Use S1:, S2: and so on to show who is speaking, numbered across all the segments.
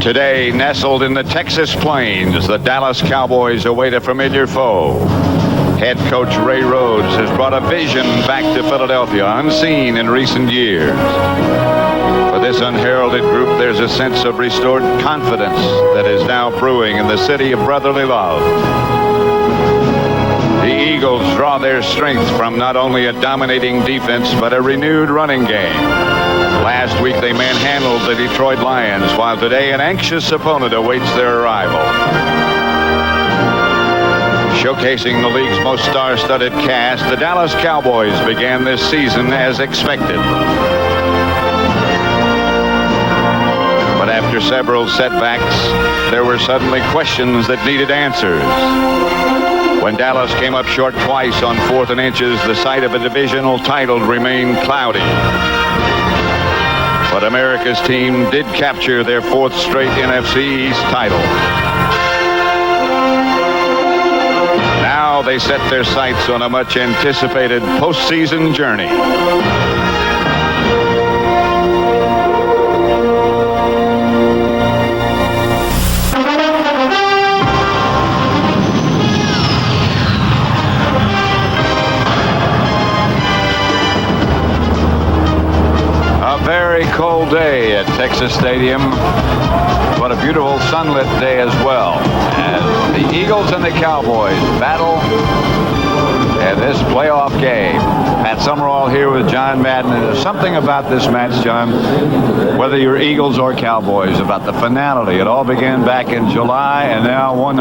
S1: Today, nestled in the Texas plains, the Dallas Cowboys await a familiar foe. Head coach Ray Rhodes has brought a vision back to Philadelphia unseen in recent years. For this unheralded group, there's a sense of restored confidence that is now brewing in the city of brotherly love. The Eagles draw their strength from not only a dominating defense, but a renewed running game. Last week, they manhandled the Detroit Lions, while today an anxious opponent awaits their arrival. Showcasing the league's most star-studded cast, the Dallas Cowboys began this season as expected. But after several setbacks, there were suddenly questions that needed answers. When Dallas came up short twice on 4th and inches, the sight of a divisional title remained cloudy. But America's team did capture their 4th straight NFC East title. Now they set their sights on a much-anticipated postseason journey. Very cold day at Texas Stadium, but a beautiful sunlit day as well, as the Eagles and the Cowboys battle in this playoff game. Pat Summerall here with John Madden, and there's something about this match, John, whether you're Eagles or Cowboys, about the finality. It all began back in July, and now one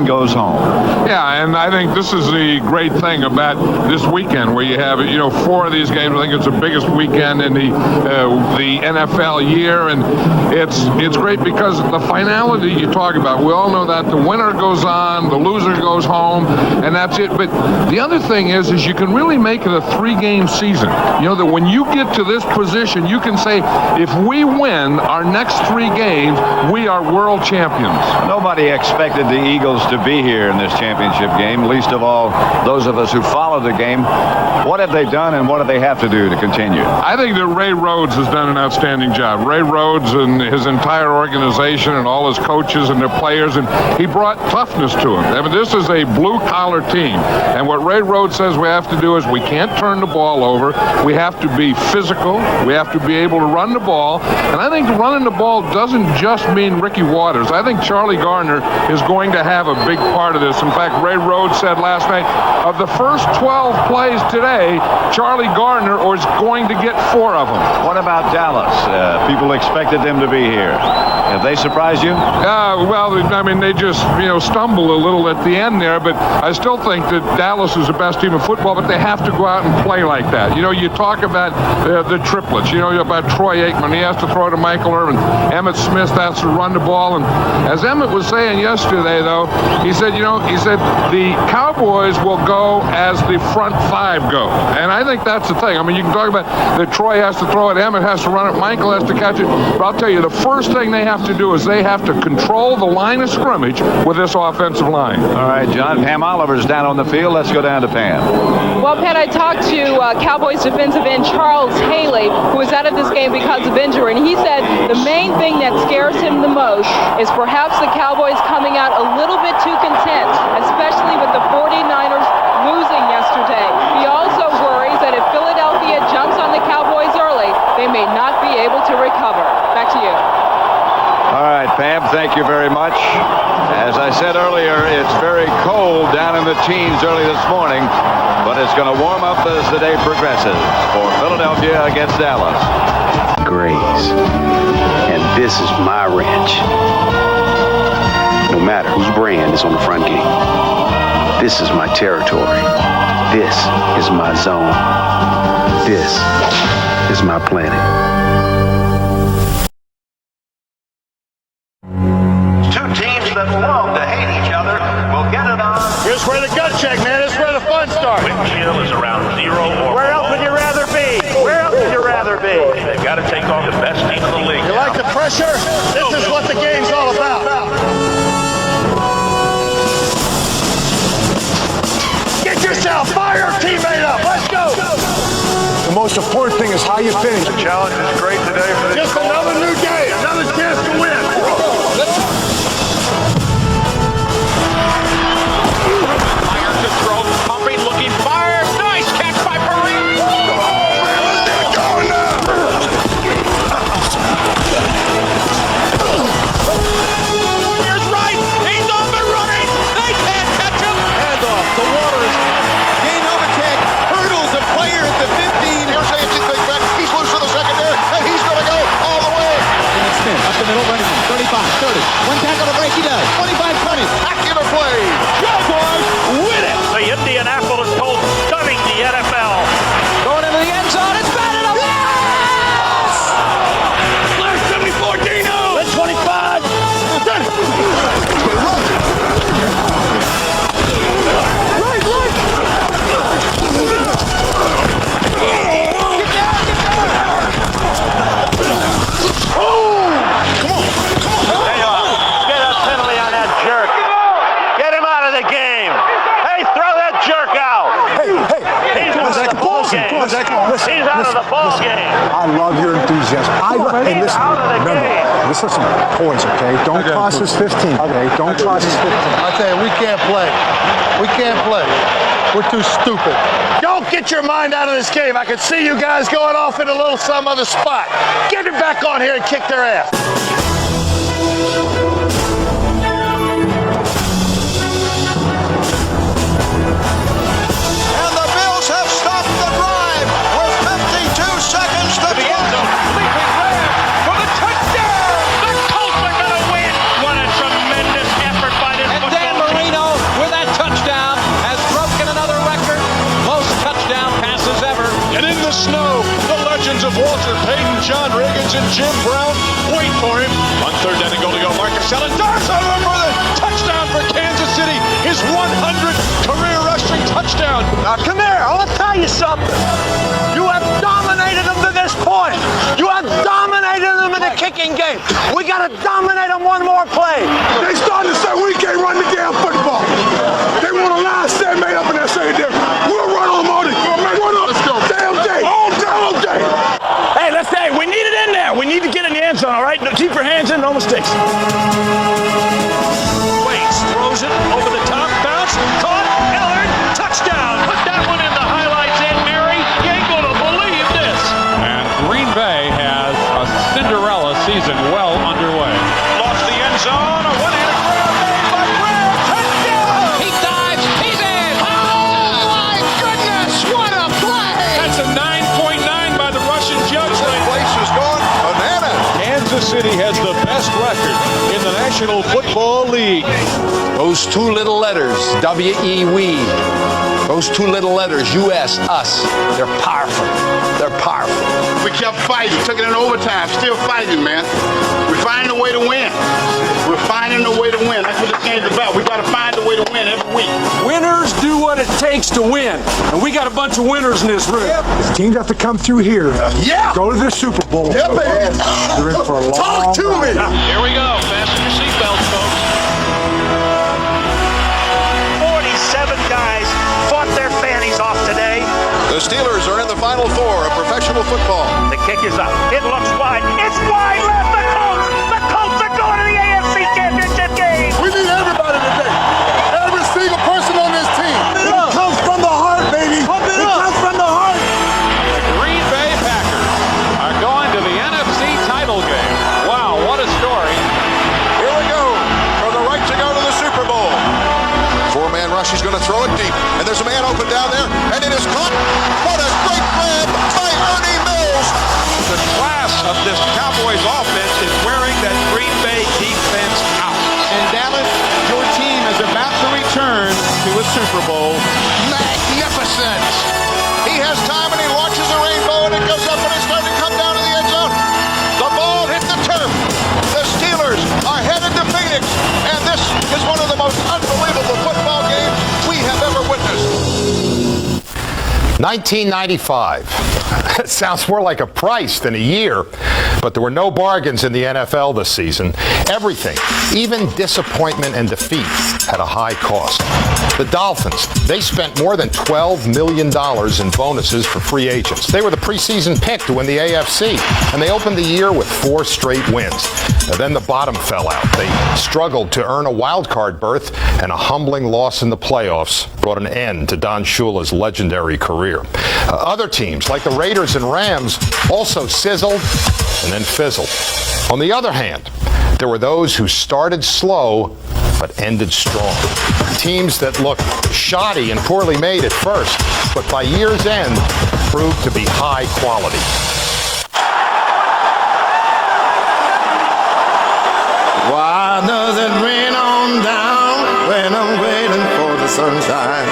S1: goes home.
S2: Yeah, and I think this is the great thing about this weekend, where you have, 4 of these games. I think it's the biggest weekend in the NFL year, and it's great because the finality you talk about, we all know that the winner goes on, the loser goes home, and that's it. But the other thing is you can really make it a 3-game season. That when you get to this position, you can say, if we win our next 3 games, we are world champions.
S1: Nobody expected the Eagles to be here in this championship game, least of all those of us who follow the game. What have they done, and what do they have to do to continue?
S2: I think that Ray Rhodes has done an outstanding job. Ray Rhodes and his entire organization and all his coaches and their players, and he brought toughness to them. I mean, this is a blue-collar team, and what Ray Rhodes says we have to do is we can't turn the ball over. We have to be physical. We have to be able to run the ball, and I think running the ball doesn't just mean Ricky Waters. I think Charlie Garner is going to have a big part of this. In fact, Ray Rhodes said last night, of the first 12 plays today, Charlie Garner is going to get 4 of them.
S1: What about Dallas? People expected them to be here. Have they surprised you?
S2: Well, I mean, they just, stumbled a little at the end there, but I still think that Dallas is the best team in football, but they have to go out and play like that. You talk about the triplets, about Troy Aikman. He has to throw to Michael Irvin. Emmitt Smith has to run the ball. And as Emmitt was saying yesterday, though, he said the Cowboys will go as the front 5 go. And I think that's the thing. I mean, you can talk about that Troy has to throw it, Emmitt has to run it, Michael has to catch it. But I'll tell you, the first thing they have to do is they have to control the line of scrimmage with this offensive line.
S1: All right, John, Pam Oliver's down on the field. Let's go down to Pam.
S3: Well, Pat, I talked to Cowboys defensive end Charles Haley, who was out of this game because of injury, and he said the main thing that scares him the most is perhaps the Cowboys coming out a little bit too content, especially with the 49ers losing yesterday. He also worries that if Philadelphia jumps on the Cowboys early, they may not be able to recover. Back to you.
S1: All right, Pam, thank you very much. As I said earlier, it's very cold down in the teens early this morning, but it's going to warm up as the day progresses for Philadelphia against Dallas.
S4: Graze. And this is my ranch. No matter whose brand is on the front gate. This is my territory. This is my zone. This is my planet.
S5: Two teams that love to hate each other will get it on.
S6: Here's where the gut check, man. This is where the fun starts.
S5: Wind chill is around 0 or
S6: Where else would you rather be? Where else would you rather be?
S5: They've got to take on the best team in the league.
S6: You like the pressure? This is what the game's all about. Get yourself, fire your teammate up. Let's go. The most important thing is how you finish.
S5: The challenge is great today for this.
S6: Just another new game.
S7: I love your enthusiasm. Hey, listen, remember, this is some points, okay? Don't cost us 15, okay? Don't cost us 15.
S6: I tell you, we can't play. We can't play. We're too stupid. Don't get your mind out of this game. I can see you guys going off in a little some other spot. Get it back on here and kick their ass.
S5: And the Bills have stopped the drive with 52 seconds to the end zone.
S8: Leaping grab for the touchdown. The Colts are going to win. What a tremendous effort by this football team.
S9: Dan Marino with that touchdown has broken another record. Most touchdown passes ever.
S8: And in the snow, the legends of Walter Payton, John Riggins, and Jim Brown wait for him. On third down and goal to go, Marcus Allen darts over for the touchdown for Kansas City. His 100th career rushing touchdown.
S6: Now, come here. I want to tell you something. You have dominated them to this point. You have dominated them in the kicking game. We got to dominate them one more play.
S10: They starting to say we can't run the damn football. They want a line stand made up and they're saying we'll run on them all day. Let's go. Damn day. All day.
S6: Hey, we need it in there. We need to get in the end zone, all right? Keep your hands in, no mistakes.
S8: Waits, throws it over the top, bounce, caught, Ellard, touchdown. Put that one in the highlights, Aunt Mary. You ain't going to believe this.
S2: And Green Bay has a Cinderella season well underway.
S8: Lost the end zone, a one-handed grab made by Graham. Touchdown.
S9: He dives. He's in.
S8: Oh, my goodness, what a play.
S2: That's a 9.9 by the Russian judge.
S5: The place is going bananas.
S8: Kansas City has the best record in the National Football League.
S11: Those two little letters, W-E, we. Those two little letters, U-S, us. They're powerful. They're powerful.
S10: We kept fighting, took it in overtime, still fighting, man. We're finding a way to win. We're finding a way to win. That's what this game's about. We got to find a way to win every week.
S6: Winners do what it takes to win. And we got a bunch of winners in this room.
S7: These teams have to come through here.
S10: Yeah.
S7: Go to the Super Bowl.
S10: Yeah, man.
S7: They're in for a long
S10: Talk to me.
S8: Here we go. Fasten your seatbelts, folks.
S6: 47 guys fought their fannies off today.
S5: The Steelers are in the Final Four of professional football.
S6: The kick is up. It looks wide. It's wide left. The Colts are going to the AFC Championship game.
S10: We need everybody today. Every single person on this team. It comes from the heart, baby. It comes from the heart.
S2: The Green Bay Packers are going to the NFC title game. Wow, what a story.
S5: Here we go for the right to go to the Super Bowl. Four-man rush. He's going to throw it deep. And there's a man open down there. And it is caught. What a great grab by Ernie Mills.
S8: The class of this Cowboys offense is wearing that Green Bay defense out.
S10: And Dallas, your team is about to return to a Super Bowl.
S5: Magnificent. He has time and he launches a rainbow and it goes up and it's starting to come down to the end zone. The ball hit the turf. The Steelers are headed to Phoenix. And this is one of the most unbelievable football games we have ever witnessed.
S12: 1995. It sounds more like a price than a year, but there were no bargains in the NFL this season. Everything, even disappointment and defeat, had a high cost. The Dolphins, they spent more than $12 million in bonuses for free agents. They were the preseason pick to win the AFC, and they opened the year with 4 straight wins. Then the bottom fell out. They struggled to earn a wild card berth, and a humbling loss in the playoffs brought an end to Don Shula's legendary career. Other teams, like the Raiders and Rams, also sizzled and then fizzled. On the other hand, there were those who started slow but ended strong. Teams that looked shoddy and poorly made at first, but by year's end proved to be high quality.
S10: Why does it rain on down when I'm waiting for the sunshine?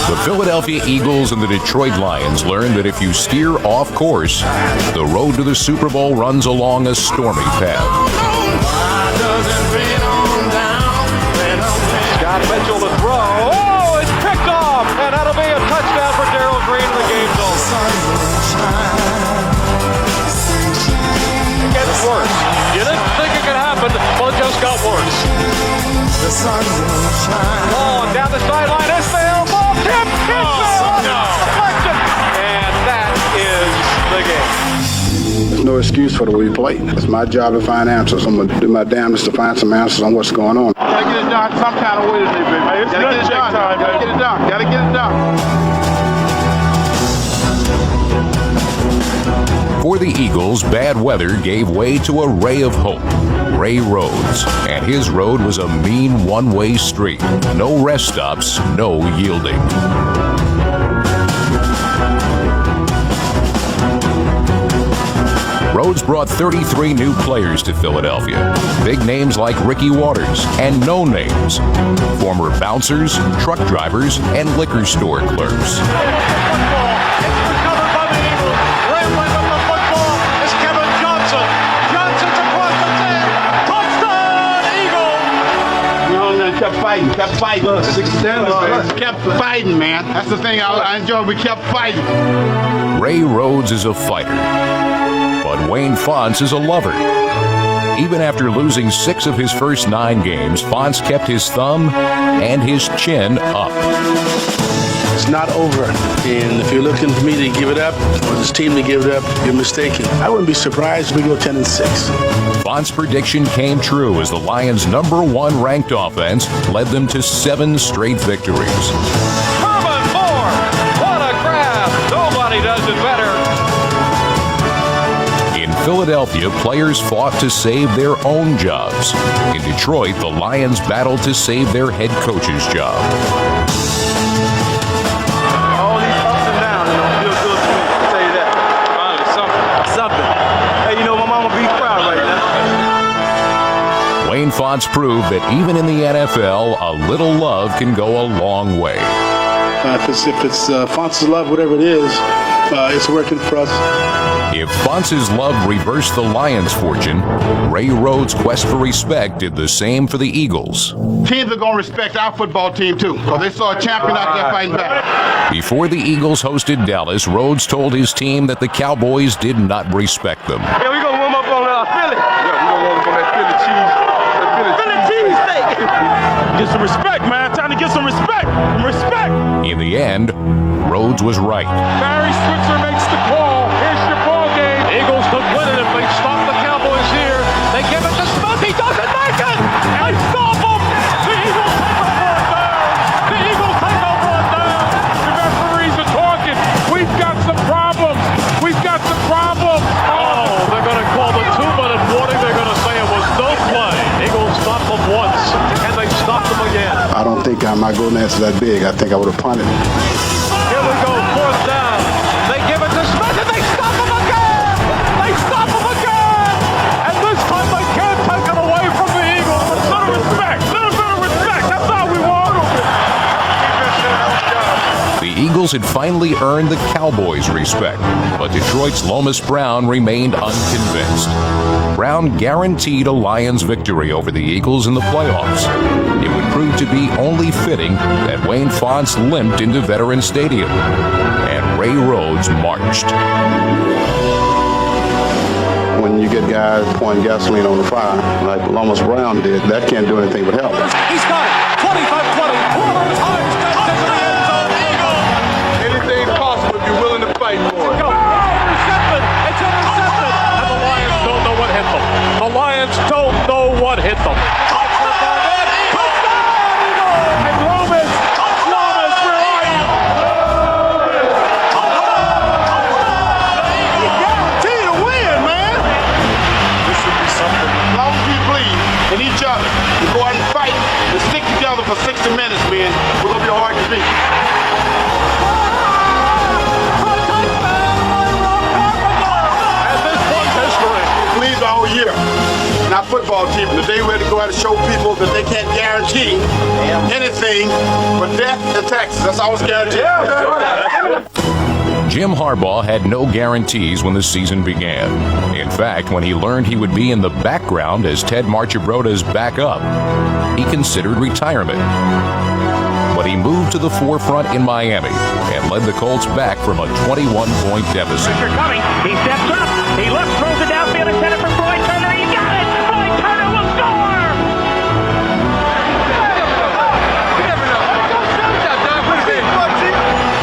S13: The Philadelphia Eagles and the Detroit Lions learned that if you steer off course, the road to the Super Bowl runs along a stormy path.
S8: Scott Mitchell to throw. Oh, it's picked off, and that'll be a touchdown for Darrell Green. The game's over. It gets worse. You didn't think it could happen, well, it just got worse. Ball down the sideline. It's failed. Ball tipped. It's failed. Deflected
S10: no excuse for the way we played. It's my job to find answers. I'm going to do my damnedest to find some answers on what's going on. Gotta get it done some kind of way today, baby. It's gotta get it done. Gotta get it done. Gotta get it done.
S13: For the Eagles, bad weather gave way to a ray of hope. Ray Rhodes, and his road was a mean one-way street. No rest stops, no yielding. Rhodes brought 33 new players to Philadelphia. Big names like Ricky Waters and no names. Former bouncers, truck drivers, and liquor store clerks.
S10: Kept fighting. Kept fighting, man. That's the thing I enjoy. We kept fighting.
S13: Ray Rhodes is a fighter, but Wayne Fontes is a lover. Even after losing 6 of his first 9 games, Fontes kept his thumb and his chin up.
S14: It's not over, and if you're looking for me to give it up, or this team to give it up, you're mistaken. I wouldn't be surprised if we go 10-6.
S13: Fontes' prediction came true as the Lions' #1 ranked offense led them to 7 straight victories.
S9: Herman Moore, what a grab! Nobody does it better.
S13: In Philadelphia, players fought to save their own jobs. In Detroit, the Lions battled to save their head coach's job. Wayne Fontes proved that even in the NFL, a little love can go a long way.
S14: If it's Fontes' love, whatever it is, it's working for us.
S13: If Fontes' love reversed the Lions' fortune, Ray Rhodes' quest for respect did the same for the Eagles.
S10: Teams are going to respect our football team, too, because they saw a champion out there fighting back.
S13: Before the Eagles hosted Dallas, Rhodes told his team that the Cowboys did not respect them.
S15: Yeah, we're going to warm up on Philly. Yeah, we're going to warm up on that Philly cheese. Philly cheesesteak. Get some respect, man. Time to get some respect. Respect.
S13: In the end, Rhodes was right.
S2: Barry Switzer makes the call. Here's your ball game.
S9: Eagles could win it if they stop the Cowboys here. They give it to Smith. He doesn't make it. They stop him. The Eagles take over a down.
S2: The Eagles take over a down. The referees are talking. We've got some problems. We've got some problems.
S9: Oh, they're going to call the 2-minute warning. They're going to say it was no play. Eagles stop them once, and they stop them again.
S10: I don't think my goal is that big. I think I would have punted.
S9: Here we go, 4th down. They give it to Smith, and they stop him again. They stop him again.
S2: And this time they can't take it away from the Eagles. A little bit of respect. That's all we want.
S13: The Eagles had finally earned the Cowboys' respect, but Detroit's Lomas Brown remained unconvinced. Brown guaranteed a Lions victory over the Eagles in the playoffs. It would prove to be only fitting that Wayne Fontes limped into Veterans Stadium, and Ray Rhodes marched.
S10: When you get guys pouring gasoline on the fire, like Lomas Brown did, that can't do anything but help.
S15: He's got it. 25-20. One more time.
S2: Anything possible if you're willing to fight for it.
S15: Intercepted. It's intercepted.
S9: And the Lions don't know what hit them. The Lions don't know what hit them.
S2: And Lomas, where are you?
S10: You guarantee to win, man. This should be something. As long as we believe in each other, to go out and fight and stick together for 60 minutes, man, we're going to be hard to beat. Believe the whole year in our football team. Today we're to go out and show people that they can't guarantee anything but death and taxes. That's all it's guaranteed.
S13: Jim Harbaugh had no guarantees when the season began. In fact, when he learned he would be in the background as Ted Marchibroda's backup, he considered retirement. But he moved to the forefront in Miami and led the Colts back from a 21-point deficit.
S15: Pressure coming. He steps up. He looks, throws it downfield, intended for Floyd Turner. He got it. Floyd Turner will score.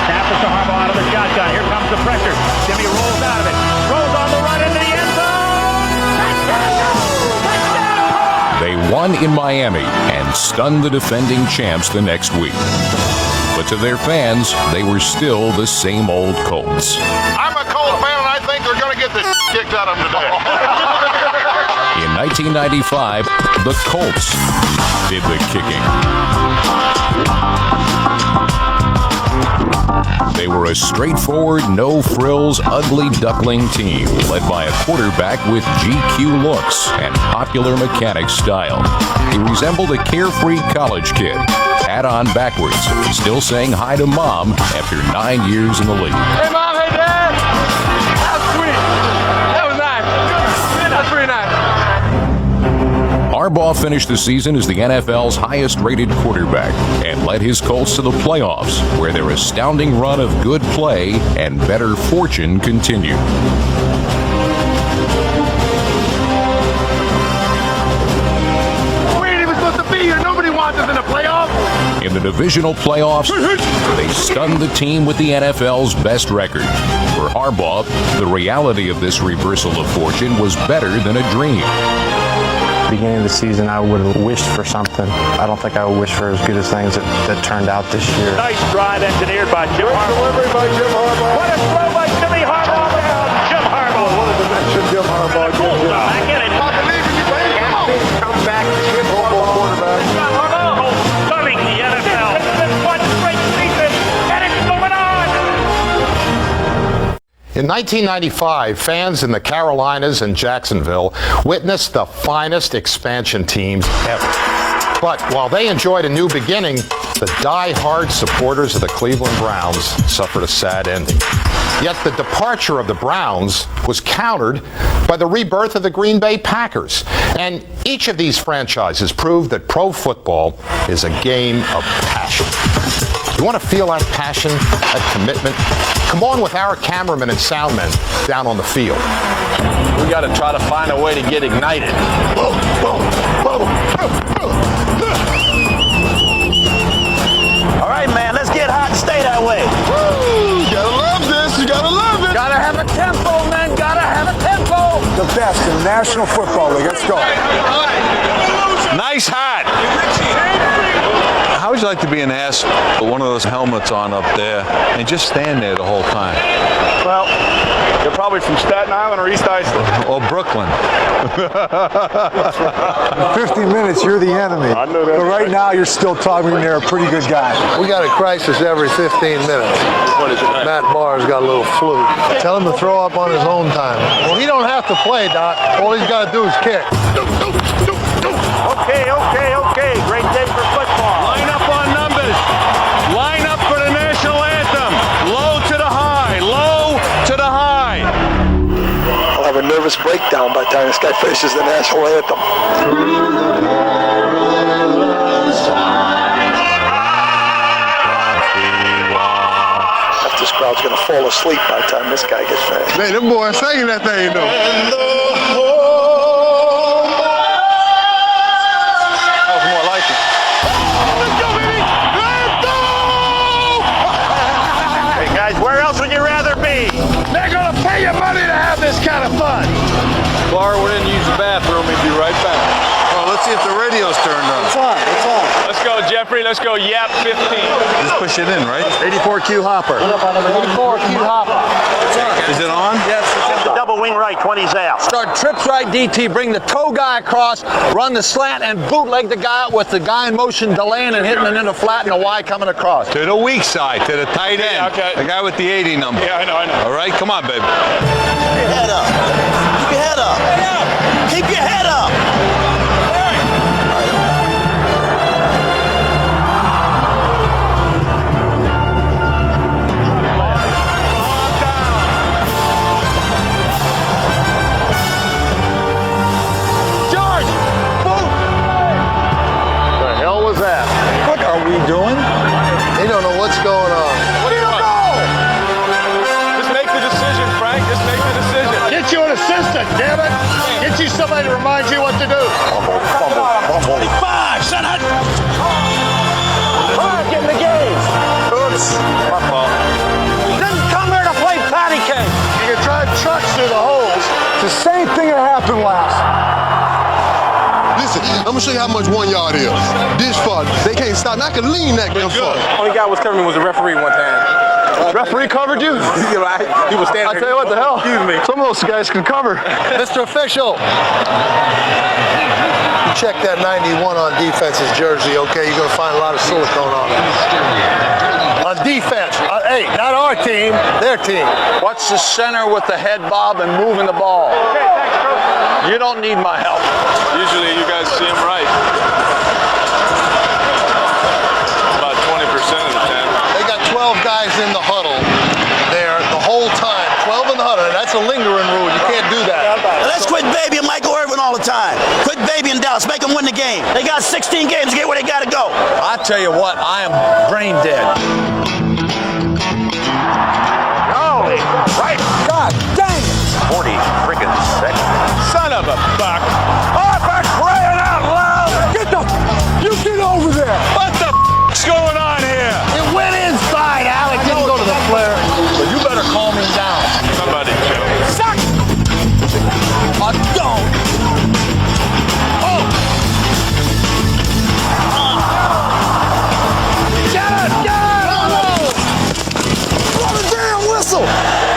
S15: Snap it to Harbaugh out of the shotgun. Here comes the pressure. Jimmy rolls out of it. Rolls on the run into the end zone.
S13: won in Miami and stunned the defending champs the next week. But to their fans, they were still the same old Colts.
S5: I'm a Colt fan, and I think they're going to get the kicked out of them today.
S13: In 1995, the Colts did the kicking. They were a straightforward, no-frills, ugly duckling team led by a quarterback with GQ looks and popular mechanic style. He resembled a carefree college kid, hat on backwards, still saying hi to Mom after 9 years in the league.
S9: Hey, Mom. Hey, Dad. That was sweet. That was nice. That's pretty nice.
S13: Harbaugh finished the season as the NFL's highest-rated quarterback and led his Colts to the playoffs, where their astounding run of good play and better fortune continued.
S10: We ain't even supposed to be here. Nobody wants us in the playoffs.
S13: In the divisional playoffs, they stunned the team with the NFL's best record. For Harbaugh, the reality of this reversal of fortune was better than a dream.
S16: Beginning of the season, I would have wished for something. I don't think I would wish for as good as things that turned out this year.
S9: Nice drive engineered by Jim Harbaugh. Delivery by Jim Harbaugh. What a throw by Jimmy Harbaugh. Jim Harbaugh. What a dimension Jim Harbaugh gives you. I get it. I believe in you, baby. Come on. Come back to Jim Harbaugh, quarterback. Jim Harbaugh stunning the NFL. One straight season, and it's going on.
S12: In 1995, fans in the Carolinas and Jacksonville witnessed the finest expansion teams ever. But while they enjoyed a new beginning, the die-hard supporters of the Cleveland Browns suffered a sad ending. Yet the departure of the Browns was countered by the rebirth of the Green Bay Packers. And each of these franchises proved that pro football is a game of passion. You want to feel that passion, that commitment? Come on with our cameramen and soundmen down on the field.
S11: We got to try to find a way to get ignited.
S9: All right, man, let's get hot and stay that way.
S10: Woo! You gotta love this. You gotta love it.
S9: Gotta have a tempo, man. Gotta have a tempo.
S7: The best in the National Football League. Let's go.
S11: Nice hat.
S17: How would you like to be an ass with one of those helmets on up there and just stand there the whole time?
S10: Well, you're probably from Staten Island or East Iceland.
S17: Or Brooklyn.
S7: In 50 minutes, you're the enemy.
S10: I know that.
S7: But right now, you're still talking there a pretty good guy.
S6: We got a crisis every 15 minutes.
S10: What is it?
S6: Matt Barr's got a little flu. Tell him to throw up on his own time. Well, he don't have to play, Doc. All he's got to do is kick.
S9: Okay. Great day for football.
S8: Line up on numbers. Line up for the national anthem. Low to the high. Low to the high.
S6: I'll have a nervous breakdown by the time this guy finishes the national anthem. This crowd's gonna fall asleep by the time this guy gets finished.
S10: Man, them boys singing that thing, though.
S17: That was more like it.
S10: Let's go, baby! Let's go!
S9: Hey, guys, where else would you rather be?
S10: They're gonna pay you money to have this kind of fun.
S17: Laura went in to use the bathroom. He'd be right back. Well, let's see if the radio's turned on.
S6: It's on.
S8: Let's go, Jeffrey. Let's go, Yap 15.
S17: Just push it in, right?
S6: 84Q Hopper.
S9: 84Q Hopper.
S17: Is it on?
S9: Yes, it's the double wing right, 20's out.
S11: Start trips right DT, bring the toe guy across, run the slant, and bootleg the guy out with the guy in motion delaying and hitting it into flat and the Y coming across.
S17: To the weak side, to the tight end.
S8: Yeah, okay.
S17: The guy with the 80 number.
S8: Yeah, I know.
S17: All right, come on, baby.
S9: Keep your head up. Keep your head up. Keep your head up.
S6: The hell was that?
S7: What are we doing?
S6: They don't know what's going on.
S8: What do you know? Just make the decision, Frank. Just make the decision.
S6: Get you an assistant, damn it! Get you somebody to remind you what to do.
S9: Fumble. 25, son. All right, get in the game. Oops. Didn't come here to play patty cake.
S6: You can drive trucks through the holes.
S7: It's the same thing that happened last.
S10: Listen, I'm gonna
S18: show you how much 1 yard is. This far. They can't stop. I can lean that damn far.
S19: Only guy was covering was the referee one time.
S18: Referee covered you?
S19: He was standing.
S18: I tell you what, the hell.
S19: Excuse me.
S18: Some of those guys can cover.
S6: Mr. Official. Check that 91 on defense's jersey, okay? You're going to find a lot of silicone on it. On defense. Hey, not our team, their team.
S11: What's the center with the head bob and moving the ball? You don't need my help.
S17: Usually you guys see him right. About 20% of the time.
S6: They got 12 guys in the huddle there the whole time. 12 in the huddle, and that's a lingering rule. You can't do that.
S20: Let's quit babying Michael Irvin all the time. Quit babying Dallas. Make them win the game. They got 16 games to get where they got to go.
S11: I tell you what, I am brain dead.
S20: Holy right.
S11: God dang it.
S20: 40 freaking seconds.
S11: Son of a buck. Oh, for crying out loud.
S7: You get over there.
S11: What the f***'s going on here?
S6: It went inside, Alec. Didn't go to the flare.
S11: But you better calm him down.
S17: Somebody choke.
S11: Suck! Don't! Oh! Get it! Get it!
S7: Blow the damn whistle.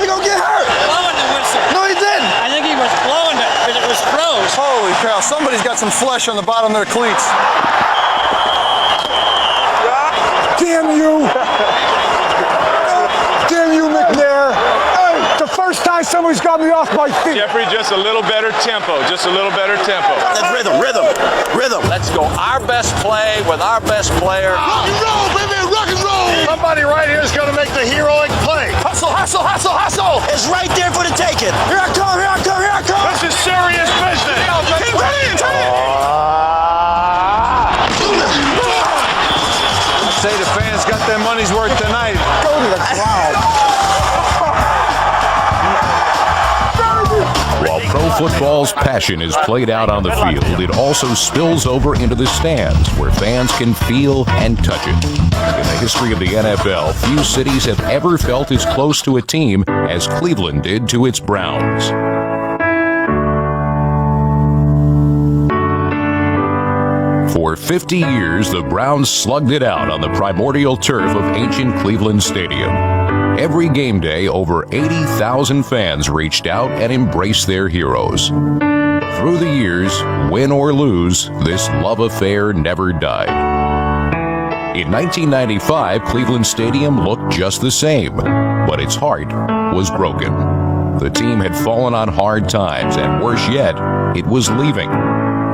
S7: He gonna get hurt.
S21: Blowing the whistle.
S7: No, he didn't.
S21: I think he was blowing it because it was froze.
S7: Holy cow, somebody's got some flesh on the bottom of their cleats. Damn you! Damn you, McNair! Hey, the first time somebody's got me off my feet.
S17: Jeffrey, just a little better tempo. Just a little better tempo.
S20: That's rhythm.
S11: Let's go our best play with our best player.
S6: Rock and roll, baby, rock and roll! Somebody right here is going to make the heroic play. Hustle, hustle, hustle, hustle!
S20: It's right there for the taking. Here I come, here I come, here I come.
S17: This is serious business. Say the fans got their money's worth tonight.
S7: Go to the crowd.
S13: While pro football's passion is played out on the field, it also spills over into the stands where fans can feel and touch it. In the history of the NFL, few cities have ever felt as close to a team as Cleveland did to its Browns. For 50 years, the Browns slugged it out on the primordial turf of ancient Cleveland Stadium. Every game day, over 80,000 fans reached out and embraced their heroes. Through the years, win or lose, this love affair never died. In 1995, Cleveland Stadium looked just the same, but its heart was broken. The team had fallen on hard times, and worse yet, it was leaving.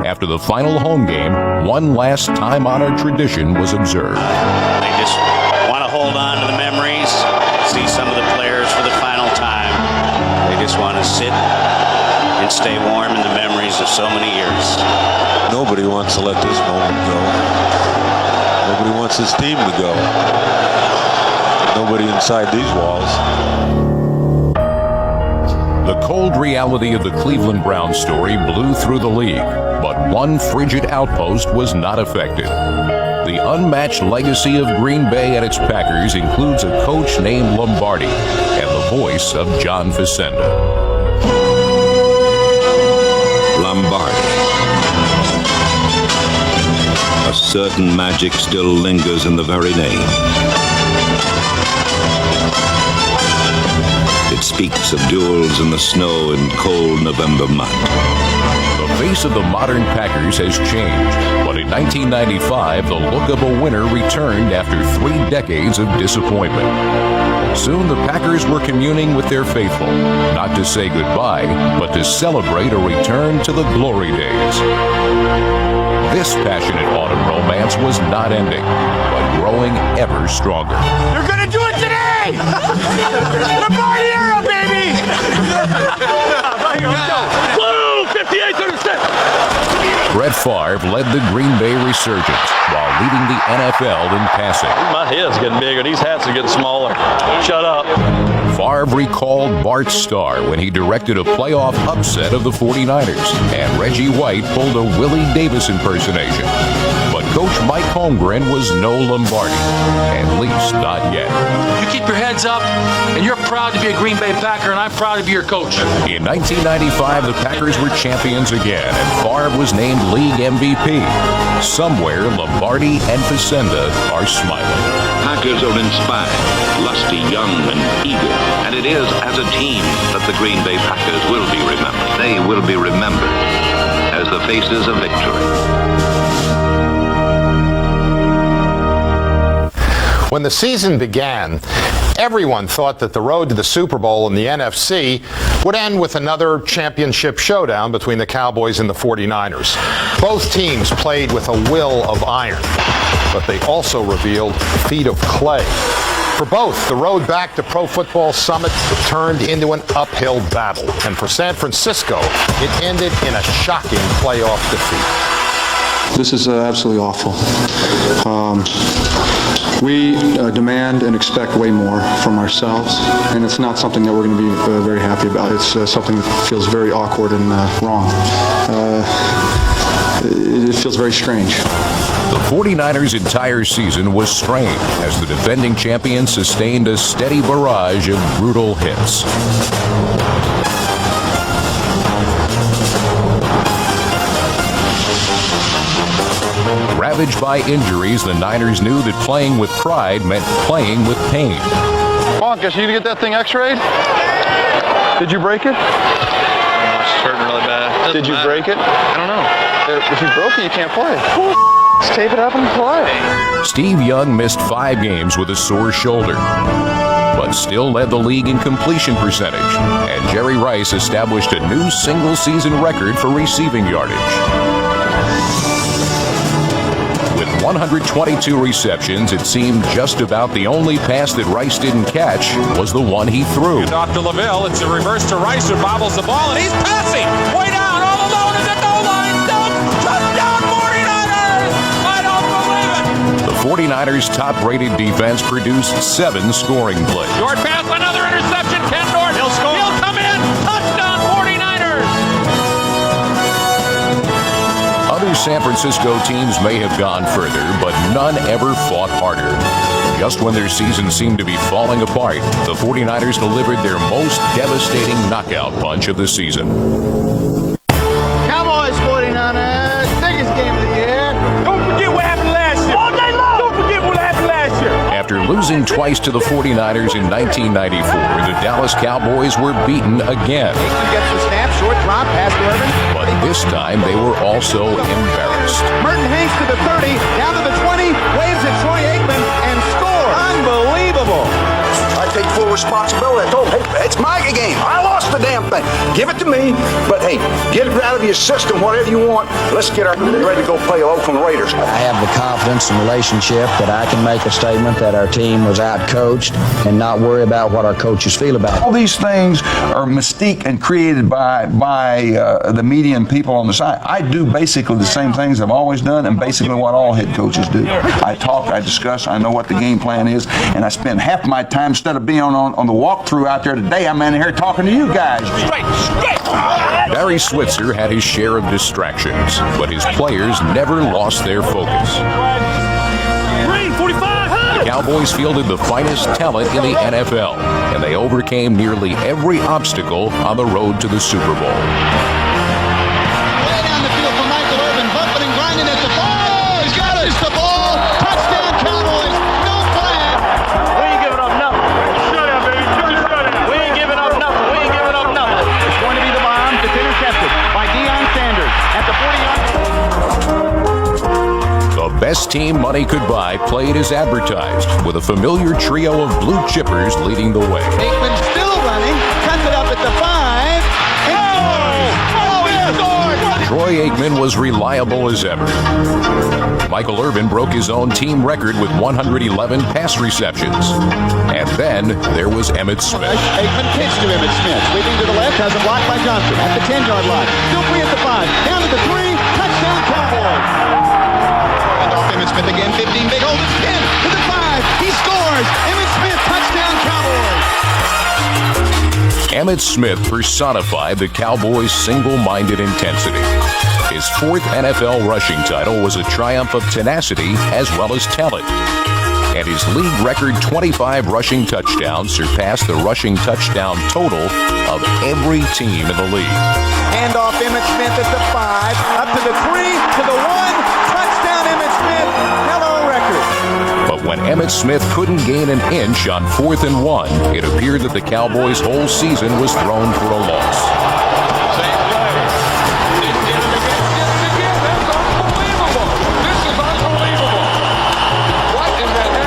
S13: After the final home game, one last time-honored tradition was observed.
S20: They just want to hold on to the memories, see some of the players for the final time. They just want to sit and stay warm in the memories of so many years.
S17: Nobody wants to let this moment go. Nobody wants his team to go. Nobody inside these walls.
S13: The cold reality of the Cleveland Browns story blew through the league, but one frigid outpost was not affected. The unmatched legacy of Green Bay and its Packers includes a coach named Lombardi and the voice of John Facenda.
S22: Lombardi. A certain magic still lingers in the very name. It speaks of duels in the snow and cold November mud.
S13: The face of the modern Packers has changed, but in 1995, the look of a winner returned after 3 decades of disappointment. Soon the Packers were communing with their faithful, not to say goodbye, but to celebrate a return to the glory days. This passionate autumn romance was not ending, but growing ever stronger.
S9: You're gonna do it today! Lombardi era, baby! Blue, 58-36!
S13: Brett Favre led the Green Bay resurgence while leading the NFL in passing.
S23: My head's getting bigger. These hats are getting smaller. Shut up.
S13: Favre recalled Bart Starr when he directed a playoff upset of the 49ers, and Reggie White pulled a Willie Davis impersonation. But Coach Mike Holmgren was no Lombardi, at least not yet.
S1: You keep your heads up, and you're proud to be a Green Bay Packer, and I'm proud to be your coach.
S13: In 1995, the Packers were champions again, and Favre was named league MVP. Somewhere, Lombardi and Facenda are smiling.
S22: Packers are inspired, lusty, young, and eager. And it is as a team that the Green Bay Packers will be remembered. They will be remembered as the faces of victory.
S12: When the season began, everyone thought that the road to the Super Bowl in the NFC would end with another championship showdown between the Cowboys and the 49ers. Both teams played with a will of iron, but they also revealed feet of clay. For both, the road back to Pro Football Summit turned into an uphill battle. And for San Francisco, it ended in a shocking playoff defeat.
S7: This is absolutely awful. We demand and expect way more from ourselves, and it's not something that we're going to be very happy about. It's something that feels very awkward and wrong. It feels very strange.
S13: The 49ers' entire season was strained as the defending champions sustained a steady barrage of brutal hits. Ravaged by injuries, the Niners knew that playing with pride meant playing with pain.
S7: Marcus, you need to get that thing x-rayed? Did you break it?
S23: It's hurting really bad.
S7: Did you break it?
S23: I don't know.
S7: If you broke it, you can't play. Just tape it up and play.
S13: Steve Young missed 5 games with a sore shoulder, but still led the league in completion percentage, and Jerry Rice established a new single-season record for receiving yardage. With 122 receptions, it seemed just about the only pass that Rice didn't catch was the one he threw.
S8: Off to LaVille. It's a reverse to Rice, who bobbles the ball, and he's passing way down, all alone at the goal line. Touchdown 49ers! I don't believe it!
S13: The 49ers' top-rated defense produced 7 scoring plays.
S8: Short pass, another interception. Ken Norton. He'll score. He'll come in. Touchdown 49ers!
S13: Other San Francisco teams may have gone further, but none ever fought harder. Just when their season seemed to be falling apart, the 49ers delivered their most devastating knockout punch of the season.
S9: Cowboys 49ers, biggest game of the year.
S15: Don't forget what happened last year. All day long. Don't forget what happened last year.
S13: After losing twice to the 49ers in 1994, the Dallas Cowboys were beaten again.
S9: Gets the snap, short drop, pass to Irvin.
S13: But this time, they were also embarrassed.
S9: Merton Hanks to the 30, down to the 20, waves at Troy Aikman, and scores. Unbelievable.
S3: I take full responsibility. I told him, hey, it's my game. I lost the damn thing. Give it to me. But, hey, get it out of your system, whatever you want. Let's get ready to go play Oakland Raiders.
S4: I have the confidence and relationship that I can make a statement that our team was out-coached and not worry about what our coaches feel about it.
S3: All these things are mystique and created by the media and people on the side. I do basically the same things I've always done and basically what all head coaches do. I talk, I discuss, I know what the game plan is, and I spend half my time, instead of being on the walkthrough out there today, I'm in here talking to you guys.
S13: Barry Switzer had his share of distractions, but his players never lost their focus. The Cowboys fielded the finest talent in the NFL, and they overcame nearly every obstacle on the road to the Super Bowl.
S9: Way down the field for Michael Irvin, bumping and grinding at the ball. He's got it. It's the ball. Touchdown Cowboys. No flag.
S15: We ain't giving up nothing. Shut up, baby. Shut up. We ain't giving up nothing. We ain't giving up nothing.
S9: It's going to be the bomb. It's intercepted by Deion Sanders at the 40-yard line.
S13: The best team money could buy played as advertised, with a familiar trio of blue chippers leading the way.
S9: Aikman still running. Cuts it up at the 5. He scored.
S13: Troy Aikman was reliable as ever. Michael Irvin broke his own team record with 111 pass receptions. And then there was Emmitt Smith.
S9: Aikman pitch to Emmitt Smith. Sweeping to the left, has a block by Johnson at the 10-yard line. Still free at the 5. Down to the 3. Touchdown Cowboys. And off Emmitt Smith again. 15 big hold. It's 10 to the 5. He scores. Emmitt Smith. Touchdown Cowboys.
S13: Emmitt Smith personified the Cowboys' single-minded intensity. His fourth NFL rushing title was a triumph of tenacity as well as talent. And his league record 25 rushing touchdowns surpassed the rushing touchdown total of every team in the league.
S2: Handoff Emmitt Smith at the 5, up to the 3, to the 1, touchdown Emmitt Smith, hello record.
S13: But when Emmitt Smith couldn't gain an inch on 4th and 1, it appeared that the Cowboys' whole season was thrown for a loss.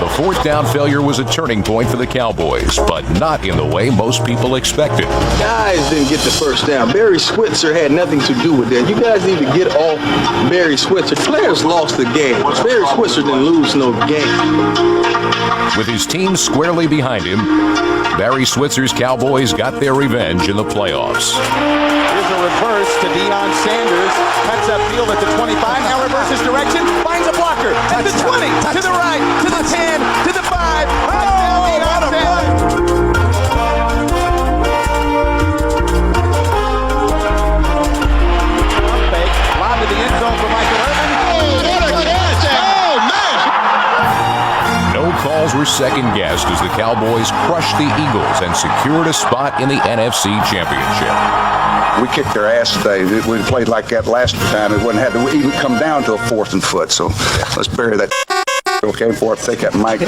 S13: The fourth down failure was a turning point for the Cowboys, but not in the way most people expected.
S5: Guys didn't get the first down. Barry Switzer had nothing to do with that. You guys need to get off Barry Switzer. Players lost the game. Barry Switzer didn't lose no game.
S13: With his team squarely behind him, Barry Switzer's Cowboys got their revenge in the playoffs.
S2: Here's a reverse to Deion Sanders. Cuts upfield at the 25. Now reverses direction. Finds a blocker. At the 20. To the right. To the 10. To the 5. Touchdown Deion Sanders. Fake. Lob to the end zone for Michael Irvin.
S10: What a catch! Oh, man!
S13: No calls were second-guessed as the Cowboys crushed the Eagles and secured a spot in the NFC Championship.
S3: We kicked their ass today. We played like that last time. It wouldn't have to even come down to a 4th and foot. So let's bury that. Okay, for it. Take that mic.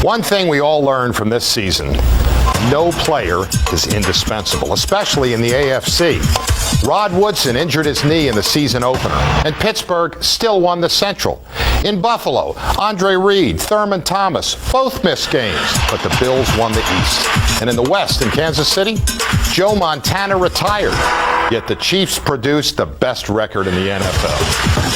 S12: One thing we all learned from this season, no player is indispensable, especially in the AFC. Rod Woodson injured his knee in the season opener, and Pittsburgh still won the Central. In Buffalo, Andre Reed, Thurman Thomas both missed games, but the Bills won the East. And in the West, in Kansas City, Joe Montana retired, yet the Chiefs produced the best record in the NFL.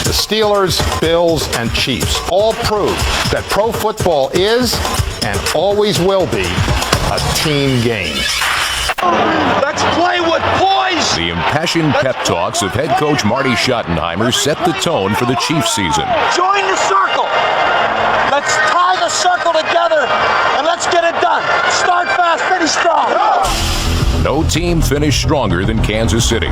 S12: The Steelers, Bills, and Chiefs all proved that pro football is and always will be a team game.
S10: Let's play with boys!
S13: The impassioned pep talks of head coach Marty Schottenheimer set the tone for the Chiefs season.
S10: Join the circle! Let's tie the circle together and let's get it done. Start fast, finish strong.
S13: No team finished stronger than Kansas City.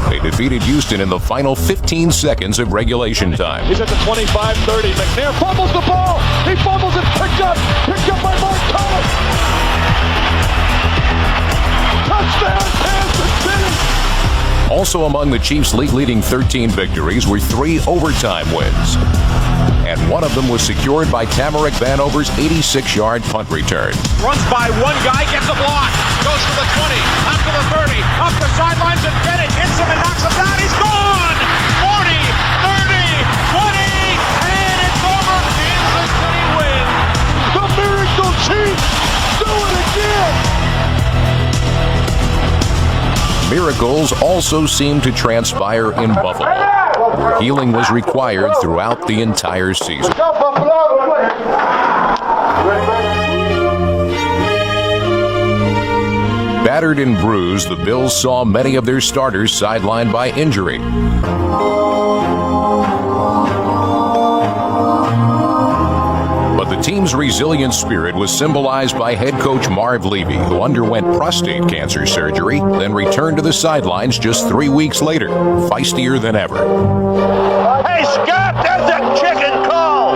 S13: They defeated Houston in the final 15 seconds of regulation time.
S8: He's at the 25-30. McNair fumbles the ball. He fumbles it. Picked up by Mark Thomas. Touchdown, Kansas City.
S13: Also among the Chiefs' league-leading 13 victories were 3 overtime wins. And one of them was secured by Tamarick Vanover's 86-yard punt return.
S8: Runs by one guy, gets a block. Goes to the 20, up to the 30, up the sidelines, and Bennett hits him and knocks him down. He's gone! 40, 30, 20, and it's over. Kansas City wins. The Miracle Chiefs do it again!
S13: Miracles also seemed to transpire in Buffalo, where healing was required throughout the entire season. Battered and bruised, the Bills saw many of their starters sidelined by injury. But the team's resilient spirit was symbolized by head coach Marv Levy, who underwent prostate cancer surgery, then returned to the sidelines just 3 weeks later, feistier than ever.
S9: Hey, Scott, that's a chicken call.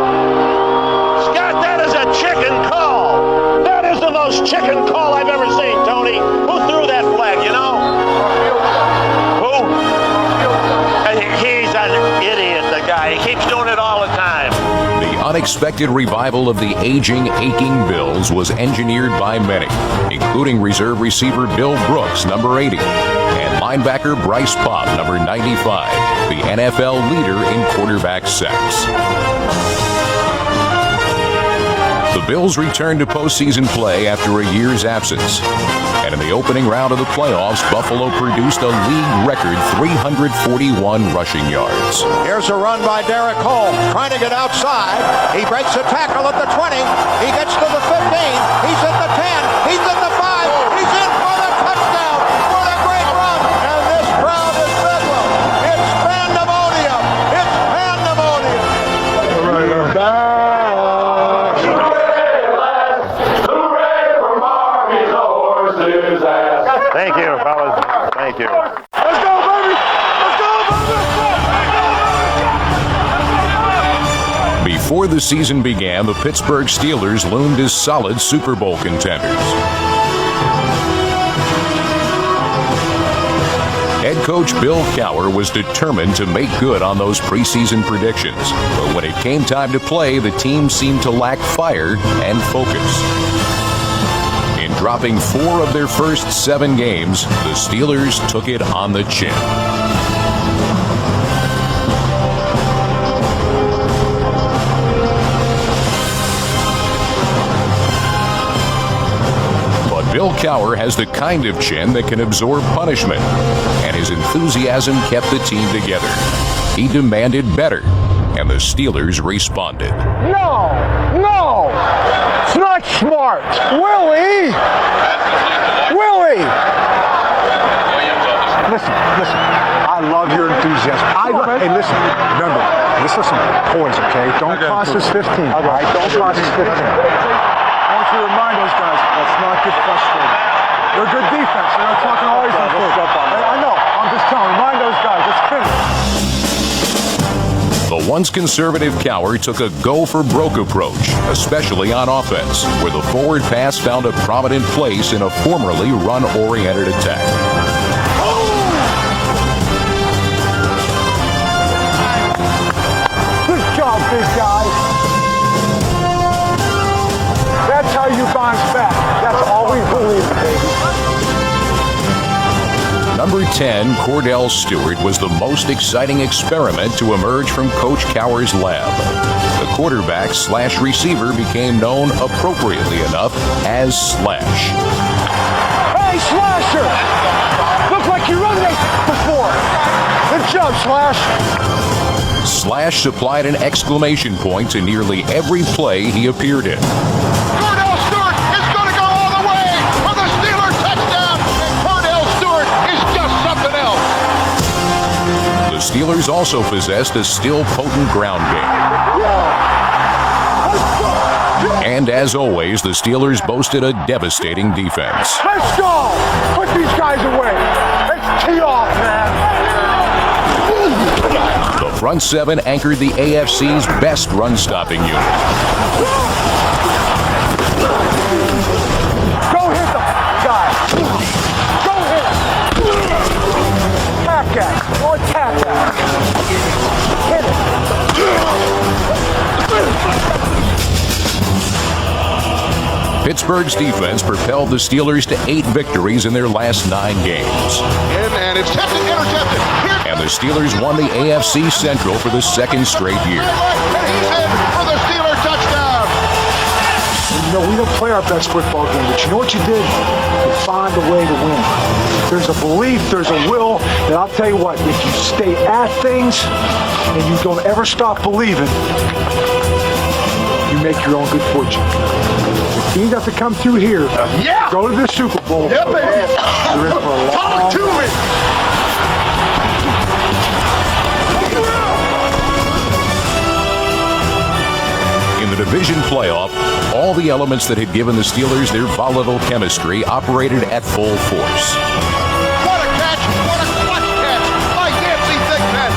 S9: Scott, that is a chicken call. That is the most chicken call I've ever seen, Tony. Who threw that flag, you know? Who? He's an idiot, the guy. He keeps doing it all the time.
S13: The unexpected revival of the aging, aching Bills was engineered by many, including reserve receiver Bill Brooks, number 80, and linebacker Bryce Popp, number 95, the NFL leader in quarterback sacks. The Bills returned to postseason play after a year's absence. And in the opening round of the playoffs, Buffalo produced a league record 341 rushing yards.
S2: Here's a run by Derek Hall, trying to get outside. He breaks a tackle at the 20. He gets to the 15. He's at the 10. He's at the 5. He's in for the touchdown. What a great run. And this crowd is bedlam. It's pandemonium. It's pandemonium.
S9: Thank you, fellas.
S6: Thank you. Let's go, baby! Let's go, baby!
S13: Before the season began, the Pittsburgh Steelers loomed as solid Super Bowl contenders. Head coach Bill Cowher was determined to make good on those preseason predictions. But when it came time to play, the team seemed to lack fire and focus. In dropping 4 of their first 7 games, the Steelers took it on the chin. Bill Cowher has the kind of chin that can absorb punishment, and his enthusiasm kept the team together. He demanded better, and the Steelers responded.
S6: No! No! It's not smart! Willie! Willie! Listen. I love your enthusiasm. Hey, listen. Remember, this is some poise, okay? Don't cost us 15. All right? Don't cost us 15. I want you to remind those guys, let's not get frustrated. They're good defense. They're not talking always on foot. I know. I'm just telling. Remind those guys. Let's finish.
S13: The once conservative Cowher took a go-for-broke approach, especially on offense, where the forward pass found a prominent place in a formerly run-oriented attack.
S6: Good job, big guy. That's how you bounce back. That's all we believe in, baby.
S13: Number 10, Cordell Stewart, was the most exciting experiment to emerge from Coach Cowher's lab. The quarterback/receiver became known appropriately enough as Slash.
S6: Hey, Slasher! Look like you run this before. Good job, Slash.
S13: Slash supplied an exclamation point to nearly every play he appeared in. The Steelers also possessed a still potent ground game. And as always, the Steelers boasted a devastating defense.
S6: Let's go! Put these guys away. Let's tee off, man.
S13: The front 7 anchored the AFC's best run-stopping unit.
S6: Go hit the guy. Go hit him. Tap at or tap at. Hit it.
S13: Pittsburgh's defense propelled the Steelers to 8 victories in their last 9 games.
S10: And it's intercepted.
S13: And the Steelers won the AFC Central for the 2nd straight year.
S10: And he's in for the Steeler touchdown.
S6: You know, we don't play our best football game, but you know what you did? You find a way to win. There's a belief, there's a will, and I'll tell you what, if you stay at things and you don't ever stop believing, you make your own good fortune. The teams have to come through here, go to the Super Bowl.
S10: Yep, man.
S6: You're in for a long
S10: Talk to me.
S13: In the division playoff, all the elements that had given the Steelers their volatile chemistry operated at full force.
S10: What a catch! What a clutch catch by Nancy Thigpen.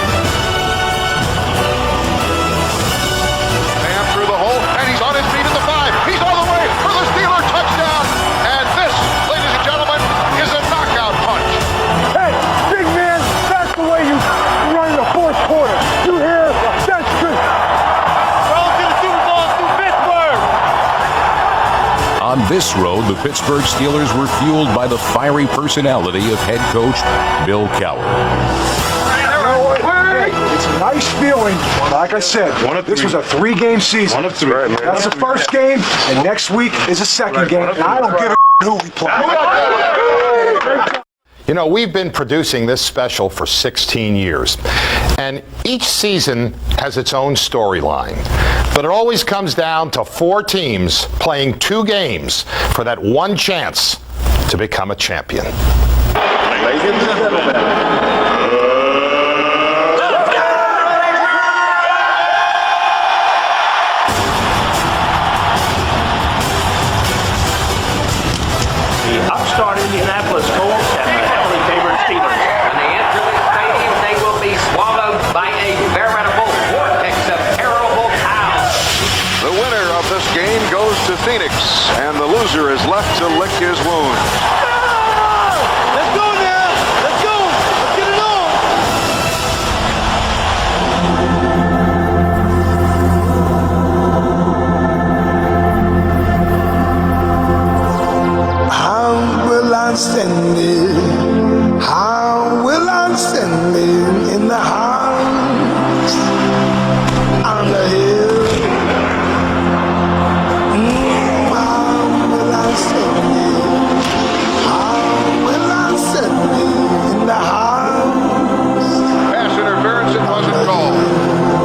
S10: Man through the hole, and he's on his feet at the 5. He's all the way for the Steeler touchdown. And this, ladies and gentlemen, is a knockout punch.
S6: Hey, big man, that's the way you run the 4th quarter. You hear? That's good.
S13: On this road, the Pittsburgh Steelers were fueled by the fiery personality of head coach Bill Cowher.
S6: Hey, it's a nice feeling. Like I said, this was a 3-game season.
S10: 1 of 3.
S6: That's the first game, and next week is a second game, and I don't give a who we play.
S12: You know, we've been producing this special for 16 years, and each season has its own storyline. But it always comes down to 4 teams playing 2 games for that one chance to become a champion.
S10: Ladies and gentlemen.
S9: The upstart Indianapolis Colts and the heavily favored Steelers.
S2: Phoenix, and the loser is left to lick his wound.
S10: Let's go now. Let's go. Let's get it on.
S14: How will I stand it? How will I stand it in the house on the hill? How will I stand it? How will I stand it in the house?
S2: Pass interference, it wasn't called.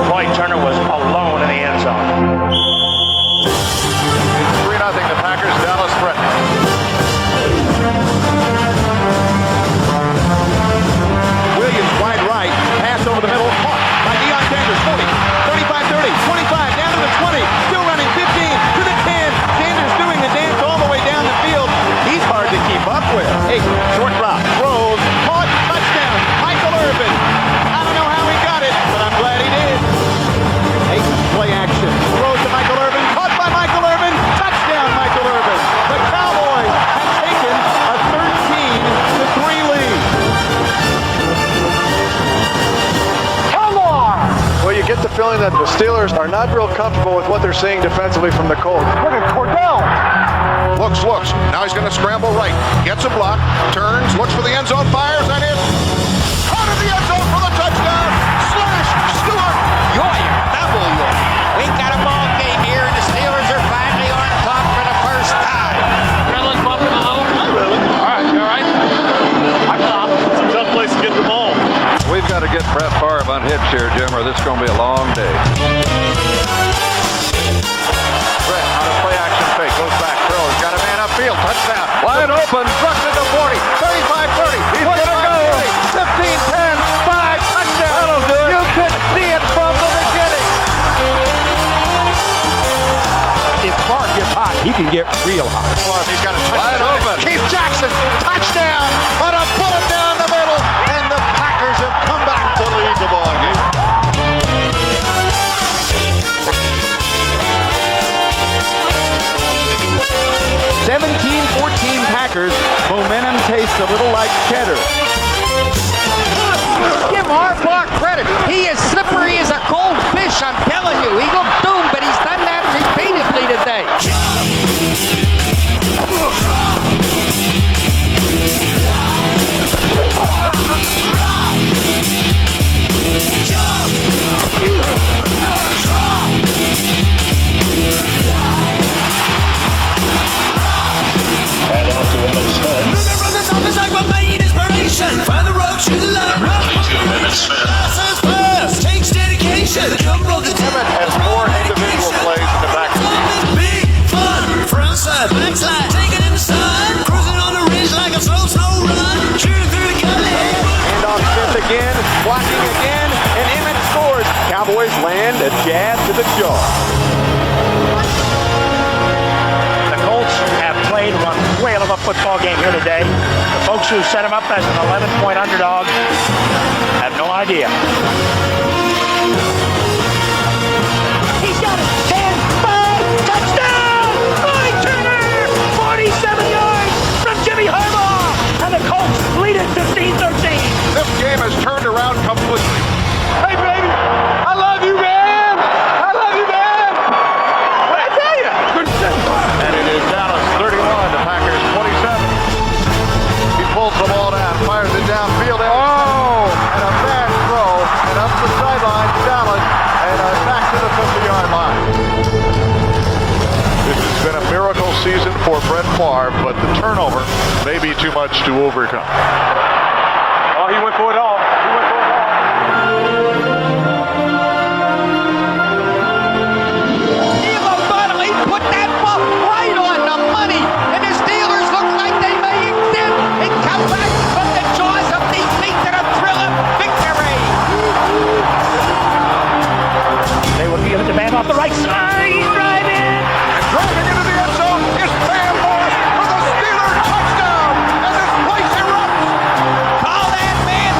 S9: Floyd Turner was alone in the end zone.
S2: 3-0, the Packers, Dallas threatening. Williams wide right, pass over the middle, caught by Deion Sanders, 40, 35-30, 25, down to the 20, still running, 15, to the 10. Sanders doing the dance all the way down the field. He's hard to keep up with. Hey, short drop, throws, caught, touchdown, Michael Irvin. I don't know how he got it, but I'm glad he did. Hey, play action, throws to Michael Irvin, caught by Michael Irvin, touchdown Michael Irvin. The Cowboys have taken a 13-3 lead.
S6: Well, you get the feeling that the Steelers are not real comfortable with what they're seeing defensively from the Colts. Look at Cordell.
S2: Looks. Now he's going to scramble right. Gets a block. Turns. Looks for the end zone. Fires. That is. Out of the end zone for the touchdown. Slash. Stewart.
S16: Yoyer. Double Yoyer. We got a ball game here, and the Steelers are finally on top for the first time.
S1: Adrenaline bumping a little.
S8: Not really.
S1: All right, you all right?
S8: I'm not. It's a tough place to get the ball.
S17: We've got to get Brett Favre unhitched here, Jim, or this is going to be a long day.
S2: Brett on a play action fake. Goes back. Throws. Got a man upfield. Touchdown. Wide open. Trucks to the 40. 35-30. He's going to go. 15-10. 5. Touchdown. You could see it from the beginning.
S19: If Clark gets hot, he can get real hot.
S2: He's got a wide open. Keith Jackson. Touchdown. On a bullet down the middle. And the Packers have come back to lead the ball game. Packers. Momentum tastes a little like cheddar.
S16: Give Harbaugh credit. He is slippery as a cold fish, I'm telling you. He looked doomed, but he's done that repeatedly today.
S9: Head off to Emmett Find the road to the light. 22 minutes first. Takes dedication.
S2: Emmett has more individual plays in the back of the field.
S9: Big fun. Front side, back slide. Take it inside. Cruising on the ridge like a slow run. Shooting through the gully.
S2: And on Smith again, blocking again, and Emmett scores. Cowboys land a jab to the jaw.
S9: The Colts have played one whale of a football game here today. The folks who set him up as an 11-point underdog have no idea. He's got it. 10-5 touchdown! By Turner! 47 yards from Jimmy Harbaugh! And the Colts lead it 15-13.
S2: This game has turned around completely.
S10: Hey, baby, I love you, man. I love you, man. What I tell you?
S2: And it is Dallas 31, the Packers 27. He pulls the ball down, fires it downfield. Oh! And a bad throw, and up the sideline, Dallas, and back to the 50-yard line. This has been a miracle season for Brett Favre, but the turnover may be too much to overcome.
S10: Oh, he went for it all. He went for it all.
S16: He put that ball right on the money, and the Steelers look like they may extend and come back from the jaws of defeat to the thrill of victory.
S9: They will give it to man off the right side. He's driving.
S2: Driving into the end zone is Van Morris for the Steelers touchdown, and this place erupts.
S16: Call that man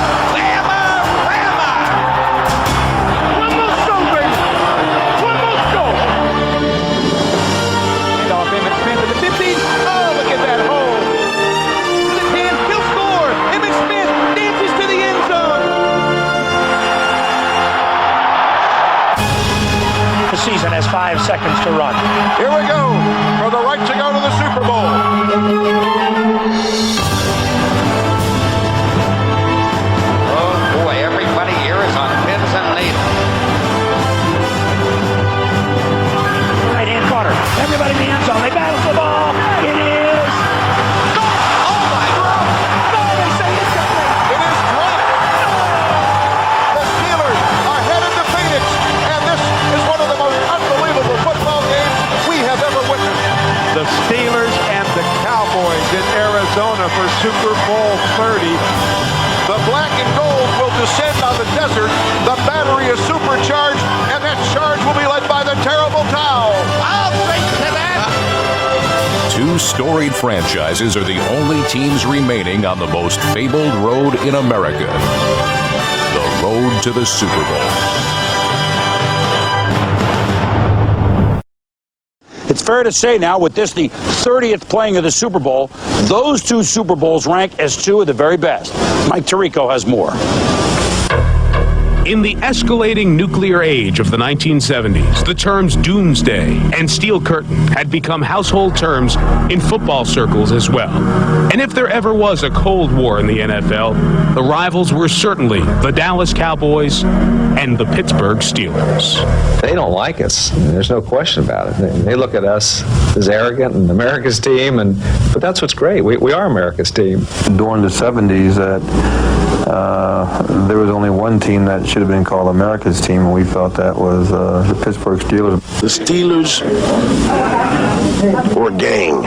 S11: seconds to run.
S2: Here we go for the right to go to the Super Bowl.
S16: Oh boy, everybody here is on pins and needles.
S11: Right hand corner. Everybody in the end zone. They battle the ball. It is.
S16: Oh my God!
S11: No, they say it's complete.
S2: It is dropped. The Steelers are headed to Phoenix, and this is one of the most unbelievable football games we have ever witnessed.
S6: The Steelers and the Cowboys in Arizona for Super Bowl 30.
S2: The black and gold will descend on the desert. The battery is supercharged, and that charge will be led by the terrible Towel.
S16: I'll drink to that.
S13: Two storied franchises are the only teams remaining on the most fabled road in America. The road to the Super Bowl.
S18: It's fair to say now, with this the 30th playing of the Super Bowl, those two Super Bowls rank as two of the very best. Mike Tirico has more.
S21: In the escalating nuclear age of the 1970s, the terms doomsday and steel curtain had become household terms in football circles as well. And if there ever was a Cold War in the NFL, the rivals were certainly the Dallas Cowboys and the Pittsburgh Steelers.
S24: They don't like us. There's no question about it. They look at us as arrogant and America's team, but that's what's great. We are America's team.
S25: During the 70s, there was only one team that should have been called America's team, and we felt that was the Pittsburgh Steelers.
S10: The Steelers were a gang.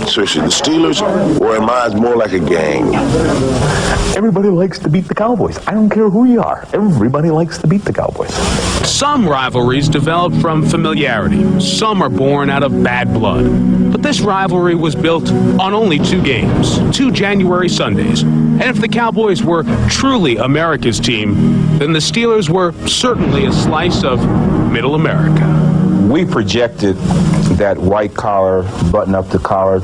S10: Seriously, the Steelers were in my eyes more like a gang.
S26: Everybody likes to beat the Cowboys. I don't care who you are. Everybody likes to beat the Cowboys.
S21: Some rivalries develop from familiarity. Some are born out of bad blood. But this rivalry was built on only 2 games, 2 January Sundays. And if the Cowboys were truly America's team, then the Steelers were certainly a slice of Middle America.
S27: We projected that white-collar, button-up-the-collar,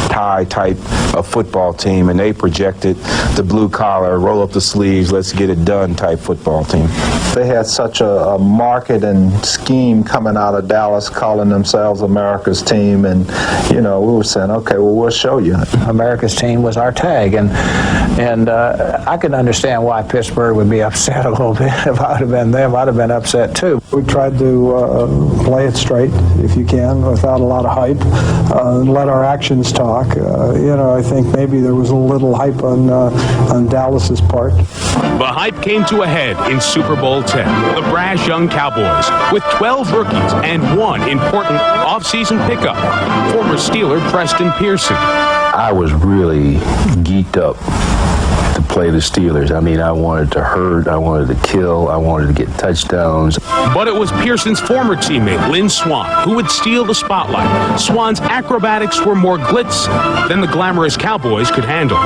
S27: tie type of football team, and they projected the blue-collar, roll-up-the-sleeves, let's-get-it-done type football team.
S25: They had such a marketing scheme coming out of Dallas, calling themselves America's team, and we were saying, okay, well, we'll show you.
S4: America's team was our tag, and I can understand why Pittsburgh would be upset a little bit. If I would have been them, I'd have been upset too.
S28: We tried to play it straight, if you can, without a lot of hype, and let our actions talk. I think maybe there was a little hype on Dallas's part.
S21: The hype came to a head in Super Bowl 10. The brash young Cowboys, with 12 rookies and one important offseason pickup, former Steeler Preston Pearson.
S27: I was really geeked up to play the Steelers. I mean, I wanted to hurt, I wanted to kill, I wanted to get touchdowns.
S21: But it was Pearson's former teammate, Lynn Swann, who would steal the spotlight. Swann's acrobatics were more glitz than the glamorous Cowboys could handle.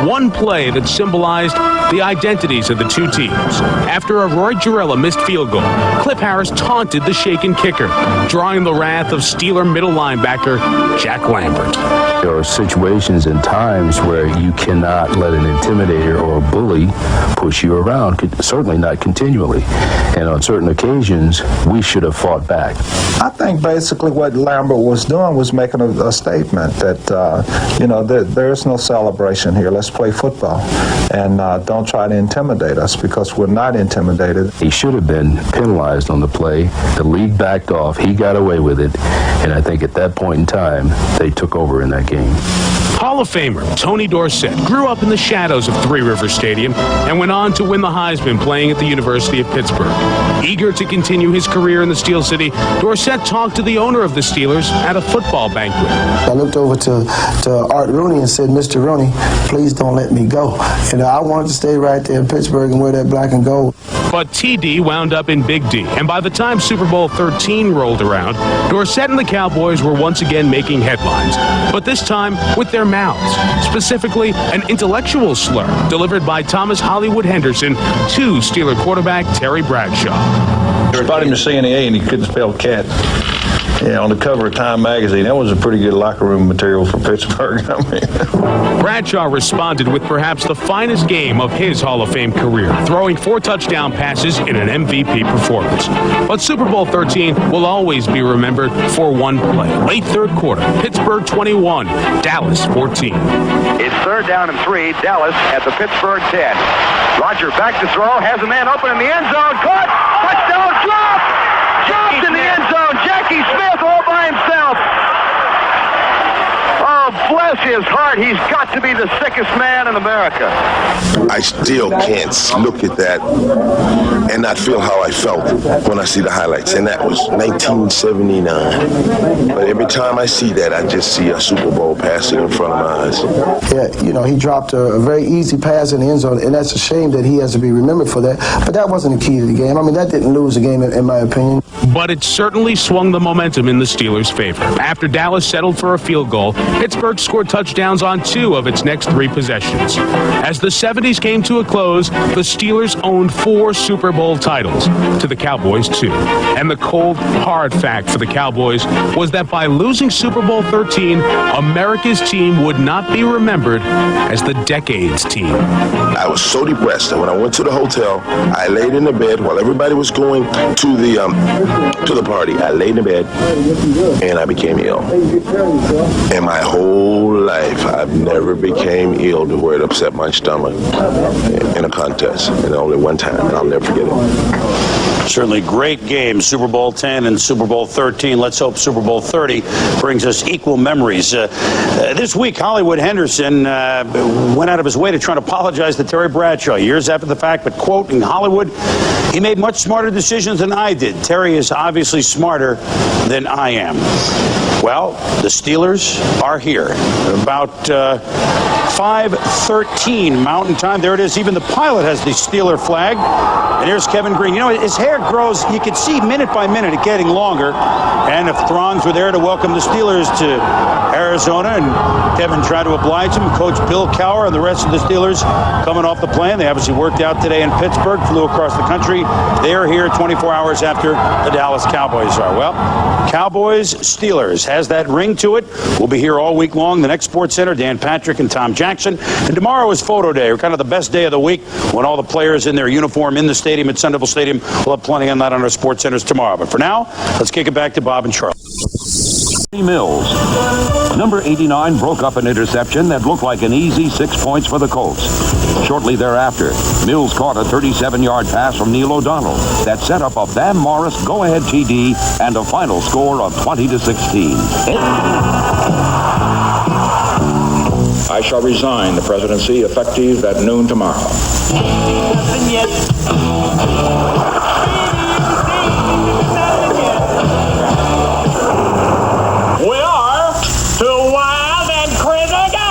S21: One play that symbolized the identities of the two teams. After a Roy Girella missed field goal, Cliff Harris taunted the shaken kicker, drawing the wrath of Steeler middle linebacker Jack Lambert.
S27: There are situations and times where you cannot let an intimidator or a bully push you around, certainly not continually. And on certain occasions, we should have fought back.
S25: I think basically what Lambert was doing was making a statement that, there's no celebration here. Let's play football. And don't try to intimidate us, because we're not intimidated.
S27: He should have been penalized on the play. The league backed off. He got away with it. And I think at that point in time, they took over in that game.
S21: Hall of Famer Tony Dorsett grew up in the shadows of Three River Stadium and went on to win the Heisman playing at the University of Pittsburgh. Eager to continue his career in the Steel City, Dorsett talked to the owner of the Steelers at a football banquet.
S29: I looked over to Art Rooney and said, Mr. Rooney, please don't let me go. I wanted to stay right there in Pittsburgh and wear that black and gold.
S21: But TD wound up in Big D, and by the time Super Bowl 13 rolled around, Dorsett and the Cowboys were once again making headlines, but this time with their mouths, specifically an intellectual slur delivered by Thomas Hollywood Henderson to Steeler quarterback Terry Bradshaw.
S30: They taught him to say an A and he couldn't spell cat.
S3: Yeah, on the cover of Time magazine, that was a pretty good locker room material for Pittsburgh. I mean.
S21: Bradshaw responded with perhaps the finest game of his Hall of Fame career, throwing 4 touchdown passes in an MVP performance. But Super Bowl 13 will always be remembered for one play. Late third quarter, Pittsburgh 21, Dallas 14.
S5: It's 3rd down and 3, Dallas at the Pittsburgh 10. Roger back to throw, has a man open in the end zone, caught, touchdown, drop! Dropped in the end zone, Jackie Smith all by himself. Oh, bless his heart, he's got to be the sickest man in America.
S7: I still can't look at that and not feel how I felt when I see the highlights, and that was 1979. But every time I see that, I just see a Super Bowl passing in front of my eyes.
S29: Yeah, you know, he dropped a very easy pass in the end zone, and that's a shame that he has to be remembered for that. But that wasn't the key to the game. I mean, that didn't lose the game, in my opinion.
S21: But it certainly swung the momentum in the Steelers' favor. After Dallas settled for a field goal, Pittsburgh scored touchdowns on 2 of its next 3 possessions. As the 70s came to a close, the Steelers owned 4 Super Bowl titles, to the Cowboys 2. And the cold, hard fact for the Cowboys was that by losing Super Bowl 13, America's team would not be remembered as the decade's team.
S7: I was so depressed that when I went to the hotel, I laid in the bed while everybody was going to the party. I laid in the bed and I became ill. And my whole life, I've never became ill to where it upset my stomach in a contest. And only one time, and I'll never forget it.
S18: Certainly great games, Super Bowl 10 and Super Bowl 13. Let's hope Super Bowl 30 brings us equal memories. This week, Hollywood Henderson went out of his way to try to apologize to Terry Bradshaw years after the fact, but quoting Hollywood, he made much smarter decisions than I did. Terry is obviously smarter than I am. Well, the Steelers are here. About 5:13 Mountain Time. There it is. Even the pilot has the Steeler flag. And here's Kevin Green. You know, his hair grows, you can see minute by minute it getting longer. And if throngs were there to welcome the Steelers to Arizona, and Kevin tried to oblige him, Coach Bill Cowher and the rest of the Steelers coming off the plane. They obviously worked out today in Pittsburgh, flew across the country. They are here 24 hours after the Dallas Cowboys are. Well, Cowboys, Steelers has that ring to it. We'll be here all week long. The next Sports Center, Dan Patrick and Tom Jackson. And tomorrow is photo day, kind of the best day of the week when all the players in their uniform in the stadium at Sun Devil Stadium. We'll have plenty on that on our Sports Centers tomorrow. But for now, let's kick it back to Bob and Charlie.
S12: Mills. Number 89 broke up an interception that looked like an easy 6 points for the Colts. Shortly thereafter, Mills caught a 37-yard pass from Neil O'Donnell that set up a Bam Morris go-ahead TD and a final score of 20-16.
S14: I shall resign the presidency effective at noon tomorrow.
S11: We are two wild and crazy guys.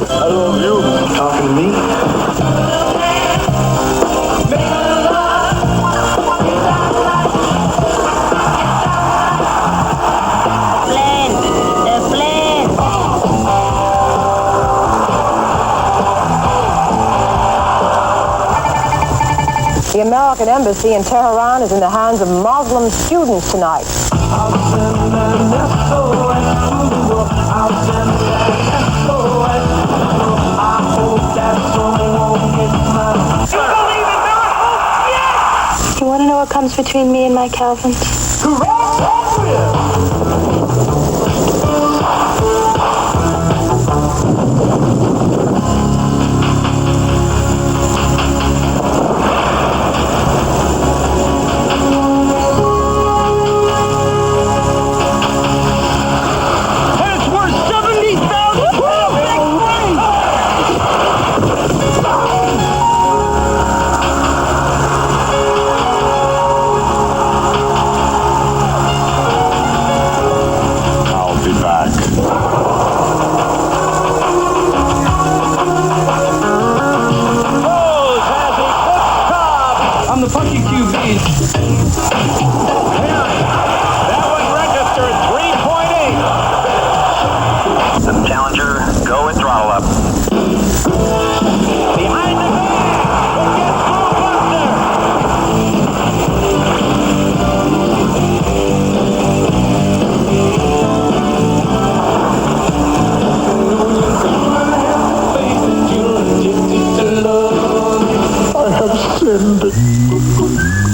S14: Hello, you talking to me?
S15: The American embassy in Tehran is in the hands of Muslim students tonight.
S20: You want to know what comes between me and my Calvin?
S11: Challenger, go and throttle up. Behind the
S1: send it.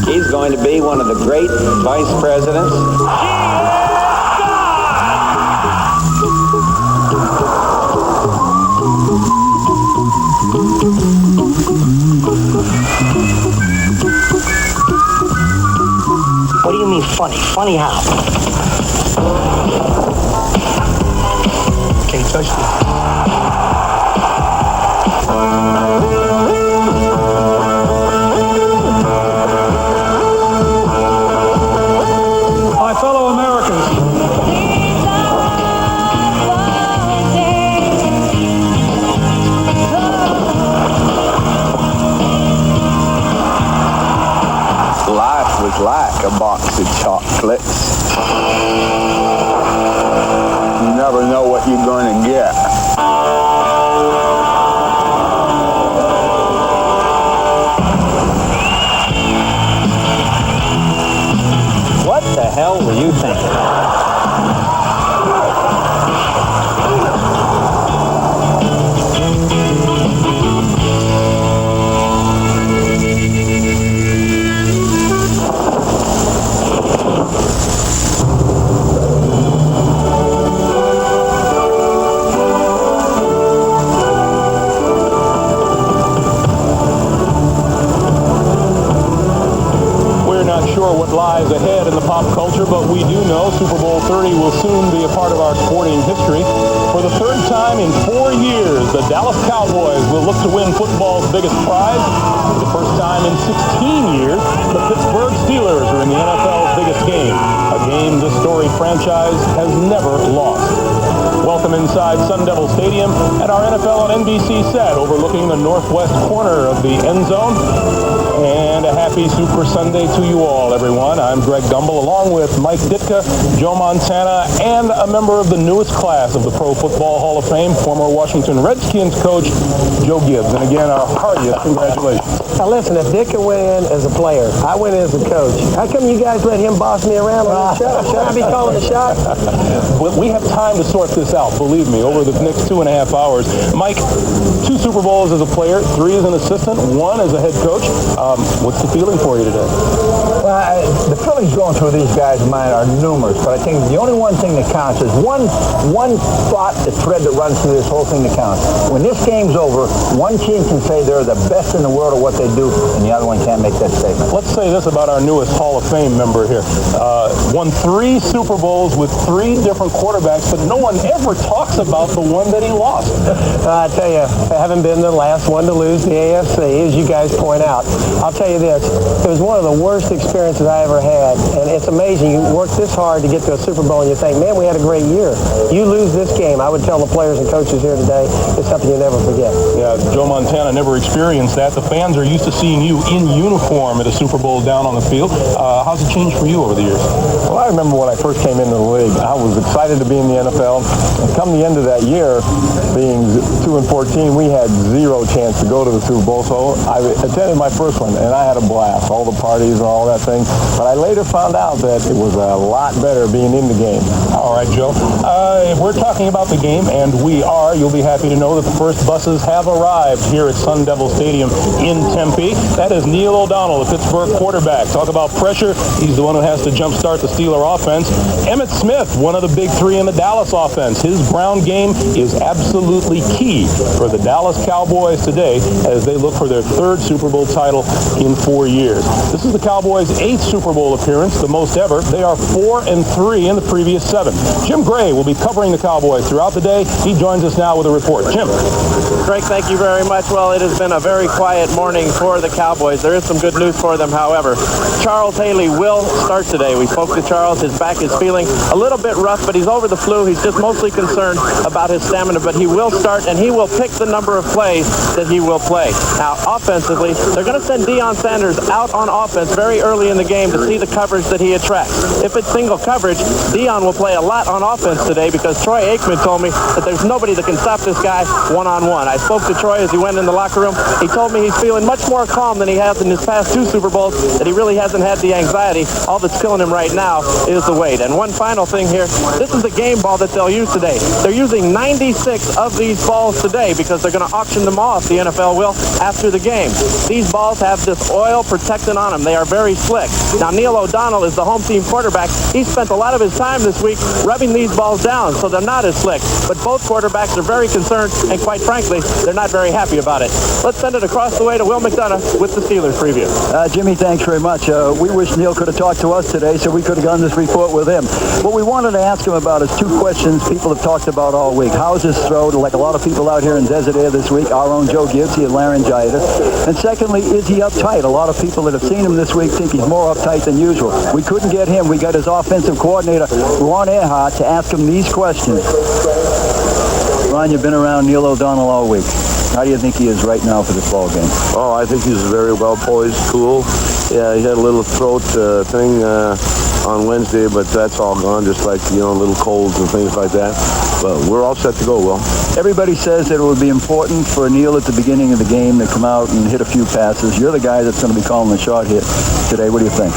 S2: He's going to be one of the great vice presidents.
S11: What do you mean funny? Funny how? Can you touch me?
S28: My fellow Americans,
S2: Life was like a box of chocolates. You never know what you're going to get.
S6: What the hell were you thinking?
S8: What lies ahead in the pop culture, but we do know Super Bowl 30 will soon be a part of our sporting history. For the third time in 4 years, the Dallas Cowboys will look to win football's biggest prize. For the first time in 16 years, the Pittsburgh Steelers are in the NFL's biggest game, a game this storied franchise has never lost. Welcome inside Sun Devil Stadium at our NFL on NBC set overlooking the northwest corner of the end zone. And a happy Super Sunday to you all, everyone. I'm Greg Gumbel, along with Mike Ditka, Joe Montana, and a member of the newest class of the Pro Football Hall of Fame, former Washington Redskins coach, Joe Gibbs. And again, our heartiest congratulations.
S9: Now listen, if Dick can win as a player, I win as a coach. How come you guys let him boss me around on the show? Should I be calling the shot?
S8: Well, we have time to sort this out, believe me, over the next 2.5 hours. Mike, 2 Super Bowls as a player, 3 as an assistant, 1 as a head coach. What's the feeling for you today?
S6: Well, the feelings going through these guys of mine are numerous, but I think the only one thing that counts is one thought, the thread that runs through this whole thing that counts. When this game's over, one team can say they're the best in the world at what they do, and the other one can't make that statement.
S8: Let's say this about our newest Hall of Fame member here. Won 3 Super Bowls with 3 different quarterbacks, but no one ever talks about the one that he lost.
S9: I tell you, I haven't been the last one to lose the AFC, as you guys point out. I'll tell you this, it was one of the worst experiences I ever had, and it's amazing. You work this hard to get to a Super Bowl, and you think, man, we had a great year. You lose this game, I would tell the players and coaches here today, it's something you never forget.
S8: Yeah, Joe Montana never experienced that. The fans are used to seeing you in uniform at a Super Bowl down on the field. How's it changed for you over the years?
S9: Well, I remember when I first came into the league, I was excited to be in the NFL. And come the end of that year, being 2-14, we had 0 chance to go to the Super Bowl. So I attended my first one, and I had a blast, all the parties and all that thing. But I later found out that it was a lot better being in the game.
S8: All right, Joe. If we're talking about the game, and we are, you'll be happy to know that the first buses have arrived here at Sun Devil Stadium in Tempe. That is Neil O'Donnell, the Pittsburgh quarterback. Talk about pressure. He's the one who has to jumpstart the Steeler offense. Emmitt Smith, one of the big 3 in the Dallas offense. His ground game is absolutely key for the Dallas Cowboys today as they look for their 3rd Super Bowl title in 4 years. This is the Cowboys' 8th Super Bowl appearance, the most ever. They are 4-3 in the previous 7. Jim Gray will be covering the Cowboys throughout the day. He joins us now with a report. Jim.
S17: Greg, thank you very much. Well, it has been a very quiet morning for the Cowboys. There is some good news for them, however. Charles Haley will start today. We spoke to Charles. His back is feeling a little bit rough, but he's over the flu. He's just mostly concerned about his stamina, but he will start, and he will pick the number of plays that he will play. Now, offensively, they're going to send Deion Sanders out on offense very early in the game to see the coverage that he attracts. If it's single coverage, Dion will play a lot on offense today because Troy Aikman told me that there's nobody that can stop this guy one-on-one. I spoke to Troy as he went in the locker room. He told me he's feeling much more calm than he has in his past 2 Super Bowls, that he really hasn't had the anxiety. All that's killing him right now is the weight. And one final thing here, this is the game ball that they'll use today. They're using 96 of these balls today because they're going to auction them off, the NFL will, after the game. These balls have this oil protectant on them. They are very slick. Now, Neil O'Donnell is the home team quarterback. He spent a lot of his time this week rubbing these balls down so they're not as slick. But both quarterbacks are very concerned, and quite frankly, they're not very happy about it. Let's send it across the way to Will McDonough with the Steelers preview.
S1: Jimmy, thanks very much. We wish Neil could have talked to us today so we could have done this report with him. What we wanted to ask him about is 2 questions people have talked about all week. How's his throat? Like a lot of people out here in Desert Air this week, our own Joe Gibbs, he had laryngitis. And secondly, is he uptight? A lot of people that have seen him this week think he's more uptight than usual. We couldn't get him. We got his offensive coordinator, Ron Earhart, to ask him these questions. Ron, you've been around Neil O'Donnell all week. How do you think he is right now for this ball game?
S10: Oh, I think he's very well poised, cool. Yeah, he had a little throat thing on Wednesday, but that's all gone, just like, little colds and things like that. But we're all set to go, Will.
S1: Everybody says that it would be important for Neil at the beginning of the game to come out and hit a few passes. You're the guy that's going to be calling the shot hit today. What do you think?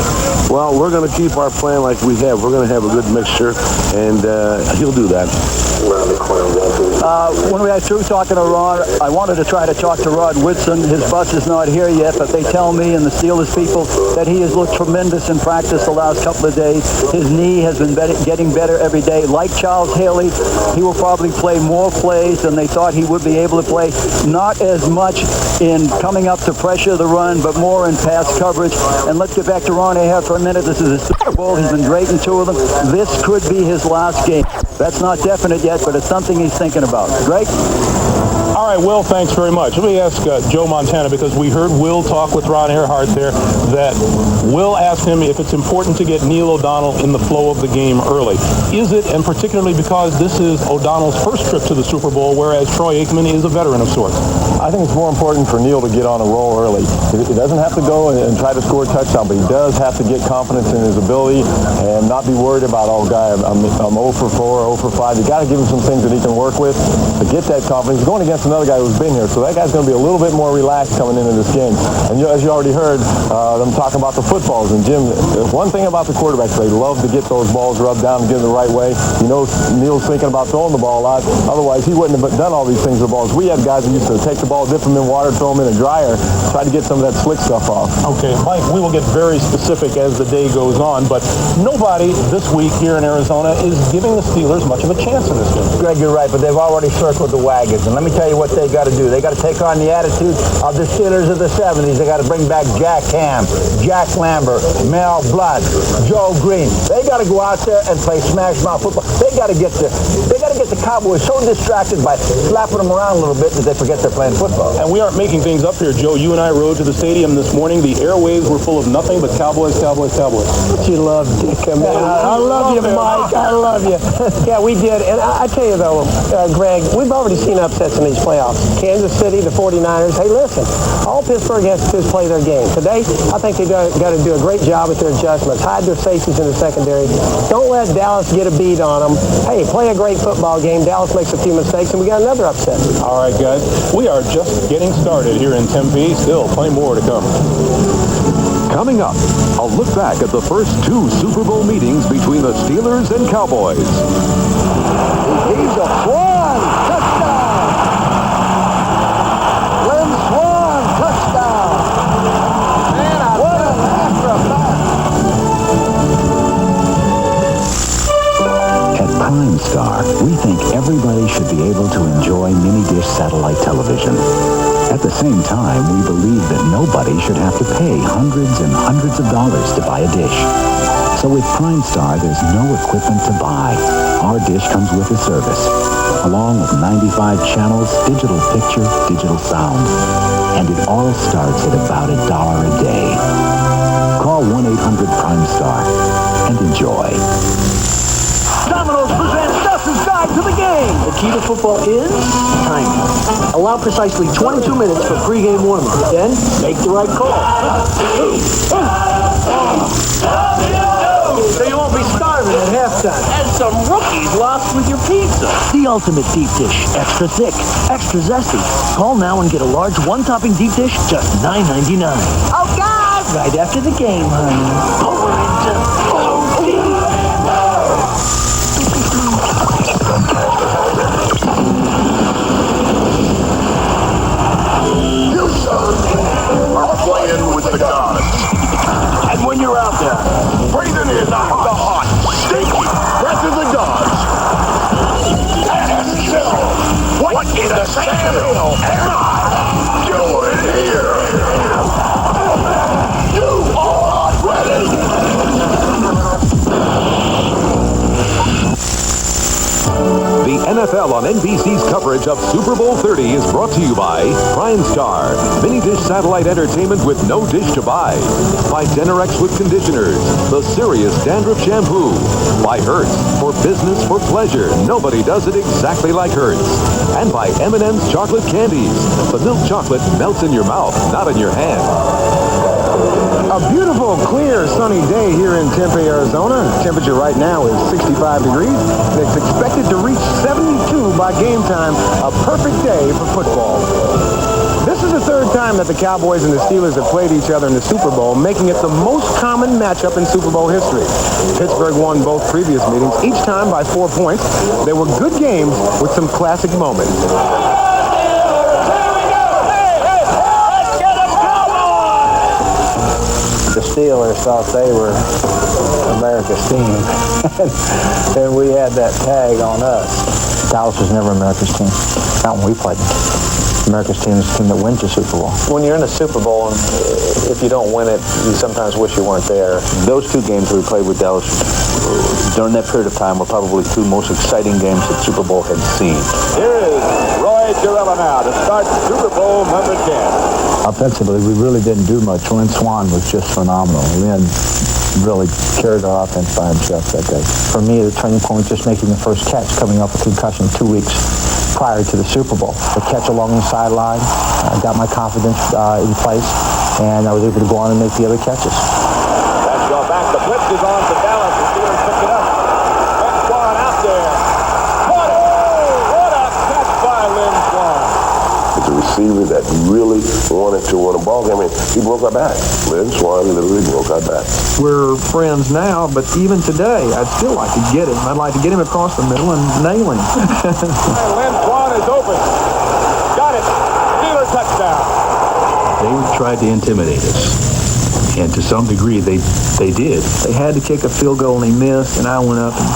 S10: Well, we're going to keep our plan like we have. We're going to have a good mixture, and he'll do that.
S1: When we got through talking to Ron, I wanted to try to talk to Rod Whitson. His bus is not here yet, but they tell me and the Steelers people that he has looked tremendous in practice the last couple of days. His knee has been getting better every day. Like Charles Haley, he will probably play more plays than they thought he would be able to play. Not as much in coming up to pressure the run, but more in pass coverage. And let's get back to Ron Ahart for a minute. This is his Super Bowl. He's been great in 2 of them. This could be his last game. That's not definite yet, but it's something he's thinking about. Greg?
S8: All right, Will, thanks very much. Let me ask Joe Montana, because we heard Will talk with Ron Earhart there, that Will asked him if it's important to get Neil O'Donnell in the flow of the game early. Is it, and particularly because this is O'Donnell's first trip to the Super Bowl, whereas Troy Aikman is a veteran of sorts?
S9: I think it's more important for Neil to get on a roll early. He doesn't have to go and try to score a touchdown, but he does have to get confidence in his ability and not be worried about, oh, guy, I'm 0 for 4, 0 for 5. You got to give him some things that he can work with to get that confidence. He's going against another guy who's been here, so that guy's going to be a little bit more relaxed coming into this game. And as you already heard them talking about the footballs, and Jim, one thing about the quarterbacks, they love to get those balls rubbed down and get them the right way. Neil's thinking about throwing the ball a lot. Otherwise, he wouldn't have done all these things with the balls. We had guys who used to take the ball, dip them in water, throw them in a dryer, try to get some of that slick stuff off.
S8: Okay, Mike, we will get very specific as the day goes on, but nobody this week here in Arizona is giving the Steelers much of a chance in this game.
S6: Greg, you're right, but they've already circled the wagons. And let me tell you what they got to do. They got to take on the attitude of the Steelers of the 70s. They got to bring back Jack Ham, Jack Lambert, Mel Blount, Joe Green. They got to go out there and play smash mouth football. They got to get the Cowboys so distracted by slapping them around a little bit that they forget they're playing football.
S8: And we aren't making things up here, Joe. You and I rode to the stadium this morning. The airwaves were full of nothing but Cowboys, Cowboys, Cowboys.
S13: You love Dick. I love you, Mike. I love you. Yeah, we did. And I tell you, though, Greg, we've already seen upsets in these playoffs. Kansas City, the 49ers. Hey, listen, all Pittsburgh has to do is play their game. Today, I think they've got to do a great job with their adjustments. Hide their safeties in the secondary. Don't let Dallas get a beat on them. Hey, play a great football game. Dallas makes a few mistakes, and we got another upset.
S8: All right, guys. We are just getting started here in Tempe. Still plenty more to come.
S12: Coming up, a look back at the first 2 Super Bowl meetings between the Steelers and Cowboys.
S6: He's a Swan touchdown! Lynn Swan touchdown! Man, what an after
S16: At Prime Star, we think everybody should be able to enjoy mini-dish satellite television. At the same time, we believe that nobody should have to pay hundreds and hundreds of dollars to buy a dish. So with Prime Star, there's no equipment to buy. Our dish comes with a service, along with 95 channels, digital picture, digital sound. And it all starts at about $1 a day. Call 1-800-PRIME-STAR and enjoy.
S19: Domino's presents Dustin's Guide to the Game. The key to football is timing. Allow precisely 22 minutes for pregame warm-up. Then, make the right call. halftime.
S11: And some rookies lost with your pizza.
S19: The ultimate deep dish. Extra thick, extra zesty. Call now and get a large one-topping deep dish, just $9.99.
S15: Oh, God!
S19: Right after the game, honey.
S11: Over into
S7: You, son, are playing with the gods.
S11: And when you're out there,
S7: Breathing in the hot, stinky breath of the gods. And still, what in the sand hill am I doing here? You are ready.
S3: The NFL on NBC's coverage of Super Bowl 30 is brought to you by Prime Star, mini dish satellite entertainment with no dish to buy. By Denerex with conditioners, the serious dandruff shampoo. By Hertz, for business, for pleasure. Nobody does it exactly like Hertz. And by M&M's chocolate candies. The milk chocolate melts in your mouth, not in your hand.
S4: A beautiful, clear, sunny day here in Tempe, Arizona. Temperature right now is 65 degrees. It's expected to reach 72 by game time. A perfect day for football. This is the third time that the Cowboys and the Steelers have played each other in the Super Bowl, making it the most common matchup in Super Bowl history. Pittsburgh won both previous meetings, each time by 4 points. They were good games with some classic moments.
S6: The Steelers thought they were America's team, and we had that tag on us. Dallas was never America's team. Not when we played them. America's team is the team that wins the Super Bowl. When you're in the Super Bowl, and if you don't win it, you sometimes wish you weren't there. Those two games we played with Dallas during that period of time were probably two most exciting games that Super Bowl had seen.
S5: Here is Roy Girella now to start Super Bowl number 10.
S6: Offensively, we really didn't do much. Lynn Swann was just phenomenal. Lynn really carried our offense by himself that day. For me, the turning point was just making the first catch, coming off a concussion 2 weeks prior to the Super Bowl. The catch along the sideline, got my confidence in place, and I was able to go on and make the other catches.
S5: Let's go back. The blitz is on to Dallas. The Steelers picked it up. Lynn Swann out there. Caught it. What a catch by Lynn Swann.
S7: It's a receiver that really wanted to win a ball game. I mean, he broke our back. Lynn Swann literally broke our back.
S22: We're friends now, but even today, I'd still like to get him. I'd like to get him across the middle and nail him.
S5: Lynn Swann is open. Got it. Steeler touchdown.
S23: They tried to intimidate us, and to some degree, they did.
S22: They had to kick a field goal, and he missed, and I went up and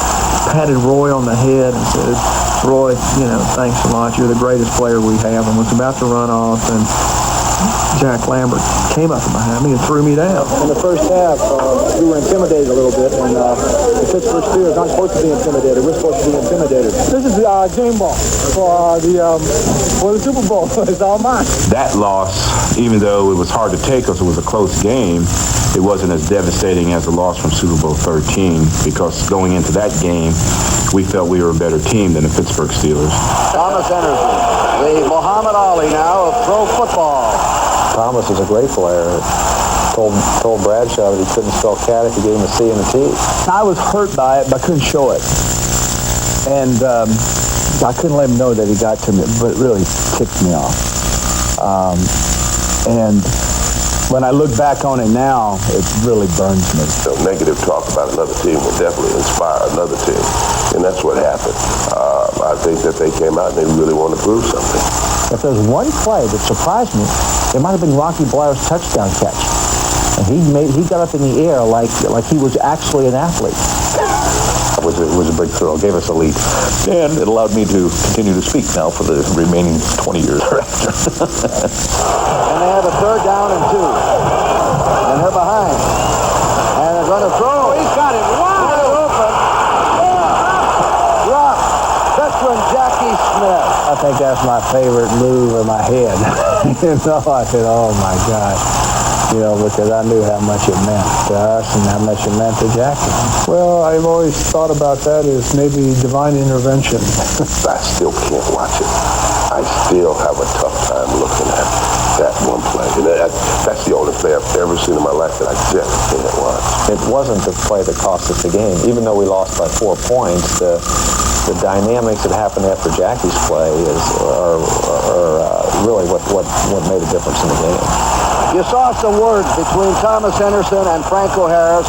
S22: patted Roy on the head and said, Roy, thanks a lot. You're the greatest player we have, and was about to run off, and Jack Lambert came up behind me and threw me down.
S6: In the first half, we were intimidated a little bit, and the Pittsburgh Steelers aren't supposed to be intimidated. We're supposed to be intimidated. This is game ball for the Super Bowl. It's all mine.
S24: That loss, even though it was hard to take us, it was a close game, it wasn't as devastating as the loss from Super Bowl 13, because going into that game, we felt we were a better team than the Pittsburgh Steelers.
S5: Thomas Anderson, the Muhammad Ali now of pro football.
S6: Thomas is a great player. Told Bradshaw that he couldn't spell cat if he gave him a C and a T. I was hurt by it, but I couldn't show it. And I couldn't let him know that he got to me, but it really ticked me off. And when I look back on it now, it really burns me.
S7: So negative talk about another team will definitely inspire another team. And that's what happened. I think that they came out and they really want to prove something.
S6: If there's one play that surprised me, it might have been Rocky Blair's touchdown catch. And he got up in the air like he was actually an athlete. It was a big throw. Gave us a lead.
S4: And it allowed me to continue to speak now for the remaining 20 years thereafter.
S5: And they have a third down and 2. And they're behind. And they're going to throw. He's got it wide open. Drop. Veteran Jackie Smith.
S6: I think that's my favorite move of my head. I said, oh my God. Because I knew how much it meant to us and how much it meant to Jackie.
S28: Well, I've always thought about that as maybe divine intervention.
S7: I still can't watch it. I still have a tough time looking at it. that one play. And that's the only play I've ever seen in my life that I just can't watch.
S2: It wasn't the play that cost us the game. Even though we lost by 4 points, the dynamics that happened after Jackie's play are really what made a difference in the game.
S14: You saw some words between Thomas Henderson and Franco Harris,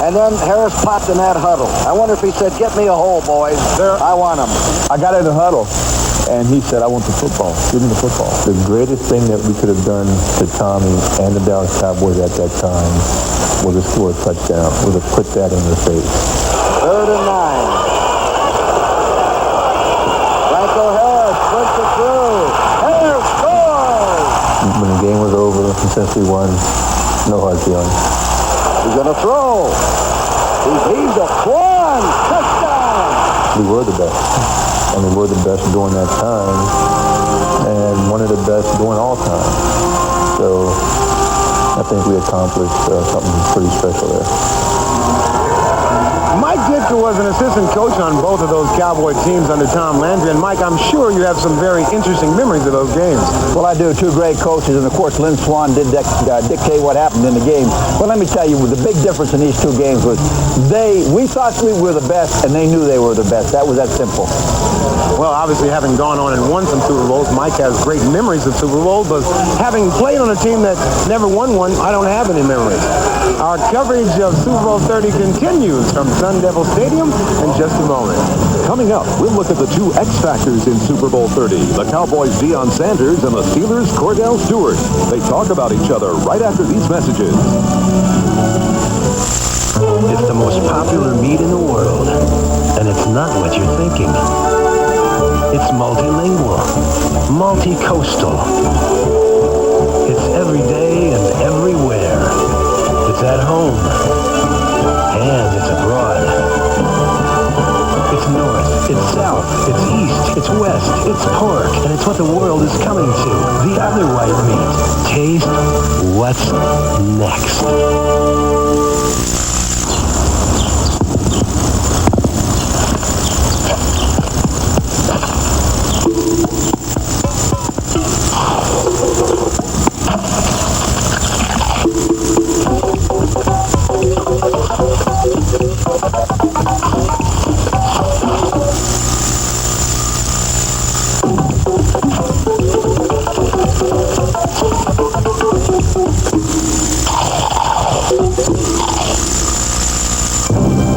S14: and then Harris popped in that huddle. I wonder if he said, "Get me a hole, boys. I want him."
S9: I got in the huddle, and he said, "I want the football. Give me the football." The greatest thing that we could have done to Tommy and the Dallas Cowboys at that time was to score a touchdown, was to put that in their face.
S14: 3rd and 9. Franco Harris puts it through. Harris scores!
S9: When the game was over, since we won, no hard feelings.
S14: He's going to throw. He heaves a one. Touchdown!
S9: We were the best. And we were the best during that time, and one of the best during all time. So I think we accomplished something pretty special there.
S4: Mike Ditka was an assistant coach on both of those Cowboy teams under Tom Landry. And Mike, I'm sure you have some very interesting memories of those games.
S6: Well, I do. 2 great coaches, and of course, Lynn Swann did dictate what happened in the game. But let me tell you, the big difference in these 2 games was we thought we were the best, and they knew they were the best. That was that simple.
S4: Well, obviously, having gone on and won some Super Bowls, Mike has great memories of Super Bowls, but having played on a team that never won one, I don't have any memories. Our coverage of Super Bowl 30 continues from Sun Devil Stadium in just a moment.
S3: Coming up, we'll look at the 2 X factors in Super Bowl 30, the Cowboys' Deion Sanders and the Steelers' Cordell Stewart. They talk about each other right after these messages.
S18: It's the most popular meat in the world, and it's not what you're thinking. It's multilingual, multi-coastal. It's every day and everywhere. It's at home, and it's abroad. It's north, it's south, it's east, it's west, it's pork, and it's what the world is coming to. The other white meat. Taste what's next.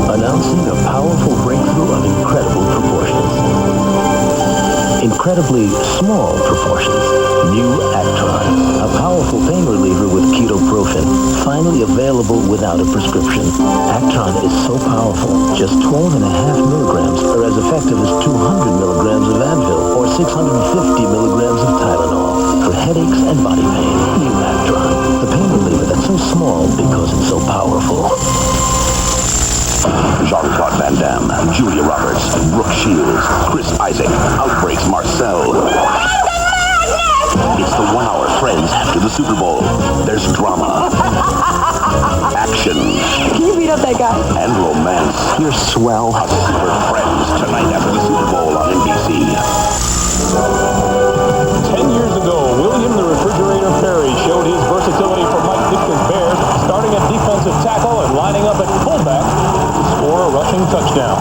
S18: Announcing a powerful breakthrough of incredible proportions. Incredibly small proportions. New Actron, a powerful pain reliever with ketoprofen, finally available without a prescription. Actron is so powerful, just 12.5 milligrams are as effective as 200 milligrams of Advil or 650 milligrams of Tylenol for headaches and body pain. New Actron, the pain reliever that's so small because it's so powerful.
S12: Jean-Claude Van Damme, Julia Roberts, Brooke Shields, Chris Isaac, Outbreaks Marcel. It's the 1-hour Friends after the Super Bowl. There's drama, action.
S15: Can you beat up that guy?
S12: And romance.
S6: You're swell.
S12: A Super Friends tonight after the Super Bowl on NBC.
S8: 10 years ago, William the Refrigerator Perry showed his versatility for Mike Ditka's Bears, starting at defensive tackle and lining up at fullback to score a rushing touchdown.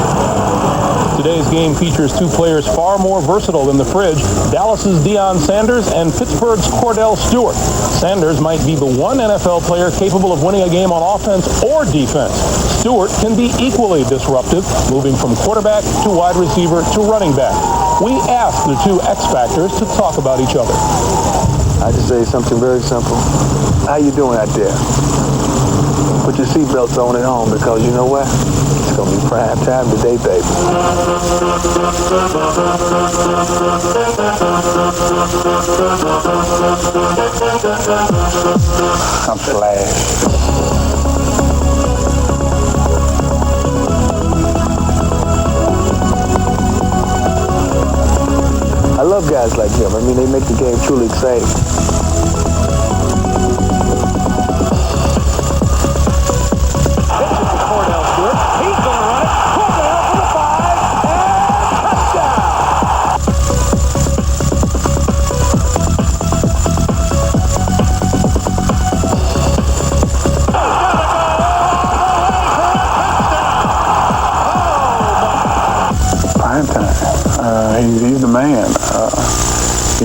S8: Today's game features 2 players far more versatile than the Fridge, Dallas's Deion Sanders and Pittsburgh's Cordell Stewart. Sanders might be the one NFL player capable of winning a game on offense or defense. Stewart can be equally disruptive, moving from quarterback to wide receiver to running back. We asked the 2 X Factors to talk about each other.
S2: I just say something very simple. How you doing out there? Put your seatbelts on at home, because you know what? It's going to be prime time today, baby. I'm Flash. I love guys like him. I mean, they make the game truly exciting.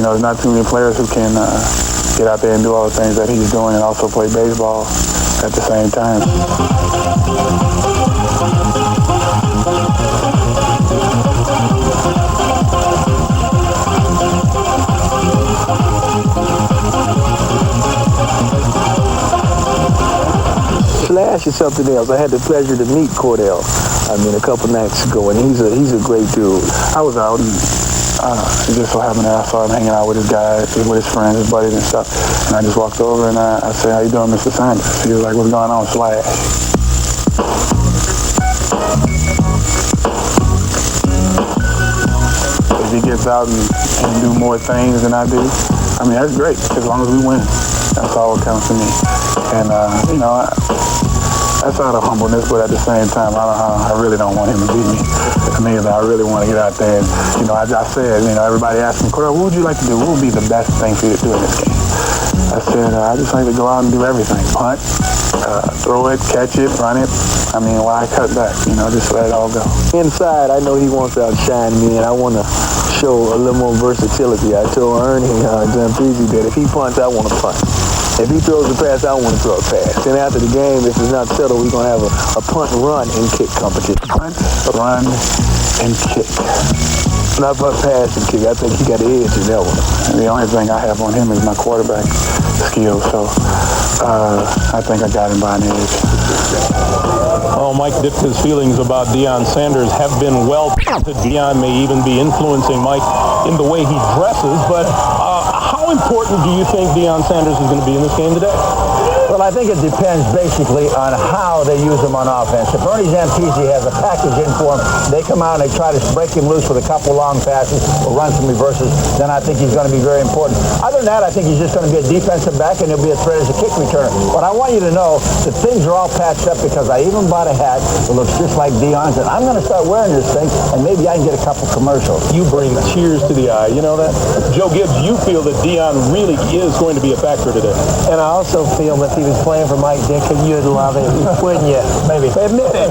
S1: there's not too many players who can get out there and do all the things that he's doing and also play baseball at the same time.
S6: Slash is something else. I had the pleasure to meet Cordell, a couple nights ago, and he's a great dude.
S1: I was out, and it just so happened that I saw him hanging out with his guys, with his friends, his buddies and stuff. And I just walked over and I said, "How you doing, Mr. Sanders?" He was like, "What's going on, Slash?" If he gets out and do more things than I do, that's great, as long as we win. That's all that counts to me. And, that's out of humbleness, but at the same time, I really don't want him to beat me. I really want to get out there. And, I said, everybody asked me, "Cordell, what would you like to do? What would be the best thing for you to do in this game?" I said, I just like to go out and do everything. Punt, throw it, catch it, run it. Why cut back? Just let it all go.
S6: Inside, I know he wants to outshine me, and I want to show a little more versatility. I told Ernie Zampezy that if he punts, I want to punt. If he throws a pass, I want to throw a pass. Then after the game, if it's not settled, we're going to have a punt, run, and kick competition.
S1: Punt, run, and kick.
S6: Not but pass and kick. I think he got the edge in that one.
S1: And the only thing I have on him is my quarterback skills, so I think I got him by an edge.
S8: Oh, Mike dipped his feelings about Deion Sanders have been well. Deion may even be influencing Mike in the way he dresses, but how important do you think Deion Sanders is going to be in this game today?
S6: Well, I think it depends basically on how they use him on offense. If Ernie Zampezy has a package in for him, they come out and they try to break him loose with a couple long passes or run some reverses, then I think he's going to be very important. Other than that, I think he's just going to be a defensive back and he'll be a threat as a kick returner. But I want you to know that things are all patched up because I even bought a hat that looks just like Deion's, and I'm going to start wearing this thing, and maybe I can get a couple commercials.
S8: You bring tears to the eye. You know that? Joe Gibbs, you feel that Deion really is going to be a factor today.
S13: And I also feel that he was playing for Mike Ditka, you'd love it, wouldn't you?
S8: Maybe.
S13: Admit it.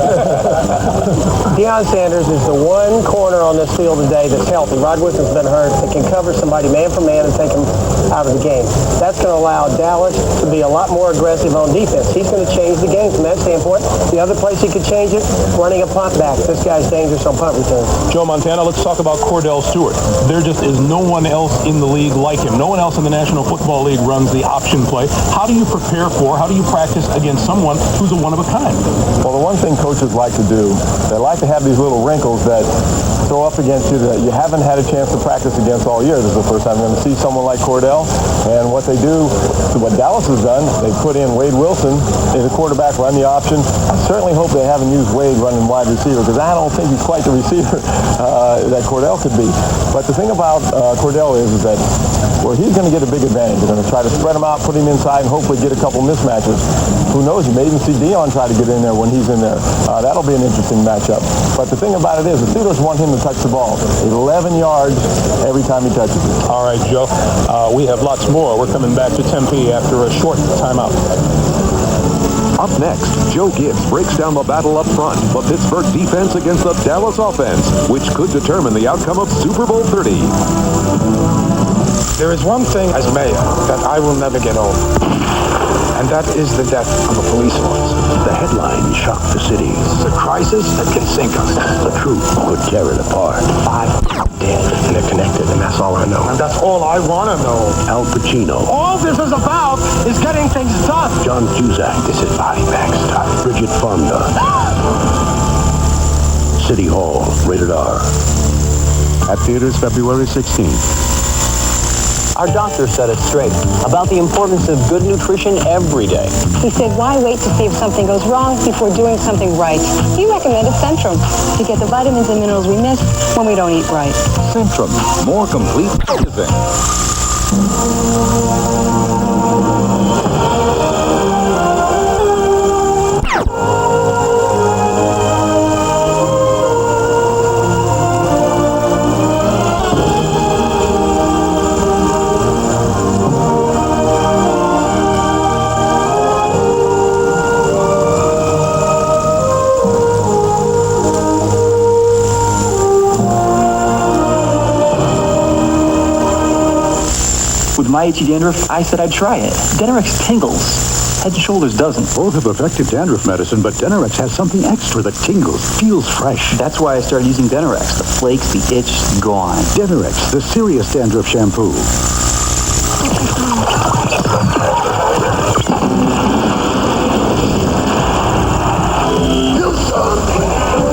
S13: Deion Sanders is the one corner on this field today that's healthy. Rod Woodson's been hurt. That can cover somebody man for man and take him out of the game. That's going to allow Dallas to be a lot more aggressive on defense. He's going to change the game from that standpoint. The other place he could change it, running a punt back. This guy's dangerous on punt returns.
S8: Joe Montana, let's talk about Cordell Stewart. There just is no one else in the league like him. No one else in the National Football League runs the option play. How do you prepare for, how do you practice against someone who's a one-of-a-kind?
S9: Well, the one thing coaches like to do, they like to have these little wrinkles that throw up against you that you haven't had a chance to practice against all year. This is the first time you're going to see someone like Cordell. And what they do, what Dallas has done, they put in Wade Wilson as a quarterback, run the option. I certainly hope they haven't used Wade running wide receiver because I don't think he's quite the receiver that Cordell could be. But the thing about Cordell is that he's going to get a big advantage. They're going to try to spread him out, put him inside, and hopefully get a couple mismatches. Who knows? You may even see Deion try to get in there when he's in there. That'll be an interesting matchup. But the thing about it is, the Steelers want him to touch the ball. 11 yards every time he touches it.
S8: All right, Joe. We have lots more. We're coming back to Tempe after a short timeout.
S3: Up next, Joe Gibbs breaks down the battle up front, the Pittsburgh defense against the Dallas offense, which could determine the outcome of Super Bowl 30.
S10: There is one thing as mayor that I will never get over, and that is the death of a police officer.
S18: The headline shocked the city.
S10: It's a crisis that can sink us.
S18: The truth could tear it apart.
S10: 5 dead, and they're connected, and that's all I know. And that's all I want to know.
S18: Al Pacino.
S10: All this is about is getting things done.
S18: John Cusack.
S10: This is body bag stuff.
S18: Bridget Fonda. City Hall, rated R.
S3: At theaters February 16th.
S17: Our doctor set us straight about the importance of good nutrition every day.
S15: He said, why wait to see if something goes wrong before doing something right? He recommended Centrum to get the vitamins and minerals we miss when we don't eat right.
S3: Centrum, more complete everything.
S11: my itchy dandruff, I said I'd try it. Denorex tingles. Head and Shoulders doesn't.
S16: Both have effective dandruff medicine, but Denorex has something extra that tingles, feels fresh.
S11: That's why I started using Denorex. The flakes, the itch, gone.
S16: Denorex, the serious dandruff shampoo.
S7: You, son,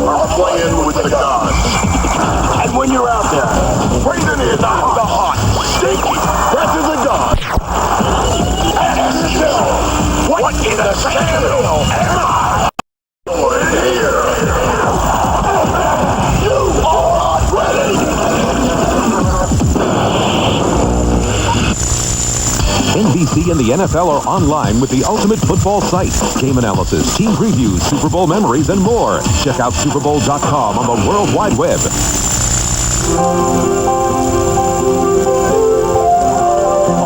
S7: are playing with the gods. And when you're out there, breathing in the hot, stinky breath of the gods. And still, what in the scandal am I doing here? You are not ready.
S3: NBC and the NFL are online with the ultimate football site. Game analysis, team previews, Super Bowl memories, and more. Check out SuperBowl.com on the World Wide Web.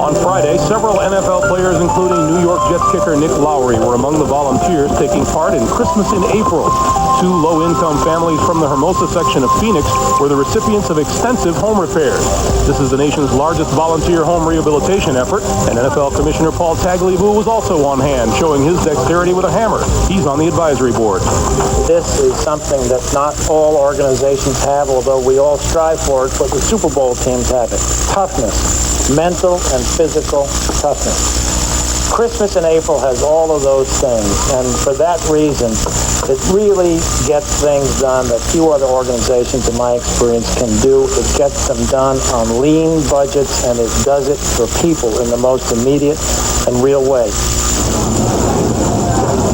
S8: On Friday, several NFL players, including New York Jets kicker Nick Lowry, were among the volunteers taking part in Christmas in April. 2 low-income families from the Hermosa section of Phoenix were the recipients of extensive home repairs. This is the nation's largest volunteer home rehabilitation effort, and NFL Commissioner Paul Tagliabue was also on hand, showing his dexterity with a hammer. He's on the advisory board.
S19: This is something that not all organizations have, although we all strive for it, but the Super Bowl teams have it. Toughness, mental and physical toughness. Christmas in April has all of those things, and for that reason, it really gets things done that few other organizations, in my experience, can do. It gets them done on lean budgets, and it does it for people in the most immediate and real way.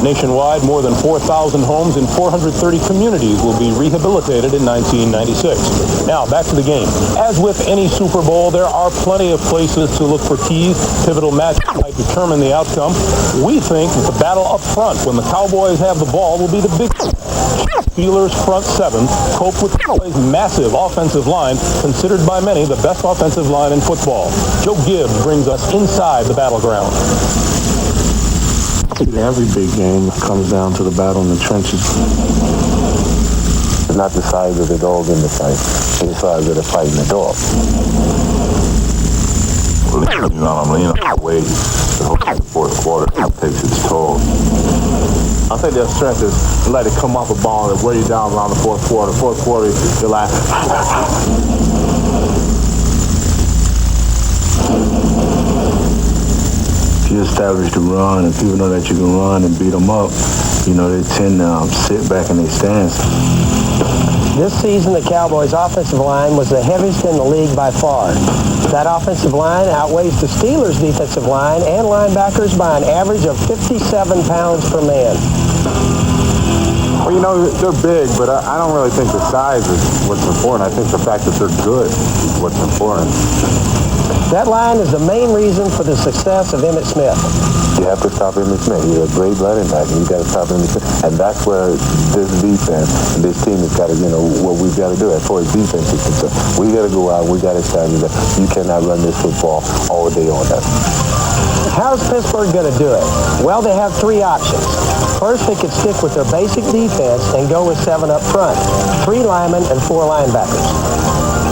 S8: Nationwide, more than 4,000 homes in 430 communities will be rehabilitated in 1996. Now, back to the game. As with any Super Bowl, there are plenty of places to look for keys. Pivotal matches might determine the outcome. We think that the battle up front, when the Cowboys have the ball, will be the big Steelers' front seven cope with Cowboys' massive offensive line, considered by many the best offensive line in football. Joe Gibbs brings us inside the battleground.
S24: Every big game comes down to the battle in the trenches.
S2: It's not the size of the dog in the fight. It's the size of the fight in the dog.
S24: You know, I'm leaning away the fourth quarter takes its toll.
S5: I think their strength is to let it come off a ball and wear you down around the fourth quarter. Fourth quarter, you're like...
S24: You establish the run, and people know that you can run and beat them up. You know, they tend to sit back in their stance.
S13: This season, the Cowboys' offensive line was the heaviest in the league by far. That offensive line outweighs the Steelers' defensive line and linebackers by an average of 57 pounds per man.
S5: Well, you know, they're big, but I don't really think the size is what's important. I think the fact that they're good is what's important.
S13: That line is the main reason for the success of Emmitt Smith.
S2: You have to stop Emmitt Smith. He's a great running back, and you got to stop Emmitt Smith. And that's where this defense and this team has got to, you know, what we've got to do as far as defense is concerned. We got to go out. We got to establish that you cannot run this football all day on that.
S13: How's Pittsburgh going to do it? Well, they have 3 options. First, they could stick with their basic defense and go with 7 up front, 3 linemen and 4 linebackers.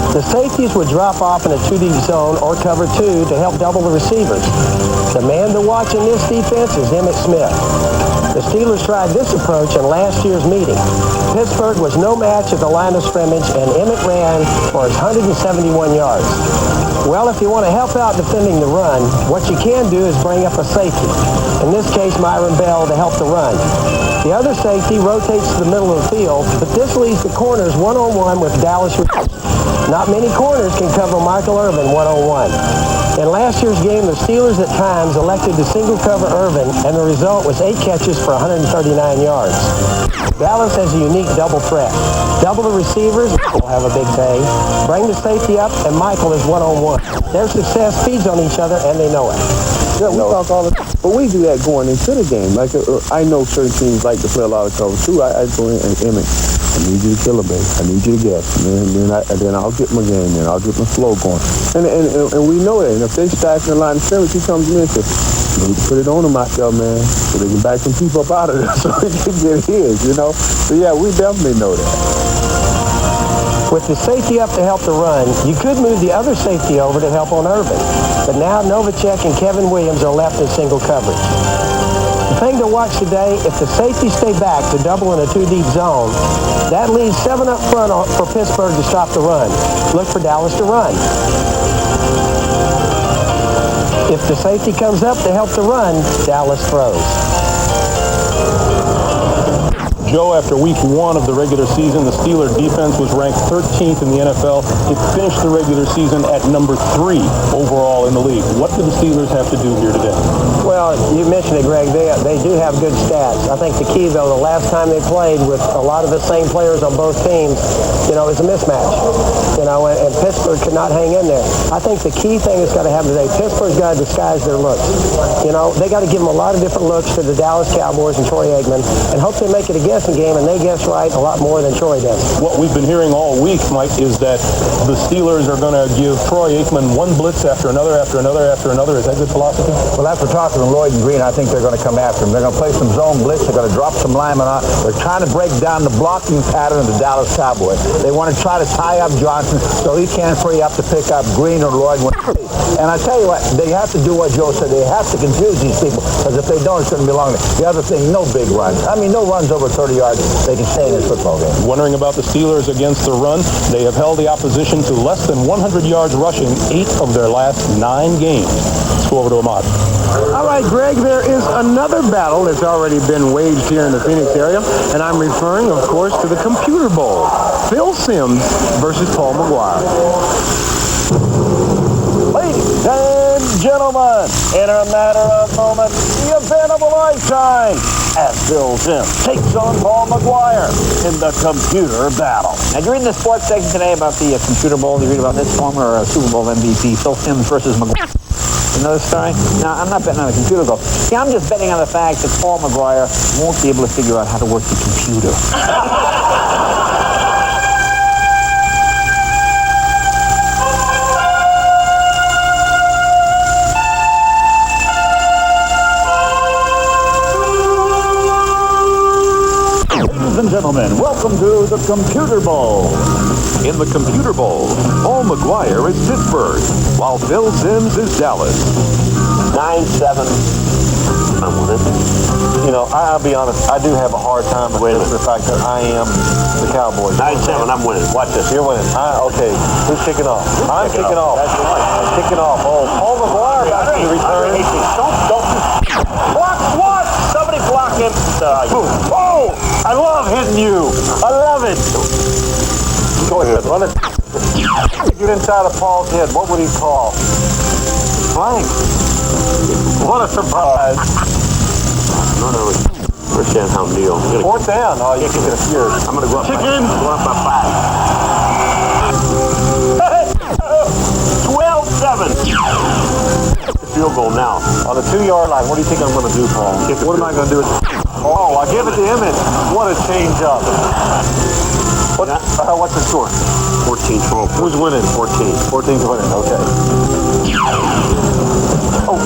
S13: The safeties would drop off in a 2-deep zone or cover 2 to help double the receivers. The man to watch in this defense is Emmitt Smith. The Steelers tried this approach in last year's meeting. Pittsburgh was no match at the line of scrimmage, and Emmitt ran for his 171 yards. Well, if you want to help out defending the run, what you can do is bring up a safety. In this case, Myron Bell to help the run. The other safety rotates to the middle of the field, but this leaves the corners one-on-one with Dallas. Not many corners can cover Michael Irvin one-on-one. In last year's game, the Steelers at times elected to single cover Irvin, and the result was 8 catches for 139 yards. Dallas has a unique double threat. Double the receivers, will have a big day. Bring the safety up, and Michael is one-on-one. Their success feeds on each other, and they know it.
S5: Yeah, we talk all the time. But we do that going into the game. Like, I know certain teams like to play a lot of cover, too. I go in and Emmitt, I need you to kill a baby. I need you to gas. And then I'll get my game in. I'll get my flow going. And we know that. And if they stack in the line of scrimmage, he comes in and says, you need to put it on them out there, man, so they can back some people up out of there so they can get his, you know. So, yeah, we definitely know that.
S13: With the safety up to help the run, you could move the other safety over to help on Irvin. But now Novacek and Kevin Williams are left in single coverage. The thing to watch today, if the safeties stay back to double in a two-deep zone, that leaves 7 up front for Pittsburgh to stop the run. Look for Dallas to run. If the safety comes up to help the run, Dallas throws.
S8: Joe, after week 1 of the regular season, the Steelers defense was ranked 13th in the NFL. It finished the regular season at number 3 overall in the league. What do the Steelers have to do here today?
S13: Well, you mentioned it, Greg. They do have good stats. I think the key, though, the last time they played with a lot of the same players on both teams, is a mismatch. And Pittsburgh could not hang in there. I think the key thing that's got to happen today, Pittsburgh's got to disguise their looks. They got to give them a lot of different looks to the Dallas Cowboys and Troy Aikman, and hope they make it a guessing game, and they guess right a lot more than Troy does.
S8: What we've been hearing all week, Mike, is that the Steelers are going to give Troy Aikman one blitz after another, after another, after another. Is that good philosophy?
S6: Well, after talking to Lloyd and Green, I think they're going to come after him. They're going to play some zone blitz. They're going to drop some linemen on. They're trying to break down the blocking pattern of the Dallas Cowboys. They want to try to tie up Johnson so he can't free up to pick up Green or Lloyd. And I tell you what, they have to do what Joe said. They have to confuse these people, because if they don't, it's going to be long. The other thing, no big runs. No runs over 30 yards. They can stay in this football game.
S8: Wondering about the Steelers against the run. They have held the opposition to less than 100 yards rushing 8 of their last 9 games. Let's go over to Ahmad.
S4: All right, Greg, there is another battle that's already been waged here in the Phoenix area, and I'm referring, of course, to the Computer Bowl. Phil Simms versus Paul McGuire.
S6: Ladies and gentlemen, in a matter of moments, the event of a lifetime, as Phil Simms takes on Paul McGuire in the computer battle.
S17: Now, you're reading the sports section today about the Computer Bowl. You read about this former Super Bowl MVP, Phil Simms versus McGuire. You know the story? Now, I'm not betting on the computer goal. See, I'm just betting on the fact that Paul McGuire won't be able to figure out how to work the computer.
S3: Ladies and gentlemen, welcome to the Computer Bowl. In the Computer Bowl, Paul McGuire is Pittsburgh, while Phil Simms is Dallas.
S20: 9-7. I'm with it. I'll be honest, I do have a hard time with the fact that I am the Cowboys. 9-7, I'm winning. Watch this. You're winning. Okay, who's kicking off? I'm kicking off. That's right. I'm kicking off. Oh, Paul McGuire back to the return. Don't. Block. Somebody block him. Oh, I love hitting you. I love it. Go ahead, run it. Get inside of Paul's head. What would he call? Flank. What a surprise. No. First down, how deal. Fourth down. Oh, you're kicking a few. I'm going to go up. Chicken. Go up by 5. 12-7. Field goal now. On the 2-yard line, what do you think I'm going to do, Paul? What am I going to do? Oh, I give it to Emmett. What a change up. What's the score? 14-12. Who's winning? 14. 14's winning. Okay.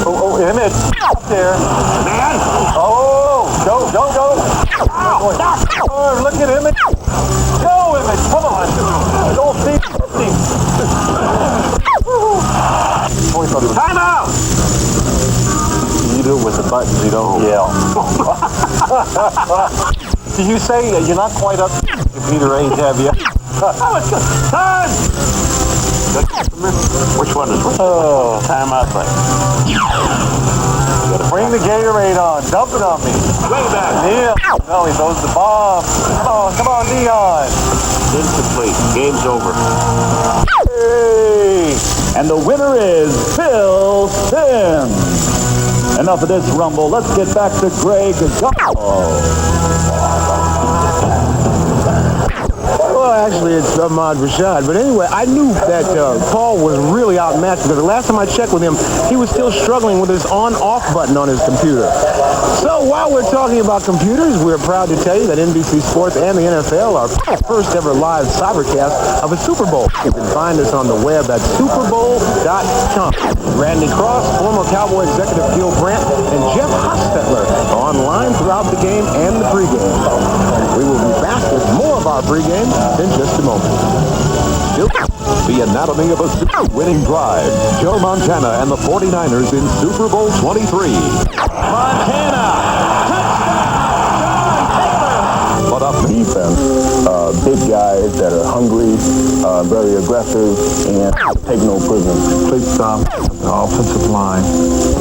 S20: Oh, Emmett. Up there. Man. Oh, go. Oh, look at Emmett. Go, Emmett. Come on. Don't see. Time out. You do it with the buttons, you don't yell. Do you say you're not quite up to computer age, have you? Time! Which one is which? Oh, time out thing. Bring the Gatorade on. Dump it on me. Way back. Neil. No, he throws the bomb. Oh, come on, Dion. Incomplete. Game's over.
S3: Hey! And the winner is Phil Simms. Enough of this rumble. Let's get back to Greg
S4: Well, actually, it's Ahmad Rashad. But anyway, I knew that Paul was really outmatched, because the last time I checked with him, he was still struggling with his on-off button on his computer. So while we're talking about computers, we're proud to tell you that NBC Sports and the NFL are first ever live cybercast of a Super Bowl. You can find us on the web at superbowl.com. Randy Cross, former Cowboy executive Gil Brandt, and Jeff Hostetler are online throughout the game and the pregame. We will be back with more of our pregame in just a moment.
S3: The anatomy of a winning drive. Joe Montana and the 49ers in Super Bowl 23.
S6: Montana!
S3: But up
S5: defense, big guys that are hungry, very aggressive, and take no prisoners.
S14: Complete stop, the offensive line is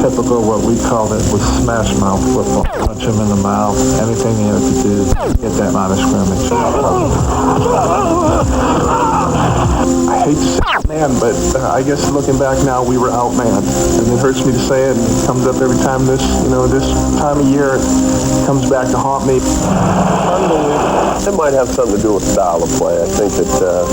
S14: typical what we call it was smash mouth football. Punch him in the mouth, anything you have to do to get that line of scrimmage.
S21: I hate to say it, man, but I guess looking back now, we were outmanned. And it hurts me to say it, and it comes up every time this time of year it comes back to haunt me.
S5: It might have something to do with style of play. I think that,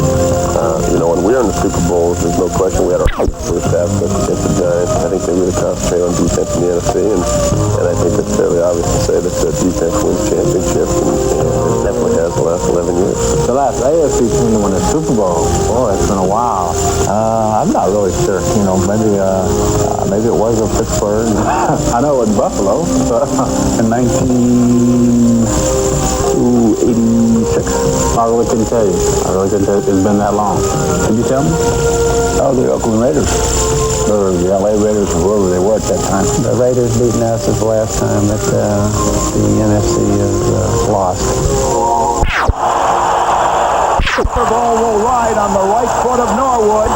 S5: when we were in the Super Bowls, there's no question we had our first aspect against the Giants. I think they really concentrate on defense in the NFC, and I think it's fairly obvious to say that defense wins championships, and it definitely has the last 11 years.
S22: The last AFC team to win a Super Bowl, boy, it's been a while. I'm not really sure. Maybe it was Pittsburgh. I know it was Buffalo in 1986. I really couldn't tell you. It's been that long. Can you tell me? Oh, the Oakland Raiders. Or the LA Raiders, or whoever they were at that time. The Raiders beating us is the last time that the NFC has lost.
S6: Super Bowl will ride on the right foot of Norwood.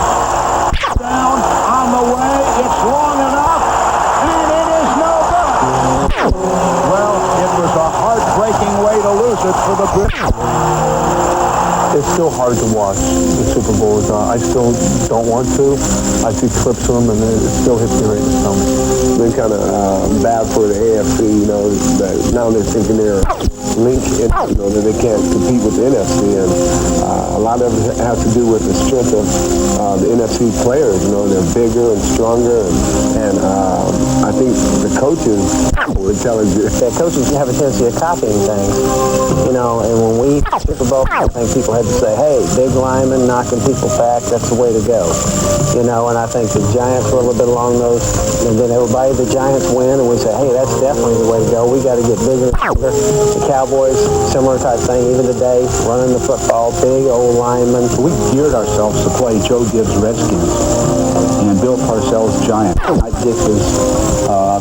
S6: Down on the way. It's long enough, and it is no good. Well, it was a heartbreaking way to lose it for the British.
S14: It's still hard to watch the Super Bowls. I still don't want to. I see clips of them, and it still hits me right in the stomach.
S5: It's been kind of bad for the AFC, that now they're thinking they're linked, and, that they can't compete with the NFC, and a lot of it has to do with the strength of the NFC players. They're bigger and stronger, and I think the coaches were telling you.
S13: Yeah, coaches have a tendency of copying things, and when we Super Bowl, I think people had to say, hey, big lineman knocking people back, that's the way to go. And I think the Giants were a little bit along those, and then the Giants win, and we say, hey, that's definitely the way to go. We got to get bigger and bigger. The Cowboys, similar type thing, even today, running the football, big old linemen.
S16: We geared ourselves to play Joe Gibbs Redskins and built ourselves Giants. Dix's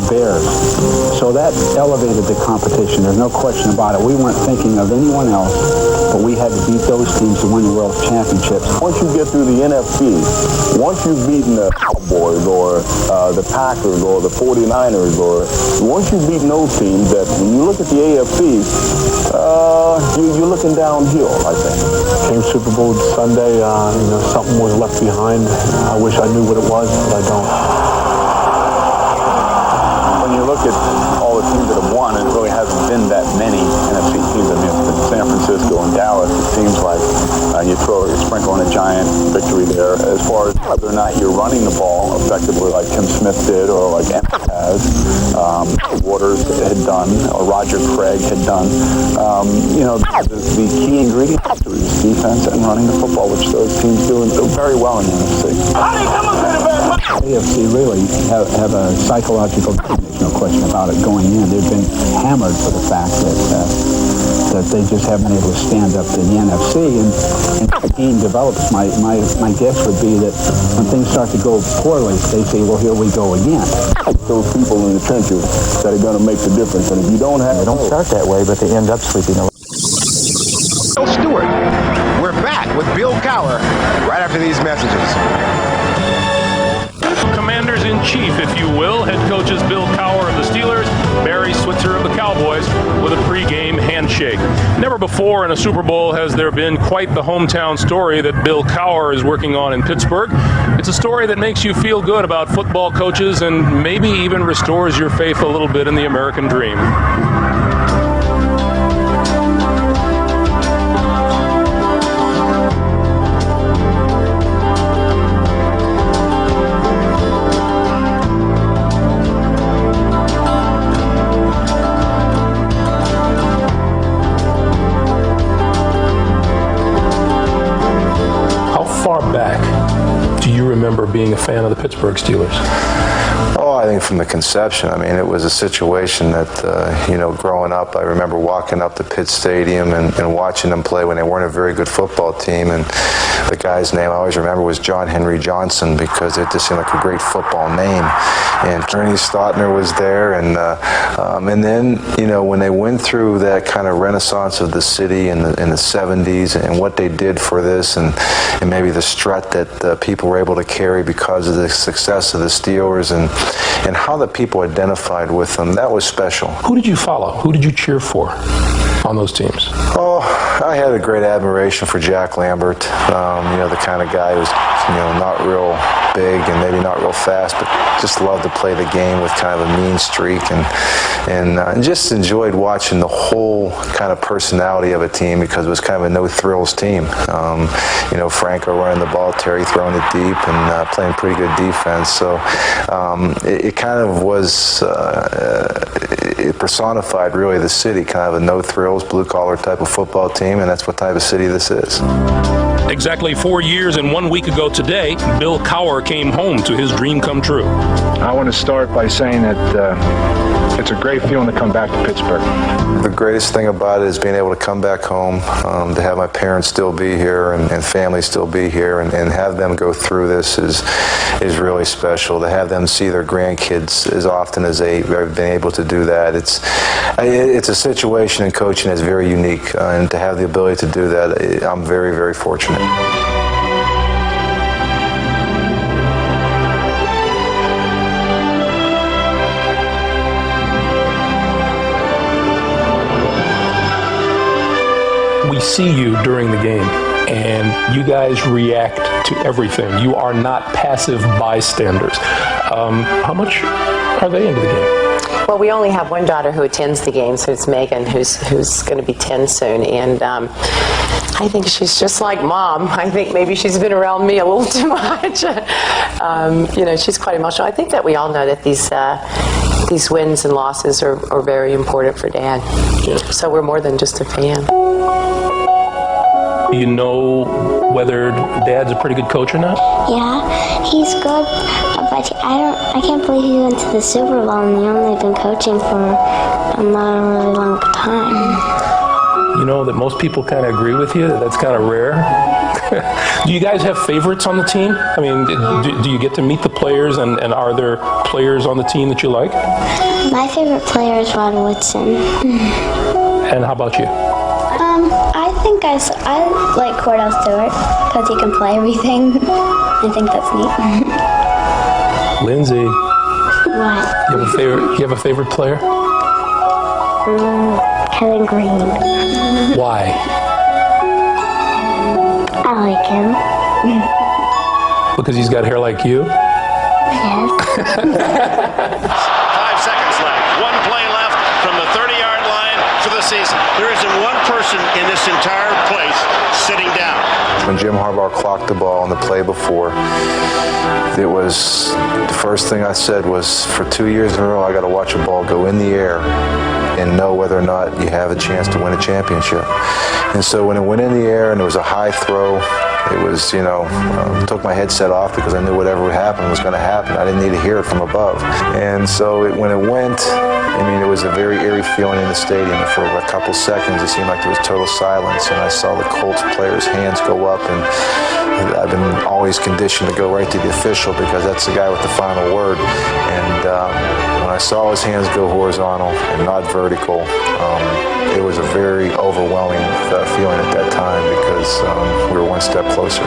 S16: Bears. So that elevated the competition. There's no question about it. We weren't thinking of anyone else, but we had to beat those teams to win the World Championships.
S5: Once you get through the NFC, once you've beaten the Cowboys or the Packers or the 49ers, or once you've beaten those teams, that when you look at the AFC, you're looking downhill, I think.
S14: Came Super Bowl Sunday, something was left behind. I wish I knew what it was, but I don't.
S21: When you look at all the teams that have won, it really hasn't been that many NFC teams. I mean, it's been San Francisco and Dallas, it seems like. You sprinkle in a Giant victory there. As far as whether or not you're running the ball effectively like Tim Smith did or like Emmett has, Waters had done, or Roger Craig had done, the key ingredient is defense and running the football, which those teams do very well in the NFC.
S16: AFC really have a psychological, there's no question about it, going in. They've been hammered for the fact that they just haven't been able to stand up to the NFC, and the team develops. My guess would be that when things start to go poorly, they say, well, here we go again.
S5: Those people in the trenches that are going to make the difference, and if you don't have...
S22: They don't start that way, but they end up sleeping a lot.
S4: Bill Stewart. We're back with Bill Cowher right after these messages.
S8: Commanders-in-Chief, if you will, head coaches Bill Cowher of the Steelers, Barry Switzer of the Cowboys, with a pregame handshake. Never before in a Super Bowl has there been quite the hometown story that Bill Cowher is working on in Pittsburgh. It's a story that makes you feel good about football coaches and maybe even restores your faith a little bit in the American dream. Back, do you remember being a fan of the Pittsburgh Steelers?
S5: Oh,
S1: I think from the conception. I mean, it was a situation that, you know, growing up, I remember walking up to Pitt Stadium and watching them play when they weren't a very good football team. And the guy's name I always remember was John Henry Johnson, because it just seemed like a great football name. And Ernie Stautner was there. And then, you know, when they went through that kind of renaissance of the city in the 70s and what they did for this, and maybe the strut that people were able to carry because of the success of the Steelers, and how the people identified with them, that was special.
S8: Who did you follow? Who did you cheer for on those teams?
S1: Oh, I had a great admiration for Jack Lambert. You know, the kind of guy who's, you know, not real big and maybe not real fast, but just loved to play the game with kind of a mean streak, and just enjoyed watching the whole kind of personality of a team, because it was kind of a no-thrills team. You know, Franco running the ball, Terry throwing it deep, and playing pretty good defense. So it kind of was, it personified really the city, kind of a no-thrills, blue-collar type of football team, and that's what type of city this is.
S8: Exactly 4 years and 1 week ago today, Bill Cowher came home to his dream come true.
S10: I want to start by saying that it's a great feeling to come back to Pittsburgh.
S1: The greatest thing about it is being able to come back home, to have my parents still be here and family still be here, and have them go through this is really special. To have them see their grandkids as often as they've been able to do that, it's a situation in coaching that's very unique, and to have the ability to do that, I'm very, very fortunate.
S8: We see you during the game, and you guys react to everything. You are not passive bystanders. How much are they into the game?
S9: Well, we only have one daughter who attends the games, so it's Megan, who's going to be 10 soon, and I think she's just like Mom. I think maybe she's been around me a little too much. You know, she's quite emotional. I think that we all know that these wins and losses are very important for Dad. Yeah. So we're more than just a fan.
S8: You know whether Dad's a pretty good coach or not?
S12: Yeah, he's good, but I can't believe he went to the Super Bowl and he's only been coaching for not a really long time.
S8: You know that most people kind of agree with you. That's kind of rare. Do you guys have favorites on the team? I mean, do you get to meet the players, and are there players on the team that you like?
S12: My favorite player is Rod Woodson.
S8: And how about you?
S12: I think I like Cordell Stewart because he can play everything. I think that's neat.
S8: Lindsay.
S12: What?
S8: You have a favorite player?
S12: Kevin Green.
S8: Why?
S12: I like him.
S8: Because he's got hair like you?
S12: Yes.
S23: 5 seconds left. One play left from the 30-yard line for the season. There isn't one person in this entire place sitting down.
S1: When Jim Harbaugh clocked the ball on the play before, it was the first thing I said was, for 2 years in a row, I got to watch a ball go in the air and know whether or not you have a chance to win a championship. And so when it went in the air and it was a high throw, it was, you know, took my headset off because I knew whatever would happen was going to happen. I didn't need to hear it from above. And so when it went, I mean, it was a very eerie feeling in the stadium. For a couple seconds, it seemed like there was total silence, and I saw the Colts players' hands go up, and I've been always conditioned to go right to the official because that's the guy with the final word. And when I saw his hands go horizontal and not vertical, it was a very overwhelming feeling at that time because we were one step closer.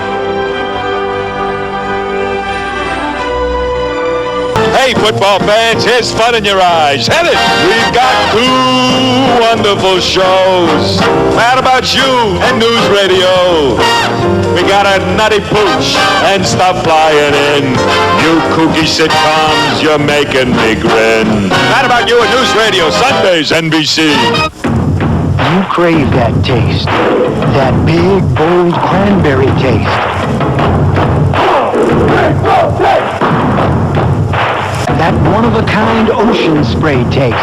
S25: Hey, football fans, here's fun in your eyes. Hit it! We've got 2 wonderful shows. How about you and news radio? We got a nutty pooch and stuff flying in. You kooky sitcoms, you're making me grin. How about you and news radio, Sundays, NBC?
S26: You crave that taste. That big, bold cranberry taste. That one-of-a-kind ocean spray taste.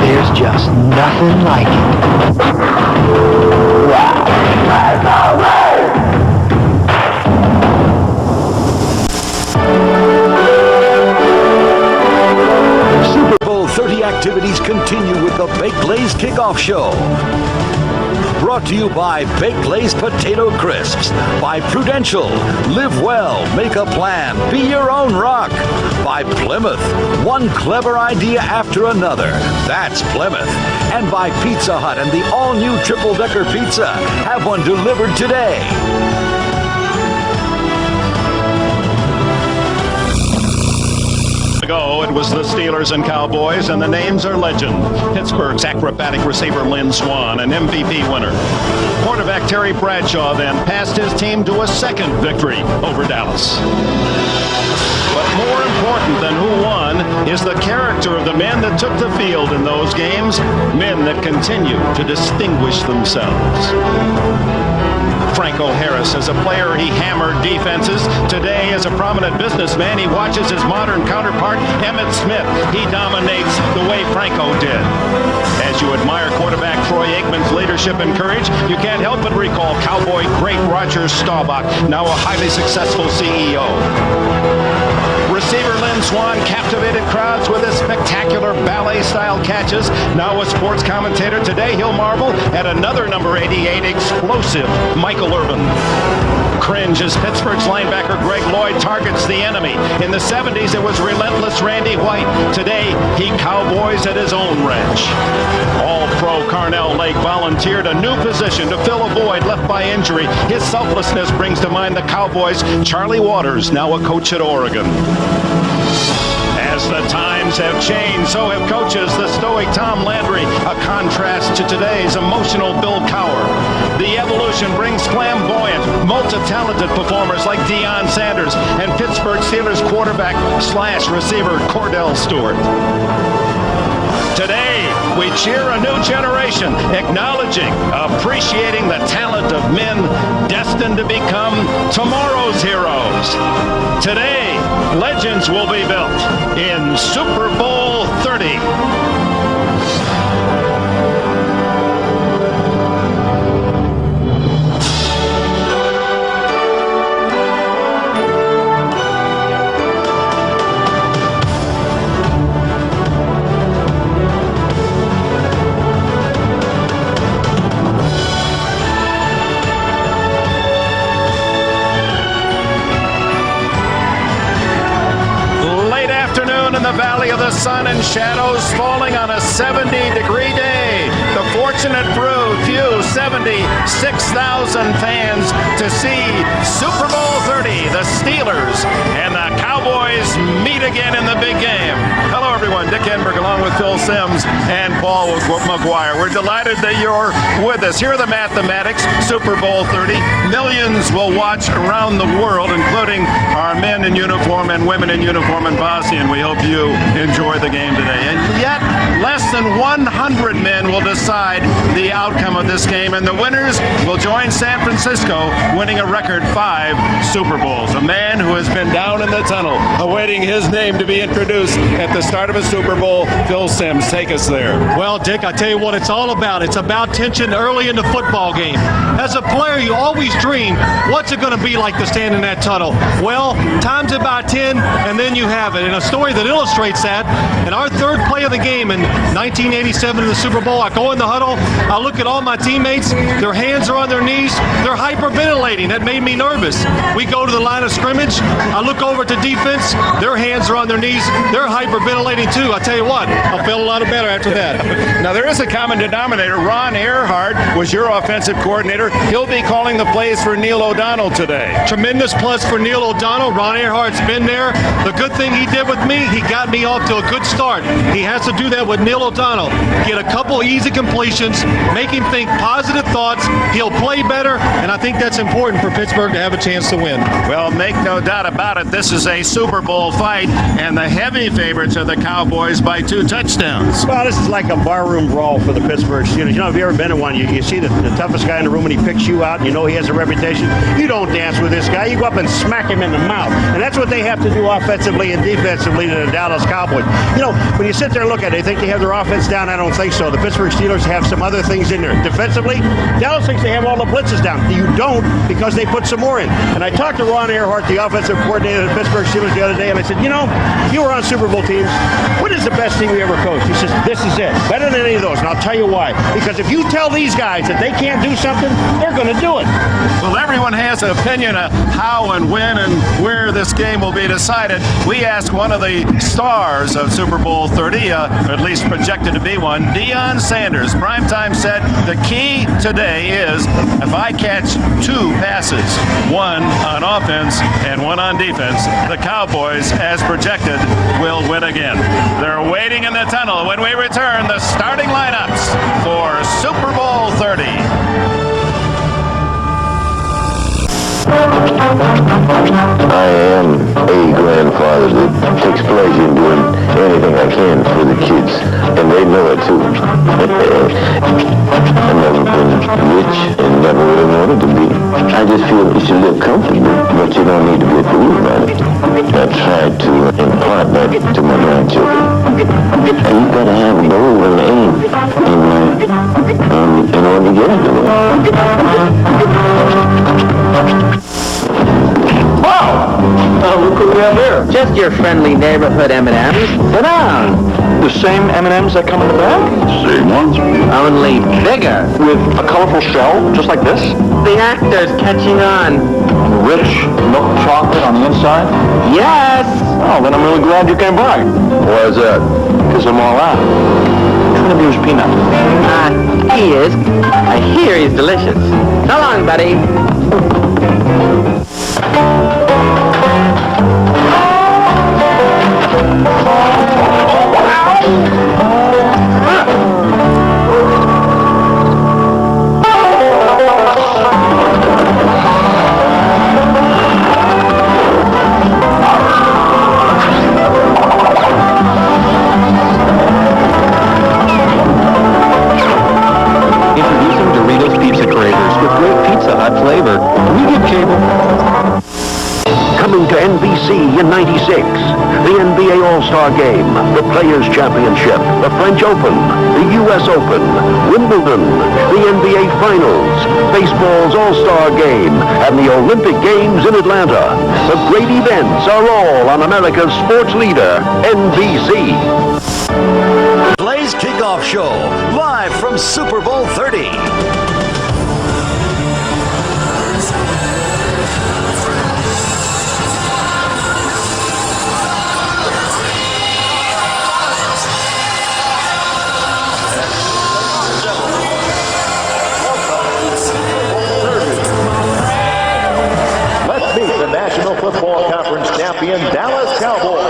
S26: There's just nothing like it.
S7: activities continue with the Baked Lay's Kickoff Show. Brought to you by Baked Lay's Potato Crisps. By Prudential. Live well. Make a plan. Be your own rock. By Plymouth. One clever idea after another. That's Plymouth. And by Pizza Hut and the all-new triple-decker pizza. Have one delivered today.
S8: It was the Steelers and Cowboys, and the names are legend. Pittsburgh's acrobatic receiver Lynn Swann, an MVP winner. Quarterback Terry Bradshaw then passed his team to a second victory over Dallas. But more important than who won is the character of the men that took the field in those games, men that continue to distinguish themselves. Franco Harris, as a player, he hammered defenses. Today, as a prominent businessman, he watches his modern counterpart, Emmitt Smith. He dominates the way Franco did. As you admire quarterback Troy Aikman's leadership and courage, you can't help but recall Cowboy great Roger Staubach, now a highly successful CEO. Receiver Lynn Swann captivated crowds with his spectacular ballet-style catches. Now a sports commentator, today he'll marvel at another number 88 explosive Michael Irvin. Cringe as Pittsburgh's linebacker Greg Lloyd targets the enemy. In the 70s, it was relentless Randy White. Today, he cowboys at his own ranch. All-pro Carnell Lake volunteered a new position to fill a void left by injury. His selflessness brings to mind the Cowboys' Charlie Waters, now a coach at Oregon. As the times have changed, so have coaches. The stoic Tom Landry, a contrast to today's emotional Bill Cowher. The evolution brings flamboyant, multi-talented performers like Deion Sanders and Pittsburgh Steelers quarterback / receiver Cordell Stewart. Today, we cheer a new generation, acknowledging, appreciating the talent of men destined to become tomorrow's heroes. Today, legends will be built in Super Bowl 30. In the Valley of the Sun and Shadows falling on a 70-degree day. The fortunate few, 76,000 fans to see Super Bowl 30. The Steelers and the Cowboys meet again in the big game. Hello, everyone. Dick Enberg along with Phil Simms and Paul McGuire. We're delighted that you're with us. Here are the mathematics. Super Bowl 30. Millions will watch around the world, including our men in uniform and women in uniform in Bosnia, and we hope you enjoy the game today. And yet, less than 100 men will decide the outcome of this game, and the winners will join San Francisco, winning a record 5 Super Bowls. A man who has been down in the tunnel, awaiting his name to be introduced at the start of a Super Bowl. Phil Simms, take us there.
S11: Well, Dick, I tell you what it's all about. It's about tension early in the football game. As a player, you always dream, what's it going to be like to stand in that tunnel? Well, times it by 10, and then you have it. And a story that illustrates that, in our third play of the game in 1987 in the Super Bowl, I go in the huddle, I look at all my teammates, their hands are on their knees, they're hyperventilating. That made me nervous. We go to the line of scrimmage, I look over to defense, their hands are on their knees, they're hyperventilating too. I tell you what, I felt a lot better after that.
S8: Now, there is a common denominator. Ron Earhart was your offensive coordinator. He'll be calling the plays for Neil O'Donnell today.
S11: Tremendous plus for Neil O'Donnell. Ron Earhart's been there. The good thing he did with me, he got me off to a good start. He has to do that with Neil O'Donnell. Get a couple easy completions, make him think positive thoughts. He'll play better, and I think that's important for Pittsburgh to have a chance to win.
S8: Well, make no doubt about it, this is a Super Bowl fight, and the heavy favorites are the Cowboys by 2 touchdowns.
S15: Well, this is like a barroom brawl for the Pittsburgh Steelers. You know, if you've ever been in one, you see the toughest guy in the room and he picks you out, and you know he has a reputation. You don't dance with this guy. You go up and smack him in the mouth. And that's what they have to do offensively and defensively to the Dallas Cowboys. You know, when you sit there and look at it, they think they have their offense down. I don't think so. The Pittsburgh Steelers have some other things in there. Defensively, Dallas thinks they have all the blitzes down. You don't, because they put some more in. And I talked to Ron Earhart, the offensive coordinator of the Pittsburgh Steelers the other day, and I said, you know, you were on Super Bowl teams. What is the best team you ever coached? He says, this is it. Better than any of those. And I'll tell you why. Because if you tell these guys that they can't do something, they're going to do it.
S2: Well, everyone has an opinion of how and when and where this game will be decided. We asked one of the stars of Super Bowl 30, at least projected to be one, Deion Sanders. Primetime said the key today is if I catch 2 passes, one on offense and one on defense, the Cowboys, as projected, will win again. They're waiting in the tunnel when we return the starting lineups for Super Bowl 30.
S17: I am a grandfather that takes pleasure in doing anything I can for the kids, and they know it too. I've never been rich and never really wanted to be. I just feel you should live comfortably, but you don't need to be a fool about it. I try to impart that to my grandchildren. And you've got to have a goal and an aim in order to get into it.
S18: Wow! Look who we have here. Just your friendly neighborhood M&Ms. Sit down. The same M&Ms that come in the bag? Same ones. Only bigger. With a colorful shell, just like this? The actor's catching on. Rich milk chocolate on the inside? Yes! Oh, then I'm really glad you came by.
S17: Why is that?
S18: Because I'm all out. Trying to use peanut. He is. I hear he's delicious. So long, buddy. Introducing Doritos Pizza Cravers with great Pizza Hut flavor. We get cable.
S19: Coming to NBC in '96, the NBA All-Star Game, the Players' Championship, the French Open, the U.S. Open, Wimbledon, the NBA Finals, baseball's All-Star Game, and the Olympic Games in Atlanta. The great events are all on America's sports leader, NBC.
S7: Blaze Kickoff Show, live from Super Bowl 30.
S3: Let's meet the National Football Conference champion Dallas Cowboys.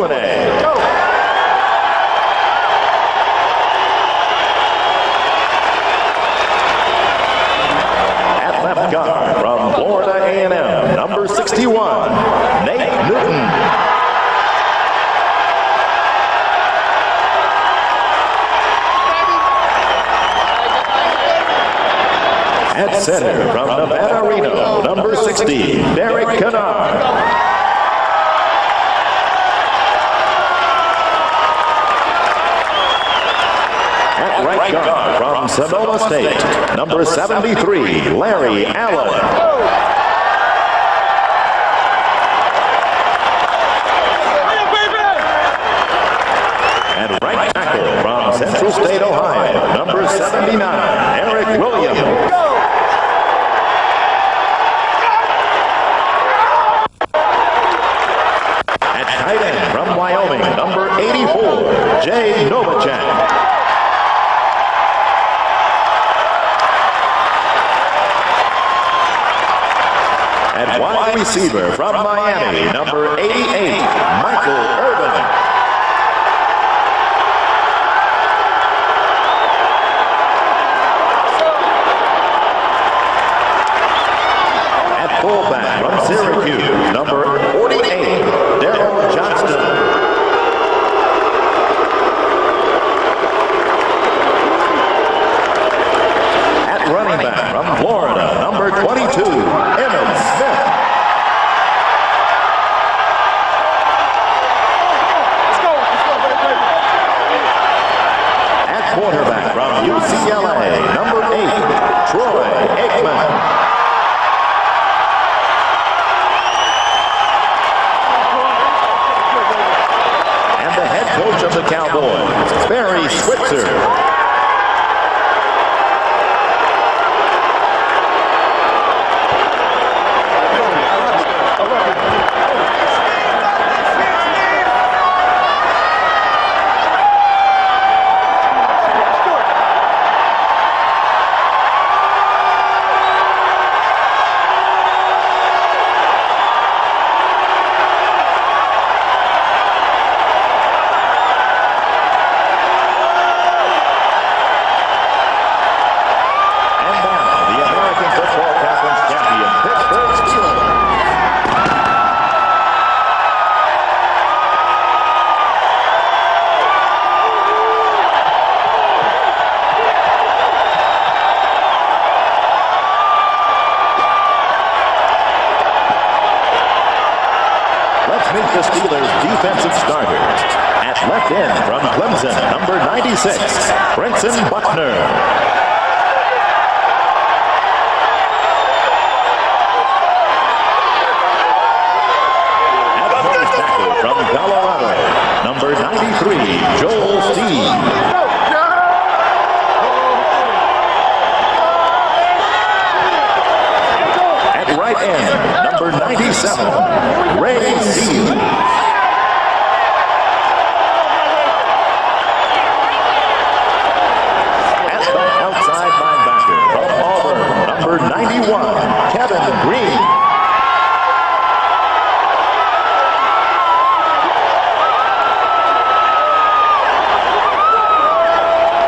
S25: Q&A. At left guard from Florida A&M, number 61, Nate Newton. At center from Nevada Reno, number 60, Derek Kennard. At right guard from Sonoma State, number 73, Larry Allen. At right tackle from Central State, Ohio, number 79, Eric Williams. At tight end from Wyoming, number 84, Jay Novacek. At wide receiver from Miami, number 88, Michael Irvin. At fullback from Syracuse, number 48, Daryl Johnston. At running back from Florida, number 22, Emmett Smith. At quarterback from UCLA, number 8, Troy Aikman. And the head coach of the Cowboys, Barry Switzer. Meet the Steelers' defensive starters. At left end from Clemson, number 96, Brenson Buckner. At nose tackle from Colorado, number 93, Joel Steed. At right end, number 97, Ray Seals. At the outside linebacker from Auburn, number 91, Kevin Green.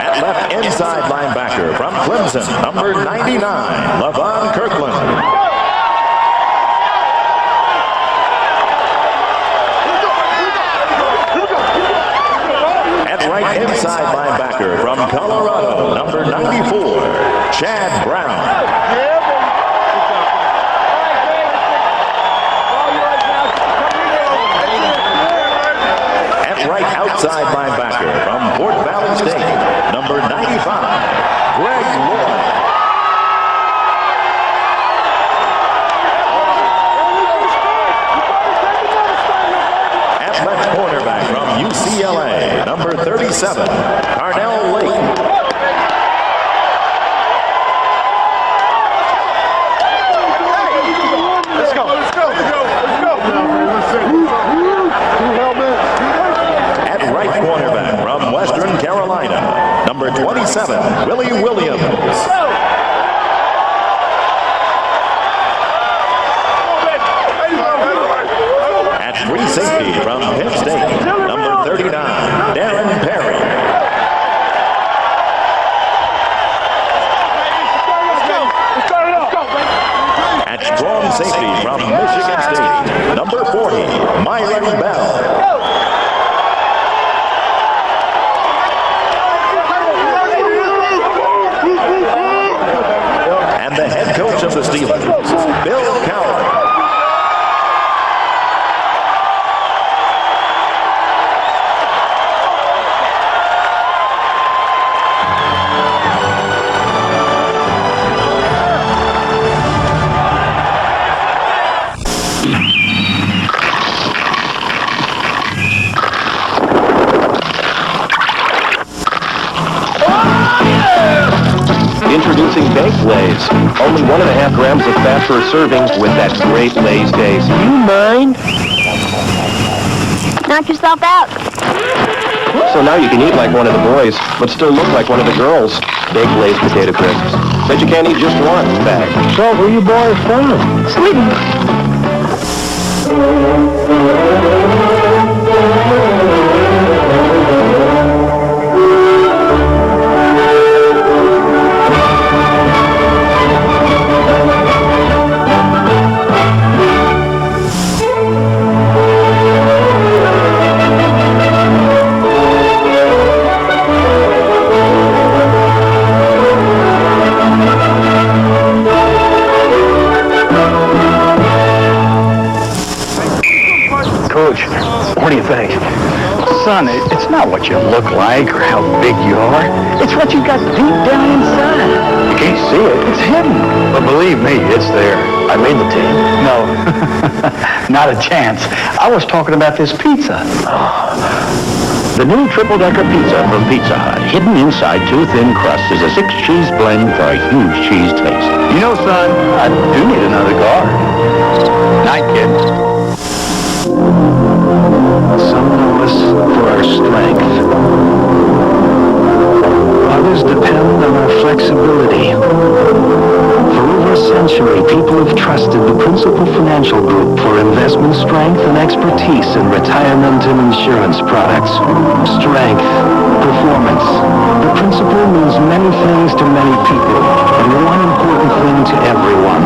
S25: At left inside linebacker from Clemson, number 99, Levon Kirkland. Right inside linebacker from Colorado, number 94, Chad Brown. At right outside linebacker from Fort Valley State, number 95, Greg Lloyd. At left cornerback from UCLA, number 37, Carnell Lake.
S4: Let's go.
S25: At right cornerback from Western Carolina, number 27, Willie Williams. At free safety from Penn State,
S6: Introducing Baked Lay's. Only 1.5 grams of fat per serving with that great Lay's taste.
S26: You mind?
S12: Knock yourself out.
S6: So now you can eat like one of the boys, but still look like one of the girls. Baked Lay's potato crisps. Bet you can't eat just one bag.
S26: So where you boys from?
S12: Sweden.
S26: Coach, what do you think? Son, it's not what you look like or how big you are. It's what you got deep down inside. You can't see it. It's hidden. But believe me, it's there. I made the team. No, not a chance. I was talking about this pizza.
S19: The new triple-decker pizza from Pizza Hut. Hidden inside two thin crusts is a 6-cheese blend for a huge cheese taste.
S26: You know, son, I do need another guard. Night, kid.
S19: Some know us for our strength. Others depend on our flexibility. For over a century, people have trusted the Principal Financial Group for investment strength and expertise in retirement and insurance products. Strength, performance. The Principal means many things to many people, and one important thing to everyone.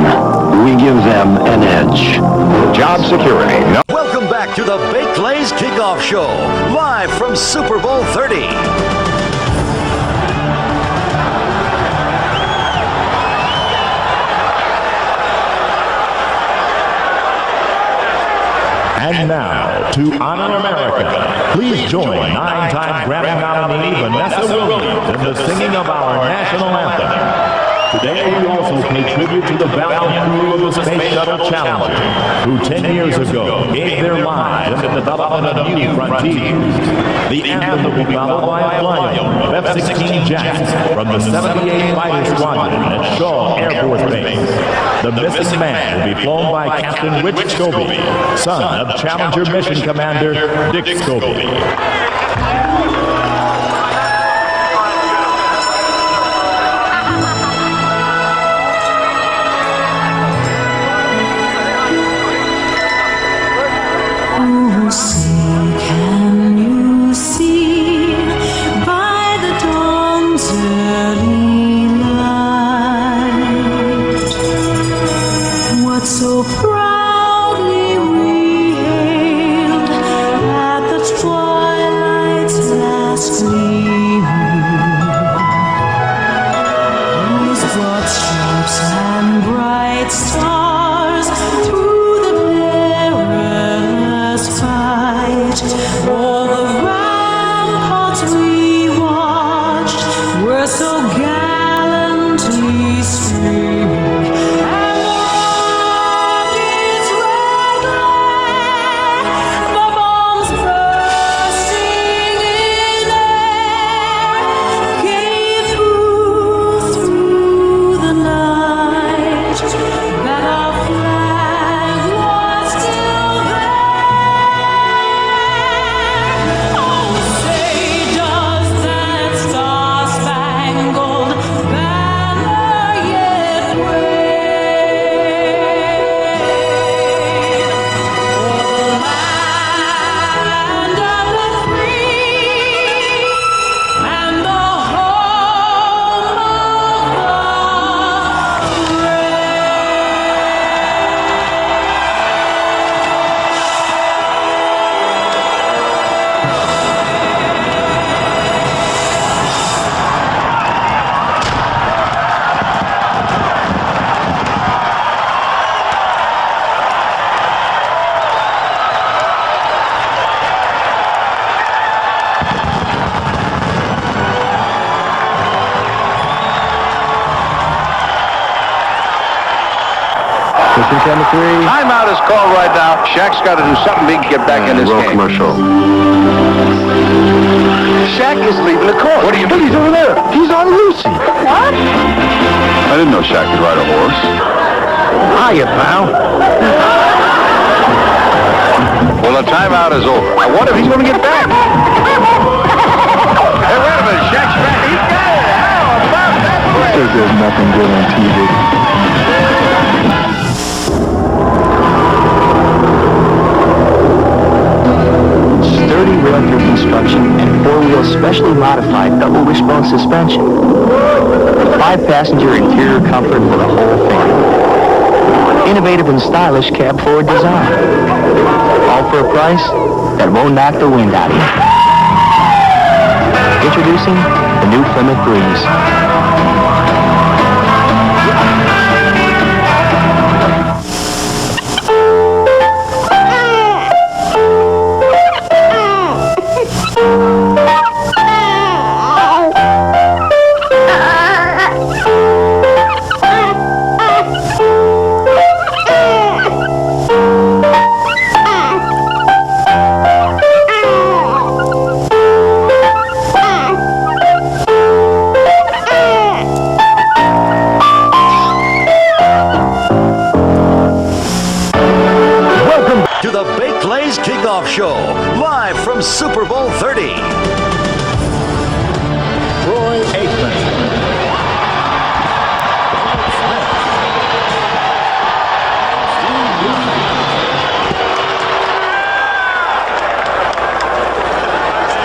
S19: We give them an edge. Job security. No.
S7: Welcome back to the Baked Lay's Kickoff Show, live from Super Bowl 30.
S13: And now, to honor America, please join 9-time Grammy nominee Vanessa Williams in the singing of our national anthem. Today, we also pay tribute to the valiant crew of the Space Shuttle Challenger, who 10 years ago gave their lives in the development of new frontiers. The anthem will be followed by a flying of F-16 jets from the 78th Fighter Squadron at Shaw Air Force Base. The missing man will be flown by Captain Rich Scobie, son of Challenger Mission Commander Dick Scobie.
S14: So proudly we hailed at the twilight's last gleaming. These broad stripes and bright stars through the perilous fight. All the ramparts we watched were so gallantly streaming.
S6: Timeout is called right now. Shaq's got to do something big to get back in this game.
S19: Commercial.
S6: Shaq
S19: Shaq is leaving the court. What do you mean? He's over there. He's on Lucy. What?
S5: I didn't know Shaq could ride a horse.
S19: Hiya, pal.
S5: Well, the timeout is over. I wonder if he's going to get back. Hey, wait a minute. Shaq's back. He's got it. How about that play?
S10: Because there's nothing good on TV.
S18: Sturdy rail-through construction and four-wheel specially modified double wishbone suspension. A 5-passenger interior comfort for the whole family. Innovative and stylish cab forward design. All for a price that won't knock the wind out of you. Introducing the new Plymouth Breeze.
S7: To the Baked Lays Kickoff Show, live from Super Bowl 30.
S13: Troy Aikman.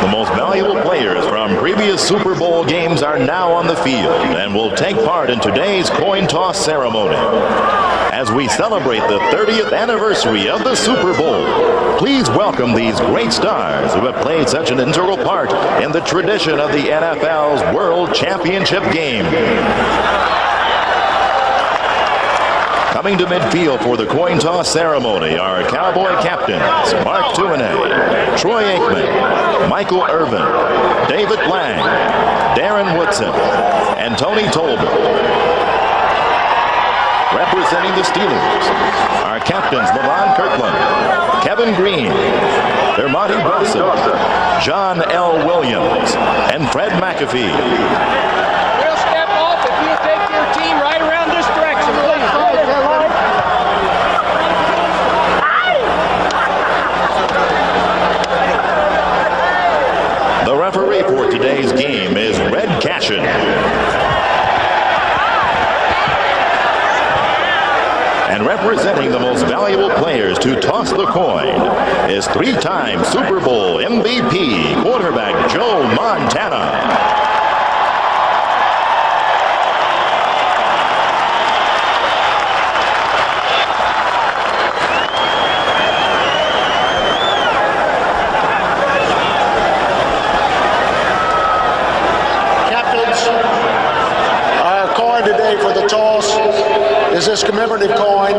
S13: The most valuable players from previous Super Bowl games are now on the field and will take part in today's coin toss ceremony. As we celebrate the 30th anniversary of the Super Bowl, please welcome these great stars who have played such an integral part in the tradition of the NFL's World Championship game. Coming to midfield for the coin toss ceremony are Cowboy captains Mark Tuinay, Troy Aikman, Michael Irvin, David Lang, Darren Woodson, and Tony Tolbert. Representing the Steelers are captains LaRon Kirkland, Kevin Green, Dermontti Bosset, John L. Williams, and Fred McAfee.
S16: We'll step off if you take your team right around this direction, please.
S13: The referee for today's game is Red Cashin. And representing the most valuable players to toss the coin is three-time Super Bowl MVP quarterback Joe Montana.
S20: For the toss is this commemorative coin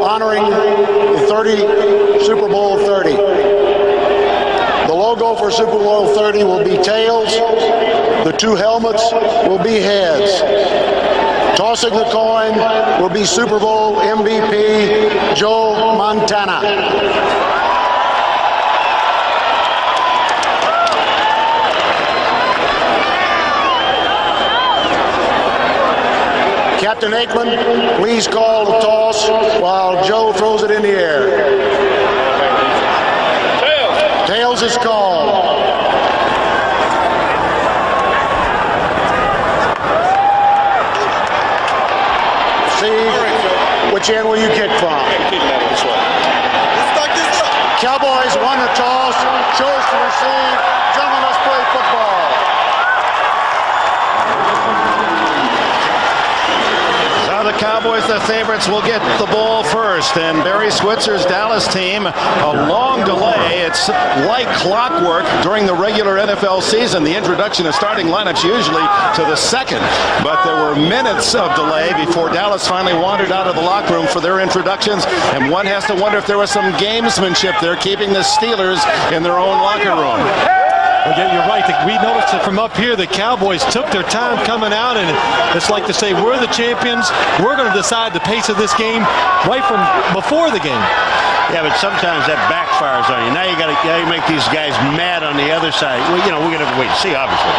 S20: honoring the 30 Super Bowl 30. The logo for Super Bowl 30 will be tails. The two helmets will be heads. Tossing the coin will be Super Bowl MVP Joe Montana. Captain Aikman, please call the toss while Joe throws it in the air. Tails. Tails is called. See, which end will you kick from? Cowboys won the toss, chose to receive. Gentlemen, let's play football.
S2: The Cowboys, the favorites, will get the ball first, and Barry Switzer's Dallas team, a long delay. It's like clockwork during the regular NFL season. The introduction of starting lineups usually to the second, but there were minutes of delay before Dallas finally wandered out of the locker room for their introductions, and one has to wonder if there was some gamesmanship there, keeping the Steelers in their own locker room.
S11: Well, yeah, you're right. We noticed that from up here, the Cowboys took their time coming out, and it's like to say, we're the champions. We're going to decide the pace of this game right from before the game.
S15: Yeah, but sometimes that backfires on you. Now you got to make these guys mad on the other side. Well, we're going to wait and see, obviously.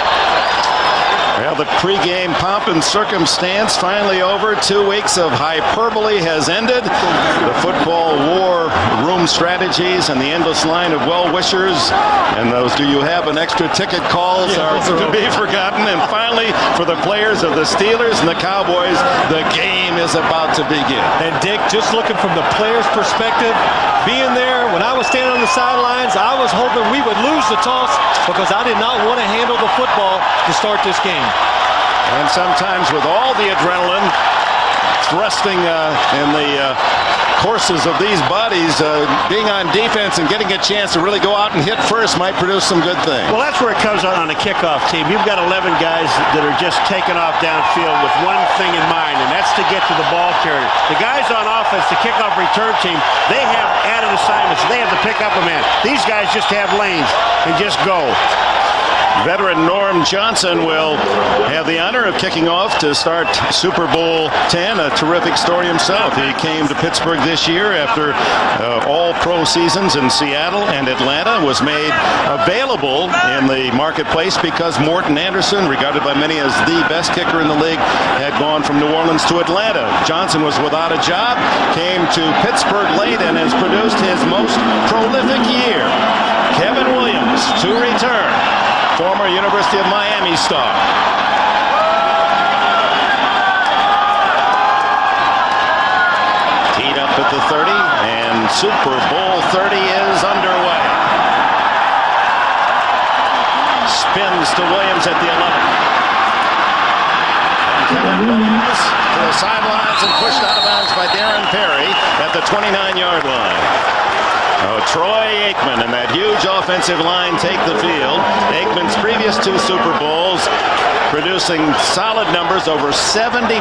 S2: Well, the pregame pomp and circumstance finally over. 2 weeks of hyperbole has ended. The football war room strategies and the endless line of well-wishers and those "do you have an extra ticket" calls are to be forgotten. And finally, for the players of the Steelers and the Cowboys, the game is about to begin.
S11: And Dick, just looking from the players' perspective, being there when I was standing on the sidelines, I was hoping we would lose the toss because I did not want to handle the football to start this game.
S2: And sometimes with all the adrenaline thrusting in the courses of these bodies, being on defense and getting a chance to really go out and hit first might produce some good things.
S15: Well, that's where it comes out on a kickoff team. You've got 11 guys that are just taking off downfield with one thing in mind, and that's to get to the ball carrier. The guys on offense, the kickoff return team, they have added assignments. They have to pick up a man. These guys just have lanes and just go.
S2: Veteran Norm Johnson will have the honor of kicking off to start Super Bowl 10, a terrific story himself. He came to Pittsburgh this year after all-pro seasons in Seattle and Atlanta, was made available in the marketplace because Morton Anderson, regarded by many as the best kicker in the league, had gone from New Orleans to Atlanta. Johnson was without a job, came to Pittsburgh late, and has produced his most prolific year. Kevin Williams to return. Former University of Miami star. Teed up at the 30, and Super Bowl 30 is underway. Spins to Williams at the 11. Kevin Williams to the sidelines and pushed out of bounds by Darren Perry at the 29-yard line. Troy Aikman and that huge offensive line take the field. Aikman's previous 2 Super Bowls producing solid numbers, over 70%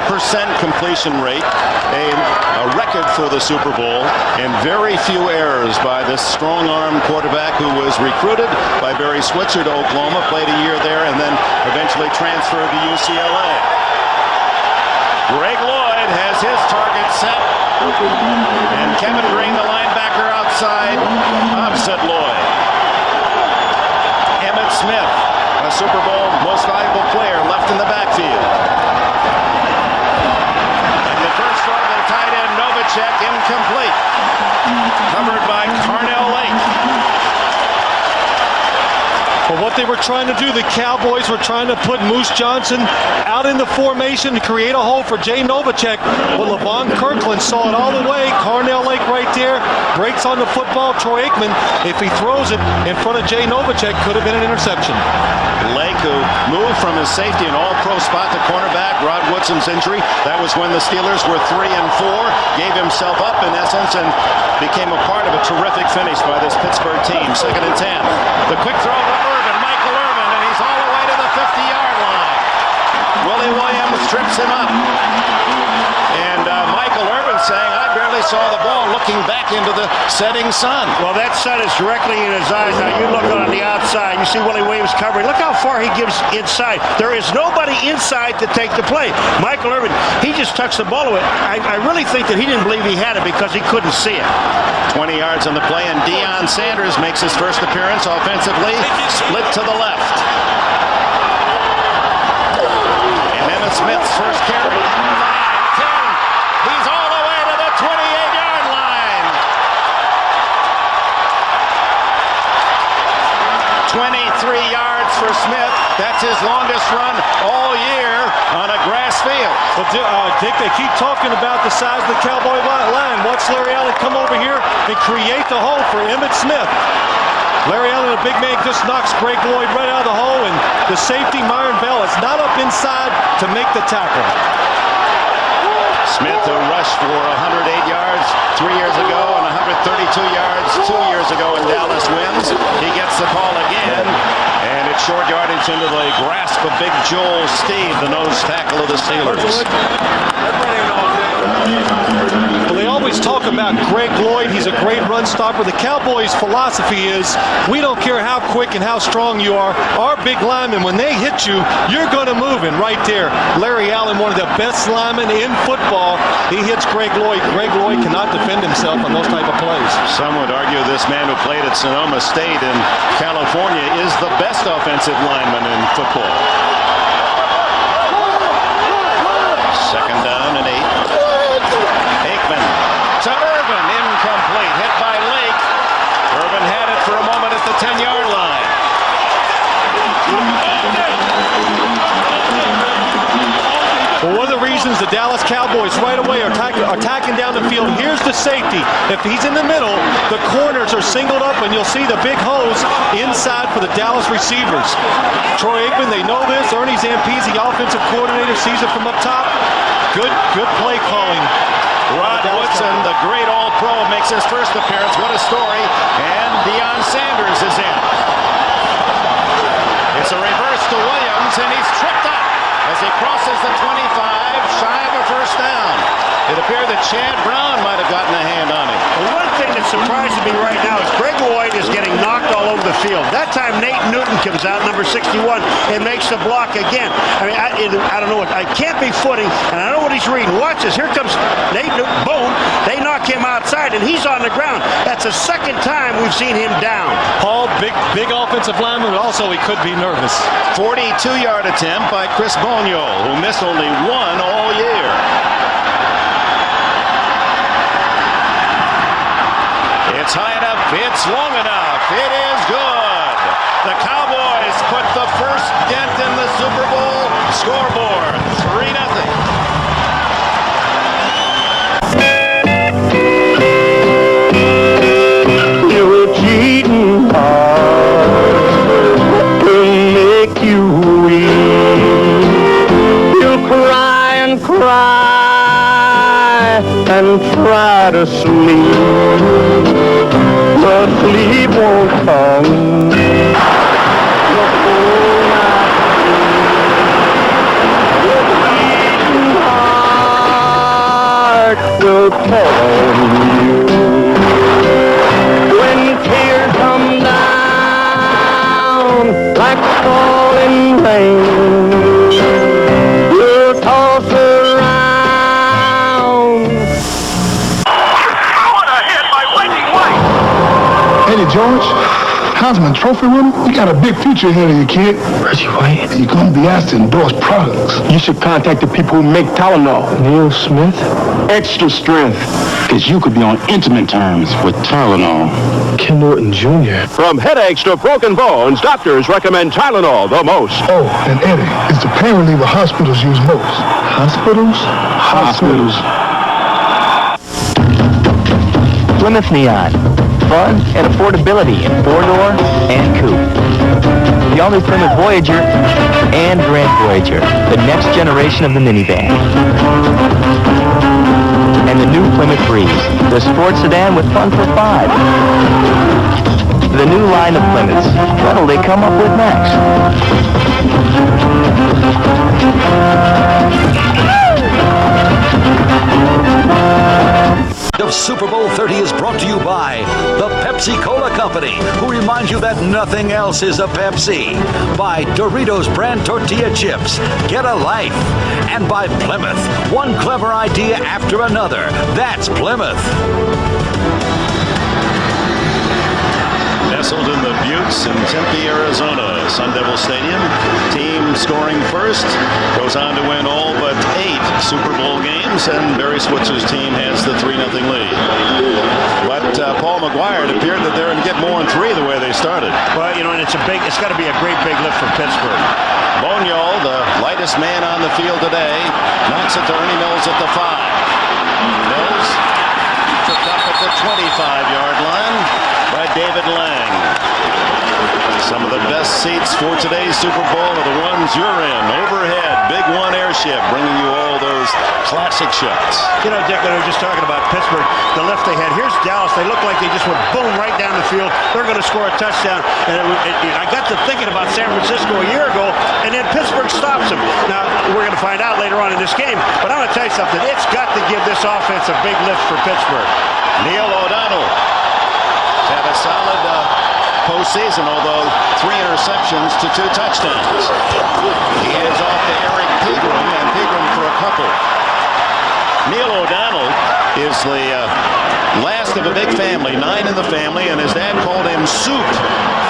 S2: completion rate, a record for the Super Bowl, and very few errors by this strong-arm quarterback who was recruited by Barry Switzer to Oklahoma, played a year there, and then eventually transferred to UCLA. Greg Lloyd has his target set, and Kevin Green, the linebacker outside, opposite Lloyd. Emmitt Smith, a Super Bowl most valuable player, left in the backfield. And the first throw to the tight end, Novacek, incomplete. Covered by Carnell Lake.
S11: But what they were trying to do, the Cowboys were trying to put Moose Johnson out in the formation to create a hole for Jay Novacek. But LeVon Kirkland saw it all the way. Carnell Lake right there, breaks on the football. Troy Aikman, if he throws it in front of Jay Novacek, could have been an interception.
S2: Lake, who moved from his safety and all-pro spot to cornerback, Rod Woodson's injury. That was when the Steelers were 3-4, gave himself up in essence, and became a part of a terrific finish by this Pittsburgh team. 2nd and 10. The quick throw to Michael Irvin, and he's all the way to the 50-yard line. Willie Williams trips him up. And Michael Irvin saying, I barely saw the ball, looking back into the setting sun.
S15: Well, that sun is directly in his eyes. Now, you look on the outside, you see Willie Williams covering. Look how far he gives inside. There is nobody inside to take the play. Michael Irvin, he just tucks the ball away. I really think that he didn't believe he had it because he couldn't see it.
S2: 20 yards on the play, and Deion Sanders makes his first appearance offensively, split to the left. And Emmitt Smith's first carry. 5, 10. He's all the way to the 28-yard line. 23 yards for Smith. That's his longest run all year on a grass field.
S11: Well, Dick, they keep talking about the size of the Cowboy line. Watch Larry Allen come over here and create the hole for Emmitt Smith. Larry Allen, a big man, just knocks Greg Lloyd right out of the hole, and the safety, Myron Bell, is not up inside to make the tackle.
S2: Smith, who rushed for 108 yards 3 years ago and 132 yards 2 years ago in Dallas, wins. He gets the call again, and it's short yardage into the grasp of Big Joel Steve, the nose tackle of the Steelers.
S11: Well, they always always talk about Greg Lloyd. He's a great run stopper. The Cowboys' philosophy is we don't care how quick and how strong you are. Our big linemen, when they hit you, you're going to move. And right there, Larry Allen, one of the best linemen in football, he hits Greg Lloyd. Greg Lloyd cannot defend himself on those type of plays.
S2: Some would argue this man who played at Sonoma State in California is the best offensive lineman in football. Second down and 8. Aikman to Irvin, incomplete, hit by Lake. Irvin had it for a moment at the 10-yard line.
S11: Well, one of the reasons the Dallas Cowboys right away are attacking down the field, here's the safety. If he's in the middle, the corners are singled up, and you'll see the big holes inside for the Dallas receivers. Troy Aikman, they know this. Ernie Zampese, the offensive coordinator, sees it from up top. Good play calling.
S2: Rod Woodson, the great All-Pro, makes his first appearance. What a story. And Deion Sanders is in. It's a reverse to Williams, and he's tripped up as he crosses the 25, shy of a first down. It appeared that Chad Brown might have gotten a hand on him.
S15: Well, one thing that surprises me right now is Greg Lloyd is getting knocked all over the field. That time Nate Newton comes out, number 61, and makes the block again. I mean, I don't know what, I can't be footing, and I don't know what he's reading. Watch this, here comes Nate Newton, boom, they knock him outside, and he's on the ground. That's the second time we've seen him down.
S11: Paul, big offensive lineman, but also he could be nervous.
S2: 42-yard attempt by Chris Boniol, who missed only one all year. It's high enough, it's long enough, it is good. The Cowboys put the first dent in the Super Bowl scoreboard, 3-0.
S19: You were cheating hard to make you weak. You cry and cry and try to sleep, but sleep won't come. The whole night your beating heart will tell on you. When tears come down like falling rain, you'll toss around. What a hit by Reggie White!
S10: Eddie George, Heisman Trophy winner, you got a big future ahead of you, kid.
S26: Reggie White?
S10: You're going to be asked to endorse products.
S26: You should contact the people who make Tylenol. Neil Smith? Extra strength. Because you could be on intimate terms with Tylenol. Ken Norton Jr.
S19: From headaches to broken bones, doctors recommend Tylenol the most.
S10: Oh, and Eddie, it's the pain reliever hospitals use most.
S26: Hospitals? Hospitals. Plymouth Neon. Fun and affordability in 4-door and coupe. The only Plymouth Voyager and Grand Voyager, the next generation of the minivan. And the new Plymouth Breeze, the sports sedan with fun for 5. The new line of Plymouths. What'll they come up with next?
S7: Of Super Bowl 30 is brought to you by the Pepsi-Cola Company, who reminds you that nothing else is a Pepsi. By Doritos brand tortilla chips, get a life. And by Plymouth, one clever idea after another. That's Plymouth.
S2: Nestled in the Buttes in Tempe, Arizona, Sun Devil Stadium. Team scoring first, goes on to win all but 8 Super Bowl games, and Barry Switzer's team has the 3-0 lead. But Paul McGuire, it appeared that they're going to get more than 3 the way they started.
S15: Well, you know, and it's got to be a great big lift for Pittsburgh.
S2: Boniol, the lightest man on the field today, knocks it to Ernie Mills at the 5. Mills took up at the 25-yard line by David Lang. Some of the best seats for today's Super Bowl are the ones you're in. Overhead, Big One airship, bringing you all those classic shots.
S15: You know, Dick, we were just talking about Pittsburgh, the lift they had. Here's Dallas. They look like they just went boom right down the field. They're going to score a touchdown. And I got to thinking about San Francisco a year ago, and then Pittsburgh stops them. Now, we're going to find out later on in this game, but I'm going to tell you something. It's got to give this offense a big lift for Pittsburgh.
S2: Neil O'Donnell had a solid postseason, although 3 interceptions to 2 touchdowns. He is off to Eric Pegram, and Pegram for a couple. Neil O'Donnell is the last of a big family, 9 in the family, and his dad called him Soup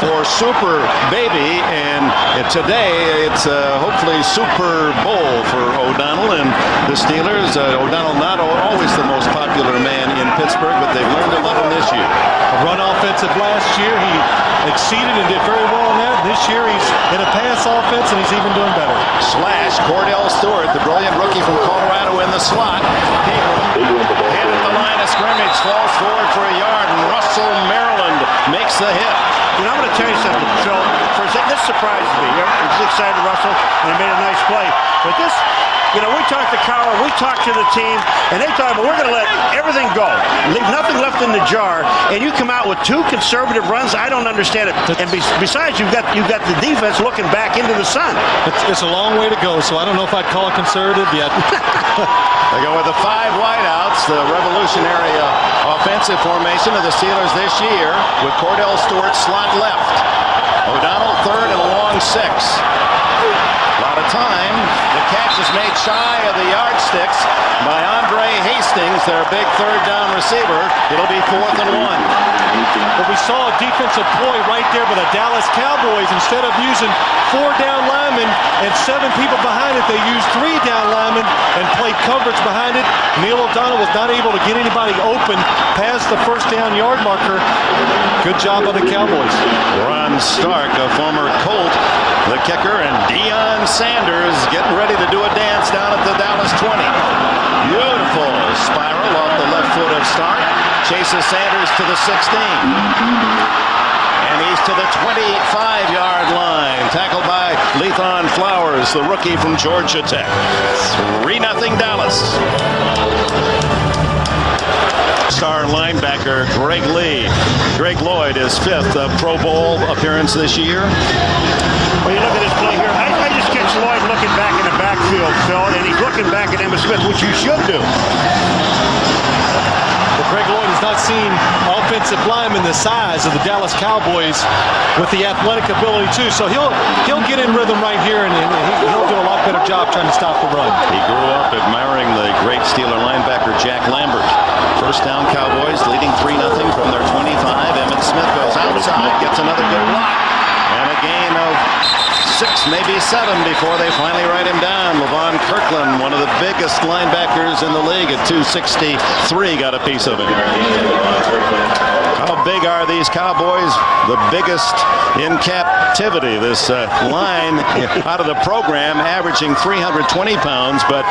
S2: for Super Baby, and today it's hopefully Super Bowl for O'Donnell and the Steelers. O'Donnell not always the most popular man in Pittsburgh, but they've learned a lesson this year.
S11: A run offensive last year, he exceeded and did very well in that. This year he's in a pass offense, and he's even doing better.
S2: Slash, Cordell Stewart, the brilliant rookie from Colorado in the slot. Head at the line of scrimmage, falls forward for a yard, and Russell Maryland makes the hit.
S15: You know, I'm going to tell you something, Phil. This surprised me. He's excited, Russell, and he made a nice play. But this, you know, we talked to Cowher, we talked to the team, and they thought, well, we're going to let everything go. Leave nothing left in the jar, and you come out with 2 conservative runs. I don't understand it. And besides, you've got the defense looking back into the sun.
S11: It's a long way to go, so I don't know if I'd call it conservative yet.
S2: They go with the 5 wideouts, the revolutionary offensive formation of the Steelers this year, with Cordell Stewart slot left. O'Donnell third and a long 6. A lot of time. The catch is made shy of the yardsticks by Andre Hastings, their big 3rd down receiver. It'll be 4th and 1.
S11: But we saw a defensive ploy right there by the Dallas Cowboys. Instead of using 4 down linemen and 7 people behind it, they used 3 down linemen and played coverage behind it. Neil O'Donnell was not able to get anybody open past the 1st down yard marker. Good job by the Cowboys.
S2: Ron Stark, a former Colt, the kicker, and Deion Sanders getting ready to do a dance down at the Dallas 20. Beautiful spiral off the left foot of Stark. Chases Sanders to the 16. And he's to the 25-yard line. Tackled by Lethon Flowers, the rookie from Georgia Tech. 3-0 Dallas. Star linebacker Greg Lee. Greg Lloyd is 5th Pro Bowl appearance this year.
S15: Well, you look at this play here. I just catch Lloyd looking back in the backfield, Phil, and he's looking back at Emmitt Smith, which you should do.
S11: But Greg Lloyd has not seen offensive linemen the size of the Dallas Cowboys with the athletic ability too. So he'll get in rhythm right here, and he'll do a lot better job trying to stop the run.
S2: He grew up admiring the great Steeler linebacker Jack Lambert. 1st down Cowboys leading 3-0 from their 25. Emmitt Smith goes outside, gets another good block, and a gain of 6, maybe 7 before they finally write him down. Levon Kirkland, one of the biggest linebackers in the league at 263, got a piece of it. How big are these Cowboys? The biggest in captivity. This line out of the program averaging 320 pounds, but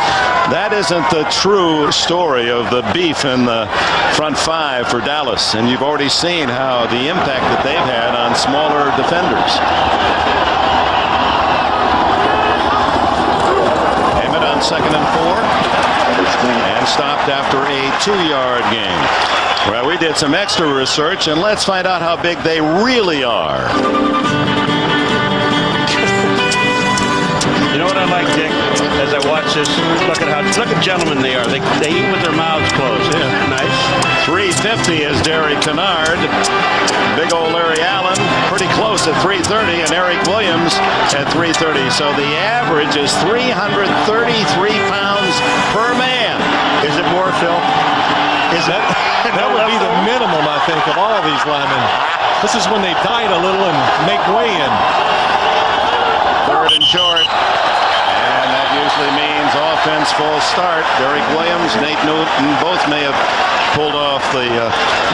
S2: that isn't the true story of the beef in the front 5 for Dallas. And you've already seen how the impact that they've had on smaller defenders. Emmett on 2nd and 4, and stopped after a 2-yard gain. Well, we did some extra research, and let's find out how big they really are.
S15: You know what I like, Dick? As I watch this, look at gentlemen they are. They eat with their mouths closed. Yeah, nice.
S2: 350 is Derek Kennard. Big old Larry Allen, pretty close at 330, and Eric Williams at 330. So the average is 333 pounds per man.
S15: Is it more, Phil?
S11: Is that would be the minimum, I think, of all these linemen. This is when they diet a little and make way in.
S2: 3rd and short. And that usually means offense full start. Derek Williams, Nate Newton, both may have pulled off the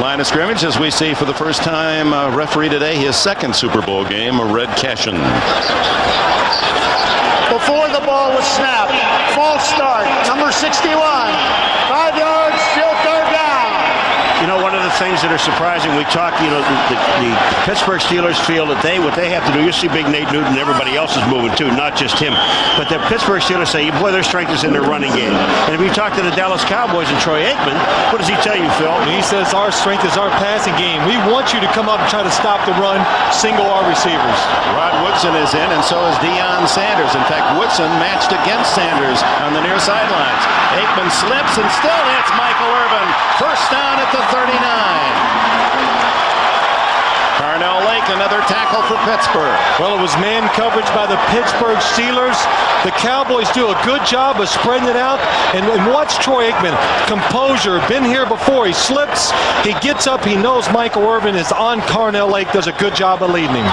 S2: line of scrimmage, as we see for the first time referee today, his 2nd Super Bowl game, Red Cashin.
S20: Before the ball was snapped, false start, number 61. 5 yards, still 3rd down.
S15: You know, one of the things that are surprising. We talk, the Pittsburgh Steelers feel that what they have to do, you see big Nate Newton and everybody else is moving too, not just him. But the Pittsburgh Steelers say, boy, their strength is in their running game. And if you talk to the Dallas Cowboys and Troy Aikman, what does he tell you, Phil?
S11: He says our strength is our passing game. We want you to come up and try to stop the run, single our receivers.
S2: Rod Woodson is in, and so is Deion Sanders. In fact, Woodson matched against Sanders on the near sidelines. Aikman slips and still hits Michael Irvin. First down at the 39. Carnell Lake, another tackle for Pittsburgh.
S11: Well, it was man coverage by the Pittsburgh Steelers. The Cowboys do a good job of spreading it out. And watch Troy Aikman. Composure, been here before. He slips, he gets up, he knows Michael Irvin is on Carnell Lake, does a good job of leading him.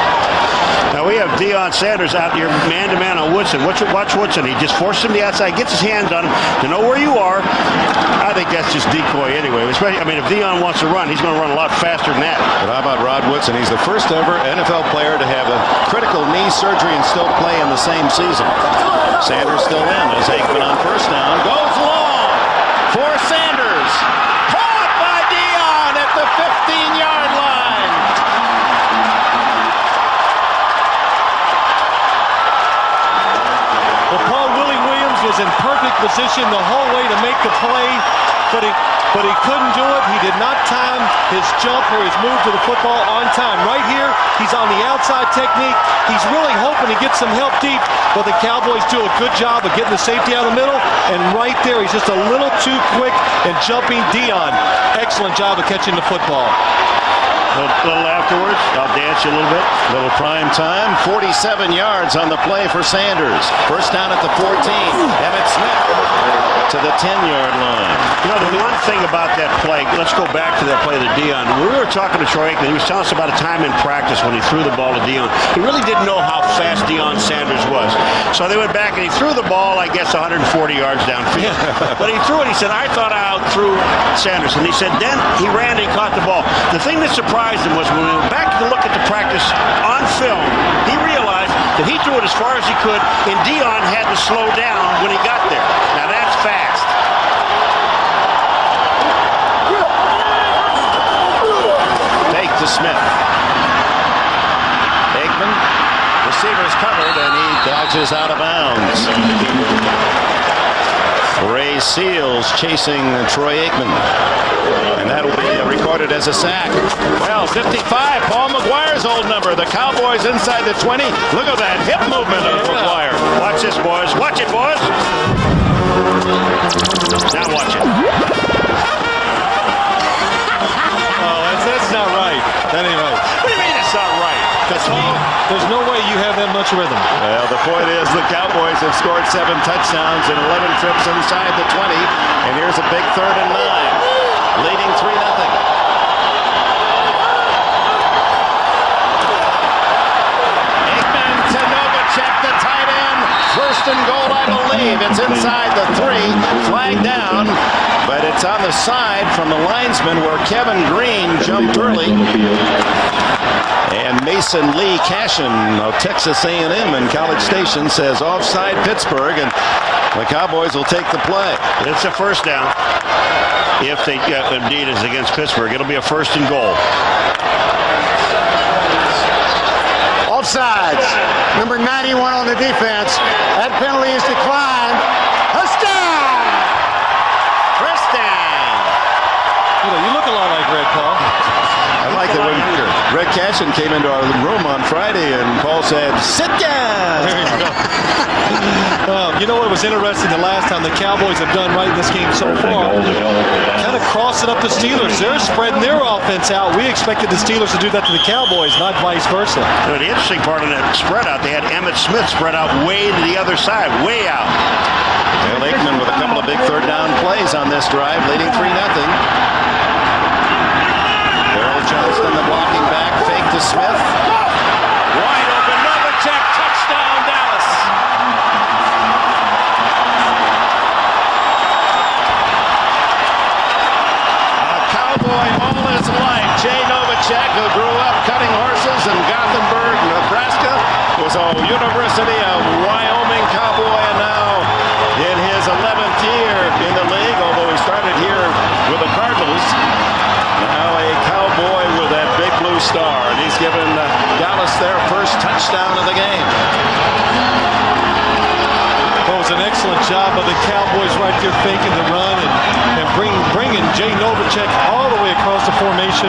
S15: Now we have Deion Sanders out here man-to-man on Woodson. Watch Woodson. He just forces him to the outside, gets his hands on him to know where you are. I think that's just decoy anyway. Especially, if Deion wants to run, he's going to run a lot faster than that.
S2: But how about Rod Woodson? He's the first ever NFL player to have a critical knee surgery and still play in the same season. Sanders still in as Aikman on first down. Goes long for Sanders. Caught by Deion at the 15-yard line.
S11: Well, Paul Willie Williams was in perfect position the whole way to make the play, but he couldn't do it. He did not time his jump or his move to the football on time. Right here, he's on the outside technique. He's really hoping to get some help deep, but the Cowboys do a good job of getting the safety out of the middle, and right there, he's just a little too quick and jumping. Deion, excellent job of catching the football.
S15: A little afterwards, I'll dance you a little bit.
S2: Little prime time, 47 yards on the play for Sanders. First down at the 14. Emmitt Smith to the 10-yard line.
S15: The one thing about that play, let's go back to that play to Deion. When we were talking to Troy Aikman, he was telling us about a time in practice when he threw the ball to Deion. He really didn't know how fast Deion Sanders was. So they went back and he threw the ball, I guess, 140 yards downfield. But he threw it, he said, I thought I outthrew Sanders. And he said, then he ran and he caught the ball. The thing that surprised him was when we went back to look at the practice on film, he realized that he threw it as far as he could, and Deion had to slow down when he got there. Now that's fast.
S2: Fake to Smith. Aikman, receivers covered, and he dodges out of bounds. Ray Seals chasing Troy Aikman. And that'll be recorded as a sack. Well, 55, Paul McGuire's old number. The Cowboys inside the 20. Look at that hip movement of McGuire.
S15: Watch this, boys. Watch it, boys. Now watch it.
S11: Oh, that's not right. That ain't right.
S15: What do you mean it's not right?
S11: There's no way you have that much rhythm.
S2: Well, the point is the Cowboys have scored 7 touchdowns and 11 trips inside the 20. And here's a big 3rd and 9. Leading 3-0. Aikman to Novacek, the tight end. First and goal, I believe. It's inside the 3. Flag down, but it's on the side from the linesman where Kevin Green jumped early. And Mason Lee Cashin of Texas A&M in College Station says offside Pittsburgh, and the Cowboys will take the play.
S15: It's a first down. If they indeed is against Pittsburgh, it'll be a first and goal.
S20: Offsides. Number 91 on the defense. That penalty is declined. Touchdown!
S11: You look a lot like Red, Paul.
S2: I like it when Red Cashin came into our room on Friday and Paul said, sit down.
S11: There you go. You know what was interesting the last time the Cowboys have done right in this game so far? Kind of crossing up the Steelers. They're spreading their offense out. We expected the Steelers to do that to the Cowboys, not vice versa.
S15: The interesting part of that spread out, they had Emmitt Smith spread out way to the other side, way out.
S2: Well, Aikman with a couple of big 3rd down plays on this drive, leading 3-0. Johnston, the blocking back, fake to Smith. Wide open, Novacek, touchdown, Dallas. A cowboy all his life. Jay Novacek, who grew up cutting horses in Gothenburg, Nebraska, was a University of Wyoming cowboy, and now in his 11th year in the league, although he started here with the Cardinals. Now a
S11: job of the Cowboys right there faking the run and bringing Jay Novacek all the way across the formation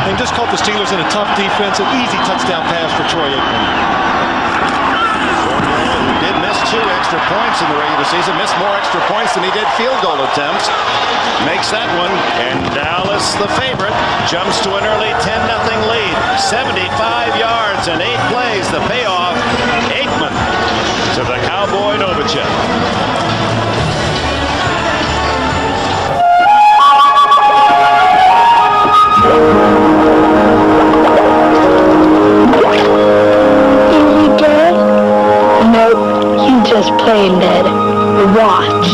S11: and just caught the Steelers in a tough defense. An easy touchdown pass for Troy Aikman.
S2: Did miss 2 extra points in the regular season, missed more extra points than he did field goal attempts. Makes that one, and Dallas, the favorite, jumps to an early 10-0 lead. 75 yards and 8 plays. The payoff, Aikman to the Cowboy Novacek.
S12: Is he dead? Nope, he's just plain dead. Watch.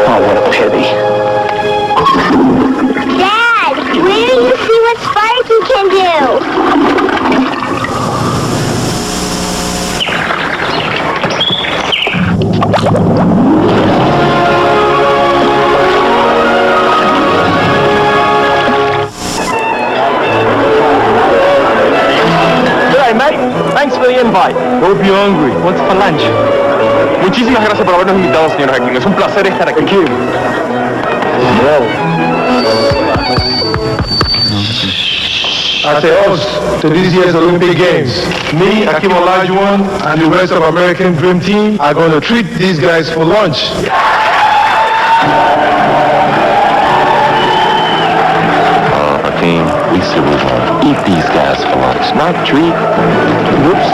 S26: Oh, what a pity.
S12: Dad, where do you see what Sparky can do?
S26: G'day, mate. Thanks for the invite. Hope you're hungry. What's for lunch? Muchísimas gracias por habernos invitado, señor Hacking. Es un placer estar aquí.
S10: As a host to this year's Olympic Games, me, Akim Olajuwon, and the rest of American Dream Team are going to treat these guys for lunch.
S17: Hakeem, we said we want to eat these guys for lunch, not treat. Whoops.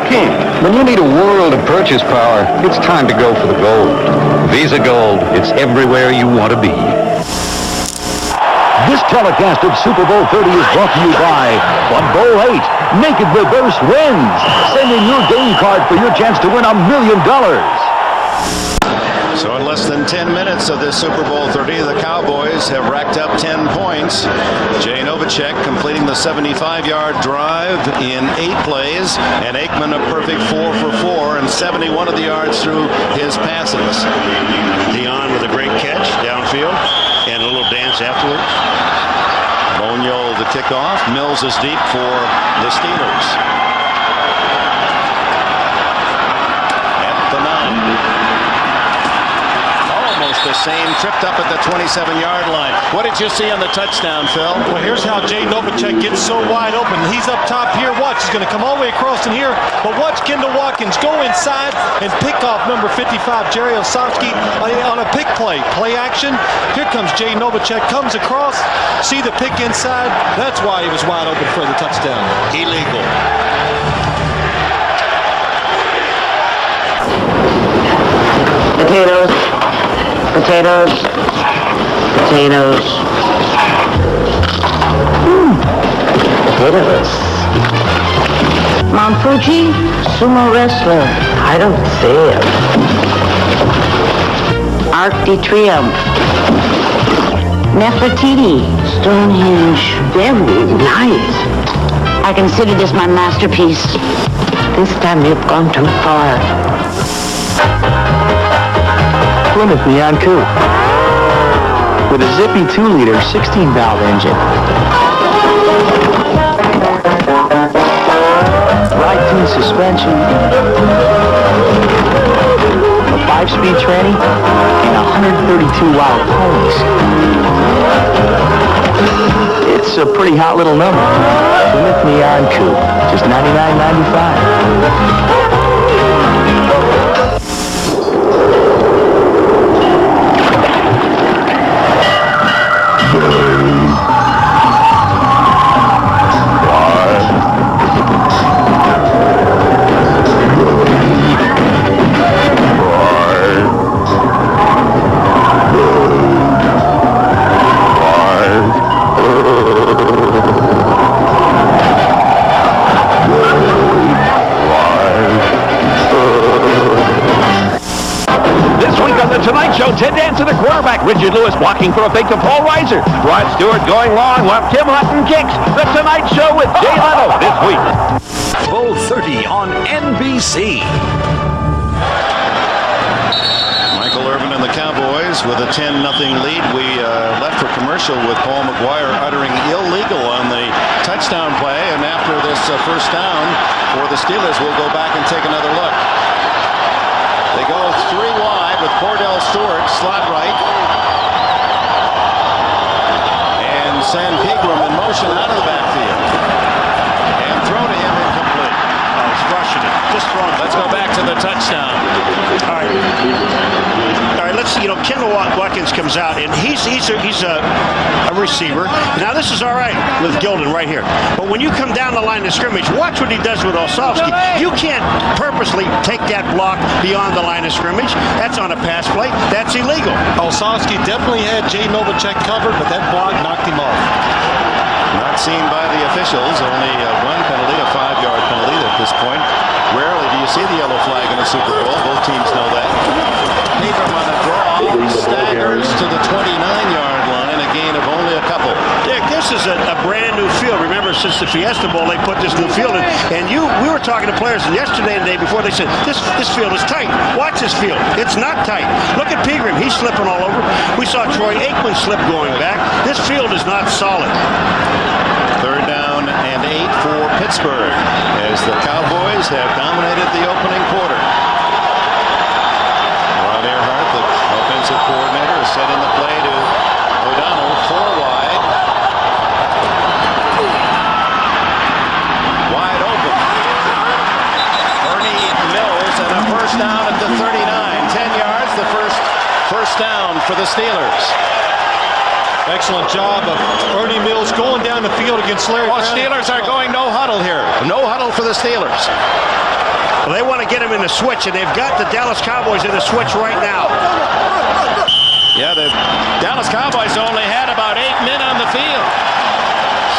S6: King, when you need a world of purchase power, it's time to go for the gold. Visa Gold, it's everywhere you want to be.
S7: This telecast of Super Bowl 30 is brought to you by Fun Bowl 8. Naked Reverse wins. Send in your game card for your chance to win $1 million.
S2: So in less than 10 minutes of this Super Bowl 30, the Cowboys have racked up 10 points. Jay Novacek completing the 75-yard drive in 8 plays, and Aikman a perfect 4 for 4 and 71 of the yards through his passes.
S15: Dion with a great catch downfield and a little dance afterwards.
S2: Bonio the kickoff. Mills is deep for the Steelers. At the 9. The same, tripped up at the 27-yard line. What did you see on the touchdown, Phil?
S11: Well, here's how Jay Novacek gets so wide open. He's up top here. Watch, he's going to come all the way across in here. But watch Kendall Watkins go inside and pick off number 55, Jerry Osofsky, on a pick play. Play action. Here comes Jay Novacek, comes across. See the pick inside. That's why he was wide open for the touchdown.
S2: Illegal.
S18: Potatoes. Potatoes. Potatoes. Potatoes. Mount Fuji, sumo wrestler. I don't see him. Arc de Triomphe. Nefertiti, Stonehenge. Very nice. I consider this my masterpiece. This time you've gone too far.
S26: Plymouth Neon Coupe with a zippy 2-liter 16-valve engine. Ride-tune suspension, a 5-speed tranny, and 132 wild ponies. It's a pretty hot little number. Plymouth Neon Coupe, just $99.95.
S19: Ted Danson, the quarterback. Richard Lewis blocking for a fake to Paul Reiser. Rod Stewart going long while Tim Hutton kicks. The Tonight Show with Jay Leno this week.
S7: Bowl 30 on NBC.
S2: Steelers with a 10-0 lead. We left for commercial with Paul McGuire uttering illegal on the touchdown play, and after this first down for the Steelers, we'll go back and take another look. They go 3 wide with Cordell Stewart, slot right, and San Pegram in motion out of the backfield, and throw to him incomplete.
S15: Oh, he's rushing it. Just throwing it.
S2: Let's go back to the touchdown.
S15: All right. Let's, Kendall Watkins comes out, and he's a receiver. Now, this is all right with Gilden right here. But when you come down the line of scrimmage, watch what he does with Olszewski. You can't purposely take that block beyond the line of scrimmage. That's on a pass play. That's illegal.
S11: Olszewski definitely had Jay Novacek covered, but that block knocked him off.
S2: Not seen by the officials. Only one penalty, a 5-yard penalty at this point. Rarely do you see the yellow flag in a Super Bowl. Both teams know that. Pegram on a draw, staggers to the 29-yard line, a gain of only a couple.
S15: Dick, this is a brand new field. Remember, since the Fiesta Bowl, they put this new field in. And we were talking to players yesterday and the day before. They said, this field is tight. Watch this field. It's not tight. Look at Pegram. He's slipping all over. We saw Troy Aikman slip going back. This field is not solid.
S2: 3rd down and 8 for Pittsburgh as the Cowboys have dominated the opening quarter. Ron Earhart, the offensive coordinator, is setting the play to O'Donnell, 4 wide. Wide open. Ernie Mills and a first down at the 39. 10 yards, the first down for the Steelers.
S11: Excellent job of Ernie Mills going down the field against Larry Brown.
S2: Steelers are going no huddle here. No huddle for the Steelers.
S15: Well, they want to get him in the switch, and they've got the Dallas Cowboys in the switch right now.
S2: Yeah, the Dallas Cowboys only had about 8 men on the field.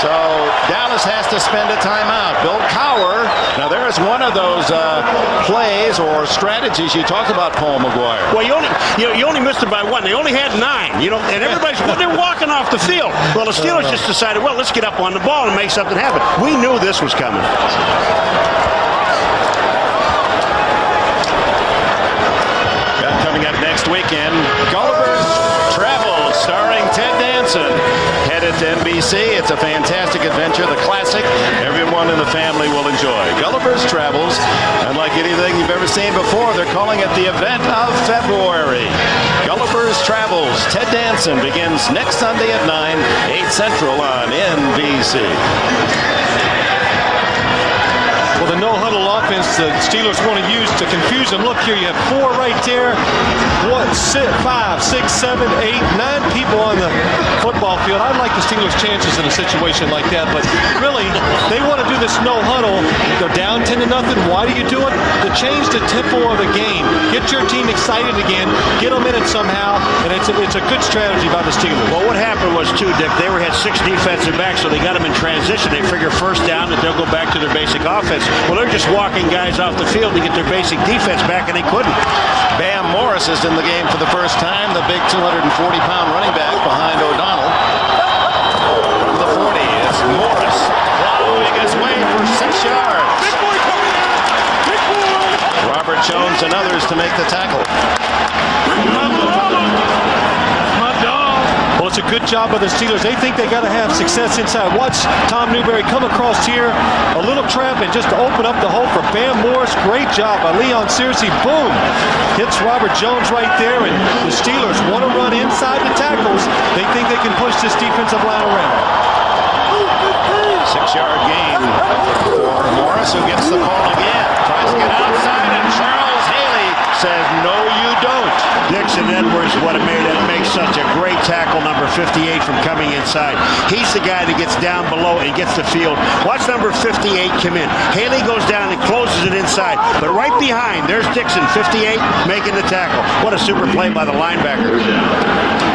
S2: So Dallas has to spend a timeout. Bill Cowher, now there is one of those plays or strategies you talk about, Paul McGuire.
S15: Well, you only missed it by 1. They only had 9, and everybody's they're walking off the field. Well, the Steelers just decided, well, let's get up on the ball and make something happen. We knew this was coming.
S2: Coming up next weekend, Gulliver's Travels, starring Ted Danson. Headed to NBC. It's a fantastic adventure, the classic everyone in the family will enjoy. Gulliver's Travels, unlike anything you've ever seen before, they're calling it the event of February. Gulliver's Travels, Ted Danson, begins next Sunday at 9, 8 Central on NBC.
S11: Well, the no-huddle offense the Steelers want to use to confuse them. Look here, you have 4 right there. 5, 6, 7, 8, 9 people on the football field. I like the Steelers' chances in a situation like that, but really, they want to do this no-huddle. They're down 10-0. Why do you do it? To change the tempo of the game. Get your team excited again. Get them in it somehow, and it's a good strategy by the Steelers.
S15: Well, what happened was, too, Dick, they had 6 defensive backs, so they got them in transition. They figure first down that they'll go back to their basic offense. Well, they're just walking guys off the field to get their basic defense back, and they couldn't.
S2: Bam Morris is in the game for the first time, the big 240-pound running back behind O'Donnell. From the 40, it's Morris plowing his way for 6 yards. Robert Jones and others to make the tackle.
S11: Well, it's a good job of the Steelers. They think they got to have success inside. Watch Tom Newberry come across here, a little trap, and just open up the hole for Bam Morris. Great job by Leon Searcy. Boom! Hits Robert Jones right there, and the Steelers want to run inside the tackles. They think they can push this defensive line around.
S2: 6-yard gain for Morris, who gets the ball again. Tries to get outside, and Charles Haley says, no, you don't.
S15: Dixon Edwards, what makes such a great tackle, number 58, from coming inside. He's the guy that gets down below and gets the field. Watch number 58 come in. Haley goes down and closes it inside. But right behind, there's Dixon, 58, making the tackle. What a super play by the linebacker.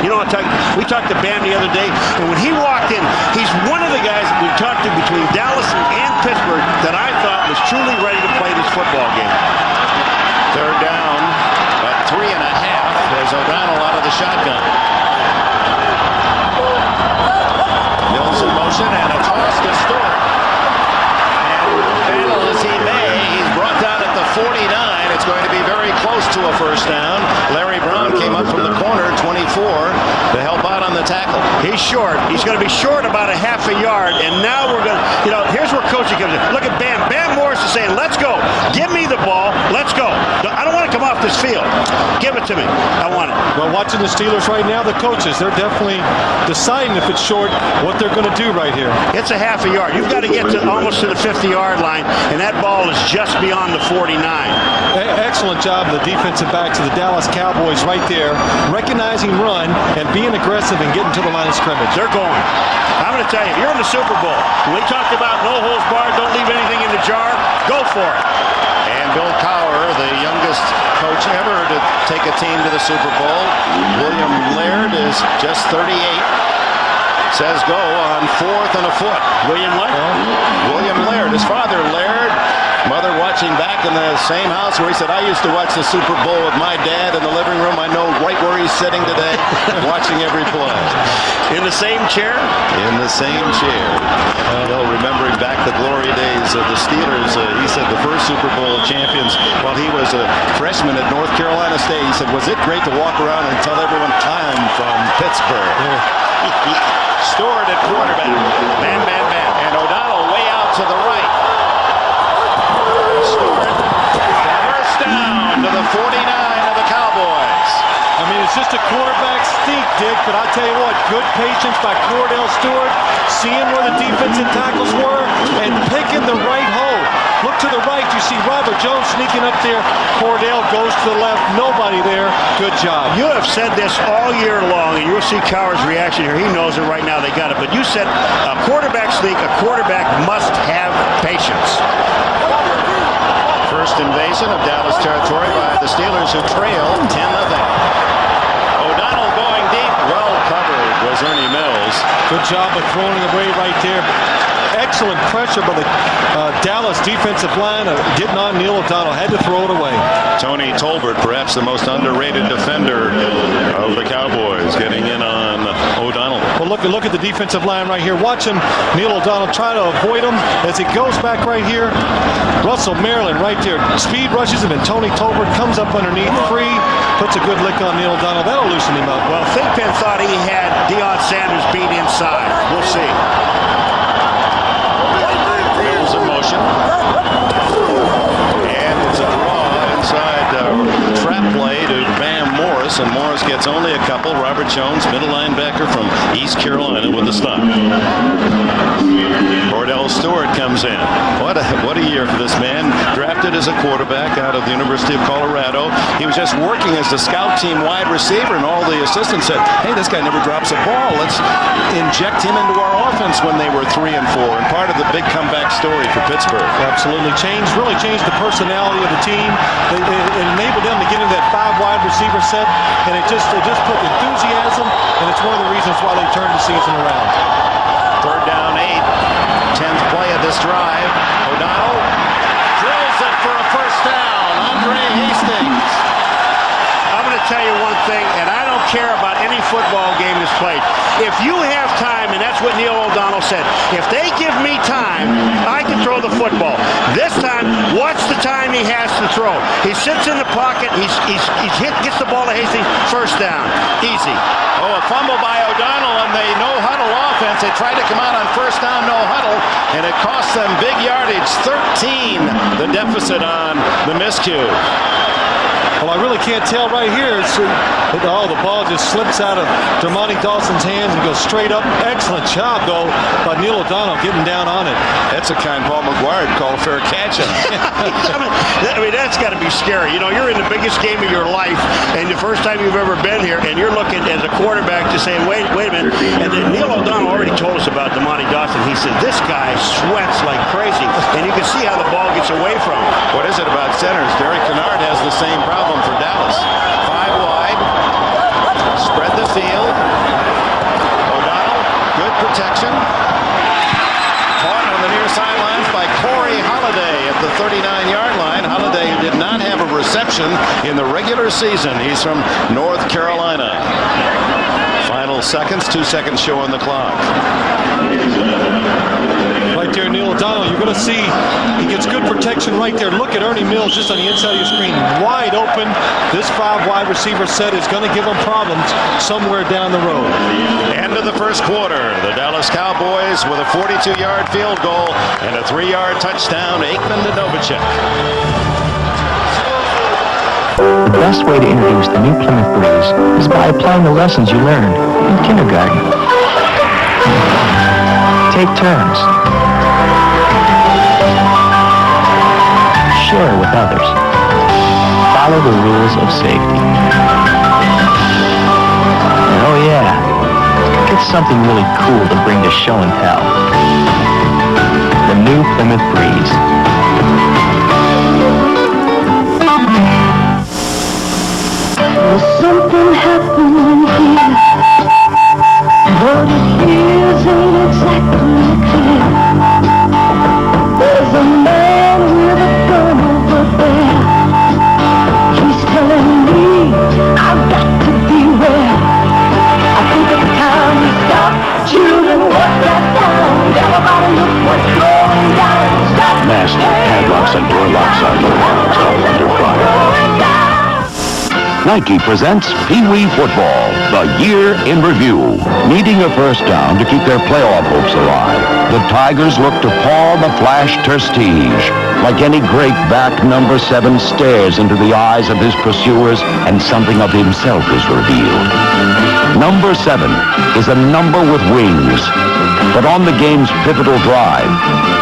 S15: You know, we talked to Bam the other day, and when he walked in, he's one of the guys that we talked to between Dallas and Pittsburgh that I thought was truly ready to play this football game.
S2: 3rd down, about 3.5. There's O'Donnell out of the shotgun. Mills in motion and a toss to Stewart. And battle as he may, he's brought down at the 49. It's going to be very close to a first down. Larry Brown came up from the corner, 24, to help out on the tackle.
S15: He's short. He's going to be short about a half a yard. And now we're going to, here's where coaching comes in. Look at Bam. Bam Morris is saying, let's go. Give me the ball. Let's go. I don't want to come off this field. Give it to me. I want it.
S11: Well, watching the Steelers right now, the coaches, they're definitely deciding if it's short, what they're going to do right here.
S15: It's a half a yard. You've got to get to almost to the 50-yard line, and that ball is just beyond the 49.
S11: Excellent job of the defensive backs of the Dallas Cowboys right there, recognizing run and being aggressive and getting to the line of scrimmage.
S15: They're going. I'm going to tell you, if you're in the Super Bowl, we talked about no holds barred, don't leave anything in the jar, go for it.
S2: And Bill Cowher, the youngest coach ever to take a team to the Super Bowl. William Laird is just 38. Says go on 4th and a foot.
S15: William what?
S2: William Laird. His father, Laird, mother watching back in the same house where he said, I used to watch the Super Bowl with my dad in the living room. I know right where he's sitting today, watching every play.
S15: In the same chair?
S2: In the same chair. Remembering back the glory days of the Steelers, he said the first Super Bowl champions, while he was a freshman at North Carolina State, he said, was it great to walk around and tell everyone I'm from Pittsburgh? Stewart at quarterback. Man. And O'Donnell way out to the right. Stewart, first down to the 49 of the Cowboys.
S11: I mean, it's just a quarterback sneak, Dick, but I tell you what, good patience by Cordell Stewart, seeing where the defensive tackles were and picking the right hole. Look to the right, you see Robert Jones sneaking up there. Cordell goes to the left, nobody there. Good job.
S15: You have said this all year long, and you'll see Cowher's reaction here. He knows it right now. They got it. But you said a quarterback sneak, a quarterback must have patience.
S2: First invasion of Dallas territory by the Steelers, who trail 10-0. O'Donnell going deep, well covered was Ernie Mills.
S11: Good job of throwing it away right there. Excellent pressure by the Dallas defensive line, getting on Neil O'Donnell. Had to throw it away.
S2: Tony Tolbert, perhaps the most underrated defender of the Cowboys, getting in on O'Donnell.
S11: Well, look at the defensive line right here. Watch him, Neil O'Donnell, try to avoid him as he goes back right here. Russell Maryland right there. Speed rushes him, and Tony Tolbert comes up underneath free, puts a good lick on Neil O'Donnell. That'll loosen him up.
S15: Well, Thigpen thought he had Deion Sanders beat inside. We'll see.
S2: Here's a motion. And it's a draw inside trap play to Bam Morris, and Morris gets only a couple. Robert Jones, middle linebacker from East Carolina, with the stop. Cordell Stewart comes in. What a year for this man. Drafted as a quarterback out of the University of Colorado. He was just working as the scout team wide receiver, and all the assistants said, hey, this guy never drops a ball. Let's inject him into our offense when they were 3-4, and part of the big comeback story for Pittsburgh.
S11: Absolutely really changed the personality of the team. It enabled them to get into that 5 wide receiver set, and it just put enthusiasm, and it's one of the reasons why they turned the season around.
S2: 3rd down, 8. 10th play of this drive. O'Donnell drills it for a first down. Andre Hastings.
S15: I'm going to tell you one thing, and I don't care about any football game that's played. If you have time, and that's what Neil O'Donnell said, if they give me time, I can throw the football. This time, what's the time he has to throw? He sits in the pocket, gets the ball to Hastings, first down. Easy.
S2: Oh, a fumble by O'Donnell on the no-huddle offense. They tried to come out on first down, no huddle, and it cost them big yardage. 13, the deficit on the miscue.
S11: Well, I really can't tell right here. The ball just slips out of Dermontti Dawson's hands and goes straight up. Excellent job, though, by Neil O'Donnell getting down on it.
S2: That's a kind Paul McGuire would call a fair catch.
S15: I mean, that's got to be scary. You're in the biggest game of your life, and the first time you've ever been here, and you're looking as a quarterback to say, wait a minute. And then Neil O'Donnell already told us about Dermontti Dawson. He said, this guy sweats like crazy, and you can see how the ball gets away from him.
S2: What is it about centers? Derek Kennard has the same problem for Dallas. 5 wide. Spread the field. O'Donnell, good protection. Caught on the near sidelines by Corey Holiday at the 39-yard line. Holiday did not have a reception in the regular season. He's from North Carolina. Final seconds, 2 seconds show on the clock.
S11: Right there, Neil O'Donnell, you going to see he gets good protection right there. Look at Ernie Mills just on the inside of your screen. Wide open. This 5 wide receiver set is going to give him problems somewhere down the road.
S2: End of the first quarter. The Dallas Cowboys with a 42-yard field goal and a 3-yard touchdown. Aikman to Novacek.
S1: The best way to introduce the new Plymouth Breeze is by applying the lessons you learned in kindergarten. Take turns. Share with others. Follow the rules of safety. And oh yeah, get something really cool to bring to show and tell. The new Plymouth Breeze.
S14: There's something happening here, but it isn't exactly clear. There's a man with a gun over there. He's telling me I've got to beware. I think it's time to stop, children, what's that sound? Everybody look what's going down. Stop.
S19: Master padlocks and door locks are no longer under fire. Nike presents Pee Wee Football, the year in review. Needing a first down to keep their playoff hopes alive, the Tigers look to Paul the Flash Terstige. Like any great back, number 7 stares into the eyes of his pursuers, and something of himself is revealed. Number 7 is a number with wings. But on the game's pivotal drive,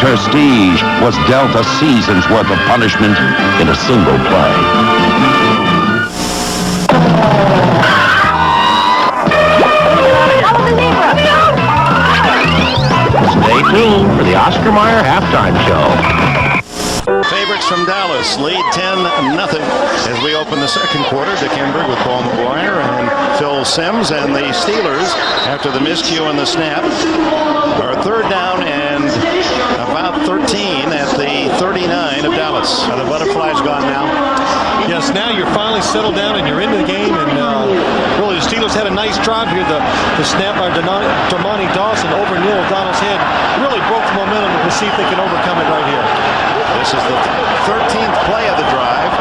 S19: Terstige was dealt a season's worth of punishment in a single play.
S1: Stay tuned for the Oscar Mayer halftime show.
S2: Favorites from Dallas lead 10-0 as we open the second quarter. Dick Enberg with Paul McGuire and Phil Simms, and the Steelers, after the miscue on the snap, are third down and about 13 at the 39 of Dallas.
S15: The butterfly's gone now.
S11: Yes, now you're finally settled down and you're in the game, and really the Steelers had a nice drive here. The snap by Dermontti Dawson over Neil O'Donnell's head really broke the momentum. We'll see if they can overcome it right here.
S2: This is the 13th play of the drive.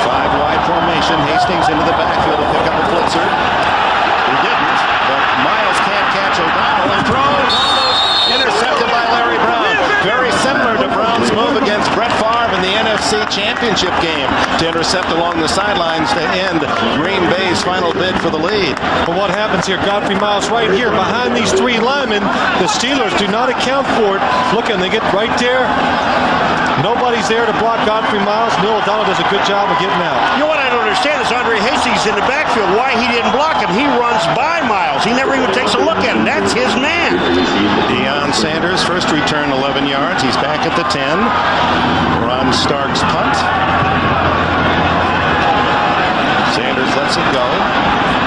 S2: 5-wide formation. Hastings into the backfield to pick up a blitzer. He didn't, but Miles can't catch O'Donnell and throws. Almost intercepted by Larry Brown. Very similar to Brown's move against Brett Favre in the NFC Championship game to intercept along the sidelines to end Green Bay's final bid for the lead.
S11: But what happens here? Godfrey Miles right here behind these 3 linemen. The Steelers do not account for it. Look, and they get right there. Nobody's there to block Godfrey Miles. Neil O'Donnell does a good job of getting out.
S15: You know what I don't understand is Andre Hastings in the backfield. Why he didn't block him? He runs by Miles. He never even takes a look at him. That's his man.
S2: Deion Sanders, first return 11 yards. He's back at the 10. Ron Stark's punt. Sanders lets it go.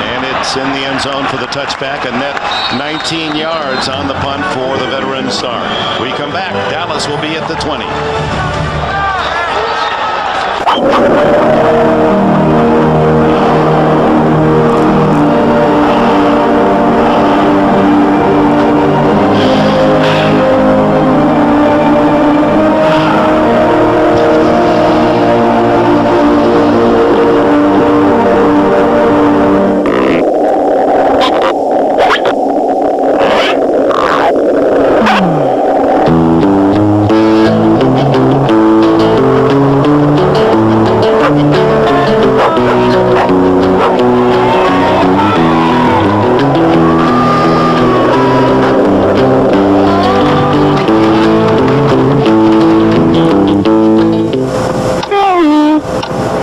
S2: And it's in the end zone for the touchback. A net 19 yards on the punt for the veteran star. We come back. Dallas will be at the 20.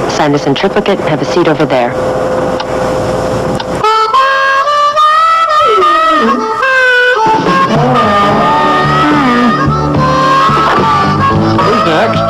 S9: Sign this in triplicate and have a seat over there.
S19: Who's next?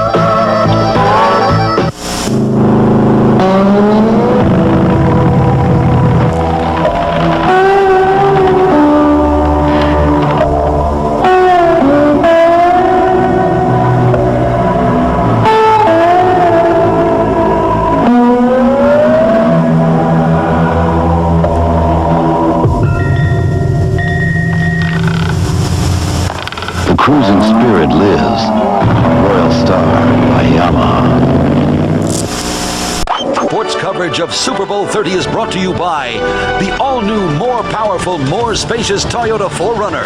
S7: coverage of Super Bowl 30 is brought to you by the all-new, more powerful, more spacious Toyota 4Runner,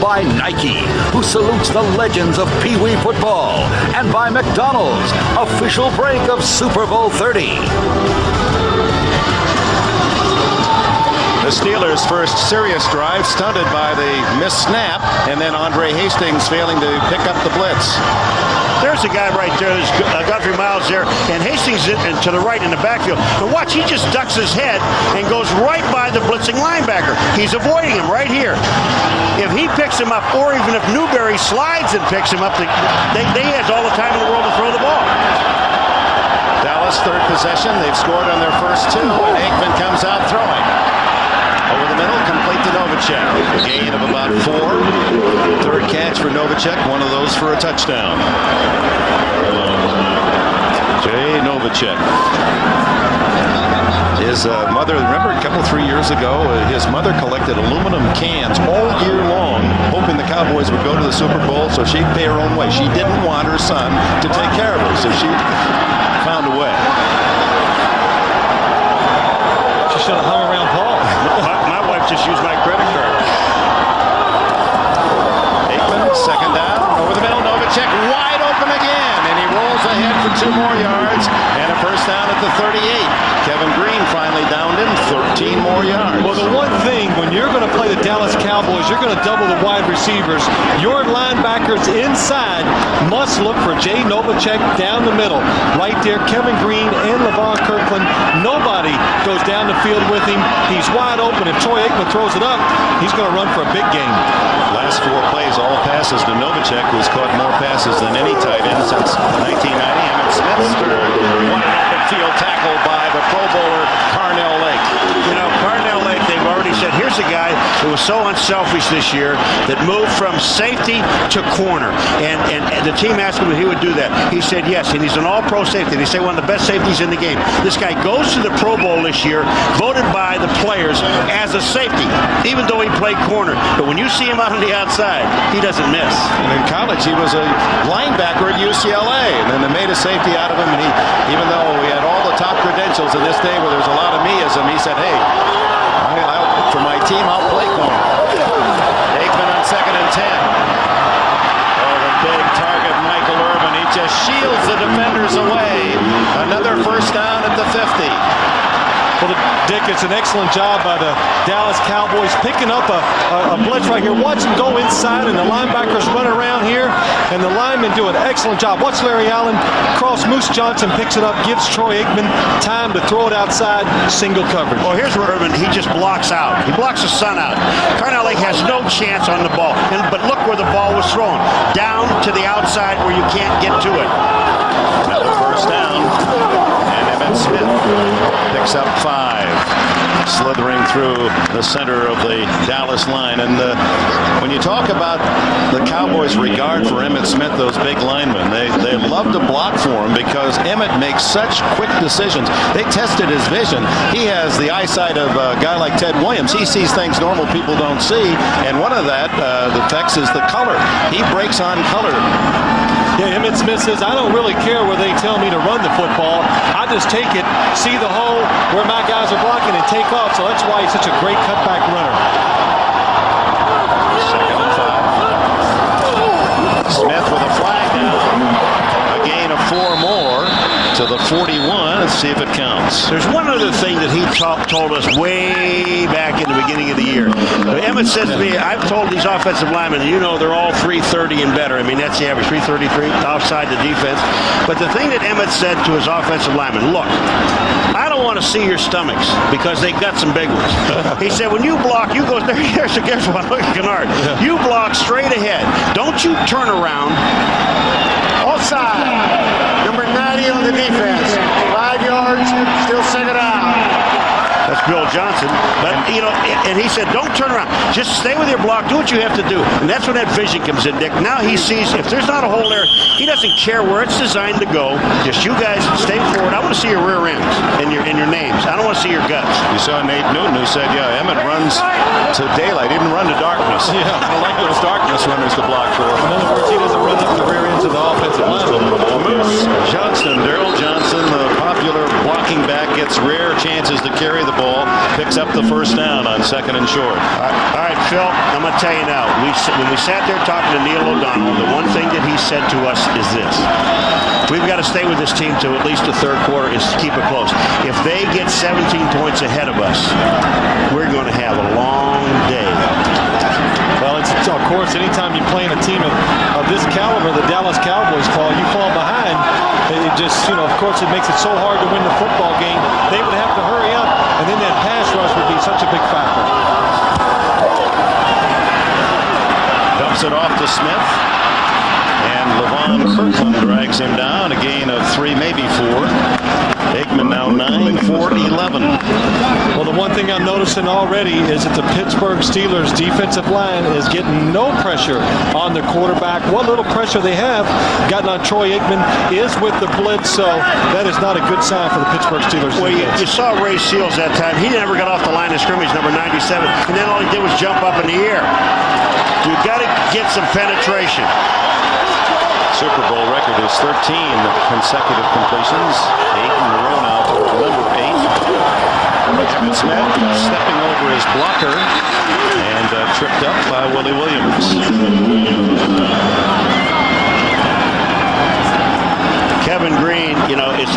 S7: by Nike, who salutes the legends of Pee Wee football, and by McDonald's, official break of Super Bowl 30.
S2: The Steelers' first serious drive stunted by the missed snap, and then Andre Hastings failing to pick up the blitz.
S15: There's a guy right there. There's Godfrey Miles there, and Hastings to the right in the backfield. But watch, he just ducks his head and goes right by the blitzing linebacker. He's avoiding him right here. If he picks him up, or even if Newberry slides and picks him up, they have all the time in the world to throw the ball.
S2: Dallas, third possession. They've scored on their first two, and Aikman comes out throwing. Over the middle, complete to Novacek. A gain of about 4. Third catch for Novacek, one of those for a touchdown. Jay Novacek. His mother, remember a couple, 3 years ago, his mother collected aluminum cans all year long, hoping the Cowboys would go to the Super Bowl so she'd pay her own way. She didn't want her son to take care of her, so she found a way.
S11: She should have hung around Paul.
S15: My wife just used my credit card.
S2: Aikman, second down, over the middle, Novacek wide open again, and he rolls ahead for 2 more yards, and a first down at the 38. Kevin Green finally downed him, 13 more yards.
S11: Well, the one thing, when you're going to play the Dallas Cowboys, you're going to double the wide receivers. Your linebackers inside must look for Jay Novacek down the middle. Right there, Kevin Green and LeVon Kirkland. Nobody goes down the field with him. He's wide open. If Troy Aikman throws it up, he's going to run for a big game.
S2: Last 4 plays, all passes to Novacek, who's caught more passes than any tight end since 1990. Emmett Smith's third. One open field tackle by the Pro Bowler Carnell Lake.
S15: You know, Carnell Lake, they've already said, here's a guy who was so unselfish this year that moved from safety to corner. And the team asked him if he would do that. He said yes, and he's an all-pro safety. They say one of the best safeties in the game. This guy goes to the Pro Bowl this year, voted by the players as a safety, even though he played corner. But when you see him out on the outside, he doesn't miss.
S2: And in college, he was a linebacker at UCLA, and then they made a safety out of him, and he, even though we had all the top credentials in this day where there's a lot of meism, he said, hey, for my team, I'll play corner. Aikman on 2nd and 10. Oh, the big target, Michael Irvin. He just shields the defenders away. Another first down at the 50.
S11: Well, Dick, it's an excellent job by the Dallas Cowboys picking up a blitz right here. Watch him go inside, and the linebackers run around here, and the linemen do an excellent job. Watch Larry Allen cross. Moose Johnson picks it up, gives Troy Aikman time to throw it outside, single coverage.
S15: Well, here's where Irvin, he just blocks out. He blocks the sun out. Carnell Lake has no chance on the ball. But look where the ball was thrown. Down to the outside where you can't get to it.
S2: Another first down. Smith picks up 5, slithering through the center of the Dallas line. And when you talk about the Cowboys' regard for Emmitt Smith, those big linemen, they love to block for him because Emmitt makes such quick decisions. They tested his vision. He has the eyesight of a guy like Ted Williams. He sees things normal people don't see, and one of that, the text is the color. He breaks on color.
S11: Yeah, Emmitt Smith says, I don't really care where they tell me to run the football. I just take it, see the hole where my guys are blocking, and take off. So that's why he's such a great cutback runner.
S2: 2nd and 5. Smith with a flag down. A gain of 4 more to the 41. Let's see if it counts.
S15: There's one other thing that he told us way back in the beginning of the year. Emmitt says to me, I've told these offensive linemen, you know, they're all 330 and better. I mean, that's the average, 333 offside the defense. But the thing that Emmitt said to his offensive linemen, look, I don't want to see your stomachs because they got some big ones. He said, when you block, you go, here's one, look at Kennard. You block straight ahead. Don't you turn around.
S20: Offside. Number 90 on the defense. 5 yards, still second out.
S15: That's Bill Johnson. But, you know, and he said, don't turn around. Just stay with your block. Do what you have to do. And that's when that vision comes in, Dick. Now he sees if there's not a hole there, he doesn't care where it's designed to go. Just you guys stay forward. I want to see your rear ends and your names. I don't want to see your guts.
S2: You saw Nate Newton who said, yeah, Emmitt runs to daylight. He didn't run to darkness.
S11: Yeah.
S2: I don't like those darkness runners to block for.
S11: In other words, he doesn't run up the rear ends of the offensive line.
S2: Moose Johnston, Daryl Johnson, the popular block looking back, gets rare chances to carry the ball, picks up the first down on 2nd and short.
S15: All right, Phil, I'm going to tell you now. When we sat there talking to Neil O'Donnell, the one thing that he said to us is this. We've got to stay with this team to at least the third quarter is to keep it close. If they get 17 points ahead of us, we're going to have a long day.
S11: Well, it's of course, anytime you're playing a team of this caliber, the Dallas Cowboys you fall behind. It just, of course, it makes it so hard to win the football game. They would have to hurry up, and then that pass rush would be such a big factor.
S2: Dumps it off to Smith. And Levon Kirkland drags him down. A gain of 3, maybe 4. Aikman now 9 for 11.
S11: Well, the one thing I'm noticing already is that the Pittsburgh Steelers defensive line is getting no pressure on the quarterback. What little pressure they have gotten on Troy Aikman is with the blitz, so that is not a good sign for the Pittsburgh Steelers.
S15: Well, you saw Ray Seals that time. He never got off the line of scrimmage, number 97, and then all he did was jump up in the air. You've got to get some penetration.
S2: Super Bowl record is 13 consecutive completions. 8 in a row now for number 8. Emmitt Smith stepping over his blocker and tripped up by Willie Williams.
S15: Kevin Green,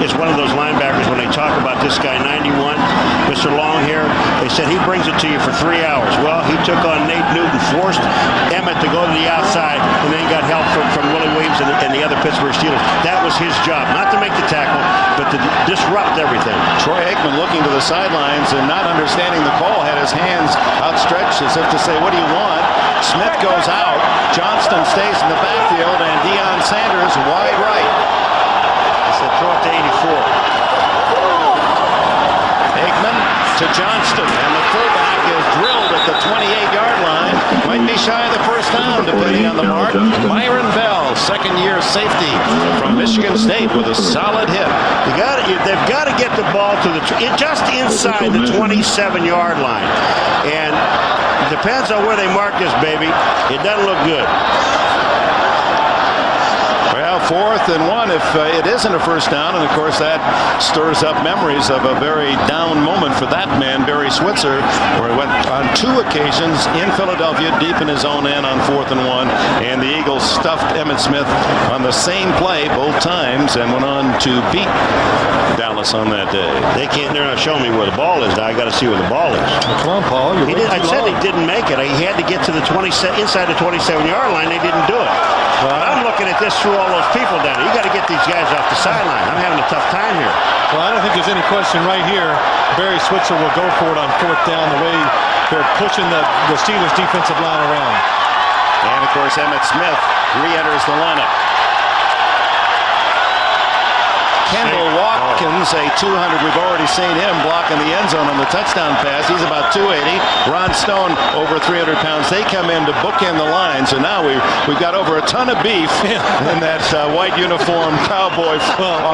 S15: it's one of those linebackers when they talk about this guy, 91, Mr. Longhair, they said he brings it to you for 3 hours. Well, he took on Nate Newton, forced Emmitt to go to the outside, and then got help from Willie Williams and the other Pittsburgh Steelers. That was his job, not to make the tackle, but to disrupt everything.
S2: Troy Aikman looking to the sidelines and not understanding the call, had his hands outstretched as if to say, what do you want? Smith goes out, Johnston stays in the backfield, and Deion Sanders wide right.
S15: Throw it to 84.
S2: Aikman to Johnston, and the fullback is drilled at the 28-yard line. Might be shy of the first down, depending on the mark. Myron Bell, second-year safety from Michigan State with a solid hit.
S15: They've got to get the ball to just inside the 27-yard line, and it depends on where they mark this baby. It doesn't look good.
S2: Well, 4th and 1 if it isn't a first down, and of course that stirs up memories of a very down moment for that man, Barry Switzer, where he went on 2 occasions in Philadelphia deep in his own end on 4th and 1, and the Eagles stuffed Emmitt Smith on the same play both times and went on to beat Dallas on that day.
S15: They're not showing me where the ball is now. I got to see where the ball is.
S11: Come on, Paul.
S15: I said he didn't make it. He had to get to the inside the 27-yard line. They didn't do it. Well, I'm looking at this through all those people down there. You got to get these guys off the sideline. I'm having a tough time here.
S11: Well, I don't think there's any question right here. Barry Switzer will go for it on 4th down the way they're pushing the Steelers defensive line around.
S2: And of course Emmitt Smith re-enters the lineup. Kendall Watkins, a 200. We've already seen him blocking the end zone on the touchdown pass. He's about 280. Ron Stone, over 300 pounds. They come in to bookend the line. So now we've got over a ton of beef in that white uniform Cowboy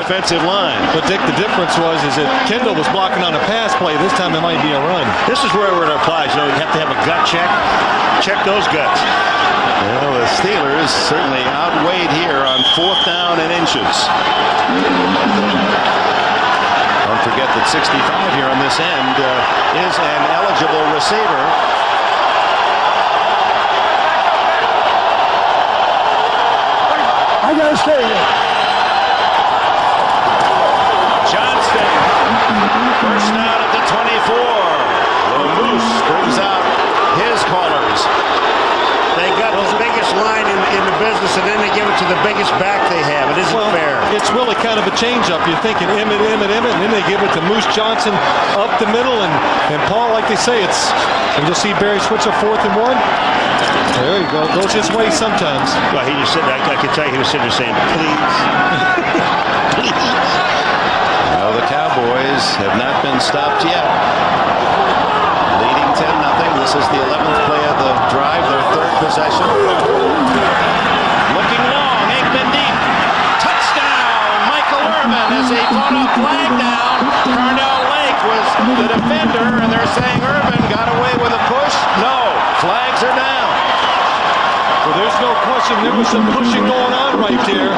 S2: offensive line.
S11: But Dick, the difference is that Kendall was blocking on a pass play. This time it might be a run.
S15: This is where it applies. You have to have a gut check. Check those guts.
S2: Well, the Steelers certainly outweighed here on 4th down and inches. Don't forget that 65 here on this end is an eligible receiver.
S14: I gotta stay there.
S2: Johnston, first down at the 24. The Moose brings out his callers.
S15: They got the biggest line in the business, and then they give it to the biggest back they have. It isn't fair.
S11: It's really kind of a change-up. You're thinking Emmitt, and then they give it to Moose Johnson up the middle, and Paul, like they say, and you'll see Barry Switzer 4th and 1. There you go. Goes his way sometimes.
S15: Well, he just said, I can tell you he was sitting there saying, please. Please.
S2: Well, the Cowboys have not been stopped yet. Leading 10-0. This is the 11th play of the drive, their 3rd possession. Looking long, Aikman deep. Touchdown, Michael Irvin as he brought a flag down. Carnell Lake was the defender, and they're saying Irvin got away with a push. No, flags are down.
S11: Well, there's no question there was some pushing going on right there.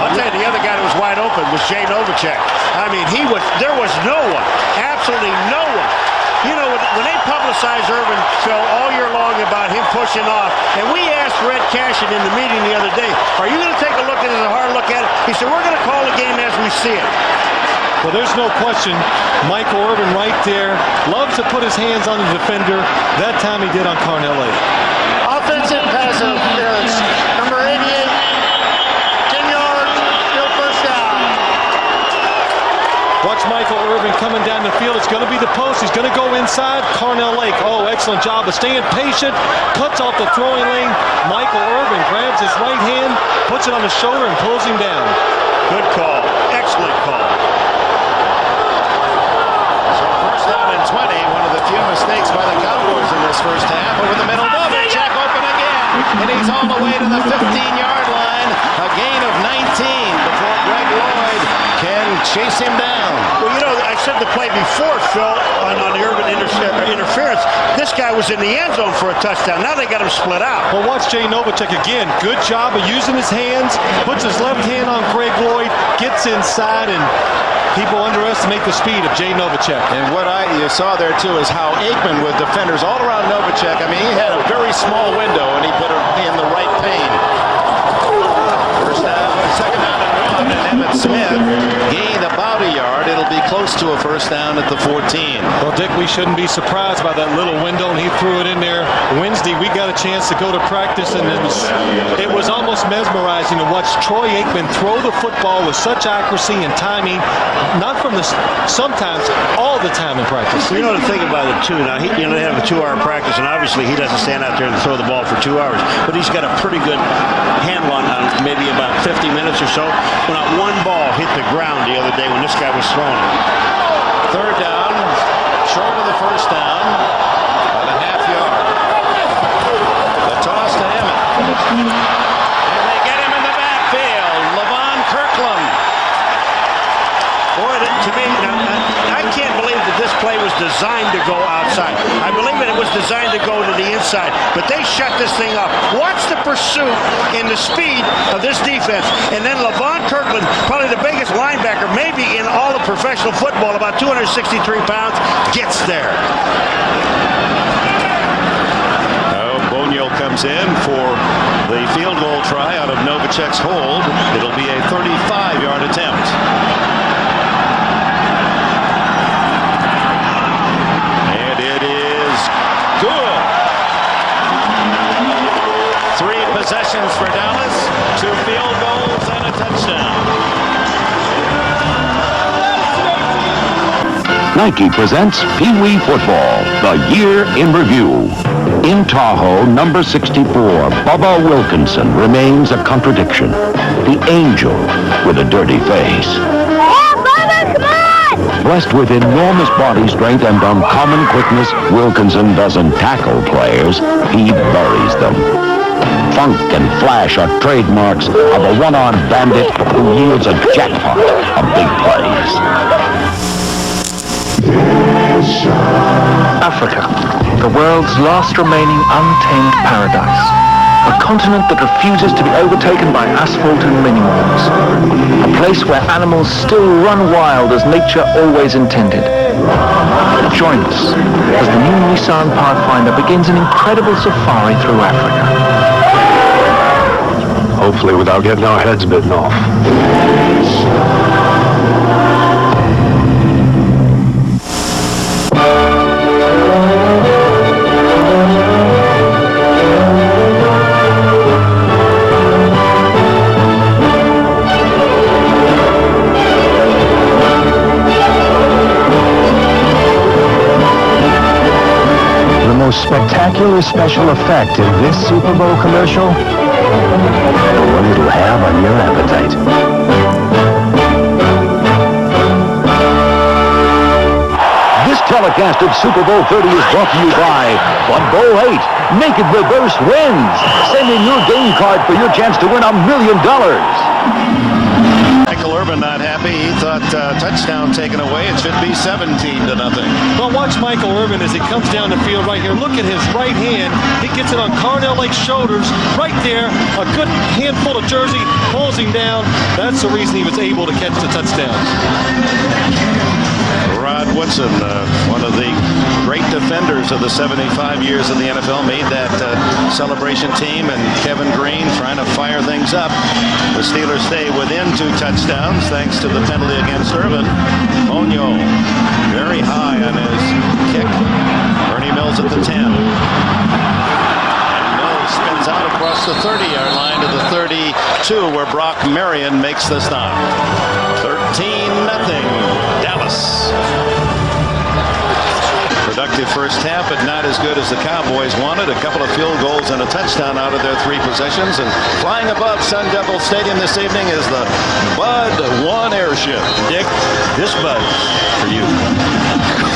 S15: I'll tell you, the other guy that was wide open was Jay Novacek. I mean, there was no one, absolutely no one. You know, when they publicized Irvin, Phil, all year long about him pushing off, and we asked Red Cashin in the meeting the other day, are you going to take a look at it, a hard look at it? He said, we're going to call the game as we see it.
S11: Well, there's no question. Michael Irvin right there loves to put his hands on the defender. That time he did on Carnell Lake.
S20: Offensive pass interference. Number 88, 10 yards, still first down.
S11: Watch Michael Irvin coming down the field. It's going to be the post. He's going to go inside. Carnell Lake. Oh, excellent job of staying patient. Cuts off the throwing lane. Michael Irvin grabs his right hand, puts it on his shoulder, and pulls him down.
S15: Good call. Excellent call.
S2: So first down and 20. One of the few mistakes by the Cowboys in this first half. Over the middle. Novacek open again. And he's all the way to the 15-yard line. A gain of 19 before Greg Lloyd can chase him down.
S15: Well, you know, I said the play before, Phil, on the Irvin interference. This guy was in the end zone for a touchdown. Now they got him split out.
S11: Well, watch Jay Novacek again. Good job of using his hands. Puts his left hand on Greg Lloyd. Gets inside, and people underestimate the speed of Jay Novacek.
S2: And what you saw there, too, is how Aikman with defenders all around Novacek. I mean, he had a very small window, and he put him in the right pane. First down, second down and 1, and Emmett Smith gained about a yard. It'll be close to a first down at the 14.
S11: Well, Dick, we shouldn't be surprised by that little window, and he threw it in there. Wednesday, we got a chance to go to practice, and it was almost mesmerizing to watch Troy Aikman throw the football with such accuracy and timing, not from sometimes all the time in practice.
S15: You know the thing about it, too, now, they have a 2-hour practice, and obviously he doesn't stand out there and throw the ball for 2 hours, but he's got a pretty good handle on maybe about 50 minutes or so. When not one ball hit the ground the other day when this guy was throwing it.
S2: Third down, short of the first down, about a half yard. The toss to Emmett. And they get him in the backfield. Levon Kirkland.
S15: Boy, to me, I can't believe that this play was designed to go outside. I believe that it was designed to go to the inside, but they shut this thing up. Watch the pursuit and the speed of this defense. And then Levon Kirkland, probably the biggest linebacker maybe in all of professional football, about 263 pounds, gets there.
S2: Boniel comes in for the field goal try out of Novacek's hold. It'll be a 35-yard attempt. And it is good. 3 possessions for Dallas, 2 field goals and a touchdown.
S19: Nike presents Pee Wee Football, the year in review. In Tahoe, number 64, Bubba Wilkinson remains a contradiction. The angel with a dirty face.
S14: Oh, Bubba, come on!
S19: Blessed with enormous body strength and uncommon quickness, Wilkinson doesn't tackle players, he buries them. Funk and flash are trademarks of a one-armed bandit who yields a jackpot of big plays.
S3: Africa, the world's last remaining untamed paradise. A continent that refuses to be overtaken by asphalt and mini-malls. A place where animals still run wild as nature always intended. Join us as the new Nissan Pathfinder begins an incredible safari through Africa.
S10: Hopefully without getting our heads bitten off.
S4: Spectacular special effect in this Super Bowl commercial, the one it'll have on your appetite.
S19: This telecast of Super Bowl 30 is brought to you by Bud Bowl 8. Naked Reverse wins. Send in your game card for your chance to win $1 million.
S2: Michael Irvin Urban not happy. He thought touchdown taken away. It should be 17-0.
S11: Well, watch Michael Urban as he comes down the field right here. Look at his right hand. He gets it on Carnell Lake's shoulders right there. A good handful of jersey pulls him down. That's the reason he was able to catch the touchdown.
S2: Rod Woodson, one of the great defenders of the 75 years of the NFL, made that celebration team, and Kevin Green trying to fire things up. The Steelers stay within 2 touchdowns thanks to the penalty against Urban. Monio very high on his kick. Ernie Mills at the 10. And Mills spins out across the 30-yard line to the 32, where Brock Marion makes the stop. 13-0 Dallas. Productive first half, but not as good as the Cowboys wanted. A couple of field goals and a touchdown out of their 3 possessions. And flying above Sun Devil Stadium this evening is the Bud 1 airship. Dick, this Bud for you.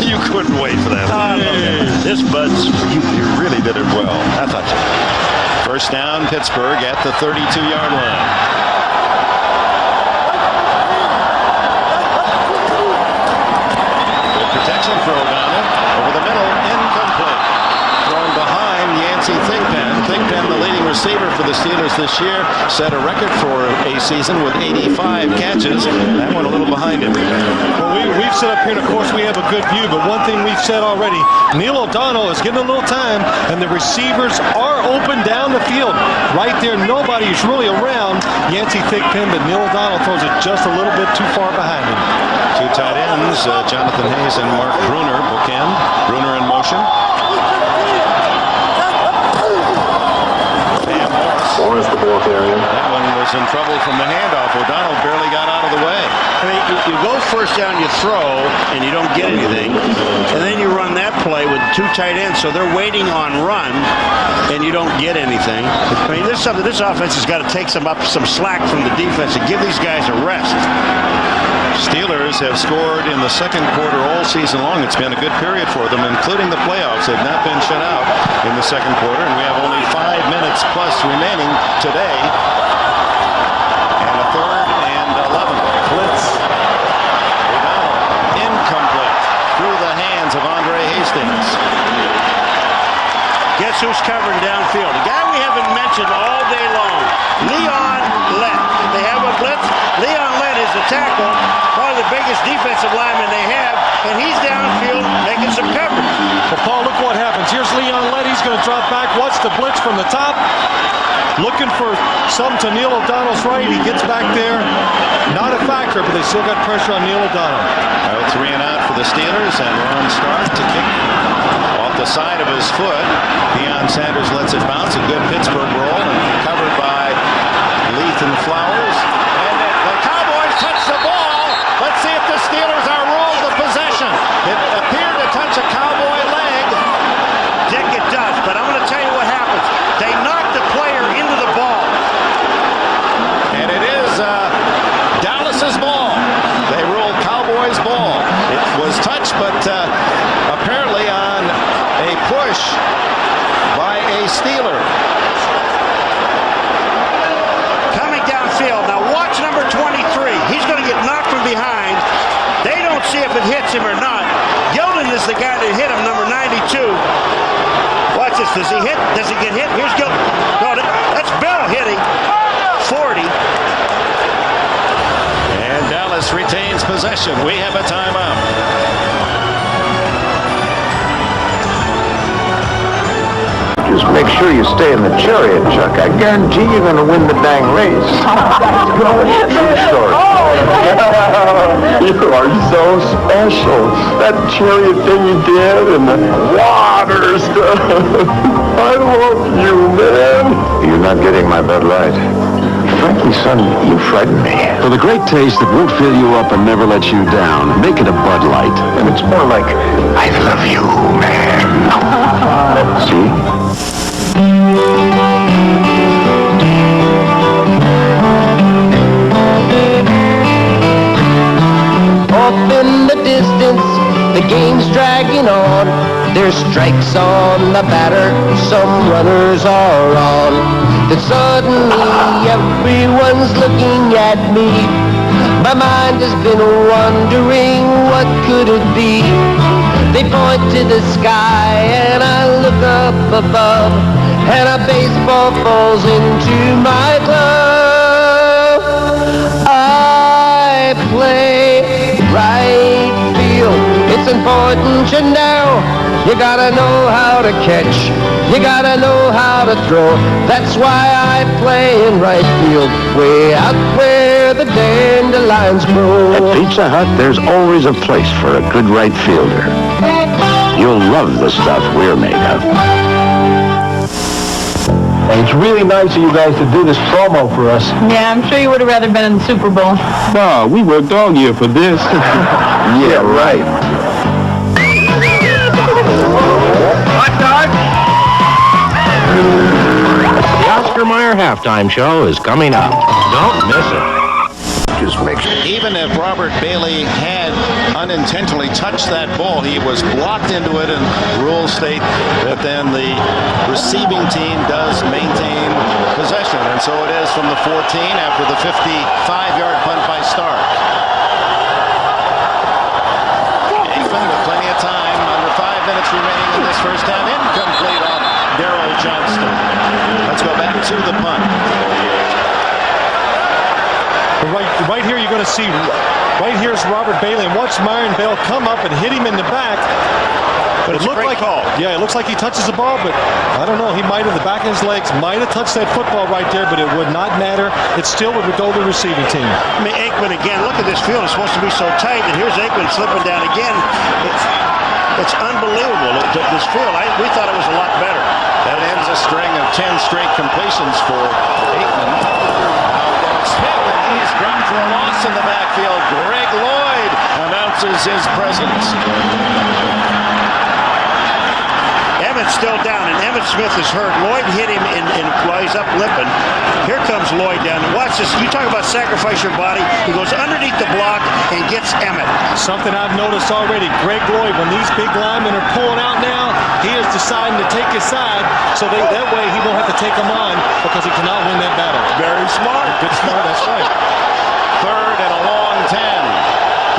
S2: You couldn't wait for that. This Bud's for you. You really did it well. I thought you did. First down, Pittsburgh at the 32-yard line. Protection throw down it. Over the middle, incomplete. Thrown behind Yancey Thigpen. Thigpen, the leading receiver for the Steelers this year, set a record for a season with 85 catches. That went a little behind him.
S11: Well, we've set up here, and of course, we have a good view, but one thing we've said already, Neil O'Donnell is getting a little time, and the receivers are open down the field. Right there, nobody is really around Yancey Thigpen, but Neil O'Donnell throws it just a little bit too far behind him.
S2: 2 tight ends, Jonathan Hayes and Mark Bruner, bookend. Bruner in motion.
S6: Morris, the fourth area.
S2: That one was in trouble from the handoff. O'Donnell barely got out of the way.
S15: I mean, you go first down, you throw, and you don't get anything. And then you run that play with 2 tight ends, so they're waiting on run, and you don't get anything. I mean, this offense has got to take some slack from the defense and give these guys a rest.
S2: Steelers have scored in the second quarter all season long. It's been a good period for them, including the playoffs. They've not been shut out in the second quarter, and we have only 5 minutes plus remaining today. And a 3rd and 11. Blitz. O'Donnell, incomplete. Through the hands of Andre Hastings.
S15: Guess who's covering downfield? A guy we haven't mentioned all day long. Leon Lett. They have a blitz. Leon Lett is the tackle, probably the biggest defensive lineman they have, and he's downfield making some coverage.
S11: Well, Paul, look what happens. Here's Leon Lett. He's going to drop back. Watch the blitz from the top. Looking for something to Neil O'Donnell's right. He gets back there. Not a factor, but they still got pressure on Neil O'Donnell.
S2: 3 and out for the Steelers, and Ron Stark to kick off the side of his foot. Deion Sanders lets it bounce. A good Pittsburgh roll, and covered by Leith and Flowers. And the Cowboys touch the ball. Let's see if the Steelers are ruled the possession. It appeared to touch a Cowboy leg.
S15: Dick, it does, but I'm going to tell you what happens. They knock the player into the ball.
S2: And it is Dallas's ball. They ruled Cowboys ball. It was touched, but apparently on a push by a Steeler.
S15: Coming downfield. Now watch number 23. He's going to get knocked from behind. They don't see if it hits him or not. Gilden is the guy that hit him, number 92. Watch this. Does he hit? Does he get hit? Here's Gilden. No, that's Bill hitting. 40.
S2: And Dallas retains possession. We have a timeout.
S19: Just make sure you stay in the chariot, Chuck. I guarantee you're going to win the dang race. True story. You are so special. That chariot thing you did and the water stuff. I love you, man. You're not getting my Bud Light. Frankly, son, you frighten me.
S8: For the great taste that won't fill you up and never let you down, make it a Bud Light.
S19: And it's more like, I love you, man. See?
S14: Off in the distance, the game's dragging on. There's strikes on the batter, some runners are on. Then suddenly everyone's looking at me.
S5: My mind has been wondering what could it be. They point to the sky and I look up above, and a baseball falls into my glove. I play right field. It's important to know. You gotta know how to catch. You gotta know how to throw. That's why I play in right field, way out where the dandelions grow.
S19: At Pizza Hut, there's always a place for a good right fielder. You'll love the stuff we're made of.
S10: And it's really nice of you guys to do this promo for us.
S21: Yeah, I'm sure you would have rather been in the Super Bowl.
S10: Wow, we worked all year for this. Yeah, right.
S19: Hot dog! The Oscar Mayer halftime show is coming up. Don't miss it. Just make sure.
S2: Even if Robert Bailey had unintentionally touched that ball, he was blocked into it, and rules state that then the receiving team does maintain possession. And so it is from the 14 after the 55-yard punt by Stark. Aikman with plenty of time, under 5 minutes remaining in this first half. Incomplete off Darrell Johnston. Let's go back to the punt.
S11: Right here, you're going to see, right here's Robert Bailey, and watch Myron Bell come up and hit him in the back.
S2: But it looked like,
S11: yeah, it looks like he touches the ball, but I don't know. He might have, the back of his legs might have touched that football right there, but it would not matter. It still would go to the receiving team.
S15: I mean, Aikman again. Look at this field. It's supposed to be so tight, and here's Aikman slipping down again. It's unbelievable. This field, we thought it was a lot better.
S2: That ends a string of 10 straight completions for Aikman. He's dropped for a loss in the backfield. Greg Lloyd announces his presence.
S15: Emmett's still down, and Emmitt Smith is hurt. Lloyd hit him while he's up limping. Here comes Lloyd down. And watch this. You talk about sacrifice your body. He goes underneath the block and gets Emmett.
S11: Something I've noticed already. Greg Lloyd, when these big linemen are pulling out now, he is deciding to take his side, so that way he won't have to take them on because he cannot win that battle.
S15: Very smart.
S11: Good smart, that's right.
S2: Third and a long 10.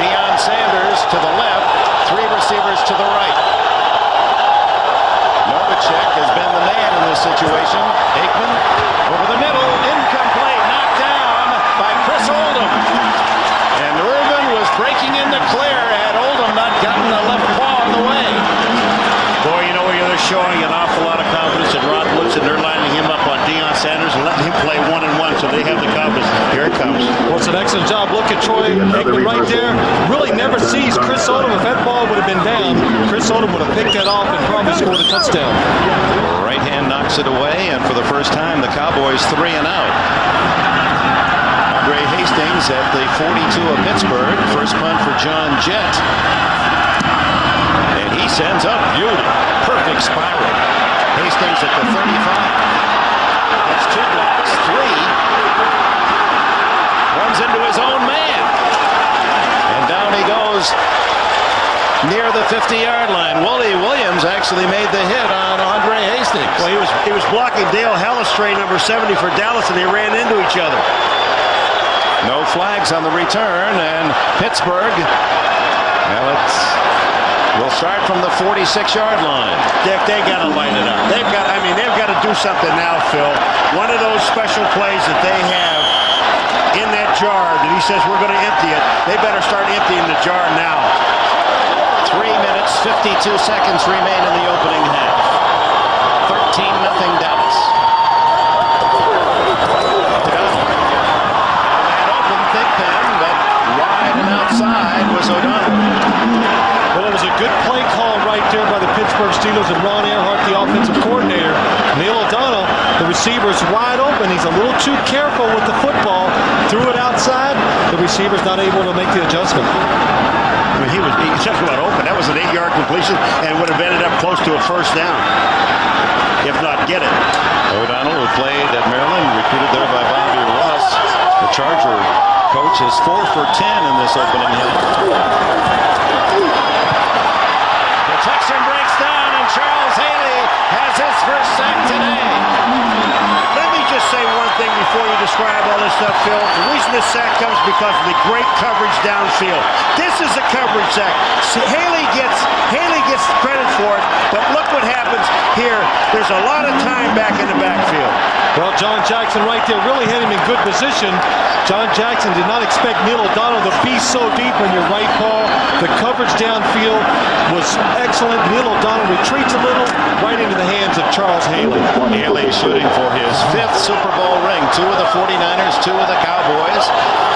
S2: Deion Sanders to the left, 3 receivers to the right. Novacek has been the man in this situation. Aikman over the middle, incomplete, knocked down by Chris Oldham. And Reuben was breaking into clear had Oldham not gotten the left paw in the way.
S15: Boy, you know, they're showing an awful lot of confidence in Rod Woodson. They're lining him up on Deion Sanders and letting him play 1-and-1, so they have the confidence. Here it comes.
S11: Well, it's an excellent job. Look at Troy Aikman right there. Really never sees Chris Oldham. If that ball would have been down, Chris Oldham would have picked that off and probably scored a touchdown.
S2: Right hand knocks it away, and for the first time, the Cowboys 3 and out. Andre Hastings at the 42 of Pittsburgh. First punt for John Jett. And he sends up beauty. Perfect spiral. Hastings at the 35. That's 2 blocks, 3. Runs into his own man. And down he goes near the 50-yard line. Wooly Williams actually made the hit on Andre Hastings.
S15: Well, he was blocking Dale Hellestray, number 70 for Dallas, and they ran into each other.
S2: No flags on the return, and Pittsburgh, we'll start from the 46-yard line.
S15: Dick, they got to light it up. They've got to do something now, Phil. One of those special plays that they have in that jar that he says we're going to empty it. They better start emptying the jar now.
S2: 3 minutes, 52 seconds remain in the opening half. 13-0 Dallas. An open thick pen, but wide and outside was O'Donnell.
S11: Well, it was a good play call right there by the Pittsburgh Steelers and Ron Earhart, the offensive coordinator. Neil O'Donnell, the receiver's wide open. He's a little too careful with the football. Threw it outside. The receiver's not able to make the adjustment.
S15: I mean, he talked about open. That was an 8-yard completion and would have ended up close to a first down, if not get it.
S2: O'Donnell, who played at Maryland, recruited there by Bobby Ross. The Charger coach is 4 for 10 in this opening half. Protection breaks down, and Charles Haley has his first sack today.
S15: Let me just say one thing before you describe all this stuff, Phil. The reason this sack comes because of the great coverage downfield. This is a coverage sack. Haley gets credit for it, but look what happens here. There's a lot of time back in the backfield.
S11: Well, John Jackson right there really had him in good position. John Jackson did not expect Neil O'Donnell to be so deep on your right paw. The coverage downfield was excellent. Neil O'Donnell retreats a little right into the hands of Charles Haley.
S2: Haley shooting for his 5th Super Bowl ring. 2 with the 49ers, 2 with the Cowboys.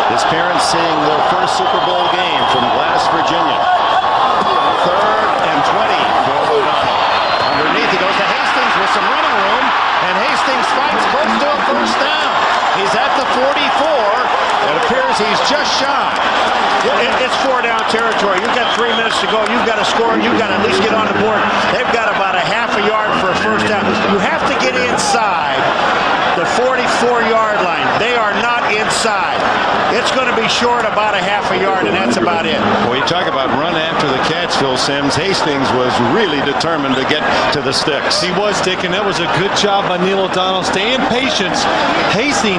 S2: His parents seeing their first Super Bowl game from Glass, Virginia. 3rd and 20 for O'Donnell. Underneath he goes to Hastings with some running room, and Hastings fights close to a first down. He's at the 44. It appears he's just shy.
S15: It's 4-down territory. You've got 3 minutes to go. You've got to score. You've got to at least get on the board. They've got about a half a yard for a first down. You have to get inside the 44-yard line. They are not inside. It's going to be short about a half a yard, and that's about it.
S2: Well, you talk about run after the catch, Phil Simms. Hastings was really determined to get to the sticks.
S11: He was, Dick, and that was a good job by Neil O'Donnell. Staying patient.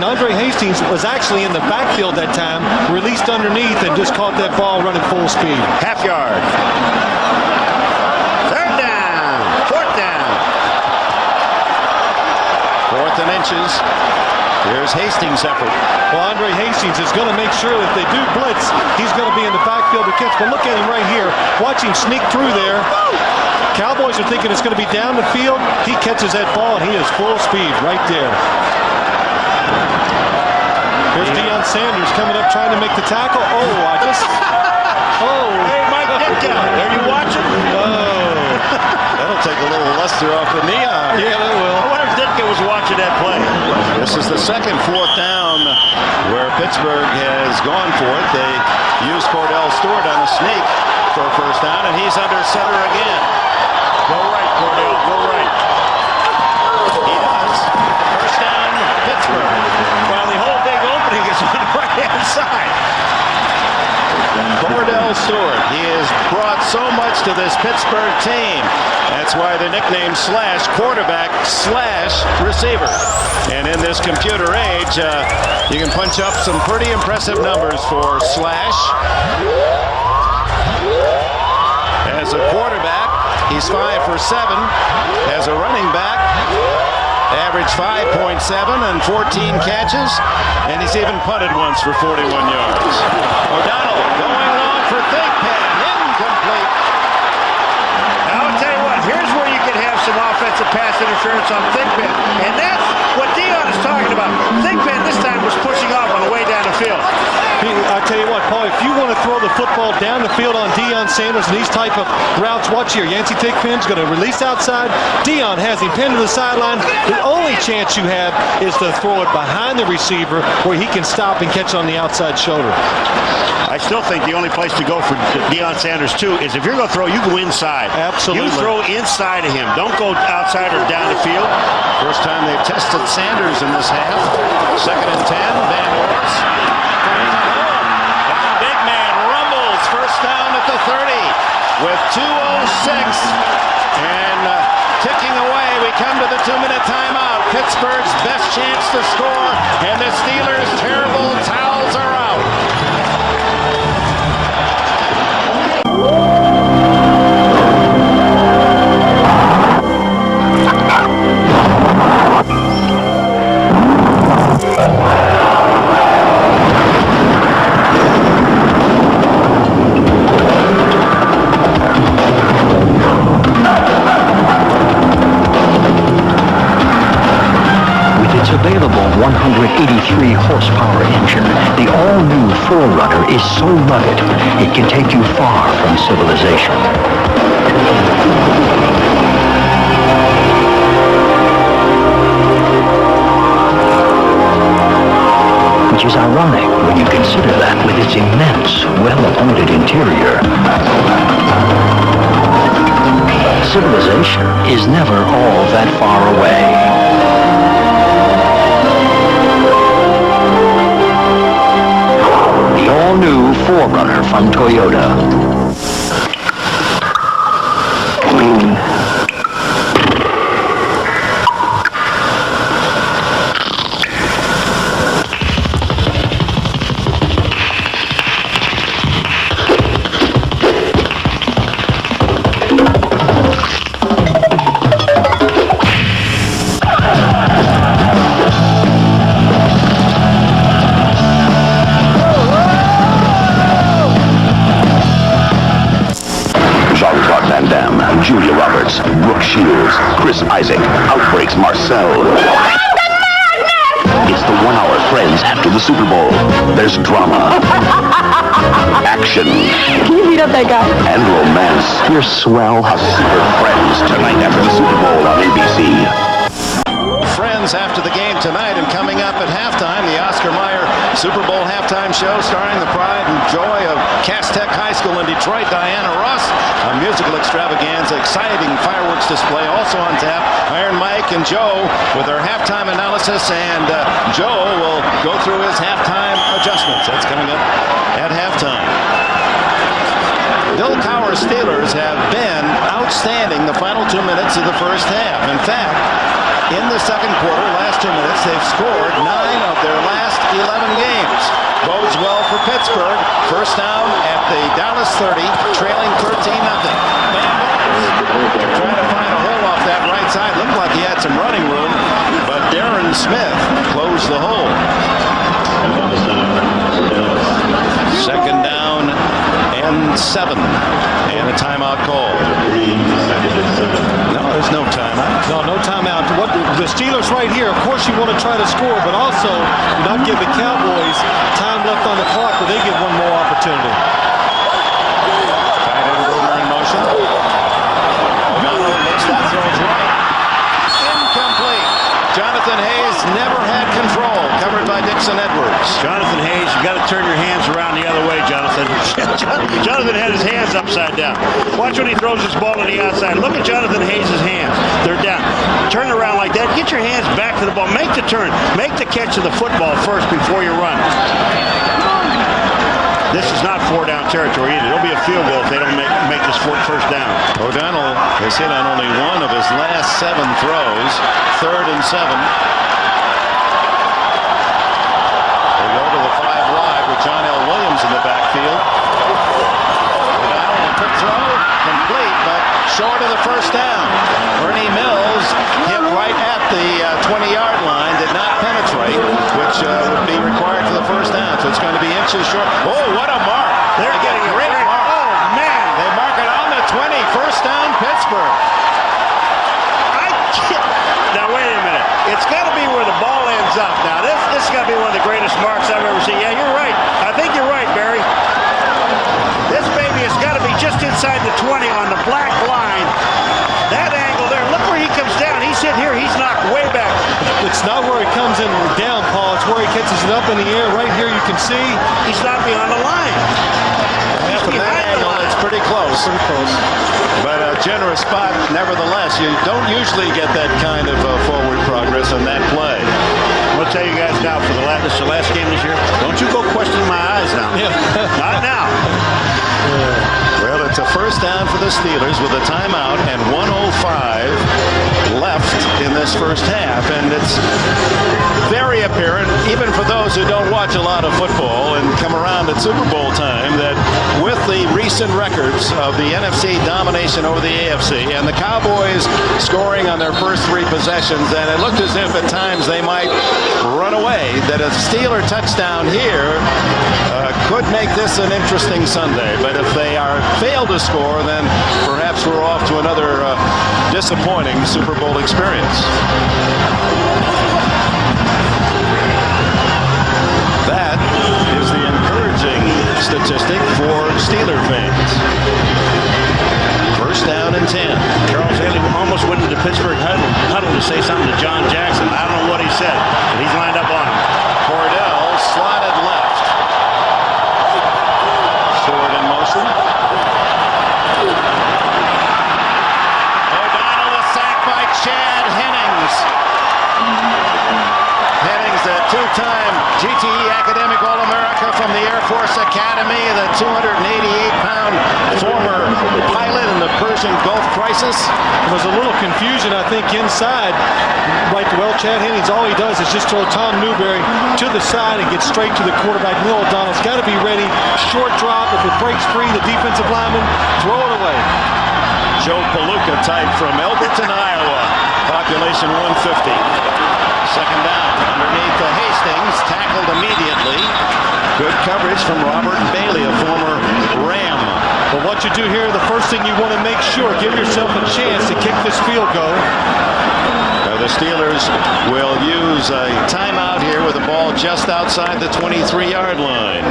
S11: Andre Hastings was actually in the backfield that time, released underneath, and just caught that ball running full speed.
S2: Half yard.
S15: 3rd down. 4th down.
S2: 4th and inches. Here's Hastings' effort.
S11: Well, Andre Hastings is going to make sure that they do blitz. He's going to be in the backfield to catch. But look at him right here. Watch him sneak through there. Cowboys are thinking it's going to be down the field. He catches that ball, and he is full speed right there. Here's Deion Sanders coming up trying to make the tackle.
S15: Hey, Mike Ditka, are you watching?
S2: That'll take a little luster off the Neon.
S15: Yeah, that will. I wonder if Ditka was watching that play.
S2: This is the second 4th down where Pittsburgh has gone for it. They used Cordell Stewart on a sneak for a first down, and he's under center again.
S15: Go right, Cordell, go right.
S2: He does. First down, Pittsburgh.
S15: Well, the whole big opening is on the right-hand side.
S2: Cordell Stewart, he has brought so much to this Pittsburgh team. That's why the nickname Slash, quarterback slash receiver. And in this computer age, you can punch up some pretty impressive numbers for Slash. As a quarterback, he's 5 for 7. As a running back, average 5.7 and 14 catches. And he's even punted once for 41 yards. O'Donnell going long for Thigpen. Incomplete.
S15: Now, I'll tell you what, here's where you can have some offensive pass interference on Thigpen. And that's what Deion is talking about. Thigpen this time was pushing off on the way down the field.
S11: I'll tell you what, Paul, if you want to throw the football down the field on Deion Sanders and these type of routes, watch here. Yancey Thigpen's going to release outside. Deion has him pinned to the sideline. The only chance you have is to throw it behind the receiver where he can stop and catch on the outside shoulder.
S15: I still think the only place to go for Deion Sanders, too, is if you're going to throw, you go inside.
S11: Absolutely.
S15: You throw inside of him. Don't go outside or down the field.
S2: First time they've tested Sanders in this half. 2nd and 10, Van Horst. Big man rumbles. First down at the 30 with 2:06. And ticking away, we come to the 2-minute timeout. Pittsburgh's best chance to score, and the Steelers' terrible towels are out.
S3: Available 183 horsepower engine, the all-new 4Runner is so rugged, it can take you far from civilization. Which is ironic when you consider that with its immense, well-appointed interior. Civilization is never all that far away. All-new 4Runner from Toyota.
S19: Julia Roberts, Brooke Shields, Chris Isaac, Outbreaks Marcel. It's the 1 hour Friends after the Super Bowl. There's drama, action,
S21: Can you beat up that guy?
S19: and romance. You're swell. A Super Friends tonight after the Super Bowl on ABC.
S2: Friends after the game tonight, and coming up at halftime, the Oscar Mayer Super Bowl halftime show starring the pride and joy of Cass Tech High School in Detroit, Diana Ross. A musical extravaganza, exciting fireworks display also on tap. Iron Mike and Joe with their halftime analysis, and Joe will go through his halftime adjustments. That's coming up at halftime. Bill Cowher's Steelers have been outstanding the final 2 minutes of the first half. In fact, in the second quarter, last 2 minutes, they've scored 9 of their last 11 games. Bodes well for Pittsburgh. First down at the Dallas 30, trailing 13-0. They're trying to find a hole off that right side. Looked like he had some running room, but Darren Smith closed the hole. Second down and 7, and a timeout call. No, there's no timeout.
S11: No timeout. What the Steelers right here, of course you want to try to score, but also not give the Cowboys time left on the clock where they get one more opportunity.
S2: Tight end Boomer in motion. O'Donnell looks that throws right. Incomplete. Jonathan Hayes never had control. Covered by Dixon Edwards.
S15: Jonathan Hayes, you got to turn your hands around the other way, Jonathan. Jonathan had his hands upside down. Watch when he throws his ball to the outside. Look at Jonathan Hayes' hands. They're down. Turn around like that. Get your hands back to the ball. Make the turn. Make the catch of the football first before you run. This is not 4-down territory either. It'll be a field goal if they don't make this first down.
S2: O'Donnell has hit on only one of his last 7 throws. 3rd and 7. They go to the 5 wide with John L. Williams in the backfield. O'Donnell, a quick throw, complete, but short of the first down. Bernie Mills hit right at the 20-yard line, did not penetrate, which would be required for the first down. So it's going to be inches short. Oh, what a mark!
S15: They're getting a great mark. Oh, man!
S2: They mark it on the 20. First down, Pittsburgh.
S15: Now, wait a minute. It's got to be where the ball ends up. Now, this has got to be one of the greatest marks I've ever seen. Yeah, you're right. I think you're right, Barry. This baby has got to be just inside the 20 on the black line. That angle there. Look where he comes down. He's hit here. He's knocked way back.
S11: It's not where he comes in down, Paul. It's where he catches it up in the air. Right here you can see
S15: he's not behind the line.
S2: From that angle, it's pretty close. But a generous spot, nevertheless. You don't usually get that kind of forward progress on that play.
S15: I'm going to tell you guys now, this is the last game this year. Don't you go questioning my eyes now.
S11: Yeah.
S15: Not now.
S2: Well, it's a first down for the Steelers with a timeout and 1:05 left in this first half. And it's very apparent, even for those who don't watch a lot of football and come around at Super Bowl time, that with the recent records of the NFC domination over the AFC and the Cowboys scoring on their first 3 possessions, and it looked as if at times they might run away, that a Steeler touchdown here could make this an interesting Sunday. But if they fail to score, then perhaps we're off to another disappointing Super Bowl experience. That is the encouraging statistic for Steeler fans. First down and 10.
S15: Charles Haley almost went into the Pittsburgh huddle to say something to John Jackson. I don't know what he said, but he's lined up on him.
S2: Cordell slotted left. Stewart in motion. O'Donnell, a sack by Chad Hennings. Hennings, a 2-time GTE Academic All-America from the Air Force Academy, the 288-pound former pilot in the Persian Gulf crisis.
S11: There was a little confusion, I think, inside. Right, well, Chad Hennings, all he does is just throw Tom Newberry to the side and get straight to the quarterback. Neil O'Donnell's got to be ready. Short drop. If it breaks free, the defensive lineman, throw it away.
S2: Joe Palooka type from Elberton, Iowa. Population 150. Second down underneath the Hastings. Tackled immediately. Good coverage from Robert Bailey, a former Ram.
S11: But what what you do here, the first thing you want to make sure, give yourself a chance to kick this field goal.
S2: The Steelers will use a timeout here with the ball just outside the 23-yard line.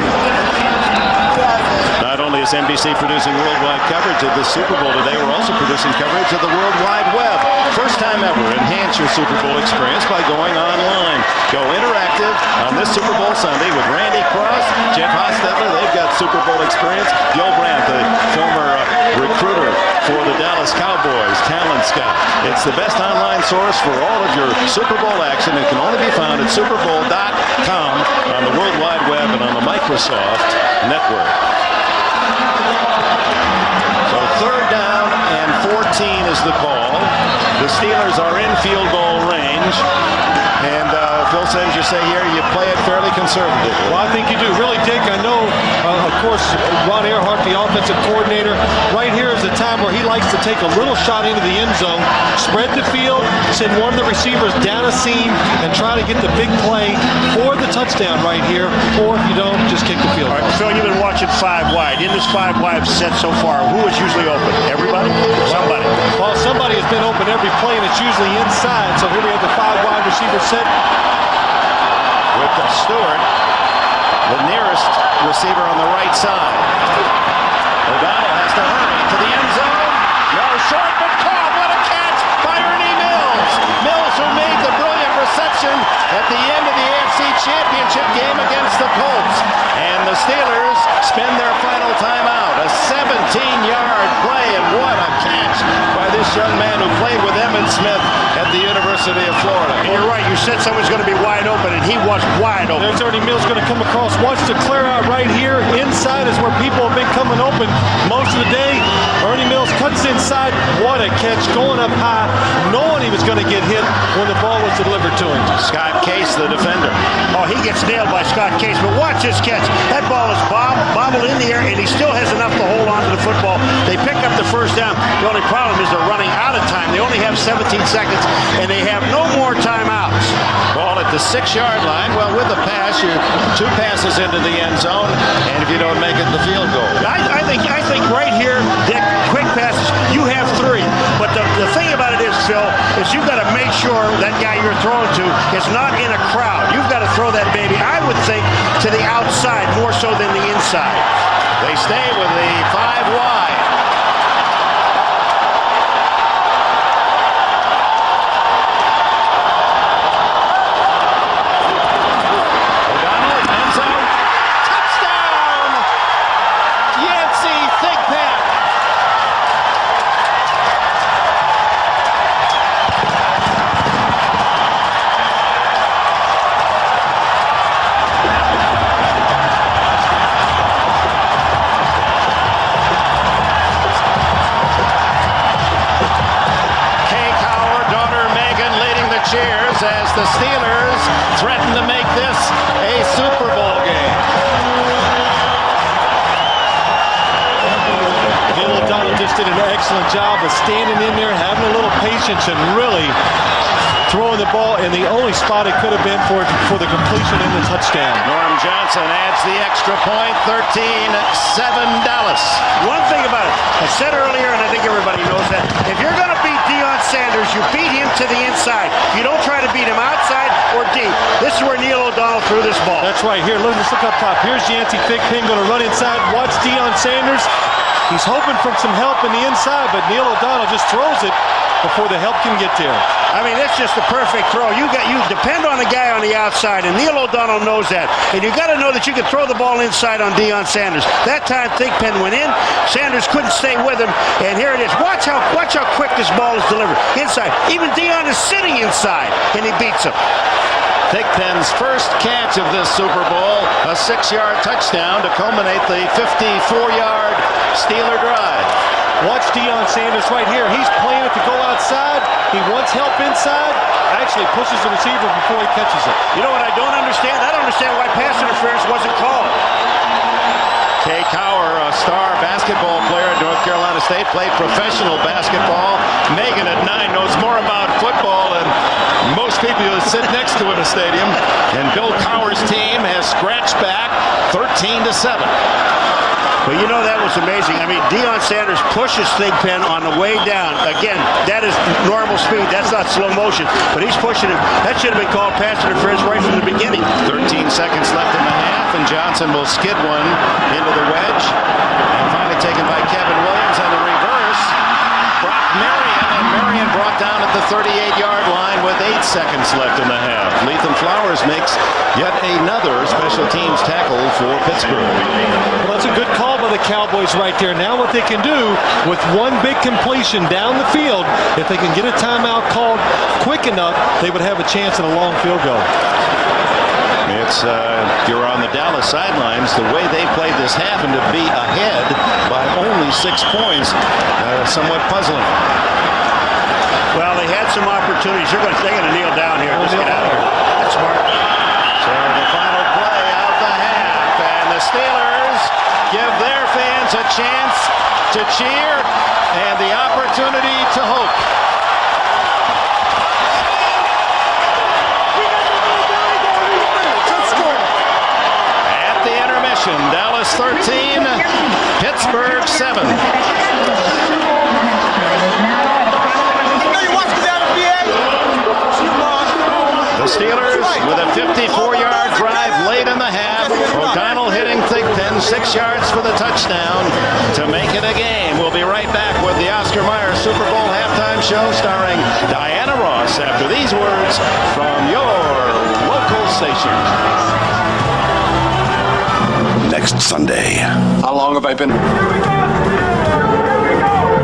S2: Not only is NBC producing worldwide coverage of the Super Bowl today, we're also producing coverage of the World Wide Web. First time ever, enhance your Super Bowl experience by going online. Go interactive on this Super Bowl Sunday with Randy Cross, Jeff Hostetler. They've got Super Bowl experience. Gil Brandt, the former recruiter for the Dallas Cowboys, talent scout. It's the best online source for all of your Super Bowl action. It can only be found at superbowl.com on the World Wide Web and on the Microsoft Network. So third down and 14 is the call. The Steelers are in field goal range. And Phil says you say here you play it fairly conservative.
S11: Well, I think you do. Really, Dick, I know, of course, Ron Earhart, the offensive coordinator, right here is the time where he likes to take a little shot into the end zone, spread the field, send one of the receivers down a seam, and try to get the big play for the touchdown right here. Or if you don't, just kick the field.
S15: All right, Phil, you've been watching 5 wide. In this 5 wide set so far, who is usually open? Everybody? Somebody.
S11: Well, somebody has been open every play, and it's usually inside. So here we have the 5 wide receiver set.
S2: With Stewart, the nearest receiver on the right side. O'Donnell has to hurry to the end zone. No, short but caught. What a catch by Ernie Mills. Mills, who made the brilliant reception at the end of the AFC Championship game against the Colts. And the Steelers spend their final timeout. A 17-yard play, and what a catch by this young man who played with Emmitt Smith at the University of Florida.
S15: And you're right, you said someone's going to be wide open, and he was wide open.
S11: There's Ernie Mills going to come across, wants to clear out right here. Inside is where people have been coming open most of the day. Ernie Mills cuts inside. What a catch, going up high, knowing he was going to get hit when the ball was delivered to him.
S2: Scott Case, the defender.
S15: Oh, he gets nailed by Scott Case, but watch this catch. That ball is bobbled in the air, and he still has enough to hold on to the football. They pick up the first down. The only problem is they're running out of time. They only have 17 seconds, and they have no more timeouts.
S2: Ball at the 6-yard line. Well, with the pass, you 2 passes into the end zone, and if you don't make it, the field goal.
S15: I think right here, Dick, quick passes, you have 3. But the thing about it is, Phil, is you've got to make sure that guy you're throwing to is not in a crowd. You've got to throw that baby, I would think, to the outside more so than the inside.
S2: They stay with the 5 wide. As the Steelers threaten to make this a Super Bowl game.
S11: Neil O'Donnell just did an excellent job of standing in there, having a little patience, and really throwing the ball in the only spot it could have been for the completion and the touchdown.
S2: Norm Johnson adds the extra point, 13-7 Dallas.
S15: One thing about it, I said earlier, and I think everybody knows that, if you're going to beat Deion Sanders, you beat him to the inside. You don't try to beat him outside or deep. This is where Neil O'Donnell threw this ball.
S11: That's right. Here, let's look up top. Here's Yancey Thigpen going to run inside. Watch Deion Sanders. He's hoping for some help in the inside, but Neil O'Donnell just throws it before the help can get there.
S15: I mean, that's just a perfect throw. You depend on the guy on the outside, and Neil O'Donnell knows that. And you got to know that you can throw the ball inside on Deion Sanders. That time, Thigpen went in. Sanders couldn't stay with him, and here it is. Watch how quick this ball is delivered inside. Even Deion is sitting inside, and he beats him.
S2: Thigpen's first catch of this Super Bowl, a 6-yard touchdown to culminate the 54-yard Steeler drive.
S11: Watch Deion Sanders right here. He's playing it to go outside. He wants help inside. Actually pushes the receiver before he catches it.
S15: You know what I don't understand? I don't understand why pass interference wasn't called.
S2: Kay Cower, a star basketball player at North North Carolina State, played professional basketball. Megan at 9 knows more about football than most people who sit next to in a stadium. And Bill Cowher's team has scratched back 13-7.
S15: But you know, that was amazing. I mean, Deion Sanders pushes Thigpen on the way down. Again, that is normal speed. That's not slow motion. But he's pushing him. That should have been called pass interference right from the beginning.
S2: 13 seconds left in the half, and Johnson will skid one into the wedge. And finally taken by Kevin Williams on the reverse. Brock Marion, and Marion brought down at the 38-yard line with 8 seconds left in the half. Lethan Flowers makes yet another special teams tackle for Pittsburgh.
S11: Well, that's a good call by the Cowboys right there. Now what they can do with one big completion down the field, if they can get a timeout called quick enough, they would have a chance at a long field goal.
S2: It's, if you're on the Dallas sidelines, the way they played this half and to be ahead by only 6 points, somewhat puzzling.
S15: Well, they had some opportunities. They're going to kneel down here. Let's get out of here. That's smart.
S2: So the final play of the half, and the Steelers give their fans a chance to cheer and the opportunity to hope. At the intermission, Dallas 13, Pittsburgh 7. The Steelers with a 54-yard drive late in the half. O'Donnell hitting Thigpen 6 yards for the touchdown to make it a game. We'll be right back with the Oscar Mayer Super Bowl halftime show starring Diana Ross after these words from your local station.
S13: Next Sunday.
S16: How long have I been?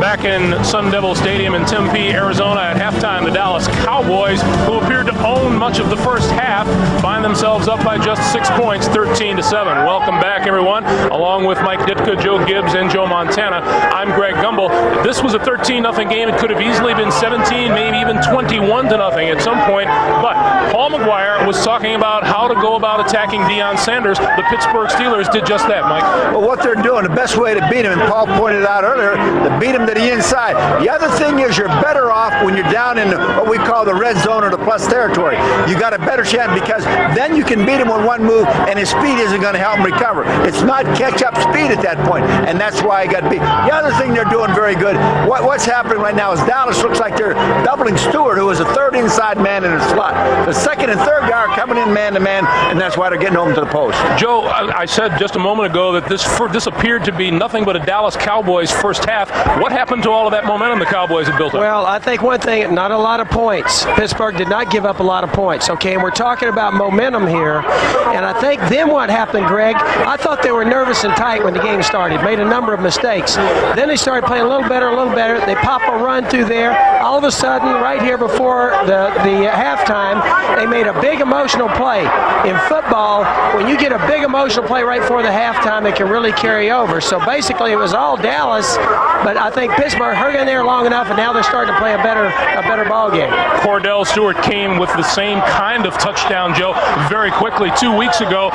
S22: Back in Sun Devil Stadium in Tempe, Arizona at halftime, the Dallas Cowboys, who appeared to own much of the first half, find themselves up by just 6 points, 13-7. Welcome back, everyone. Along with Mike Ditka, Joe Gibbs, and Joe Montana, I'm Greg Gumbel. This was a 13-0 game. It could have easily been 17, maybe even 21-0 at some point. But Paul McGuire was talking about how to go about attacking Deion Sanders. The Pittsburgh Steelers did just that, Mike.
S26: Well, what they're doing, the best way to beat him, and Paul pointed out earlier, to beat him to the inside. The other thing is you're better off when you're down in what we call the red zone or the plus territory. You got a better chance because then you can beat him with one move and his speed isn't going to help him recover. It's not catch-up speed at that point, and that's why he got beat. The other thing they're doing very good, what's happening right now is Dallas looks like they're doubling Stewart, who is a third inside man in the slot. The second and third guy are coming in man-to-man, and that's why they're getting home to the post.
S22: Joe, I said just a moment ago that this appeared to be nothing but a Dallas Cowboys first half. What happened to all of that momentum the Cowboys had built up?
S5: Well, I think one thing, not a lot of points. Pittsburgh did not give up a lot of points, okay? And we're talking about momentum here. And I think then what happened, Greg, I thought they were nervous and tight when the game started, made a number of mistakes. Then they started playing a little better. They pop a run through there. All of a sudden, right here before the halftime, they made a big emotional play. In football, when you get a big emotional play right before the halftime, it can really carry over. So basically, it was all Dallas, but I think Pittsburgh hung in there long enough, and now they're starting to play a better ball game.
S22: Cordell Stewart came with the same kind of touchdown, Joe, very quickly 2 weeks ago.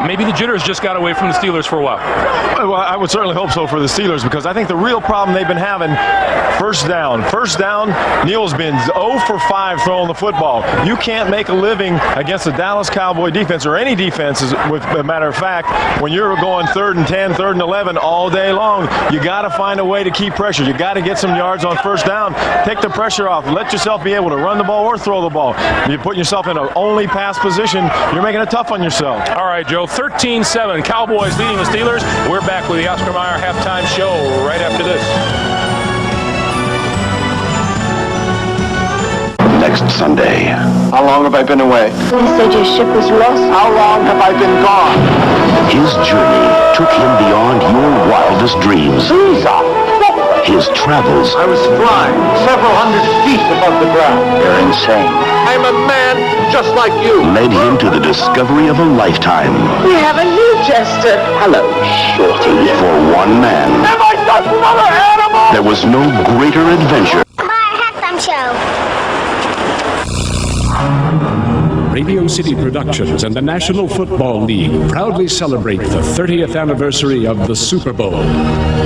S22: Maybe the jitters just got away from the Steelers for a while.
S23: Well, I would certainly hope so for the Steelers, because I think the real problem they've been having, first down. First down, Neal's been 0 for 5 throwing the football. You can't make a living against the Dallas Cowboy defense, or any defenses, with a matter of fact, when you're going 3rd and 10, 3rd and 11 all day long. You got to find a way to keep pressure. You got to get some yards on first down. Take the pressure off. Let yourself be able to run the ball or throw the ball. You're putting yourself in an only pass position. You're making it tough on yourself.
S22: All right, Joe, 13-7. Cowboys leading the Steelers. We're back with the Oscar Mayer halftime show right after this.
S13: Next Sunday.
S16: How long have I been away?
S14: You said your ship was lost.
S16: How long have I been gone?
S13: His journey took him beyond your wildest dreams. His travels.
S16: I was flying several hundred feet above the ground.
S13: You're insane.
S16: I'm a man just like you.
S13: Led him to the discovery of a lifetime.
S14: We have a new jester.
S13: Hello, Shorty. For one man.
S14: Am I just another animal?
S13: There was no greater adventure.
S12: Bye, halftime show.
S1: Radio City Productions and the National Football League proudly celebrate the 30th anniversary of the Super Bowl,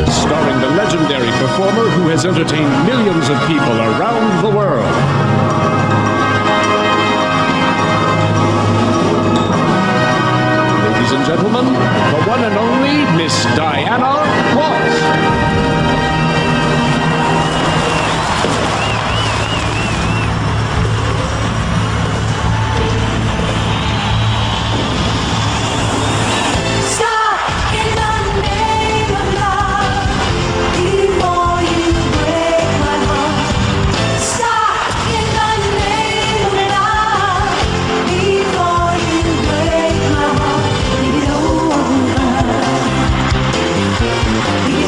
S1: starring the legendary performer who has entertained millions of people around the world. Ladies and gentlemen, the one and only Miss Diana Ross.
S14: We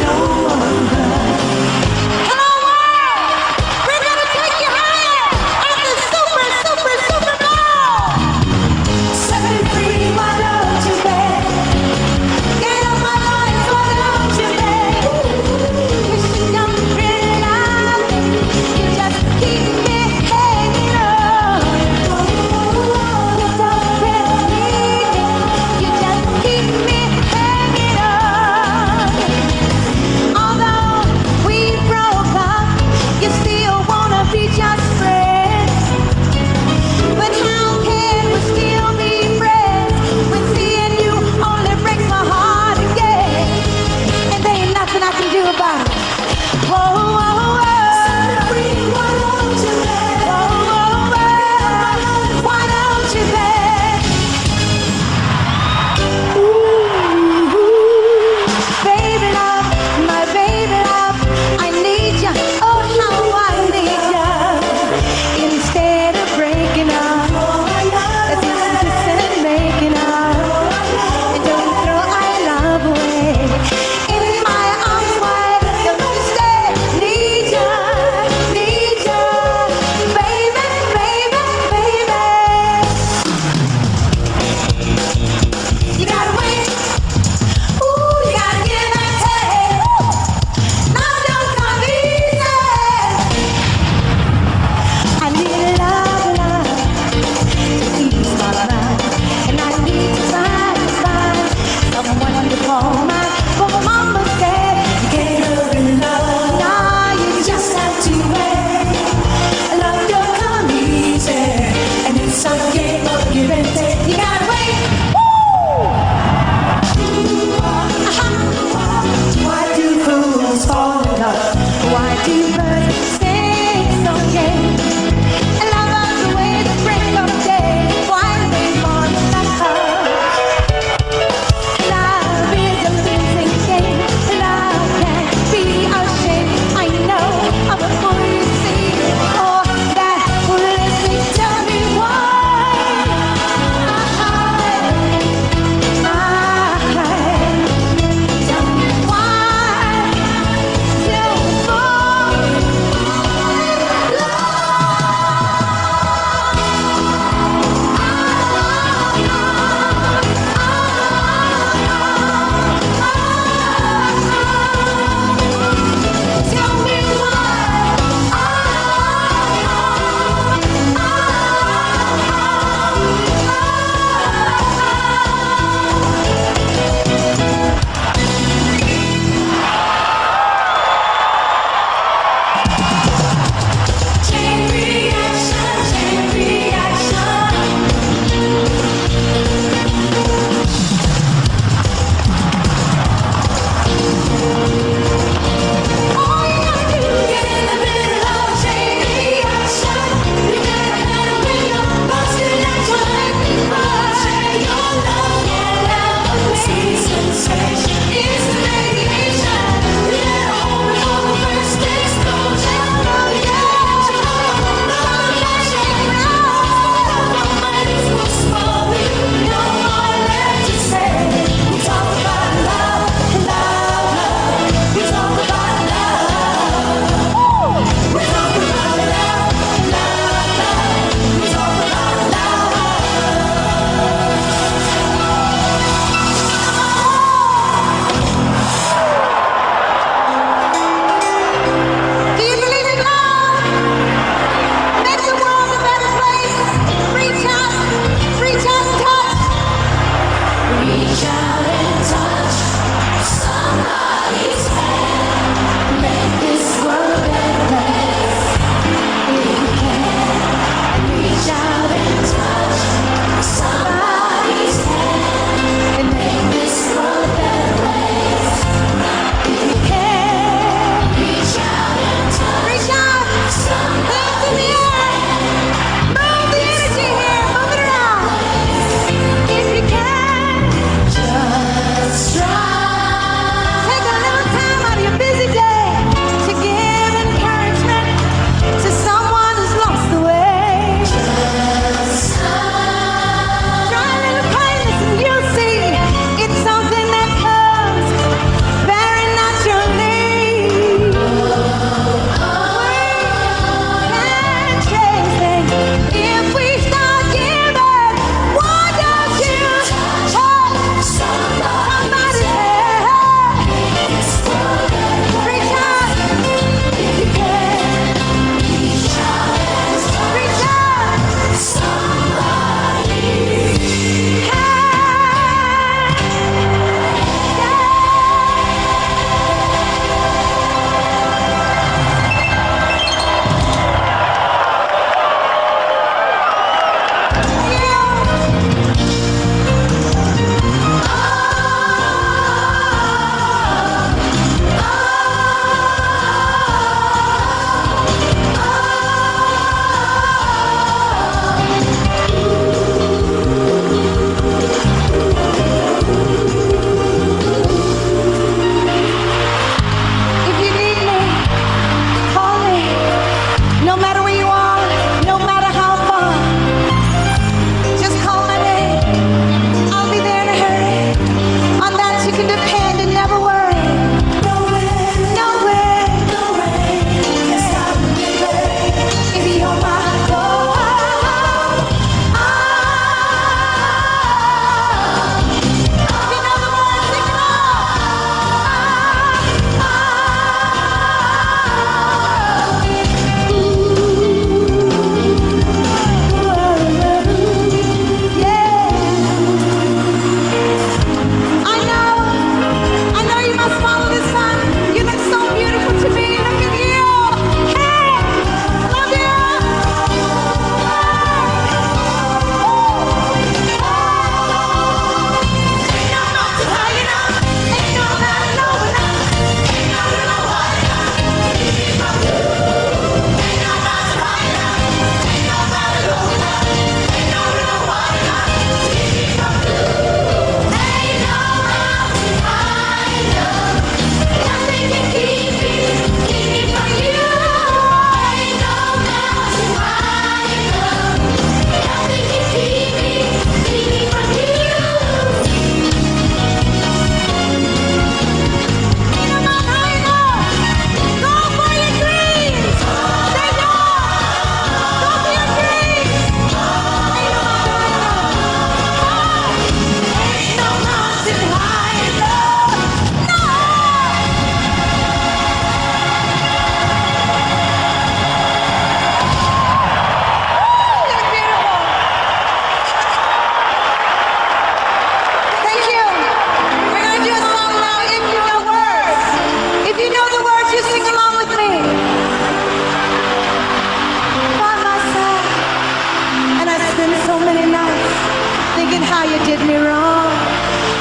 S14: did me wrong,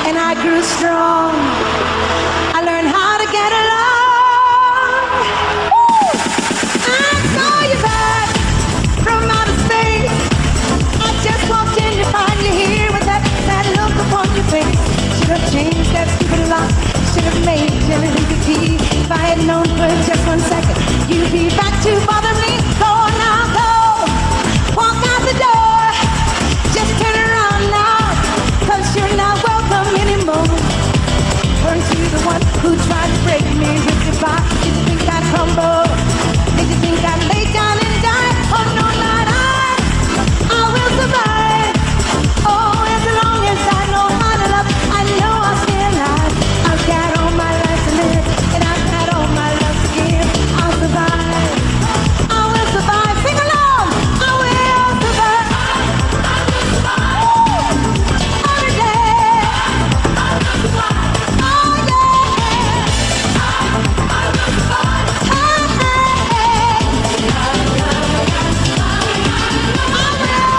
S14: and I grew strong. I learned how to get along. I saw you back from outer space. I just walked in to find you here with that look upon your face. Should have changed that stupid lock. Should have made you leave the key. If I had known for just 1 second you'd be back to bother me. Go now, go. Walk out the door. Just turn around now, 'cause you're not welcome anymore. Turn to the one who tried to break me with goodbye. Did you think I'd crumble? Did you think I'd lay down and die? Oh no, not I will survive. Oh, as long as I know how to love, I know I'll stay alive. I've got all my life to live, and I've got all my love to give. I'll survive. I will survive. Sing along. I will survive. Every day. Oh yeah.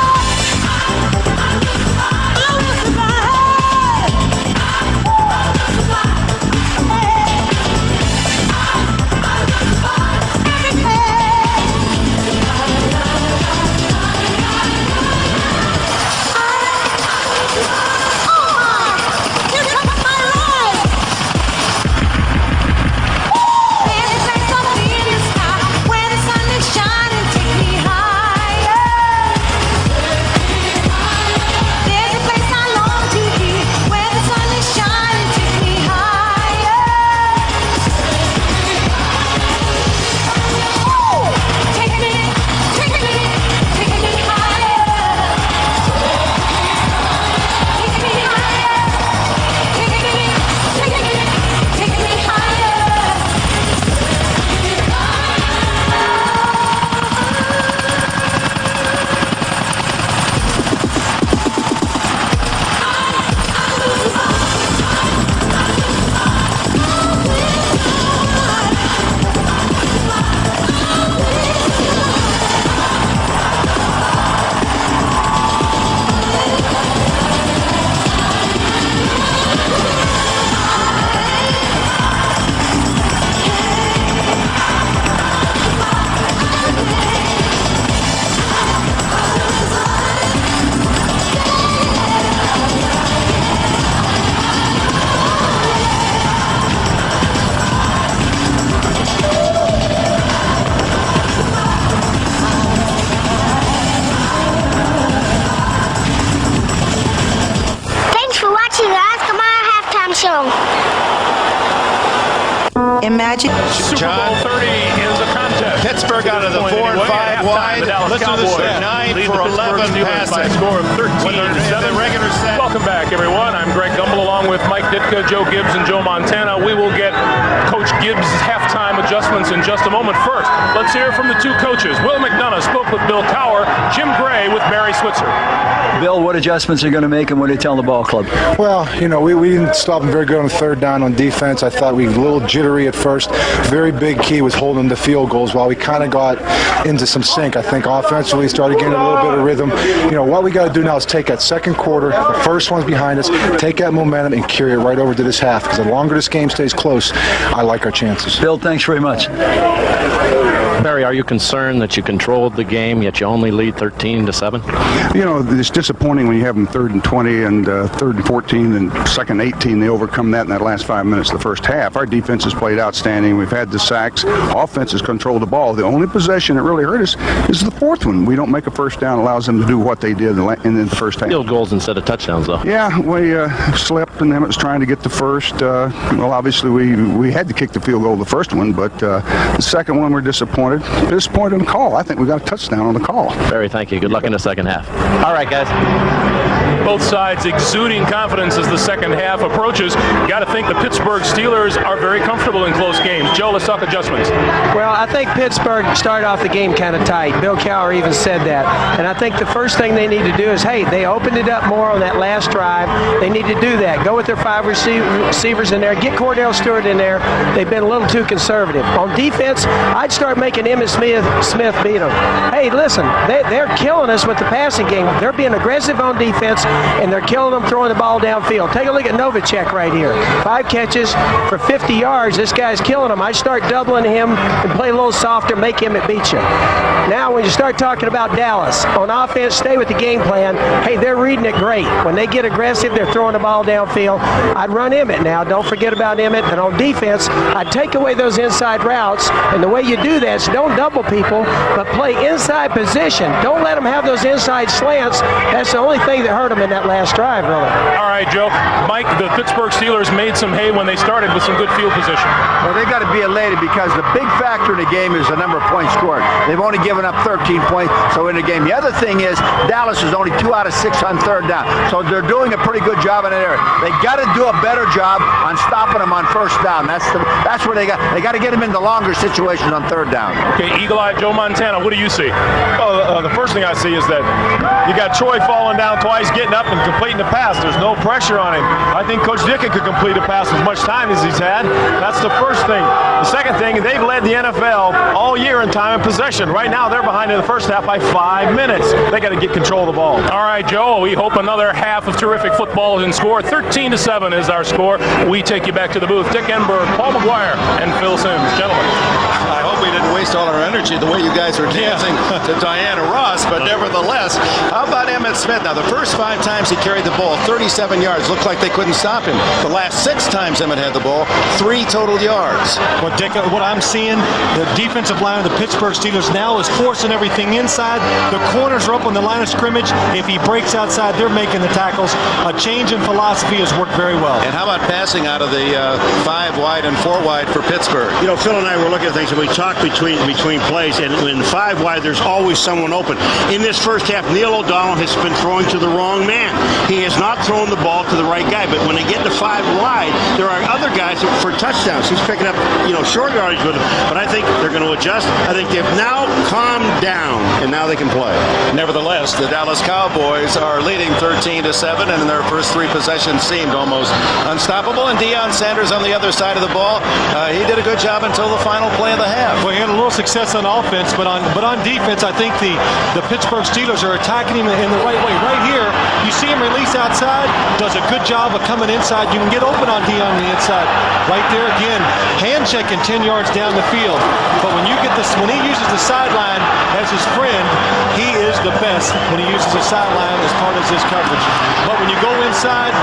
S22: Imagine Super Bowl 30 is a contest.
S2: Pittsburgh out of the 4 and 5 wide. Listen to this 9 for 11 passing
S22: by a score of 13-7.
S2: Regular set.
S22: Welcome back, everyone. I'm Greg Gumbel along with Mike Ditka, Joe Gibbs, and Joe Montana. We will get Coach Gibbs' halftime adjustments in just a moment. First, let's hear from the two coaches. Will McDonough spoke with Bill Cowher, Jim Gray with Barry Switzer.
S7: Bill, what adjustments are you going to make, and what do you tell the ball club?
S10: Well, you know, we didn't stop them very good on third down on defense. I thought we were a little jittery at first. Very big key was holding the field goals while we kind of got into some sync. I think offensively started getting a little bit of rhythm. You know, what we got to do now is take that second quarter, the first one's behind us, take that momentum and carry it right over to this half, because the longer this game stays close, I like our chances.
S7: Bill, thanks very much.
S9: Barry, are you concerned that you controlled the game, yet you only lead 13-7?
S17: You know, it's disappointing when you have them 3rd and 20 and 3rd and 14 and 2nd and 18. They overcome that in that last 5 minutes of the first half. Our defense has played outstanding. We've had the sacks. Offense has controlled the ball. The only possession that really hurt us is the fourth one. We don't make a first down, allows them to do what they did in the first half.
S9: Field goals instead of touchdowns, though.
S17: Yeah, we slept, and Emmett was trying to get the first. Well, obviously, we had to kick the field goal the first one, but the second one we're disappointed. Disappointed in the call. I think we got a touchdown on the call.
S9: Barry, thank you. Good luck in the second half. All right, guys.
S22: Both sides exuding confidence as the second half approaches. Got to think the Pittsburgh Steelers are very comfortable in close games. Joe, let's talk adjustments.
S18: Well, I think Pittsburgh started off the game kind of tight. Bill Cowher even said that. And I think the first thing they need to do is, hey, they opened it up more on that last drive. They need to do that. Go with their 5 receivers in there. Get Cordell Stewart in there. They've been a little too conservative. On defense, I'd start making Emmitt Smith beat them. Hey, hey, listen, they're killing us with the passing game. They're being aggressive on defense, and they're killing them throwing the ball downfield. Take a look at Novacek right here. 5 catches for 50 yards. This guy's killing them. I start doubling him and play a little softer, make him beat you. Now, when you start talking about Dallas, on offense, stay with the game plan. Hey, they're reading it great. When they get aggressive, they're throwing the ball downfield. I'd run Emmett now. Don't forget about Emmett. And on defense, I'd take away those inside routes. And the way you do that is don't double people, but play inside position. Don't let them have those inside slants. That's the only thing that hurt them in that last drive, really.
S22: All right, Joe. Mike, the Pittsburgh Steelers made some hay when they started with some good field position.
S4: Well, they got to be elated because the big factor in the game is the number of points scored. They've only given up 13 points so in the game. The other thing is Dallas is only 2 out of 6 on third down. So they're doing a pretty good job in that area. They got to do a better job on stopping them on first down. That's where they got to get them into longer situations on third down.
S22: Okay, Eagle-Eye Joe Montana, what do you see?
S23: Well, the first thing I see is that you got Troy falling down twice, getting up and completing the pass. There's no pressure on him. I think Coach Dickett could complete a pass as much time as he's had. That's the first thing. The second thing, they've led the NFL all year in time and possession. Right now, they're behind in the first half by 5 minutes. They got to get control of the ball.
S22: All right, Joe, we hope another half of terrific football in score. 13-7 is our score. We take you back to the booth. Dick Enberg, Paul McGuire, and Phil Simms. Gentlemen.
S2: I hope we didn't waste all our energy the way you guys are dancing to Diana Ross, but nevertheless, how about Emmitt Smith? Now, the first 5 times he carried the ball, 37 yards. Looked like they couldn't stop him. The last 6 times Emmitt had the ball, 3 total yards.
S11: Well, Dick, what I'm seeing, the defensive line of the Pittsburgh Steelers now is forcing everything inside. The corners are up on the line of scrimmage. If he breaks outside, they're making the tackles. A change in philosophy has worked very well.
S2: And how about passing out of the 5 wide and 4 wide for Pittsburgh?
S15: You know, Phil and I were looking at things, and we talked between plays, and in 5 wide, there's always someone open. In this first half, Neil O'Donnell has been throwing to the wrong man. He has not thrown the ball to the right guy, but when they get to 5 wide, there are other guys for touchdowns. He's picking up, short yardage with them, but I think they're going to adjust. I think they've now calmed down, and now they can play.
S2: Nevertheless, the Dallas Cowboys are leading 13-7, and in their first 3 possessions seemed almost unstoppable. And Deion Sanders on the other side of the ball, he did a good job until the final play of the half.
S11: Well, he had a little success on offense, but on defense, I think the Pittsburgh Steelers are attacking him in the right way. Right here, you see him release outside, does a good job of coming inside. You can get open on Deion on the inside. Right there again, hand checking 10 yards down the field. But when you get this, when he uses the sideline as his friend, he is the best when he uses the sideline as part of his coverage. But when you go inside,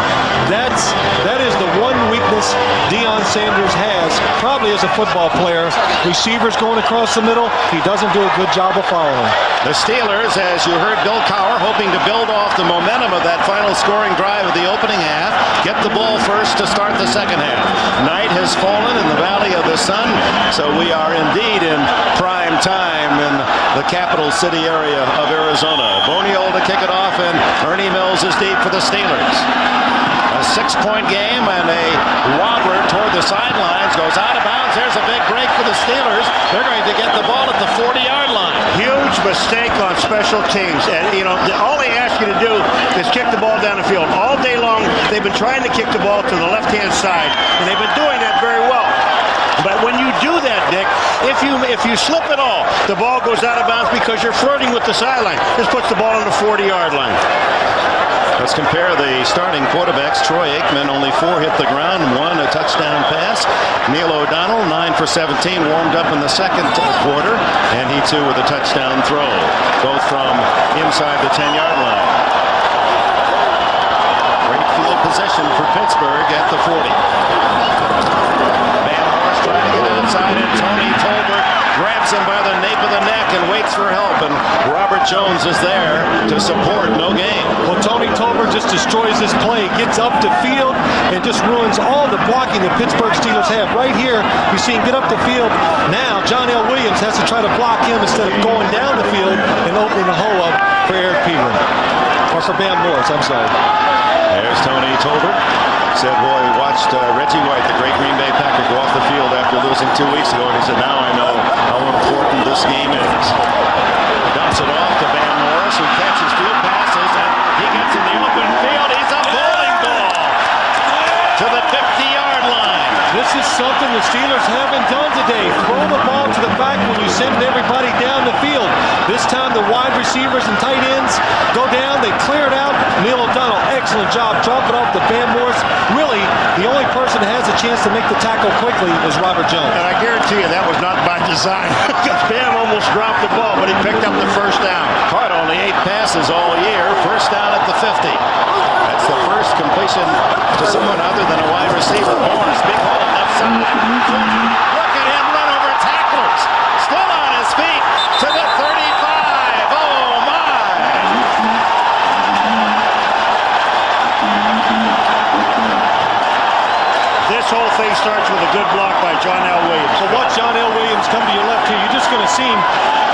S11: that is the one weakness Deion Sanders has, probably as a football player. Receivers going across the middle, he doesn't do a good job of following.
S2: The Steelers, as you heard Bill Cowher, hoping to build off the momentum of that final scoring drive of the opening half, get the ball first to start the second half. Night has fallen in the Valley of the Sun, so we are indeed in prime time in the capital city area of Arizona. Boniol to kick it off, and Ernie Mills is deep for the Steelers. A 6-point game, and a wobbler toward the sidelines goes out of bounds. There's a big break for the Steelers. They're going to get the ball at the 40-yard line.
S15: Huge mistake on special teams. And, all they ask you to do is kick the ball down the field. All day long, they've been trying to kick the ball to the left-hand side, and they've been doing that very well. But when you do that, Dick, if you slip at all, the ball goes out of bounds because you're flirting with the sideline. This puts the ball on the 40-yard line.
S2: Let's compare the starting quarterbacks. Troy Aikman, only 4 hit the ground, 1 a touchdown pass. Neil O'Donnell, 9 for 17, warmed up in the second quarter, and he too with a touchdown throw, both from inside the 10-yard line. Great field position for Pittsburgh at the 40. Van Horst trying to get outside, and Tony Tolbert grabs him by the nape of the neck and waits for help, and Robert Jones is there to support. No gain.
S11: Well, Tony Tolbert just destroys this play, gets up the field, and just ruins all the blocking the Pittsburgh Steelers have. Right here, you see him get up the field. Now, John L. Williams has to try to block him instead of going down the field and opening the hole up for Eric Peterman. Or for Bam Morris, I'm sorry.
S2: There's Tony Tolbert. Said, boy, he watched Reggie White, the great Green Bay Packer, go off the field after losing 2 weeks ago, and he said, now I know how important this game is. Dumps it off to Bam Morris, who catches 2 passes, and he gets in the open field. He's a bowling ball to the 50-yard line.
S11: This is something the Steelers haven't done today. Throw the ball to the back when you send everybody down the field. This time the wide receivers and tight ends go down. They clear it out. Neil O'Donnell, excellent job dropping off the Bam Morris. Really, the only person that has a chance to make the tackle quickly is Robert Jones.
S15: And I guarantee you that was not by design. Because Bam almost dropped the ball, but he picked up the first down.
S2: Caught only 8 passes all year. First down at the 50. That's the first completion to someone other than a wide receiver. Morris, big hole left side. Look at him run over tacklers. Still on his feet to the 35. Oh, my.
S15: This whole thing starts with a good block by John L. Williams.
S11: So watch John L. Williams come to your left here. You're just going to see him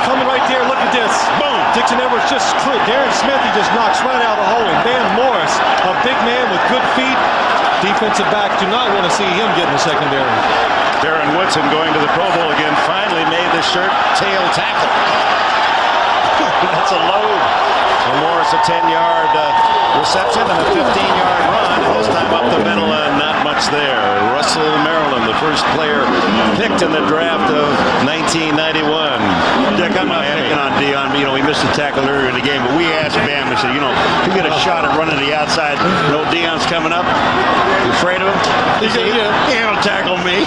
S11: coming right there. Look at this. Boom. Dixon Edwards just cleared. Darren Smith, he just knocks right out of the hole. And Bam Morris, a big man with good feet. Defensive backs do not want to see him get in the secondary.
S2: Darren Woodson going to the Pro Bowl again. Finally made the shirt tail tackle. That's a load. So Morris a 10-yard reception and a 15-yard run. This time up the middle and not much there. Russell, Maryland, the first player picked in the draft of 1991.
S15: Dick, I'm not picking on Dion. You know, he missed a tackle earlier in the game, but we asked Bam, we said, you know, if you get a shot at running to the outside, you know, Dion's coming up. You afraid of him? He said, he don't tackle me.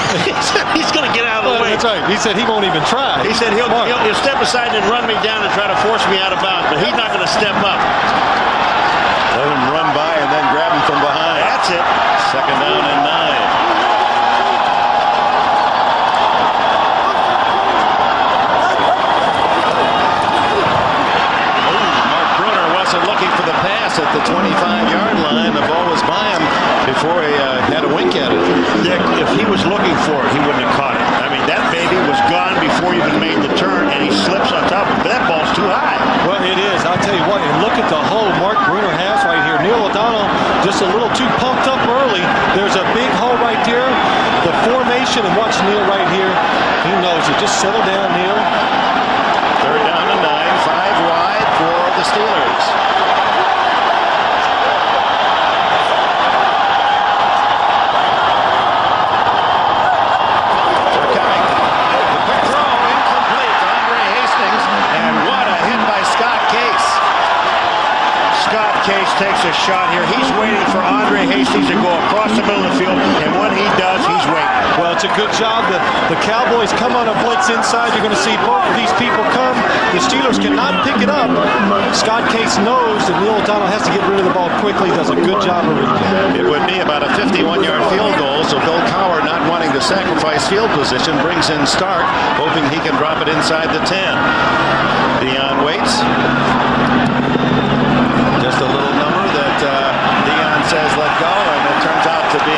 S15: He's going to get out of the way.
S11: That's right. He said he won't even try.
S15: He said he'll step aside and run me down and try to force me out of bounds, but he's not going to step up.
S2: Let him run by and then grab him from behind.
S15: That's it.
S2: Second down and 9. Looking for the pass at the 25-yard line. The ball was by him before he had a wink at it.
S15: Dick, if he was looking for it, he wouldn't have caught it. I mean, that baby was gone before he even made the turn, and he slips on top of it. But that ball's too high.
S11: Well, it is. I'll tell you what, and look at the hole Mark Bruner has right here. Neil O'Donnell just a little too pumped up early. There's a big hole right there. The formation, and watch Neil right here. He knows it. Just settle down, Neil.
S2: Third down and 9, 5 wide for the Steelers.
S15: Case takes a shot here. He's waiting for Andre Hastings to go across the middle of the field, and when he does, he's waiting.
S11: Well, it's a good job. The Cowboys come on a blitz inside. You're going to see both of these people come. The Steelers cannot pick it up. Scott Case knows that Neil O'Donnell has to get rid of the ball quickly. Does a good job of it.
S2: It would be about a 51-yard field goal, so Bill Cowher, not wanting to sacrifice field position, brings in Stark, hoping he can drop it inside the 10. Dion waits. Just a little number that Dion says let go, and it turns out to be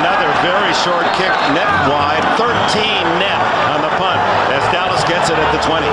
S2: another very short kick, net wide, 13 net on the punt as Dallas gets it at the 20.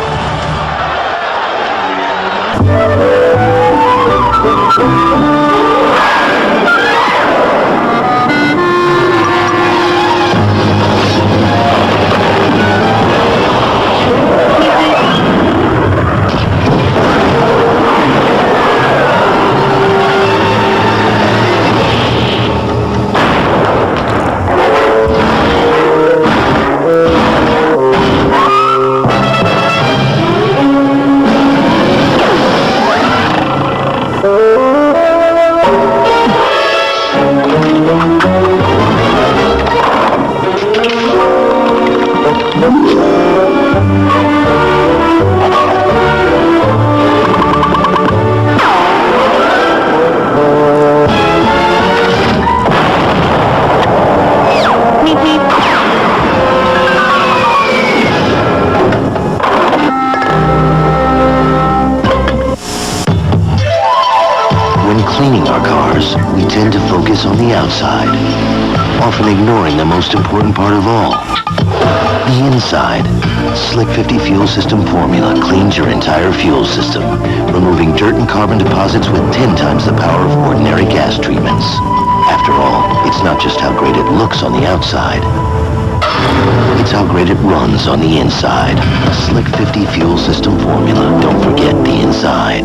S19: On the outside, often ignoring the most important part of all, the inside. Slick 50 Fuel System formula cleans your entire fuel system, removing dirt and carbon deposits with 10 times the power of ordinary gas treatments. After all, it's not just how great it looks on the outside, it's how great it runs on the inside. Slick 50 Fuel System formula. Don't forget the inside.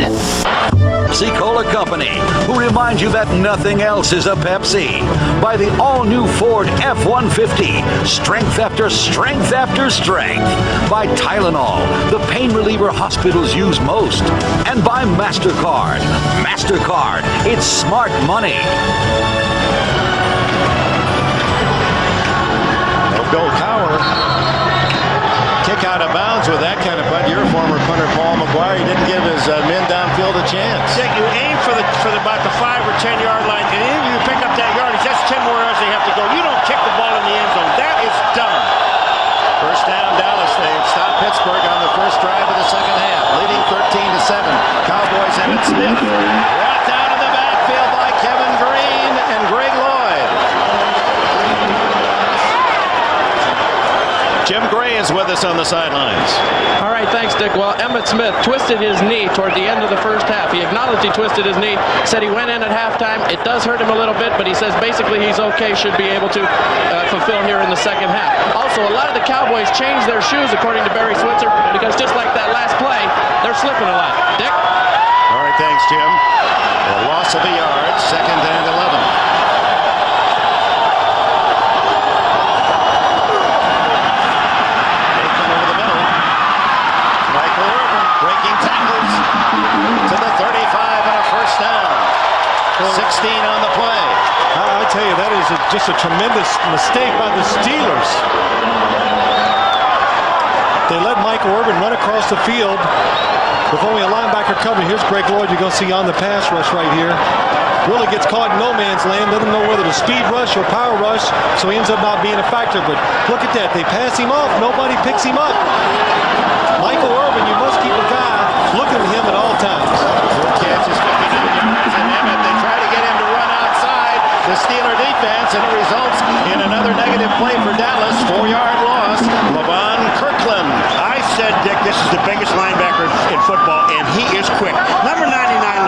S3: Pepsi-Cola Company, who remind you that nothing else is a Pepsi. By the all-new Ford F-150, strength after strength after strength. By Tylenol, the pain reliever hospitals use most. And by MasterCard. MasterCard, it's smart money.
S2: Bill Cowher kick out of bounds with that kind of punt. Your former punter Paul McGuire, he didn't give his men downfield a chance.
S15: Dick, you aim for about the 5 or 10 yard line, and then you pick up that yardage. That's 10 more yards they have to go. You don't kick the ball in the end zone. That is dumb.
S2: First down, Dallas. They stopped Pittsburgh on the first drive of the second half, leading 13-7. Cowboys Emmitt Smith brought down in the backfield by Kevin Green and Greg Lloyd. Jim Gray is with us on the sidelines.
S9: All right, thanks, Dick. Well, Emmitt Smith twisted his knee toward the end of the first half. He acknowledged he twisted his knee, said he went in at halftime. It does hurt him a little bit, but he says basically he's okay, should be able to fulfill here in the second half. Also, a lot of the Cowboys changed their shoes, according to Barry Switzer, because just like that last play, they're slipping a lot. Dick?
S2: All right, thanks, Jim. A loss of a yard, 2nd and 11. To the 35 and a first down. 16 on the play.
S11: I tell you, that is just a tremendous mistake by the Steelers. They let Michael Irvin run across the field with only a linebacker covering. Here's Greg Lloyd. You're going to see on the pass rush right here. Really gets caught in no man's land. Doesn't know whether to speed rush or power rush, so he ends up not being a factor. But look at that. They pass him off. Nobody picks him up. Michael Irvin, you must keep a guy looking at him at all times.
S2: Good catch is 59 yards, and Emmitt, they try to get him to run outside the Steeler defense, and it results in another negative play for Dallas. 4-yard loss. Levon Kirkland.
S15: I said, Dick, this is the biggest linebacker in football, and he is quick. Number 99,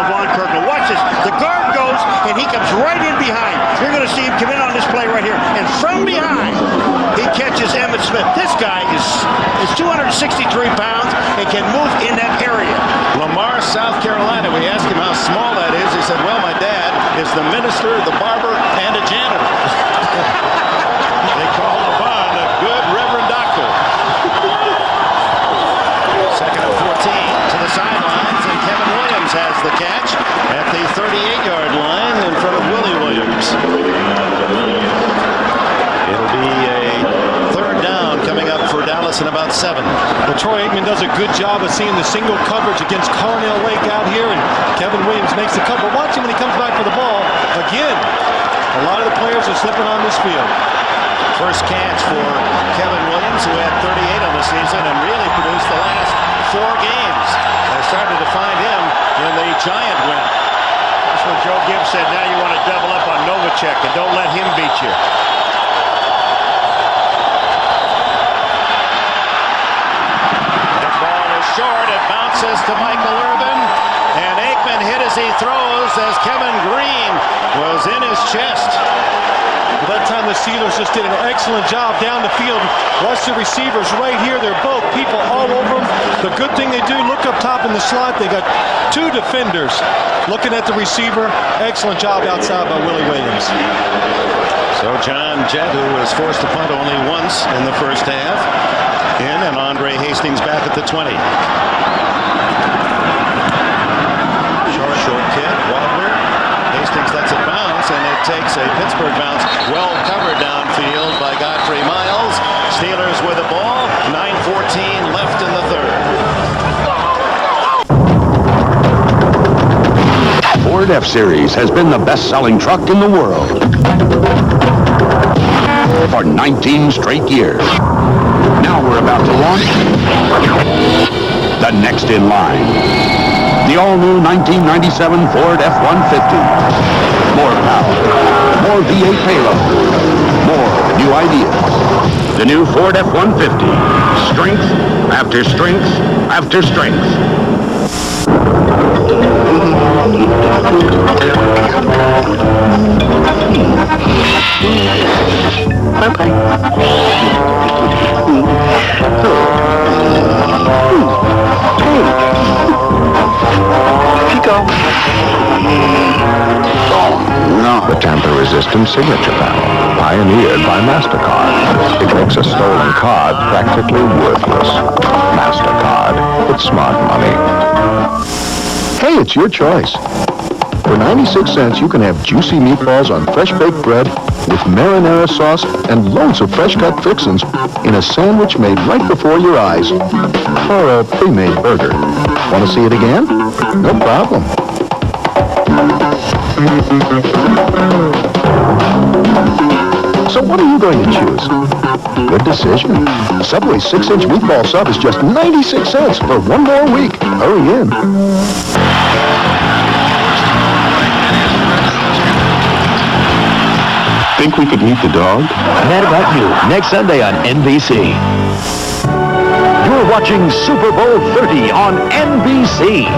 S15: Levon Kirkland. Watch this. The guard goes, and he comes right in behind. You're going to see him come in on this play right here. And from behind, he catches Emmitt Smith. This guy is 263 pounds and can move in that area.
S2: Lamar, South Carolina. We asked him how small that is. He said, well, my dad is the minister, the barber, and a janitor. They call Levon a good reverend doctor. 2nd and 14 to the sidelines, and Kevin Williams has the catch at the 38-yard line in front of Willie Williams. It'll be a 3rd down coming up for Dallas in about 7.
S11: Well, Troy Aikman does a good job of seeing the single coverage against Carnell Lake out here, and Kevin Williams makes the cut. But watch him when he comes back for the ball. Again, a lot of the players are slipping on this field.
S2: First catch for Kevin Williams, who had 38 on the season and really produced the last 4 games. They started to find him in the Giant win.
S15: That's what Joe Gibbs said. Now you want to double up on Novacek and don't let him beat you.
S2: The ball is short. It bounces to Michael Irvin. And Aikman hit as he throws as Kevin Green was in his chest.
S11: That time the Steelers just did an excellent job down the field. Watch the receivers right here. They're both people all over them. The good thing they do, look up top in the slot. They got 2 defenders looking at the receiver. Excellent job outside by Willie Williams.
S2: So John Jett, who was forced to punt only once in the first half, in, and Andre Hastings back at the 20. Short kick, Wobbler. Hastings lets it bounce, and it takes a Pittsburgh bounce, well covered downfield by Godfrey Miles. Steelers with the ball, 9:14 left in the 3rd.
S19: Ford F-Series has been the best-selling truck in the world for 19 straight years. Now we're about to launch the next in line. The all-new 1997 Ford F-150. More power, more V8 payload, more new ideas. The new Ford F-150. Strength after strength after strength.
S14: Bye-bye. Hey. Go.
S19: custom signature panel, pioneered by MasterCard. It makes a stolen card practically worthless. MasterCard. It's smart money. Hey, it's your choice. For 96 cents, you can have juicy meatballs on fresh baked bread with marinara sauce and loads of fresh-cut fixins in a sandwich made right before your eyes. Or a pre-made burger. Want to see it again? No problem. So what are you going to choose? Good decision. Subway's 6-inch meatball sub is just 96 cents for one more week. Hurry in. Think we could meet the dog?
S3: Mad About You, next Sunday on NBC. You're watching Super Bowl 30 on NBC.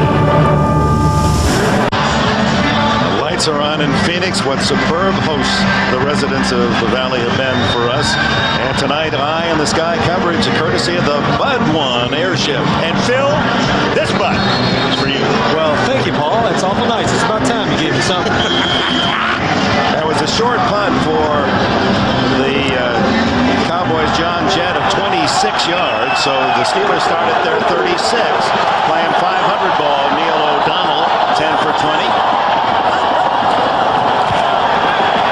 S2: The lights are on in Phoenix. What superb hosts the residents of the Valley have been for us. And tonight, Eye in the Sky coverage, courtesy of the Bud One airship. And Phil, this Bud is for you.
S11: Well, thank you, Paul. That's awful nice. It's about time you gave me something.
S2: That was a short punt for the Cowboys' John Jett of 26 yards. So the Steelers start at their 36. Playing 500 ball, Neil O'Donnell, 10 for 20.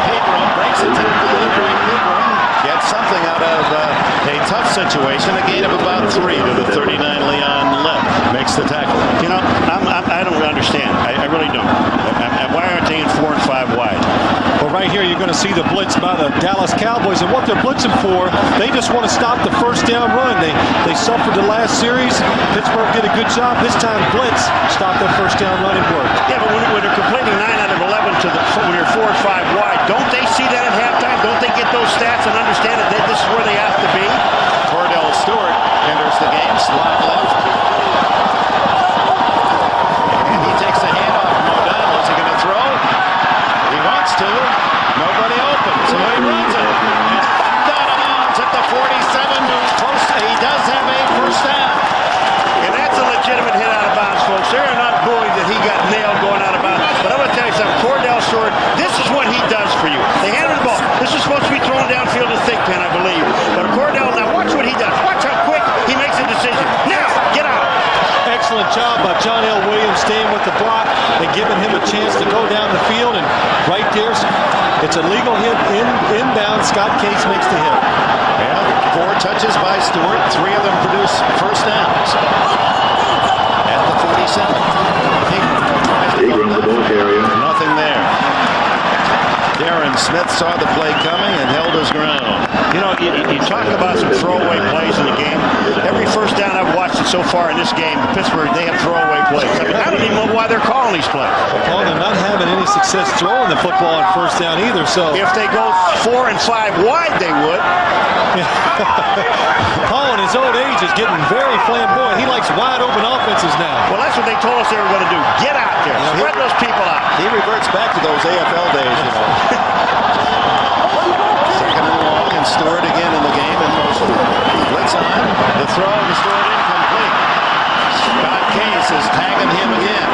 S2: Pedro breaks it to the delivery. Gets something out of a tough situation. A gain of about 3 to the 39. Leon Lett makes the tackle.
S15: You know, I don't understand. I really don't. Why aren't they in 4 and 5 wide?
S11: Well, right here you're going to see the blitz by the Dallas Cowboys, and what they're blitzing for, they just want to stop the first down run. They suffered the last series. Pittsburgh did a good job. This time blitz stopped their first down run and worked.
S15: Yeah, but when they're completing 9 out of 11 when you're 4 and 5 wide, don't they see that at halftime? Don't they get those stats and understand that this is where they have to be?
S2: Cordell Stewart enters the game, slot left. And he takes the handoff from O'Donnell. Is he going to throw? He wants to. Nobody open, so he runs it. Donovan at the 47. He does have a first down.
S15: And that's a legitimate hit out of bounds, folks. They're not bullied that he got nailed going out of bounds. But I'm going to tell you something. Cordell Stewart, this is what he does for you. They handed the ball. This is supposed to be thrown downfield to Thigpen, I believe. But Cordell, now watch what he does. Watch how quick he makes a decision. Now, get out.
S11: Excellent job by John L. Williams staying with the block and giving him a chance to go down the field. And right there, it's a legal hit inbound. Scott Case makes the hit.
S2: Yeah, 4 touches by Stewart. 3 of them produce first downs. At the 47. Nothing there. Darren Smith saw the play coming and held his ground.
S15: You know, you talk about some throwaway plays in the game. Every first down I've watched it so far in this game, Pittsburgh, they have throwaway plays. I mean, I don't even know why they're calling these plays.
S11: Well, Paul, they're not having any success throwing the football on first down either. So
S15: if they go 4 and 5 wide, they would.
S11: Paul, in his old age, is getting very flamboyant. He likes wide open offenses now.
S15: Well, that's what they told us they were going to do. Get out there. Spread those people out.
S2: He reverts back to those AFL days, you know. Second and long, and Stewart again in the game in motion. Blitz on. The throw to Stewart incomplete. Scott Case is tagging him again.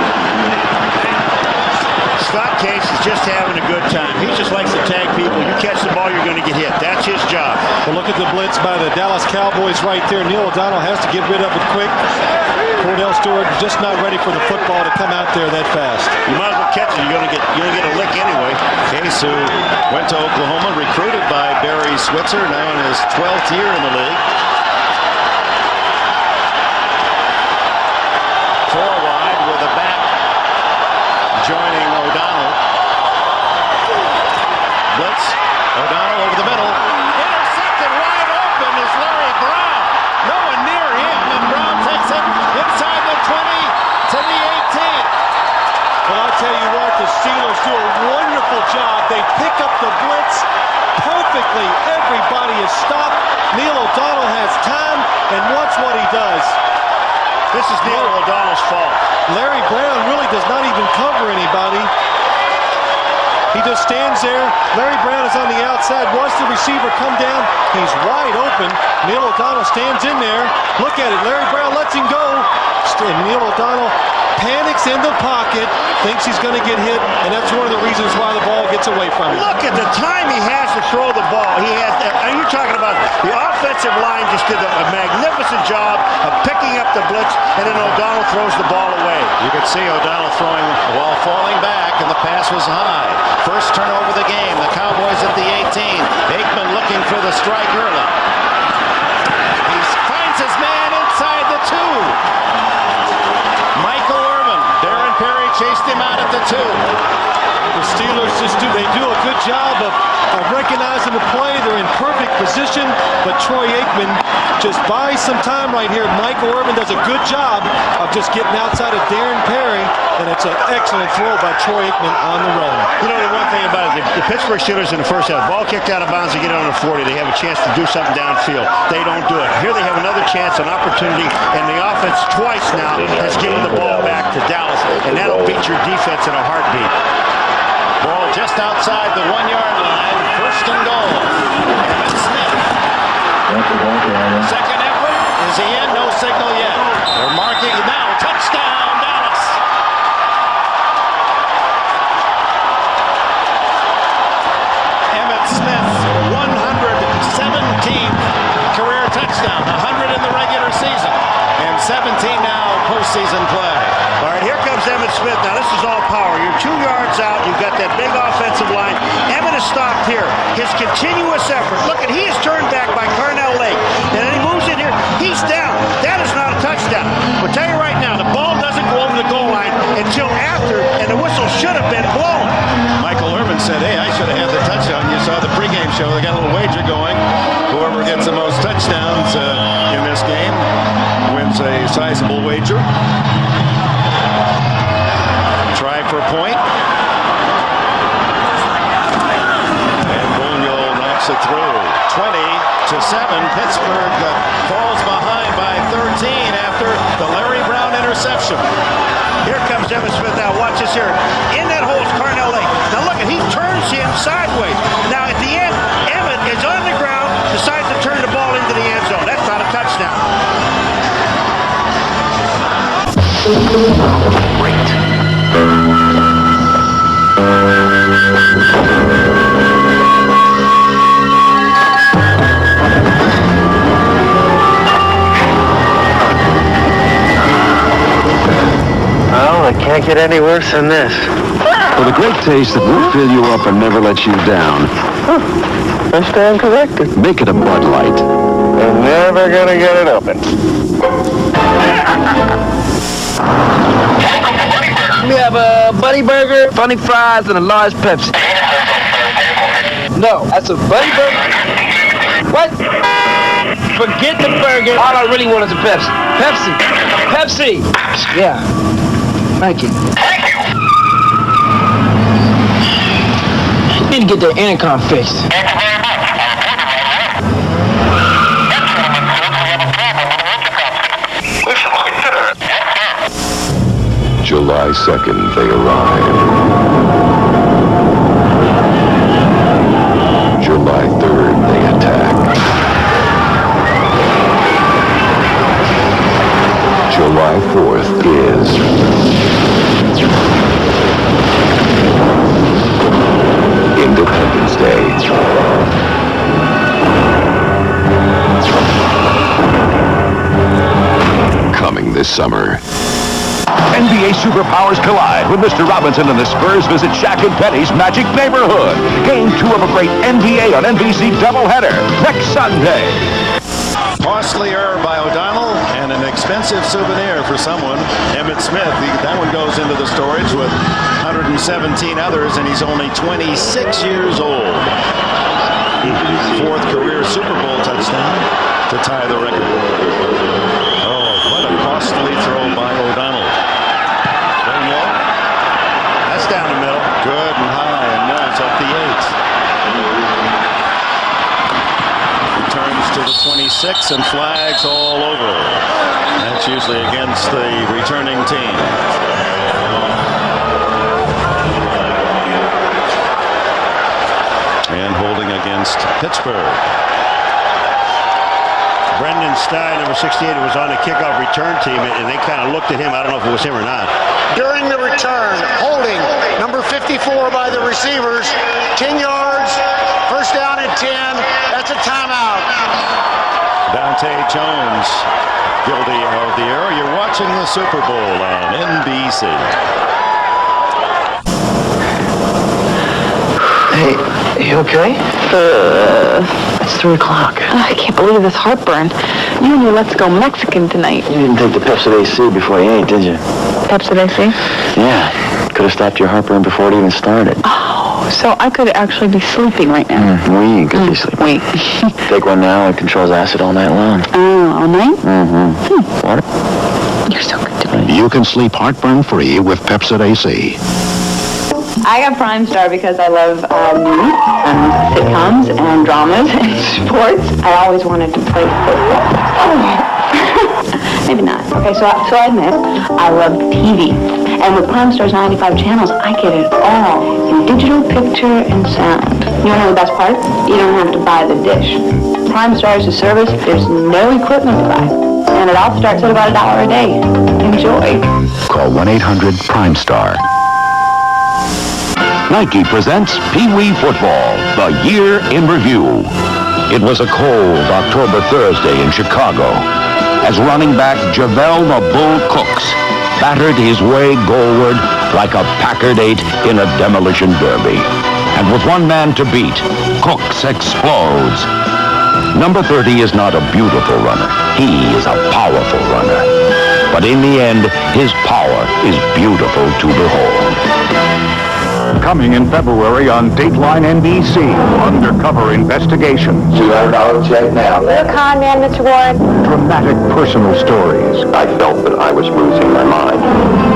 S15: Scott Case is just having a good time. He just likes to tag people. You catch the ball, you're going to get hit. That's his job.
S11: Well, look at the blitz by the Dallas Cowboys right there. Neil O'Donnell has to get rid of it quick. Cordell Stewart just not ready for the football to come out there that fast.
S15: You might as well catch it. You're going to get a lick anyway.
S2: Case, who went to Oklahoma, recruited by Barry Switzer, now in his 12th year in the league. 4 wide with a back joining O'Donnell. Blitz. O'Donnell over the middle. Intercepted wide open is Larry Brown. No one near him, and Brown takes it inside the 20 to the 18.
S11: Well, I'll tell you what, the Steelers do a wonderful job. They pick up the blitz perfectly. Everybody is stopped. Neil O'Donnell has time, and watch what he does.
S15: This is Neil O'Donnell's fault.
S11: Larry Brown really does not even cover anybody. He just stands there. Larry Brown is on the outside. Once the receiver come down, he's wide open. Neil O'Donnell stands in there. Look at it. Larry Brown lets him go. And Neil O'Donnell panics in the pocket, thinks he's going to get hit, and that's one of the reasons why the ball gets away from him.
S15: Look at the time he has to throw the ball. You're talking about the offensive line just did a magnificent job of picking up the blitz, and then O'Donnell throws the ball away.
S2: You could see O'Donnell throwing while falling back, and the pass was high. First turnover of the game. The Cowboys at the 18. Aikman looking for the strike early. He finds his man inside the 2. Michael Irvin. Darren Perry chased him out at the 2.
S11: The Steelers they do a good job of recognizing the play. They're in perfect position, but Troy Aikman just buys some time right here. Michael Irvin does a good job of just getting outside of Darren Perry, and it's an excellent throw by Troy Aikman on the run.
S15: You know, the one thing about it, the Pittsburgh Steelers in the first half, ball kicked out of bounds, they get on the 40, they have a chance to do something downfield. They don't do it. Here they have another chance, an opportunity, and the offense twice now has given the ball back to Dallas, and that'll beat your defense in a heartbeat.
S2: Ball just outside the 1-yard line. First and goal. Emmitt Smith. Second effort. Is he in? No signal yet. They're marking now. Touchdown, Dallas. Emmitt Smith, 117th career touchdown. 100 in the regular season. And 17 now postseason play.
S15: All right, here comes Emmitt Smith. Now, this is all power. You're 2 yards out. You've got that big offensive line. Emmitt is stopped here. His continuous effort. Look at, he is turned back by Carnell Lake. And then he moves in here. He's down. That is not a touchdown. I'll tell you right now, the ball doesn't go over the goal line until after, and the whistle should have been blown.
S2: Michael Irvin said, hey, I should have had the touchdown. You saw the pregame show. They got a little wager going. Whoever gets the most touchdowns in this game wins a sizable wager. Try for a point. And Bunyol knocks it through. 20-7. Pittsburgh falls behind by 13 after the Larry Brown interception.
S15: Here comes Emmitt Smith now. Watch this here. In that hole is Carnell Lake. Now look, he turns him sideways. Now at the end, Emmitt is on the ground, decides to turn the ball into the end zone. That's not a touchdown.
S19: Great.
S16: Well, it can't get any worse than this.
S13: For the great taste that will fill you up and never let you down.
S16: I stand corrected.
S13: Make it a Bud Light.
S16: I'm never gonna get it open.
S5: We have a Buddy Burger, funny fries, and a large Pepsi. No, that's a Buddy Burger. What? Forget the burger. All I really want is a Pepsi. Pepsi. Pepsi. Yeah. Thank you. Need to get their intercom fixed.
S13: July 2nd, they arrive. July 3rd, they attack. July 4th is Independence Day. Coming this summer.
S3: NBA superpowers collide when Mr. Robinson and the Spurs visit Shaq and Penny's Magic Neighborhood. Game 2 of a great NBA on NBC doubleheader next Sunday.
S2: Costlier by O'Donnell and an expensive souvenir for someone. Emmitt Smith, that one goes into the storage with 117 others, and he's only 26 years old. 4th career Super Bowl touchdown to tie the record. Oh, what a costly throw by O'Donnell.
S15: That's down the middle.
S2: Good and high, and now it's up the 8. Returns to the 26 and flags all over. That's usually against the returning team. against Pittsburgh.
S15: Brendan Stein, number 68, was on the kickoff return team, and they kind of looked at him. I don't know if it was him or not.
S6: During the return, holding number 54 by the receivers, 10 yards, first down and 10. That's a timeout.
S2: Dante Jones guilty of the error. You're watching the Super Bowl on NBC.
S26: Hey, you okay?
S8: It's 3 o'clock. I can't believe this heartburn. You and your Let's Go Mexican tonight.
S26: You didn't take the Pepsid AC before you ate, did you?
S8: Pepsid AC?
S26: Yeah. Could have stopped your heartburn before it even started.
S8: Oh, so I could actually be sleeping right now.
S26: We could be sleeping.
S8: Wait.
S26: Take one now. It controls acid all night long.
S8: Oh, all night?
S26: Mm-hmm. Water?
S8: You're so good to me.
S13: You can sleep heartburn-free with Pepsid AC.
S8: I got Prime Star because I love movies and sitcoms and dramas and sports. I always wanted to play football. Maybe not. Okay, so I admit, I love TV. And with Prime Star's 95 channels, I get it all in digital, picture, and sound. You want to know the best part? You don't have to buy the dish. Prime Star is a service. There's no equipment to buy. And it all starts at about $1 a day. Enjoy.
S13: Call 1-800-PRIME-STAR. Nike presents Pee Wee Football, the year in review. It was a cold October Thursday in Chicago as running back Javelle the Bull Cooks battered his way goalward like a Packard 8 in a demolition derby. And with one man to beat, Cooks explodes. Number 30 is not a beautiful runner. He is a powerful runner. But in the end, his power is beautiful to behold.
S20: Coming in February on Dateline NBC, Undercover Investigation.
S26: $200 check now.
S8: Little con man, Mr. Ward.
S20: Dramatic personal stories.
S26: I felt that I was losing my mind.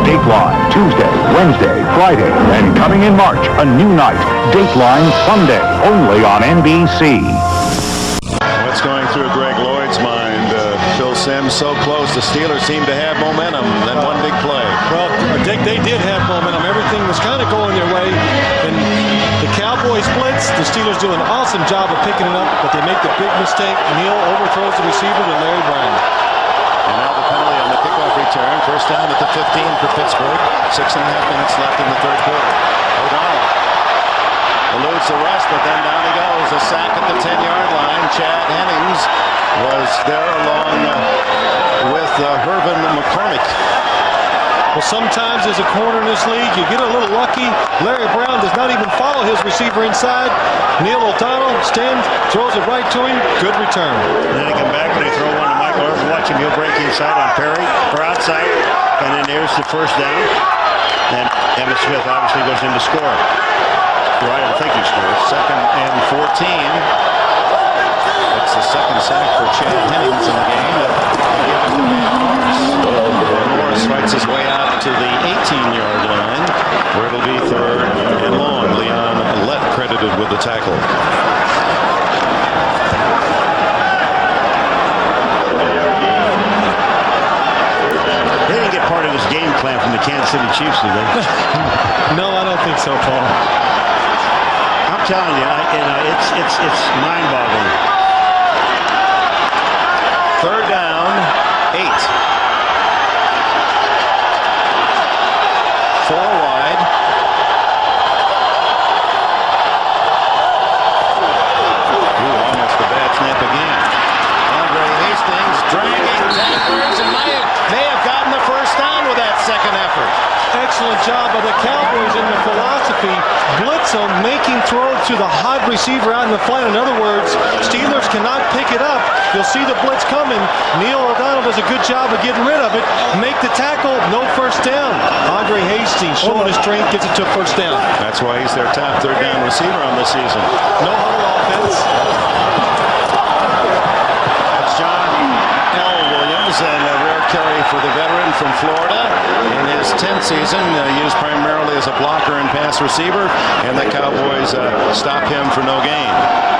S20: Dateline, Tuesday, Wednesday, Friday, and coming in March, a new night. Dateline Sunday, only on NBC.
S2: What's going through Greg Lloyd's mind? Phil Simms so close. The Steelers seem to have momentum. Then one big play.
S11: Well, they did have momentum. Everything was kind of going their way. And the Cowboys blitz. The Steelers do an awesome job of picking it up, but they make the big mistake. Neal overthrows the receiver to Larry Brown.
S2: And now the penalty on the kickoff return. First down at the 15 for Pittsburgh. 6.5 minutes left in the third quarter. O'Donnell eludes the rush, but then down he goes. A sack at the 10-yard line. Chad Hennings was there along with Hervin McCormick.
S11: Well, sometimes as a corner in this league, you get a little lucky. Larry Brown does not even follow his receiver inside. Neal O'Donnell stands, throws it right to him. Good return.
S15: And then they come back and they throw one to Michael Irvin. Watch him. He'll break inside on Perry, or outside. And then there's the first down. And Emmitt Smith obviously goes in to score. Well, I don't think he scores. 2nd and 14.
S2: That's the second sack for Chad Hennings in the game. Morris fights his way out to the 18-yard line, where it'll be 3rd and long. Leon Lett credited with the tackle.
S15: They didn't get part of his game plan from the Kansas City Chiefs, did they?
S11: No, I don't think so, Paul.
S15: I'm telling you, it's mind-boggling.
S2: 3rd down, 8. 4 wide. Almost a bad snap again. Andre Hastings dragging tacklers and may have gotten the first down with that second effort.
S11: Excellent job by the Cowboys in the philosophy. Blitz them, making throws to the hot receiver out in the flat. In other words, Steelers cannot pick it up. You'll see the blitz coming. Neal O'Donnell does a good job of getting rid of it. Make the tackle, no first down. Andre Hastings showing his strength, gets it to first down.
S2: That's why he's their top 3rd down receiver on the season.
S11: No huddle offense.
S2: That's John L. Williams, and a rare carry for the veteran from Florida. In his 10th season, used primarily as a blocker and pass receiver, and the Cowboys stop him for no gain.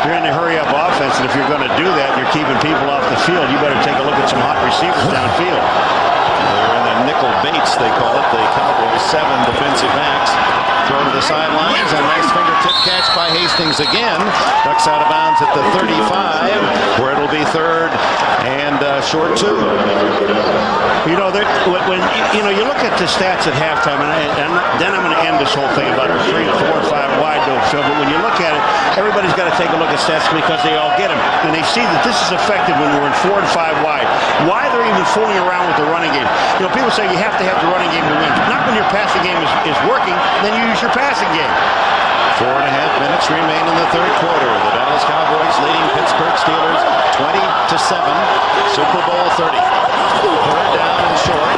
S15: You're in a hurry-up offense, and if you're going to do that and you're keeping people off the field, you better take a look at some hot receivers downfield.
S2: They're in the nickel baits, they call it. The Cowboys 7 defensive backs. Throw to the sidelines, a nice fingertip catch by Hastings again. Ducks out of bounds at the 35, where it'll be third and short 2.
S15: You know, when you look at the stats at halftime, and then I'm going to end this whole thing about the 3, 4, 5 wide though, Phil. But when you look at it, everybody's got to take a look at stats because they all get them, and they see that this is effective when we're in 4 and 5 wide. Why they're even fooling around with the running game? You know, people say you have to have the running game to win. Not when your passing game is working, then you use your passing game.
S2: 4.5 minutes remain in the third quarter. The Dallas Cowboys leading Pittsburgh Steelers 20-7. Super Bowl 30. Third down and short.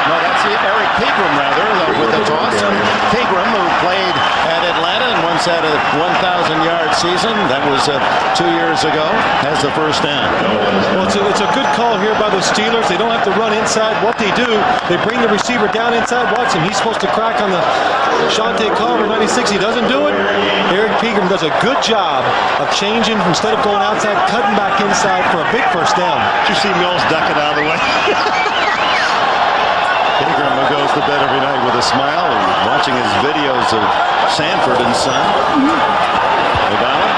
S2: No, that's Eric Pegram, rather, with the toss. And Pegram, who played at Atlanta and once had a 1,000-yard season, that was 2 years ago, has the first down.
S11: Well, it's a good call here by the Steelers. They don't have to run inside. What they do, they bring the receiver down inside. Watch him. He's supposed to crack on the Shante Carver 96. He doesn't do it. Eric Pegram does a good job of changing instead of going outside, cutting back inside for a big first down.
S15: Did you see Mills ducking out of the way?
S2: Pegram goes to bed every night with a smile and watching his videos of Sanford and Son. O'Donnell.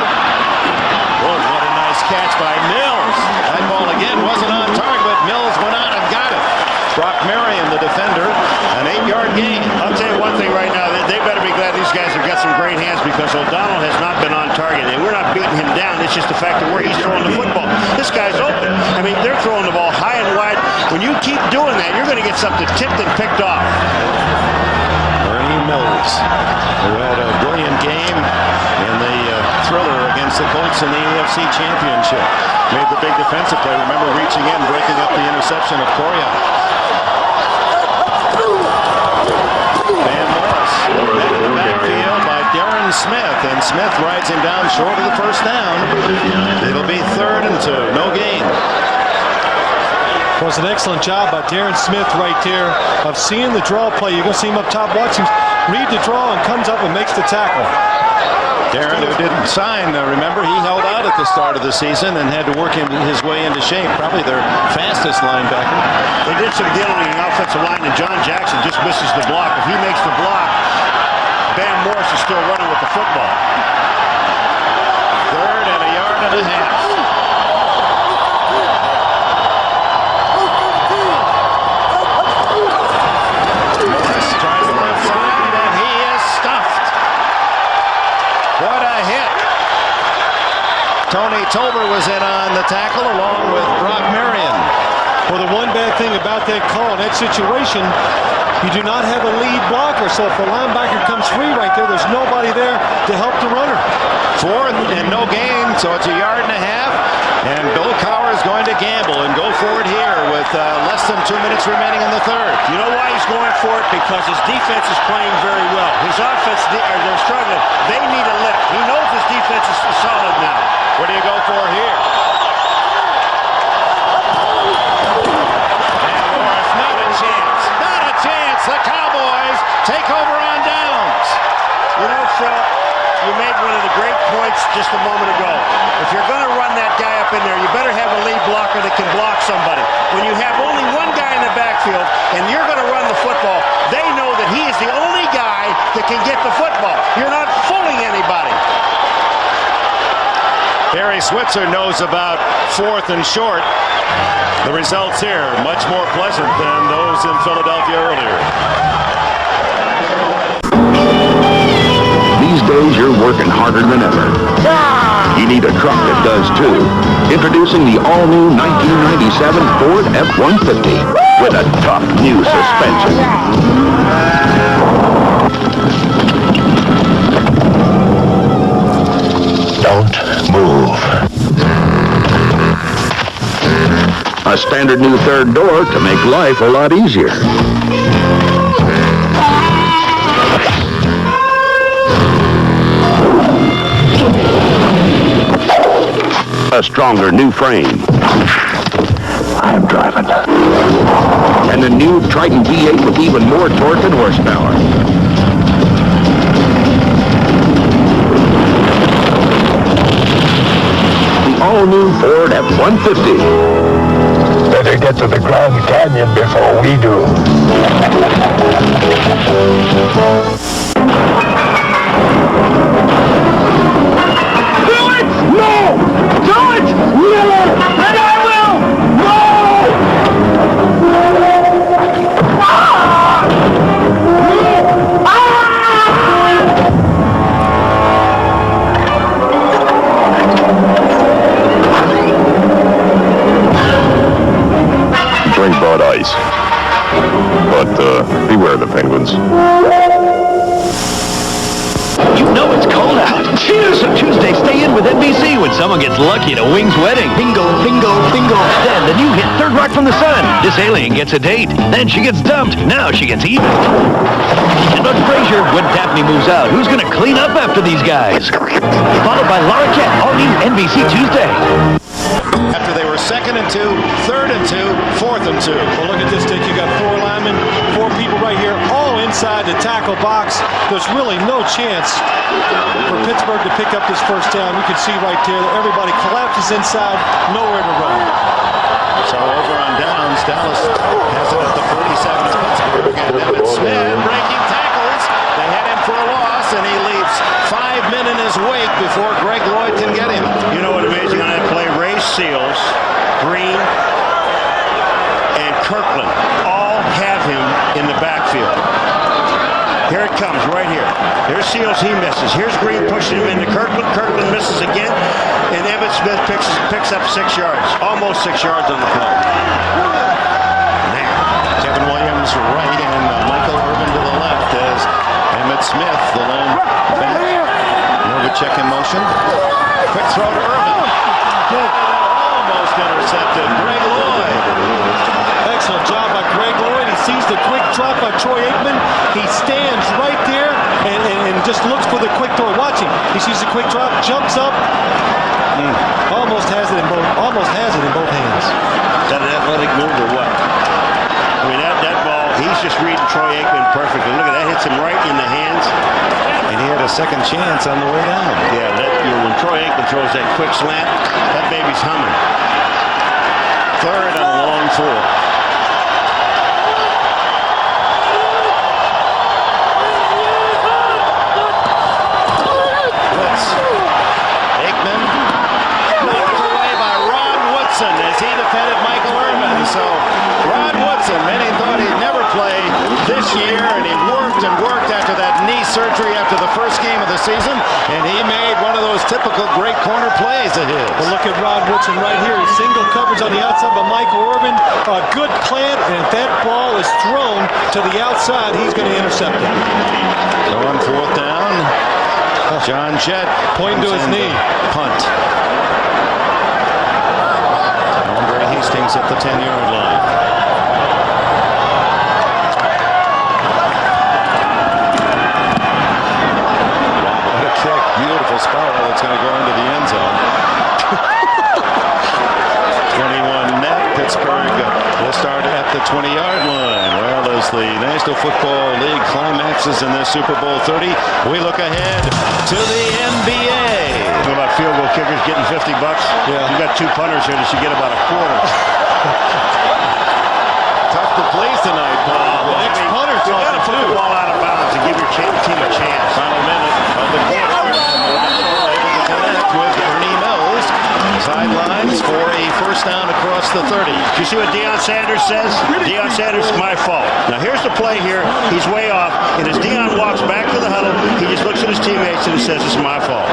S2: Oh, what a nice catch by Mills. That ball again wasn't on target, but Mills went out and got it. Brock Marion, the defender, an 8-yard gain.
S15: I'll tell you one thing right now. They better be glad these guys have got some great hands because O'Donnell has not been on target. And we're not beating him down. It's just the fact that where he's throwing the football. This guy's open. I mean, they're throwing the ball high and wide. When you keep doing that, you're going to get something tipped and picked off.
S2: Ernie Mills, who had a brilliant game in the thriller against the Colts in the AFC Championship. Made the big defensive play. Remember reaching in, breaking up the interception of Coria. Van Morris met in the backfield by Darren Smith, and Smith rides him down short of the first down. It'll be 3rd and 2, no gain.
S11: Well, it's an excellent job by Darren Smith right there of seeing the draw play. You're going to see him up top. Watch him read the draw and comes up and makes the tackle.
S2: Darren, who didn't sign, remember, he held out at the start of the season and had to work his way into shape. Probably their fastest linebacker.
S15: They did some dealing in the offensive line, and John Jackson just misses the block. If he makes the block, Van Morris is still running with the football.
S2: 3rd and a yard and a half. Morris tries to left side, and he is stuffed. What a hit. Tony Tolbert was in on the tackle along with Brock Marion.
S11: Well, the one bad thing about that call in that situation, you do not have a lead blocker, so if the linebacker comes free right there, there's nobody there to help the runner.
S2: 4th and no gain, so it's a yard and a half. And Bill Cowher is going to gamble and go for it here with less than 2 minutes remaining in the third.
S15: You know why he's going for it? Because his defense is playing very well. His offense, they're struggling. They need a lift. He knows his defense is solid now.
S2: What do you go for here? And Morris, not a chance. Not a chance. The Cowboys take over on downs.
S15: You know, Phil, you made one of the great points just a moment ago. If you're going to run that guy up in there, you better have a lead blocker that can block somebody. When you have only one guy in the backfield and you're going to run the football, they know that he is the only guy that can get the football. You're not fooling anybody.
S2: Barry Switzer knows about 4th and short. The results here much more pleasant than those in Philadelphia earlier.
S19: These days, you're working harder than ever. You need a truck that does too. Introducing the all-new 1997 Ford F-150 with a tough new suspension. Don't move. A standard new third door to make life a lot easier. A stronger new frame. I'm driving. And a new Triton V8 with even more torque and horsepower. The all-new Ford F-150. Better
S20: to get to the Grand Canyon before we do.
S14: Do it! No! Do it! Never! And I will!
S20: Drink Bud Ice. But beware the penguins.
S1: You know it's cold out. Cheers! So Tuesday, stay in with NBC when someone gets lucky at a Wings wedding. Bingo, bingo, bingo. Then the new hit, Third Rock from the Sun. This alien gets a date. Then she gets dumped. Now she gets even. And on Frasier, when Daphne moves out, who's going to clean up after these guys? Followed by Laura Kent, all new NBC Tuesday.
S2: After they were 2nd and 2, 3rd and 2, 4th and 2.
S11: Well, look at this, Dick. You got 4 linemen, 4 people right here, all inside the tackle box. There's really no chance for Pittsburgh to pick up this first down. You can see right there that everybody collapses inside, nowhere to run.
S2: So over on downs, Dallas has it at the 47 of Pittsburgh, and Emmitt Smith breaking tackles. They had him for a loss, and he leaves 5 men in his wake before Greg Lloyd can get him.
S15: You know what amazing on that play? Ray Seals, Green, and Kirkland all have him in the backfield. Here it comes, right here. There's Seals, he misses. Here's Green pushing him into Kirkland. Kirkland misses again, and Emmitt Smith picks up 6 yards, almost 6 yards on the play.
S2: Now, Kevin Williams right and Michael Irvin to the left as Emmitt Smith, the lone back. Novacek in motion. Quick throw to Irvin. Almost intercepted. Greg Lloyd.
S11: Excellent job by Greg Lloyd. He sees the quick drop by Troy Aikman. He stands right there and just looks for the quick throw. Watch him. He sees the quick drop, jumps up, almost has it in both hands.
S15: Is that an athletic move or what? I mean, that ball, he's just reading Troy Aikman perfectly. Look at that, hits him right in the hands.
S2: And he had a second chance on the way down.
S15: Yeah, when Troy Aikman throws that quick slant, that baby's humming.
S2: 3rd and a long 4. Blitz. Aikman knocked away by Rod Woodson as he defended Michael Irvin. So Rod Woodson, many thought he'd never play this year, and he worked and worked after that knee surgery after the first game of the season, and he made one of those typical great corner plays of his.
S11: Well, look at Rod Woodson right here. He's single coverage on the outside by Michael Irvin. A good plant, and if that ball is thrown to the outside, he's going to intercept it.
S2: So on 4th down, John Jett
S11: pointing to his knee.
S2: Punt. Andre Hastings at the 10-yard line. Beautiful spiral. It's going to go into the end zone. 21 net. Pittsburgh will start at the 20-yard line. Well, as the National Football League climaxes in this Super Bowl 30, we look ahead to the NBA.
S15: What about field goal kickers getting $50? Yeah. You got 2 punters here that should get about a quarter.
S2: Tough to please tonight, Paul.
S15: The next punter's you got to put the ball out of bounds and give your team a chance.
S2: Final minute of the quarter. With Ernie Mills, sidelines for a first down across the 30.
S15: Do you see what Deion Sanders says? Deion Sanders, my fault. Now here's the play here. He's way off, and as Deion walks back to the huddle, he just looks at his teammates and says, "It's my fault."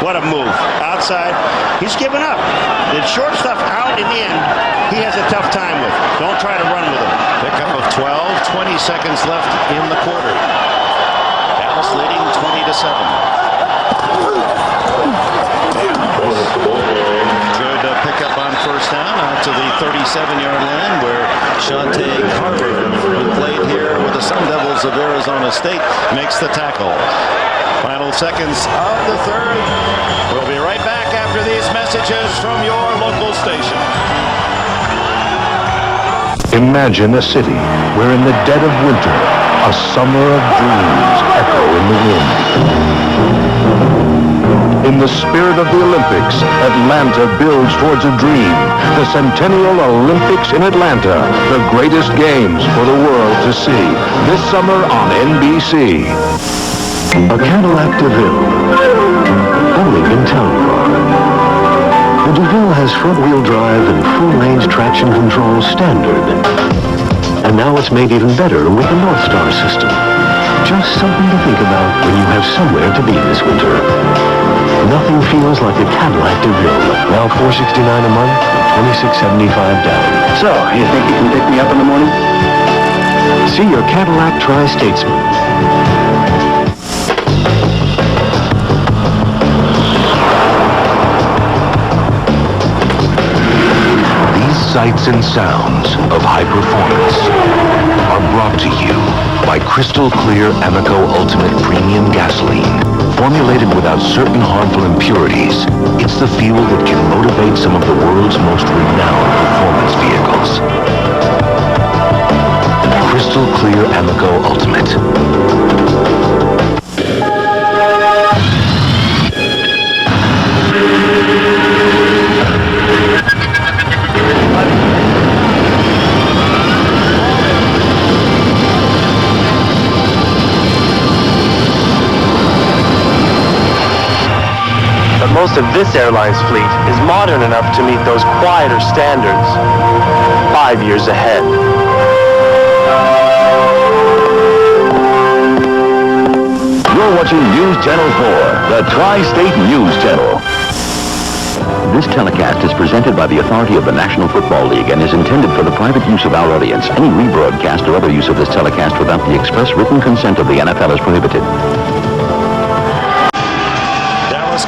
S15: What a move. Outside, he's given up. The short stuff out in the end, he has a tough time with. Don't try to run with him.
S2: Pickup of 12, 20 seconds left in the quarter. Dallas leading 20-7. Good pickup on first down out to the 37-yard line where Shante Carver, who played here with the Sun Devils of Arizona State, makes the tackle. Final seconds of the 3rd. We'll be right back after these messages from your local station.
S20: Imagine a city where in the dead of winter, a summer of dreams echo in the wind.
S13: In the spirit of the Olympics, Atlanta builds towards a dream. The Centennial Olympics in Atlanta, the greatest games for the world to see. This summer on NBC.
S19: A Cadillac DeVille, only in town car. The DeVille has front-wheel drive and full-range traction control standard. And now it's made even better with the North Star system. Just something to think about when you have somewhere to be this winter. Nothing feels like a Cadillac DeVille. Now $469 a month and $2675 down.
S16: So, you think you can pick me up in the morning?
S19: See your Cadillac Tri-Statesman.
S13: These sights and sounds of high performance are brought to you by Crystal Clear Amoco Ultimate Premium Gasoline. Formulated without certain harmful impurities, it's the fuel that can motivate some of the world's most renowned performance vehicles. Crystal Clear Amoco Ultimate.
S16: Most of this airline's fleet is modern enough to meet those quieter standards. 5 years ahead.
S13: You're watching News Channel 4, the Tri-State News Channel. This telecast is presented by the authority of the National Football League and is intended for the private use of our audience. Any rebroadcast or other use of this telecast without the express written consent of the NFL is prohibited.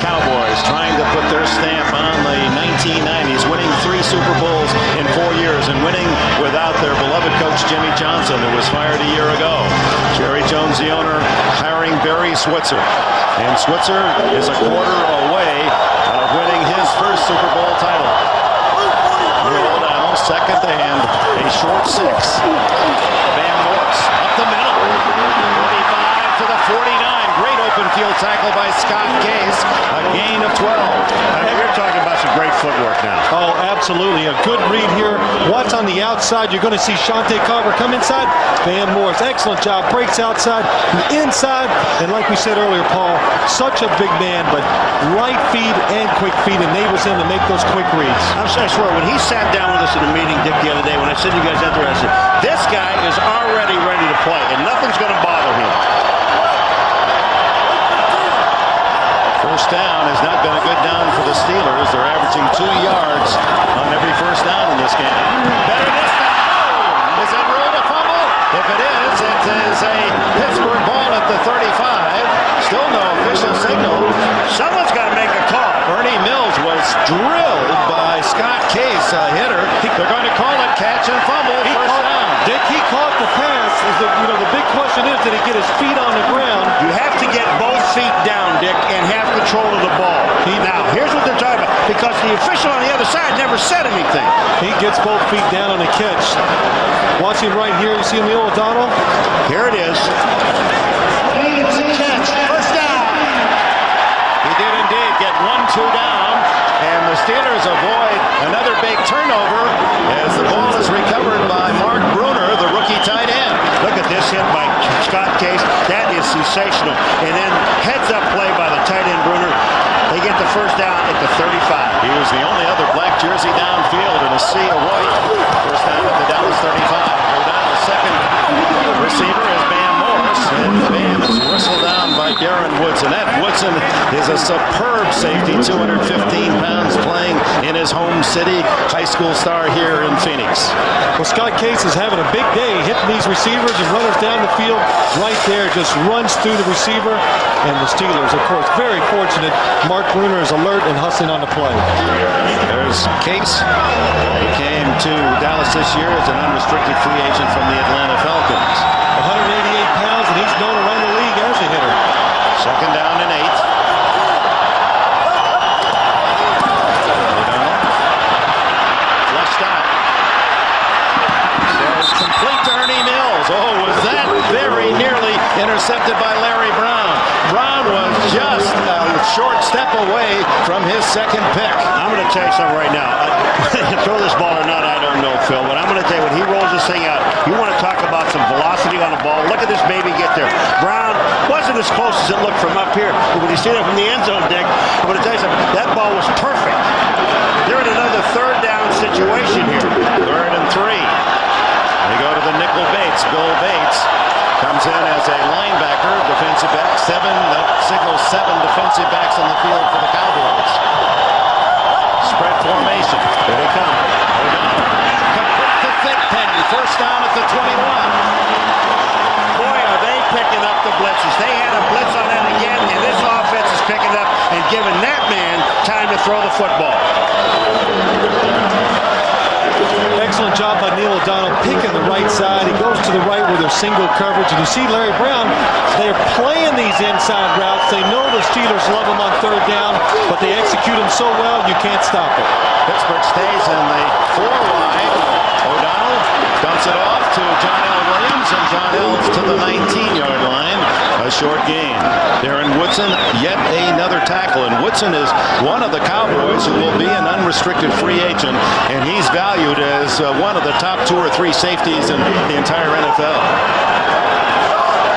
S2: Cowboys trying to put their stamp on the 1990s, winning 3 Super Bowls in 4 years and winning without their beloved coach Jimmy Johnson, who was fired a year ago. Jerry Jones, the owner, hiring Barry Switzer. And Switzer is a quarter away of winning his first Super Bowl title. Roll down, second and a short 6. Van Morse up the middle. 45 to the 49. Great open field tackle by Scott Case. A gain of 12.
S15: You're talking about some great footwork now.
S11: Oh, absolutely. A good read here. Watch on the outside. You're going to see Shante Carver come inside. Van Morse, excellent job. Breaks outside, inside. And like we said earlier, Paul, such a big man, but light feet and quick feet enables him to make those quick reads.
S15: I swear, when he sat down with us in a meeting, Dick, the other day, when I said to you guys out there, I said, this guy is already ready to play, and nothing's going to bother him.
S2: First down has not been a good down for the Steelers. They're averaging 2 yards on every first down in this game. Better this time. Is it ruled a fumble? If it is a Pittsburgh ball at the 35. Still no official signal.
S15: Someone's got to make a call.
S2: Bernie Mills was drilled by Scott Case, a hitter. They're going to call it catch and fumble. First down.
S11: Dick, he caught the pass. The big question is, did he get his feet on the ground?
S15: You have to get both feet down, Dick, and have control of the ball. Now, here's what they're talking about. Because the official on the other side never said anything.
S11: He gets both feet down on the catch. Watch him right here. You see Neil O'Donnell?
S15: Here it is.
S2: It's a catch. First down. He did indeed get 1-2 down. And the Steelers avoid another big turnover as the ball is recovered by Mark Bruner, the rookie tight end.
S15: Look at this hit by Scott Case. That is sensational. And then heads-up play by the tight end Bruner. They get the first down at the 35.
S2: He was the only other black jersey downfield in a sea of white. First down at the Dallas 35. Go down the second receiver is Van Morse. And Van is whistled down by Darren Woodson. That Woodson is a superb safety, 215 pounds, playing in his home city. High school star here in Phoenix.
S11: Well, Scott Case is having a big day, hitting these receivers and runners down the field right there. Just runs through the receiver. And the Steelers, of course, very fortunate. Mark Bruner is alert and hustling on the play.
S2: There's Case. He came to Dallas this year as an unrestricted free agent from the Atlanta Falcons.
S11: 188 pounds, and he's known around the league as a hitter.
S2: Second down and 8. Flushed out. There's complete to Ernie Mills. Oh, was that very nearly intercepted by Larry Brown. Brown was just a short step away from his second pick.
S15: I'm going to tell you something right now. Throw this ball or not, I don't know, Phil, but I'm going to tell you, when he rolls this thing out, you want to talk about some velocity on the ball. Look at this baby get there. Brown wasn't as close as it looked from up here, but when you see that from the end zone, Dick, I'm going to tell you something. That ball was perfect. They're in another third down situation here.
S2: 3rd and 3. They go to the nickel Bates. Bill Bates comes in as a linebacker, defensive back. That signals 7 defensive backs on the field for the Cowboys. Spread formation. Here they come. Complete to thick Penny. First down at the 21.
S15: Boy, are they picking up the blitzes. They had a blitz on that again, and this offense is picking up and giving that man time to throw the football.
S11: Excellent job by Neil O'Donnell picking the right side. He goes to the right where there's single coverage. And you see Larry Brown, they're playing these inside routes. They know the Steelers love them on 3rd down, but they execute them so well, you can't stop it.
S2: Pittsburgh stays in the 4 wide. O'Donnell dumps it off to John L. Williams, and John Ellis to the 19-yard line. A short gain. Darren Woodson, yet another tackle. And Woodson is one of the Cowboys who will be an unrestricted free agent, and he's valued as one of the top 2 or 3 safeties in the entire NFL.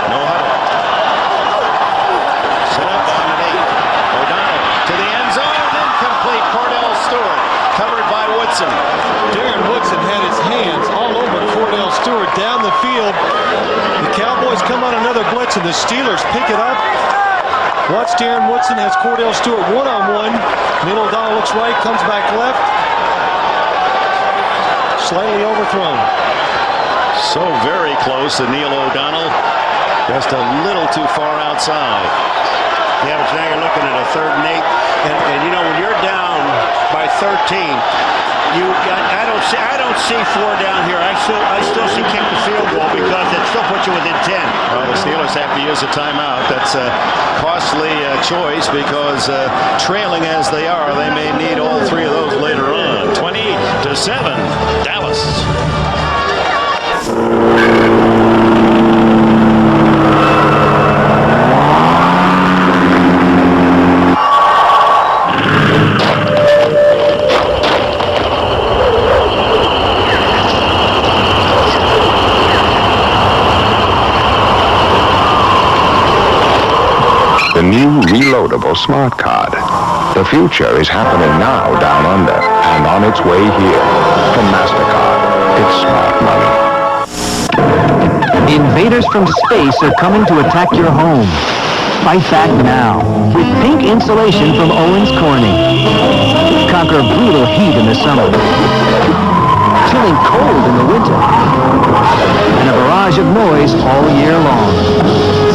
S2: No huddle. Set up on an 8. O'Donnell to the end zone. Incomplete. Cordell Stewart covered by Woodson.
S11: Darren Woodson had his hands all over Cordell Stewart down the field. The Cowboys come on another blitz, and the Steelers pick it up. Watch, Darren Woodson has Cordell Stewart one-on-one. Neil O'Donnell looks right, comes back left. Slightly overthrown.
S2: So very close to Neil O'Donnell. Just a little too far outside.
S15: Yeah, but now you're looking at a 3rd and 8. And you know, when you're down by 13, I don't see 4 down here. I still see kick the field goal because it still puts you within 10.
S2: Well, the Steelers have to use a timeout. That's a costly choice because trailing as they are, they may need all 3 of those later on. 20-7, Dallas.
S19: The new reloadable smart card. The future is happening now down under and on its way here. From MasterCard, it's smart money.
S7: Invaders from space are coming to attack your home. Fight back now with pink insulation from Owens Corning. Conquer brutal heat in the summer, chilling cold in the winter, and a barrage of noise all year long.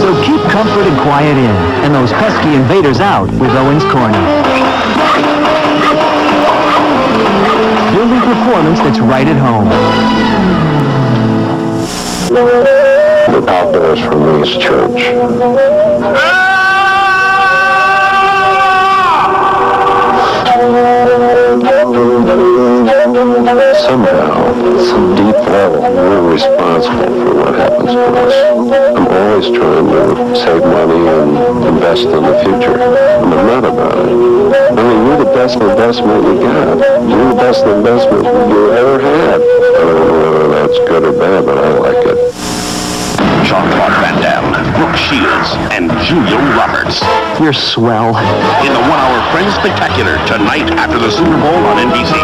S7: So keep comfort and quiet in, and those pesky invaders out with Owens Corning. Building performance that's right at home.
S19: The outdoors for me is church. Somehow, at some deep level, we're responsible for what happens to us. I'm always trying to save money and invest in the future. And I'm not about it. I mean, you're the best investment you got. You're the best investment you ever had. I don't know whether that's good or bad, but I like it.
S13: Jean-Claude Van Damme, Brooke Shields, and Julia Roberts.
S7: You're swell.
S13: In the 1-hour Friends Spectacular tonight after the Super Bowl on NBC.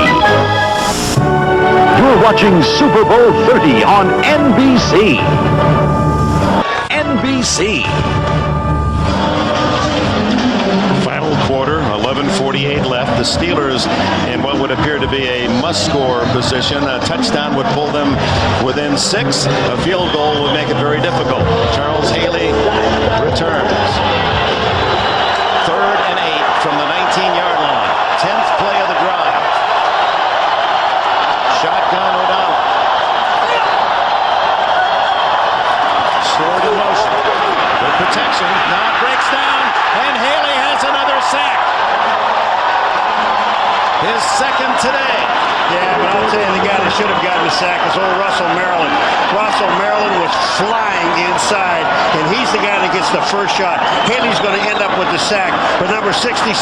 S19: You're watching Super Bowl 30 on NBC.
S3: NBC.
S2: Final quarter, 11:48 left. The Steelers in what would appear to be a must-score position. A touchdown would pull them within 6. A field goal would make it very difficult. Charles Haley returns. 3rd and 8 from the 19-yard line. 10th play of the drive. Shotgun O'Donnell. Stored in motion. Good protection. Now it breaks down, and Haley has another sack. His second today.
S15: Yeah, but I'll tell you, the guy that should have gotten the sack is old Russell Maryland. Russell Maryland was
S10: goes flying inside, and he's the guy that gets the first shot. Haley's going to end up with the sack for number 67.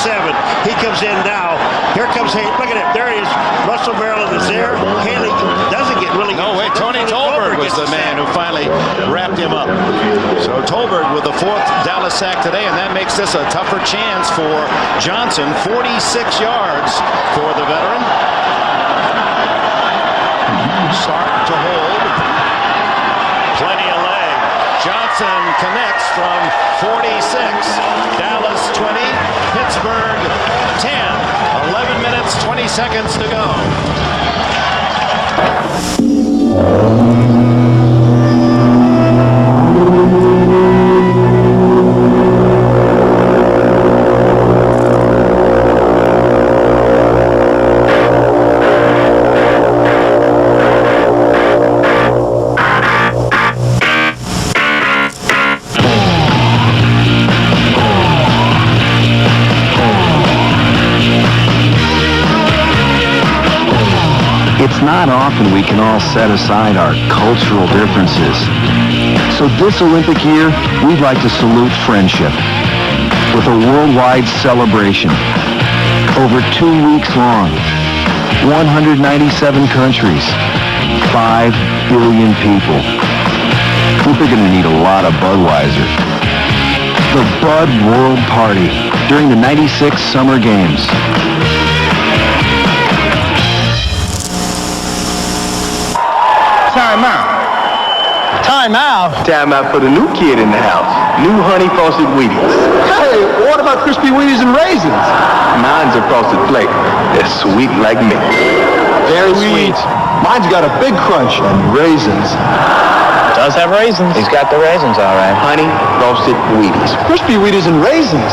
S10: He comes in now. Here comes Haley. Look at him. There he is. Russell Maryland is there. Haley doesn't get really...
S2: No, wait, Tony Tolberg was the man who finally wrapped him up. So Tolberg with the 4th Dallas sack today, and that makes this a tougher chance for Johnson. 46 yards for the veteran. Sark to hold. Plenty of leg. Johnson connects from 46. Dallas 20. Pittsburgh 10. 11 minutes, 20 seconds to go.
S7: It's not often we can all set aside our cultural differences. So this Olympic year, we'd like to salute friendship with a worldwide celebration. Over 2 weeks long, 197 countries, 5 billion people. We're going to need a lot of Budweiser. The Bud World Party during the '96 Summer Games.
S26: Time out. Time out? Time out for the new kid in the house. New honey frosted Wheaties. Hey, what about crispy Wheaties and raisins? Mine's a frosted flake. They're sweet like me. Very sweet. Mine's got a big crunch and raisins. Does have raisins. He's got the raisins, all right. Honey frosted Wheaties. Crispy Wheaties and raisins.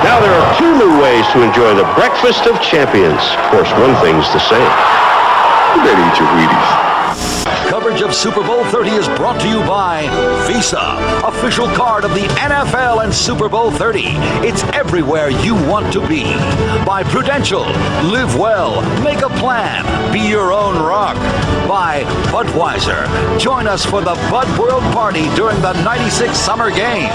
S19: Now there are 2 new ways to enjoy the breakfast of champions. Of course, one thing's the same. You better eat your Wheaties.
S3: Coverage of Super Bowl 30 is brought to you by Visa, official card of the NFL and Super Bowl 30. It's everywhere you want to be. By Prudential, live well, make a plan, be your own rock. By Budweiser, join us for the Bud World Party during the '96 Summer Games.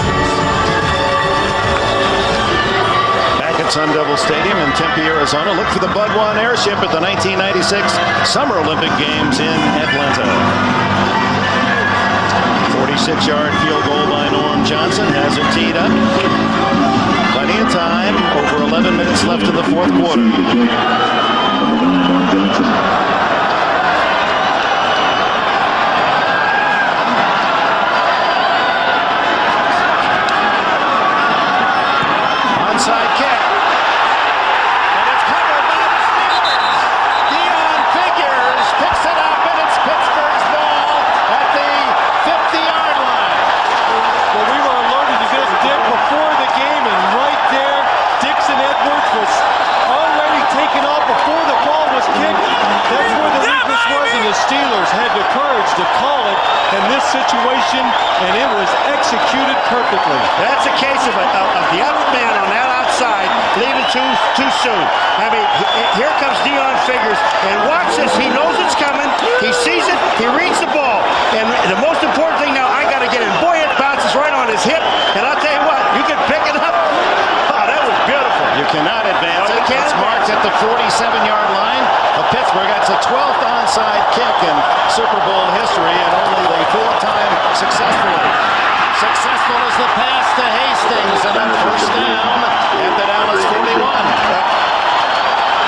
S2: At Sun Devil Stadium in Tempe, Arizona. Look for the Bud One airship at the 1996 Summer Olympic Games in Atlanta. 46-yard field goal by Norm Johnson has it teed up. Plenty of time. Over 11 minutes left in the 4th quarter. Onside kick.
S11: Steelers had the courage to call it in this situation, and it was executed perfectly.
S10: That's a case of the other man on that outside leaving too soon. I mean, here comes Deion Figures, and watch this. He knows it's coming. He sees it. He reads the ball. And the most important thing now, I got to get in. Boy, it bounces right on his hip, and I'll tell you what, you can pick it up. Oh, that was beautiful.
S2: You cannot advance it. It's marked at the 47-yard line of Pittsburgh. That's a 12th onside kick in Super Bowl history, and only the 4th time successfully. Successful is the pass to Hastings, and then first down at the Dallas 41.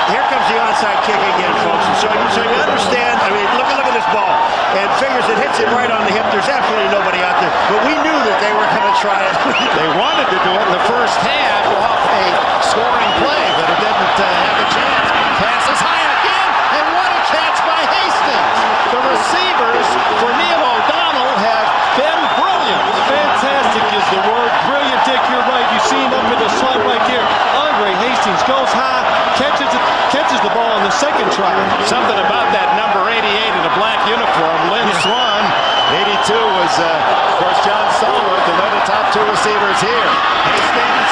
S10: Here comes the onside kick again, folks. And so you understand, I mean, look at this ball. And Figures, it hits it right on the hip. There's absolutely nobody out there. But we knew that they were going to try it.
S2: They wanted to do it in the first half off a scoring play, but it didn't have a chance. Pass is high again, and what a catch by Hastings. The receivers for Neil O'Donnell have been brilliant.
S11: Fantastic is the word. Brilliant, Dick, you're right. You see him up in the slot right there. Andre Hastings goes high, catches the ball on the second try.
S2: Something about that number 88 in a black uniform, Lynn Swan. 82 was, of course, John Stallworth, and they're the top 2 receivers here. Hastings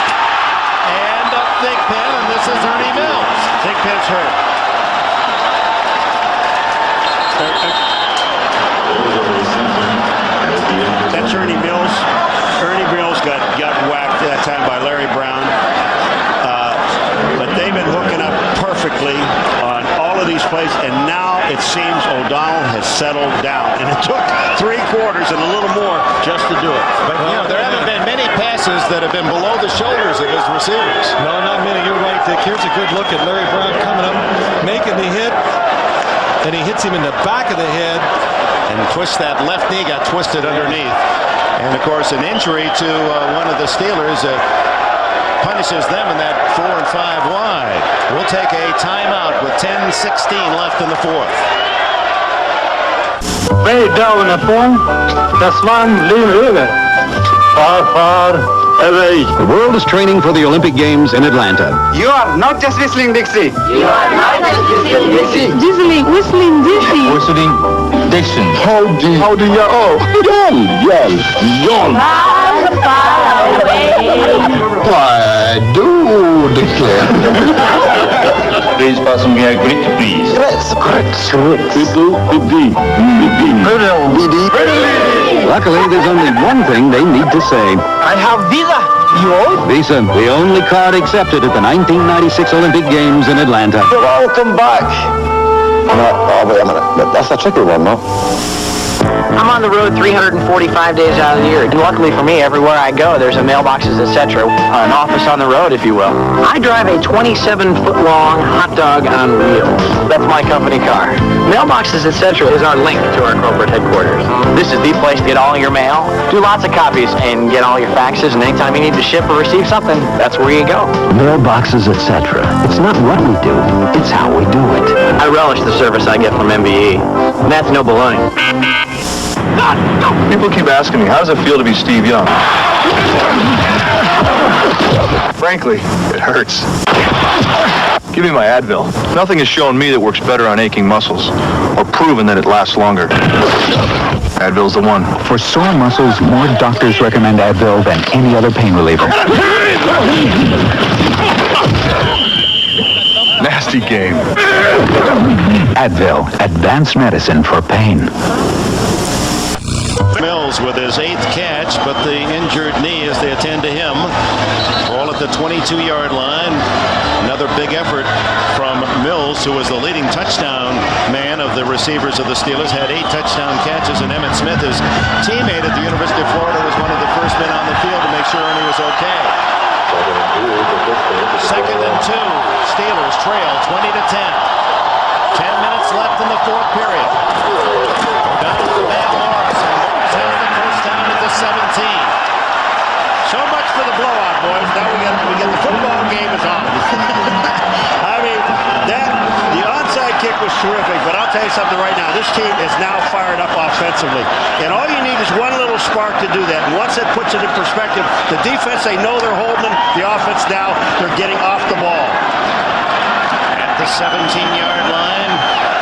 S2: and Thigpen, and this is Ernie Mills.
S10: Thigpen's hurt.
S15: and now it seems O'Donnell has settled down. And it took 3 quarters and a little more just to do it.
S2: But, you know, there haven't been many passes that have been below the shoulders of his receivers.
S11: No, not many. You're right, Dick. Here's a good look at Larry Brown coming up, making the hit, and he hits him in the back of the head.
S2: And twists that left knee, got twisted underneath. And, of course, an injury to one of the Steelers punishes them in that 4 and 5 wide. We'll take a timeout with 10:16 left in the fourth.
S26: Way down upon the Swan River, far, far away.
S13: The world is training for the Olympic Games in Atlanta.
S26: You are not just whistling Dixie.
S14: You are not just whistling Dixie. Whistling Dixie.
S26: Whistling Dixon. How do you, oh, Yon.
S14: Far away.
S26: I do declare. Please pass some here, great, please.
S13: Luckily, there's only one thing they need to say.
S26: I have visa. Yours?
S13: Visa, the only card accepted at the 1996 Olympic Games in Atlanta.
S26: Welcome back. No, wait a minute. That's a tricky one, no?
S12: I'm on the road 345 days out of the year. And luckily for me, everywhere I go, there's a mailboxes, etc. An office on the road, if you will. I drive a 27-foot-long hot dog on wheels. That's my company car. Mailboxes, etc. is our link to our corporate headquarters. This is the place to get all your mail, do lots of copies, and get all your faxes. And anytime you need to ship or receive something, that's where you go.
S7: Mailboxes, etc. It's not what we do, it's how we do it.
S12: I relish the service I get from MBE. And that's no baloney.
S26: People keep asking me, how does it feel to be Steve Young? Frankly, it hurts. Give me my Advil. Nothing has shown me that works better on aching muscles, or proven that it lasts longer. Advil's the one.
S20: For sore muscles, more doctors recommend Advil than any other pain reliever.
S26: Nasty game.
S20: Advil, advanced medicine for pain.
S2: Mills with his 8th catch, but the injured knee as they attend to him. Ball at the 22-yard line. Another big effort from Mills, who was the leading touchdown man of the receivers of the Steelers, had 8 touchdown catches, and Emmitt Smith, his teammate at the University of Florida, was one of the first men on the field to make sure he was okay. 2nd and 2. Steelers trail 20-10. 10 minutes left in the fourth period. Down to the Van Morris, and Morris has the first down at the 17. So much for the blowout, boys. Now we get the football game is on.
S10: I mean, the onside kick was terrific, but I'll tell you something right now. This team is now fired up offensively. And all you need is one little spark to do that. And once it puts it in perspective, the defense, they know they're holding them. The offense now, they're getting off the ball.
S2: At the 17-yard line,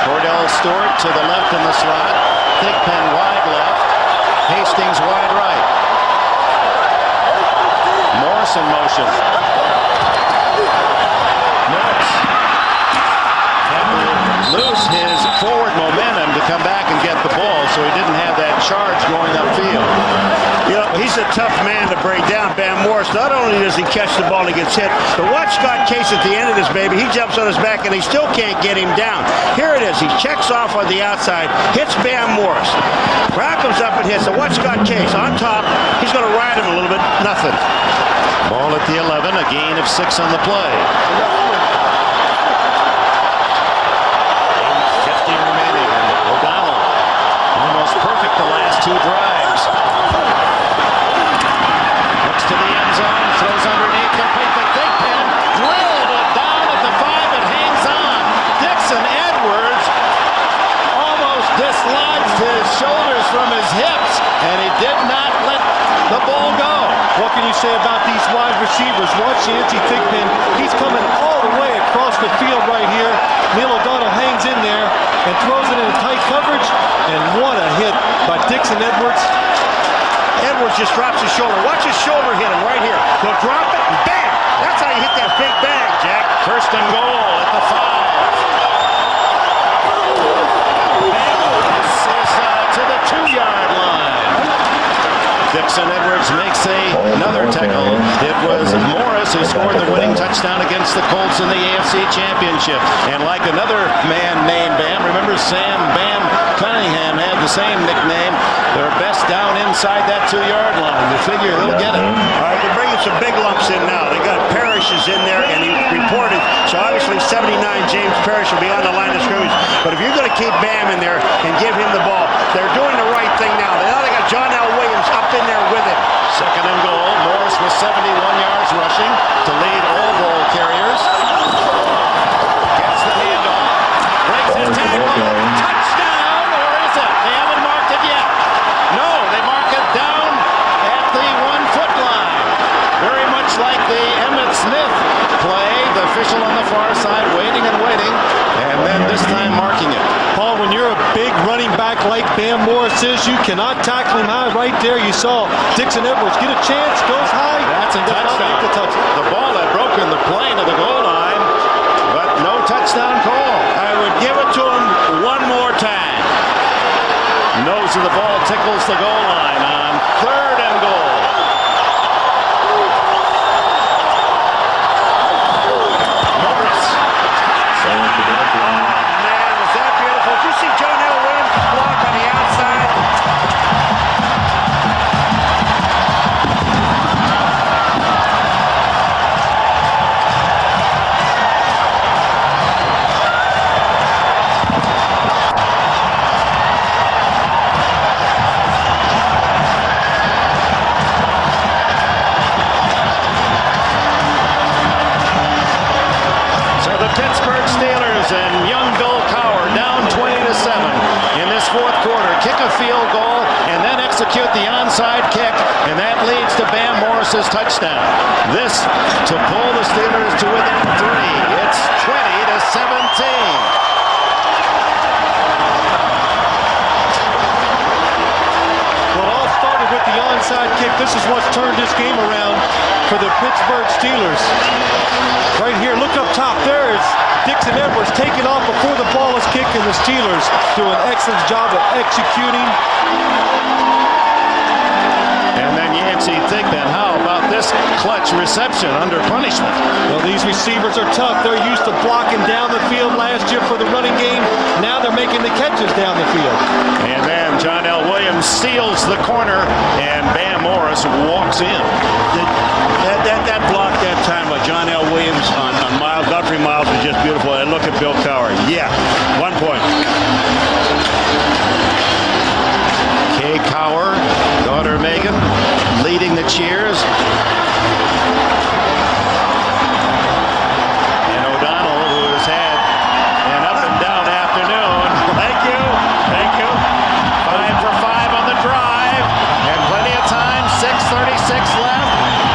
S2: Cordell Stewart to the left in the slot. Thigpen wide left. Hastings wide right. Morris in motion. Morris had to lose his forward momentum to come back and get the ball, so he didn't have that charge going upfield.
S10: You know, he's a tough man to break down, Van Morris. Not only does he catch the ball and he gets hit, but watch Scott Case at the end of this, baby. He jumps on his back and he still can't get him down. Here it is. He checks off on the outside, hits Van Morris. Brown comes up and hits. So watch Scott Case on top. He's going to ride him a little bit. Nothing.
S2: Ball at the 11, a gain of 6 on the play. 8:50 remaining. O'Donnell almost perfect the last 2 drives. Looks to the end zone, throws underneath, complete to Thigpen, drilled it down at the 5, it hangs on. Dixon Edwards almost dislodged his shoulders from his hips, and he did not let the ball go.
S11: What can you say about these wide receivers? Watch Yancey Thigpen. He's coming all the way across the field right here. Neil O'Donnell hangs in there and throws it into tight coverage. And what a hit by Dixon Edwards.
S10: Edwards just drops his shoulder. Watch his shoulder hit him right here. He'll drop it and bam! That's how you hit that big bang, Jack.
S2: First and goal at the 5. This is to the 2-yard line. Dixon Dixon Edwards makes another tackle. It was Morris who scored the winning touchdown against the Colts in the AFC Championship. And like another man named Bam, remember Sam Bam Cunningham had the same nickname. They're best down inside that 2-yard line. You figure he'll get it.
S10: All right, they're bringing some big lumps in now. They got Parrish is in there, and he reported. So obviously 79 James Parrish will be on the line of scrimmage. But if you're going to keep Bam in there and give him the ball, they're doing the right thing now. Now they got John L. Williams up in there with him.
S2: Second and goal. Morris with 71 yards rushing to lead all ball carriers. Gets the handoff. Breaks his tackle. Touchdown, or is it? They haven't marked it yet. No, they mark it down at the 1-foot line. Very much like the Emmitt Smith play. The official on the far side waiting and waiting, and then this time marking it.
S11: Paul, when you're a big running back like Bam Morris is, you cannot tackle him high. Right there, you saw Dixon Edwards get a chance, goes high.
S2: That's a touchdown. The ball had broken the plane of the goal line, but no touchdown call.
S10: I would give it to him one more time.
S2: Nose of the ball tickles the goal line on 3rd and goal. Morris.
S10: Man, was that beautiful. Did you see John L. Williams block on the outside?
S2: Pittsburgh Steelers and young Bill Cowher down 20-7 in this 4th quarter. Kick a field goal and then execute the onside kick, and that leads to Bam Morris's touchdown. This to pull the Steelers to within 3. It's 20-17.
S11: With the onside kick, this is what's turned this game around for the Pittsburgh Steelers. Right here, look up top. There is Dixon Edwards taking off before the ball is kicked, and the Steelers do an excellent job of executing.
S2: And then Yancey Thigpen, how about this clutch reception under punishment?
S11: Well, these receivers are tough. They're used to blocking down the field last year for the running game. Now they're making the catches down the field.
S2: And then John L. Williams steals the corner, and Bam Morris walks in.
S10: That block that time by John L. Williams on Miles, Godfrey Miles was just beautiful. And look at Bill Cowher. Yeah, 1 point.
S2: Kay Cowher, daughter Megan, leading the cheers. And O'Donnell, who has had an up and down afternoon.
S10: Thank you.
S2: 5 for 5 on the drive, and plenty of time. 6:36 left.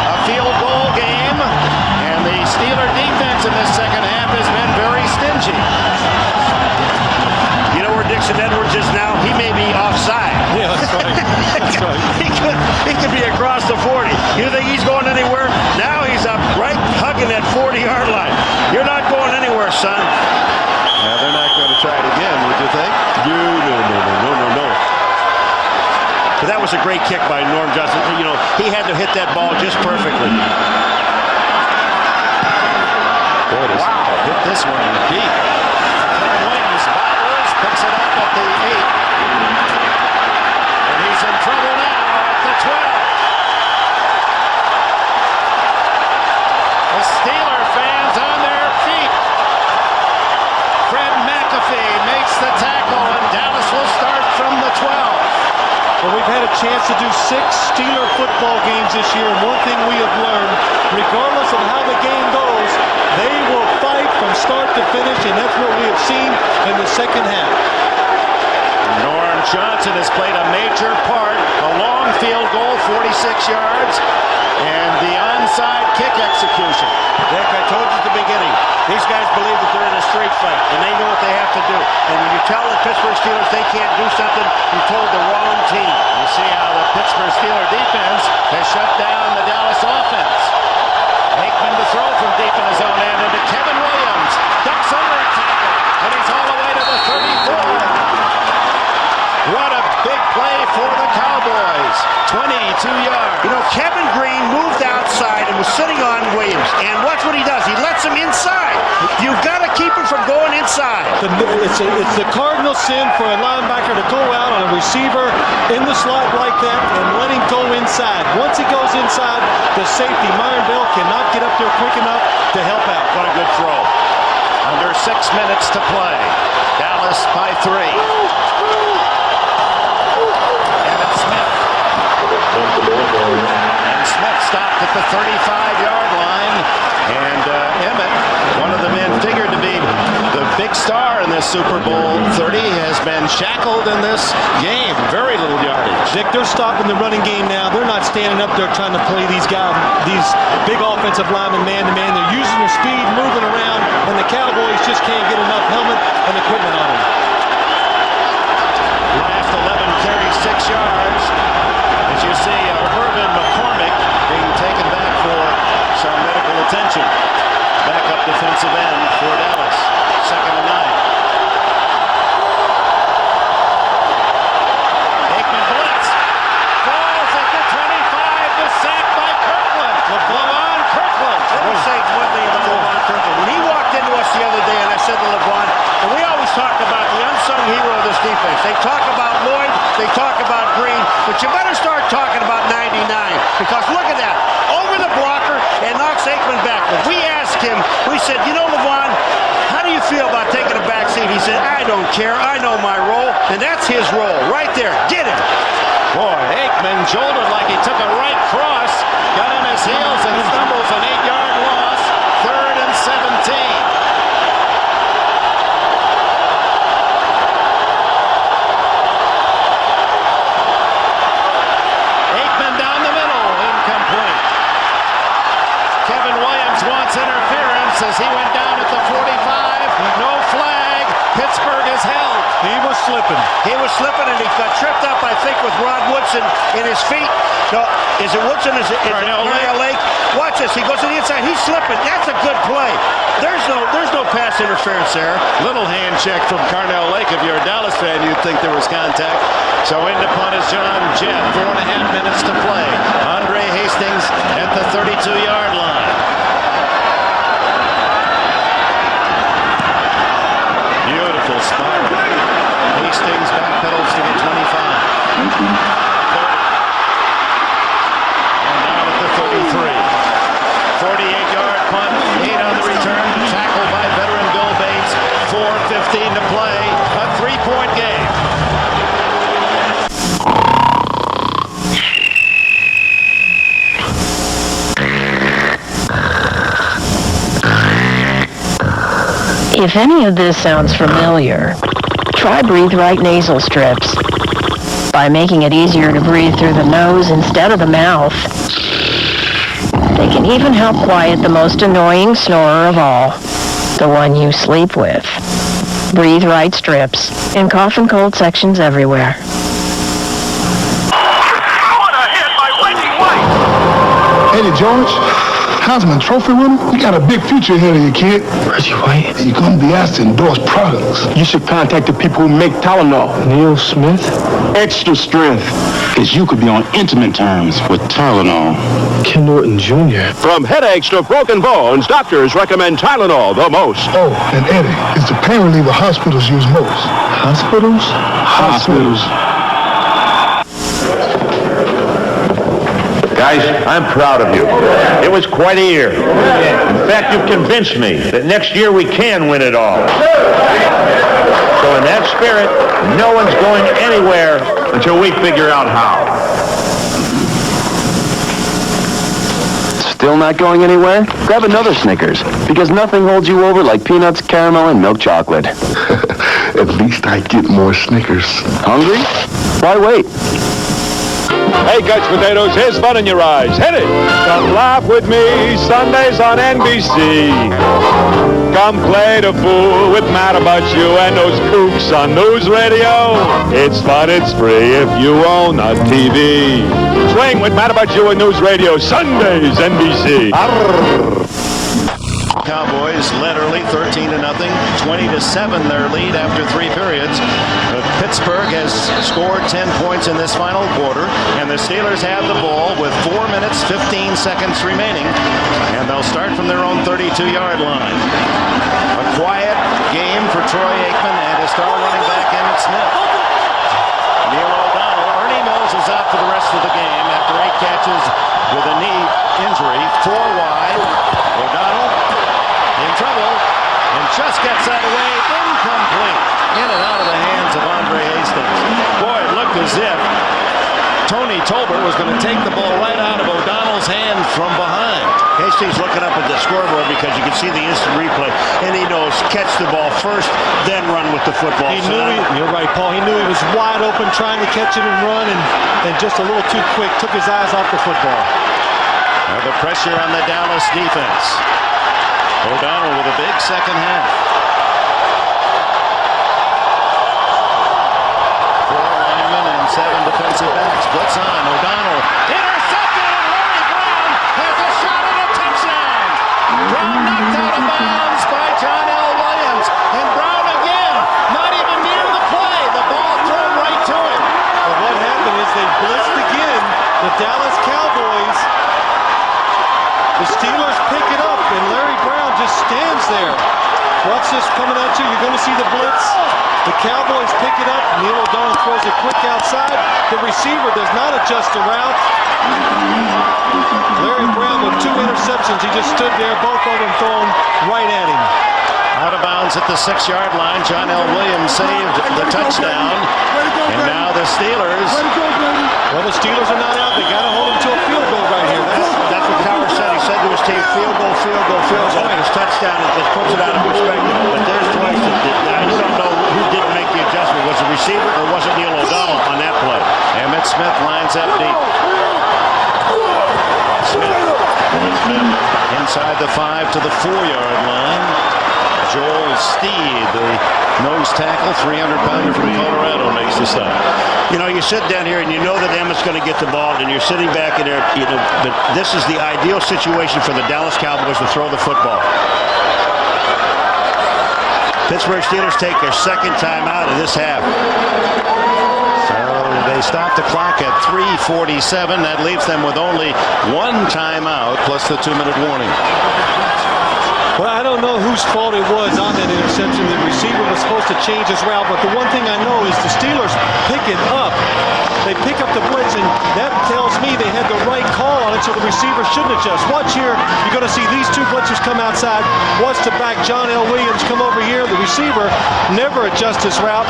S2: A field goal game, and the Steeler defense in this second half has been very stingy.
S10: You know where Dixon Edwards is now? He may be offside.
S11: Yeah, that's right. That's right.
S10: he could be across the 40. You think he's going anywhere? Now he's up right hugging that 40-yard line. You're not going anywhere, son.
S2: Now they're not going to try it again, would you think?
S10: No. But that was a great kick by Norm Johnson. You know, he had to hit that ball just perfectly.
S2: Boy, hit this one deep. Williams fires, picks it up at the 8. And he's in trouble now at the 12. The Steeler fans on their feet. Fred McAfee makes the tackle, and Dallas will start from the 12.
S11: Well, we've had a chance to do 6 Steeler football games this year, and one thing we have learned, regardless of how the game goes, they will fight from start to finish, and that's what we have seen in the second half.
S2: Norm Johnson has played a major part. A long field goal, 46 yards, and the onside kick execution.
S10: Dick, I told you at the beginning, these guys believe that they're in a street fight, and they know what they have to do. And when you tell the Pittsburgh Steelers they can't do something, you told the wrong team.
S2: You see how the Pittsburgh Steelers defense has shut down the Dallas offense. Aikman to throw from deep in his own end into Kevin Williams. Ducks under a tackle, and he's all the way to the 34. What a big play for the Cowboys. 22 yards.
S10: him inside. You've got to keep him from going inside.
S11: It's the cardinal sin for a linebacker to go out on a receiver in the slot like that and let him go inside. Once he goes inside, the safety, Myron Bell, cannot get up there quick enough to help out.
S2: What a good throw. Under 6 minutes to play. Dallas by 3. Emmett Smith. And Smith stopped at the 35-yard line. And Emmett, one of the men figured to be the big star in this Super Bowl 30, has been shackled in this game. Very little yardage.
S11: Dick, they're stopping the running game now. They're not standing up there trying to play these guys, these big offensive linemen man-to-man. They're using their speed, moving around, and the Cowboys just can't get enough helmet and equipment on them.
S2: Last 11 carries 6 yards. As you see, Irvin McCormick being taken back for some medical attention. Backup defensive end for Dallas. 2nd and 9. Aikman blitz. Falls at the 25. The sack by Kirkland. LeVon Kirkland.
S10: Let me say one thing about LeVon Kirkland. When he walked into us the other day, and I said to LeVon, and we always talk about the unsung hero of this defense. They talk about Lloyd, they talk about Green, but you better start talking about 99, because look at that. Over the blocker and knocks Aikman backward. We asked him, we said, you know, LeVon, how do you feel about taking a back seat? He said, I don't care. I know my role, and that's his role right there. Get him.
S2: Boy, Aikman jolted like he took a right cross, got on his heels and stumbles, an 8-yard loss. 3rd and 17. Interference as he went down at the 45. No flag. Pittsburgh is held.
S11: He was slipping.
S10: He was slipping, and he got tripped up, I think, with Rod Woodson in his feet. No, is it Woodson? Is it Carnell Lake? Watch this. He goes to the inside. He's slipping. That's a good play. There's no pass interference there.
S2: Little hand check from Carnell Lake. If you're a Dallas fan, you'd think there was contact. So in to punt is John Jett. 4.5 minutes to play. Andre Hastings at the 32-yard line. Beautiful spiral. Hastings backpedals to the 25. And down at the 33. 48-yard punt, 8 on the return. Tackled by veteran Bill Bates. 4:15 to play. A 3-point game.
S4: If any of this sounds familiar, try Breathe Right nasal strips. By making it easier to breathe through the nose instead of the mouth, they can even help quiet the most annoying snorer of all, the one you sleep with. Breathe Right strips in cough and cold sections everywhere.
S17: Eddie George, Heisman Trophy winner? You got a big future ahead of you, kid. Reggie White. You're going to be asked to endorse products.
S26: You should contact the people who make Tylenol. Neil Smith? Extra strength. Because you could be on intimate terms with Tylenol. Ken Norton Jr.
S19: From headaches to broken bones, doctors recommend Tylenol the most.
S17: Oh, and Eddie, it's the pain reliever hospitals use most.
S26: Hospitals? Hospitals.
S18: Guys, I'm proud of you. It was quite a year. In fact, you've convinced me that next year we can win it all. So in that spirit, no one's going anywhere until we figure out how.
S21: Still not going anywhere? Grab another Snickers, because nothing holds you over like peanuts, caramel, and milk chocolate.
S17: At least I get more Snickers.
S21: Hungry? Why wait?
S24: Hey, Couch Potatoes, here's fun in your eyes. Hit it! Come laugh with me, Sundays on NBC. Come play the fool with Matt About You and those kooks on News Radio. It's fun, it's free if you own a TV. Swing with Matt About You and News Radio, Sundays, NBC. Arr.
S2: Cowboys led early 13-0, 20-7 their lead after 3 periods. Pittsburgh has scored 10 points in this final quarter, and the Steelers have the ball with 4 minutes, 15 seconds remaining, and they'll start from their own 32-yard line. A quiet game for Troy Aikman and his star running back Emmitt Smith. Neil O'Donnell, Ernie Mills is out for the rest of the game after 8 catches with a knee injury. 4 wide. O'Donnell in trouble and just gets that away. Incomplete. In and out of the hands of Andre Hastings. Boy, it looked as if Tony Tolbert was going to take the ball right out of O'Donnell's hand from behind.
S15: Hastings looking up at the scoreboard because you can see the instant replay, and he knows catch the ball first, then run with the football.
S11: He knew you're right, Paul. He knew he was wide open trying to catch it and run, and just a little too quick, took his eyes off the football.
S2: Now the pressure on the Dallas defense. O'Donnell with a big second half. 4 linemen and 7 defensive backs. Blitz on. O'Donnell intercepted, and Larry Brown has a shot at a touchdown. Brown knocked out of bounds by John L. Williams. And Brown again, not even near the play. The ball thrown right to him.
S11: But what happened is they blitzed again. The Dallas Cowboys. The Steelers pick it up, and Larry Brown just stands there. Watch this coming at you. You're going to see the blitz. The Cowboys pick it up. Neil O'Donnell throws it quick outside. The receiver does not adjust the route. Larry Brown with 2 interceptions. He just stood there, both of them thrown right at him.
S2: Out of bounds at the 6-yard line. John L. Williams saved the touchdown. And now the Steelers.
S11: Well, the Steelers are not out. They got to hold him to a field goal right here.
S15: That's what Cowher said. He said to his team, field goal, field goal, field goal. His touchdown, it puts it out of perspective. But there's twice. Now you don't know who didn't make the adjustment. Was it receiver or was it Neil O'Donnell on that play?
S2: Emmitt Smith lines up deep. Smith inside the 5 to the 4-yard line. Joel Steed, the nose tackle, 300-pounder from Colorado, makes the stop.
S15: You know, you sit down here and you know that Emmitt's going to get the ball, and you're sitting back in there, you know, but this is the ideal situation for the Dallas Cowboys to throw the football. Pittsburgh Steelers take their second time out of this half.
S2: So they stop the clock at 3:47. That leaves them with only 1 timeout plus the 2-minute warning.
S11: Well, I don't know whose fault it was on that interception. The receiver was supposed to change his route, but the one thing I know is the Steelers pick it up. They pick up the blitz, and that tells me they had the right call on it, so the receiver shouldn't adjust. Watch here. You're going to see these 2 blitzers come outside. Watch the back, John L. Williams, come over here. The receiver never adjusts his route.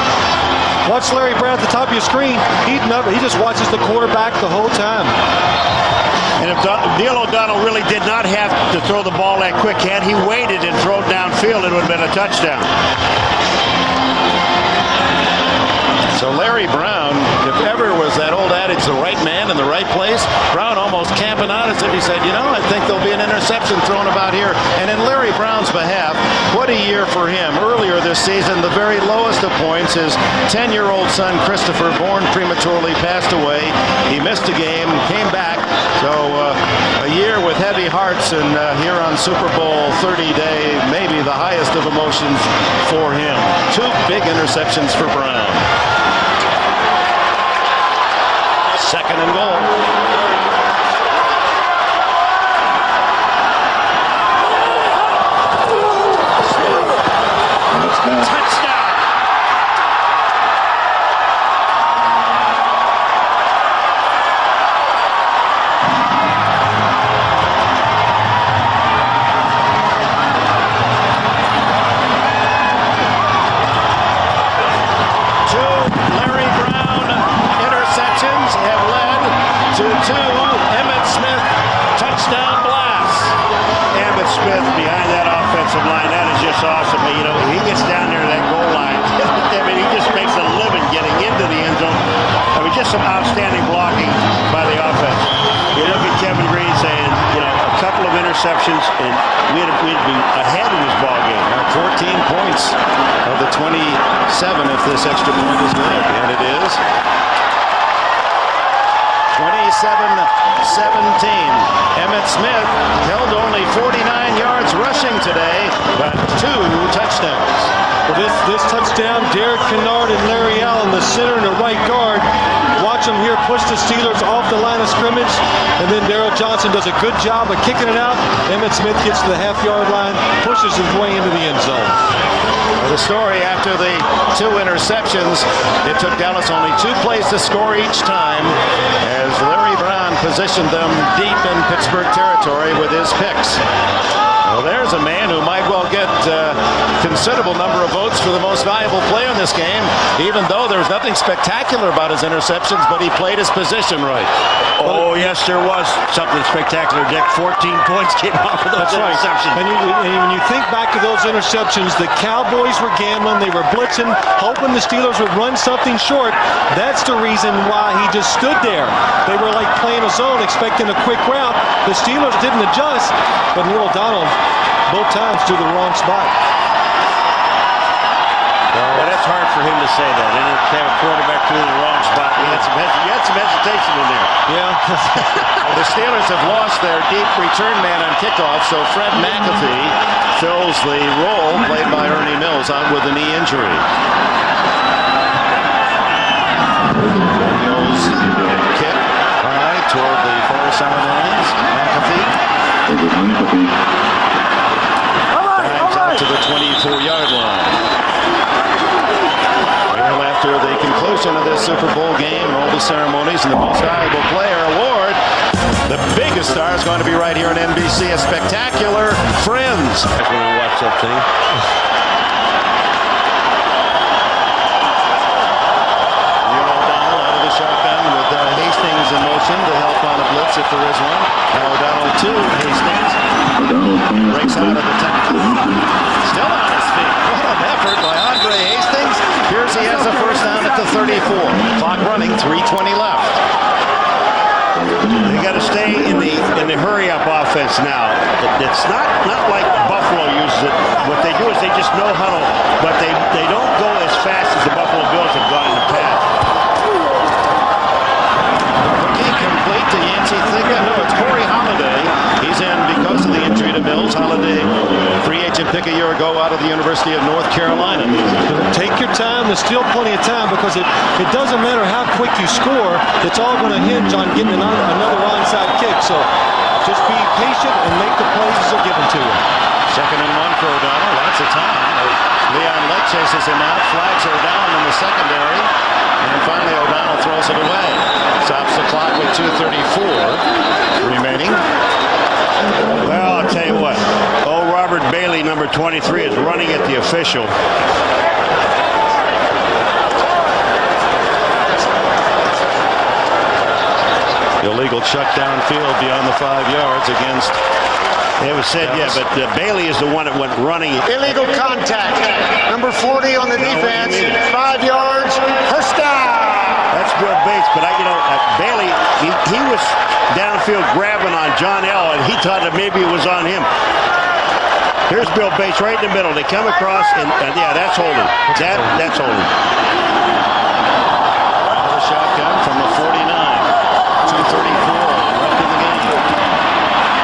S11: Watch Larry Brown at the top of your screen. He just watches the quarterback the whole time.
S15: And if Neil O'Donnell really did not have to throw the ball that quick, had he waited and thrown downfield, it would have been a touchdown.
S2: So Larry Brown, if ever was that old adage, the right man in the right place, Brown almost camping out as if he said, you know, I think there'll be an interception thrown about here. And in Larry Brown's behalf, what a year for him. Earlier this season, the very lowest of points, his 10-year-old son, Christopher, born prematurely, passed away. He missed a game, came back. So a year with heavy hearts, and here on Super Bowl 30 day, maybe the highest of emotions for him. 2 big interceptions for Brown. 2nd and goal. Touchdown! To 2, Emmitt Smith, touchdown blast.
S15: Emmitt Smith behind that offensive line, that is just awesome. You know, he gets down there to that goal line. I mean, he just makes a living getting into the end zone. I mean, just some outstanding blocking by the offense. You look at Kevin Green saying, you know, a couple of interceptions, and we'd be ahead in this ball game.
S2: 14 points of the 27 if this extra point is good, and it is. 27-17. Emmitt Smith held only 49 yards rushing today.
S11: touchdown. Derek Kennard and Larry Allen, the center and the right guard. Watch them here push the Steelers off the line of scrimmage. And then Darrell Johnson does a good job of kicking it out. Emmitt Smith gets to the half-yard line, pushes his way into the end zone.
S2: The story after the 2 interceptions, it took Dallas only 2 plays to score each time as Larry Brown positioned them deep in Pittsburgh territory with his picks. Well, there's a man who might well get a considerable number of votes for the most valuable player in this game, even though there was nothing spectacular about his interceptions, but he played his position right.
S15: Oh, yes, there was something spectacular, Dick. 14 points came off of those interceptions.
S11: And when you think back to those interceptions, the Cowboys were gambling. They were blitzing, hoping the Steelers would run something short. That's the reason why he just stood there. They were like playing a zone, expecting a quick route. The Steelers didn't adjust, but Neil O'Donnell both times to the wrong spot.
S15: Well, that's hard for him to say that. And to have a quarterback to the wrong spot. You had some hesitation in there.
S2: Yeah. Well, the Steelers have lost their deep return man on kickoff, so Fred McAfee fills the role played by Ernie Mills out with a knee injury. Mills kick high toward the far sidelines. McAfee. To the 24-yard line. Well, after the conclusion of this Super Bowl game and all the ceremonies and the Most Valuable Player Award, the biggest star is going to be right here on NBC, a spectacular Friends.
S15: I'm going to watch that thing.
S2: Neil O'Donnell out of the shotgun with Hastings in motion to help on a blitz if there is one. Now O'Donnell to Hastings. Breaks out of the tackle. Still on his feet. What an effort by Andre Hastings. Here's he has a first down at the 34. Clock running, 3:20 left.
S15: They got to stay in the hurry-up offense now. It's not like Buffalo uses it. What they do is they just know huddle, but they don't go as fast as the Buffalo Bills have gone in the past.
S2: Complete to Yancey Thigpen. No, it's Corey Holiday. He's in because of the injury to Mills. Holiday, free agent pick a year ago out of the University of North Carolina.
S11: Take your time. There's still plenty of time because it doesn't matter how quick you score. It's all going to hinge on getting another onside kick. So just be patient and make the plays as they're given to you.
S2: 2nd and 1 for O'Donnell. Lots of time. Leon Lett chases him out. Flags are down in the secondary. And finally O'Donnell throws it away. Stops the clock with 2:34 remaining.
S15: Well, I'll tell you what. Oh, Robert Bailey, number 23, is running at the official.
S2: Illegal chuck downfield beyond the 5 yards against.
S15: It was said, yeah, but Bailey is the one that went running.
S10: Illegal contact. Number 40 on the defense. 5 yards. First down.
S15: That's Bill Bates, but Bailey, he was downfield grabbing on John L, and he thought that maybe it was on him. Here's Bill Bates right in the middle. They come across, and yeah, that's holding. That's holding.
S2: Out of the shotgun from the 49. 2:34 left in the game.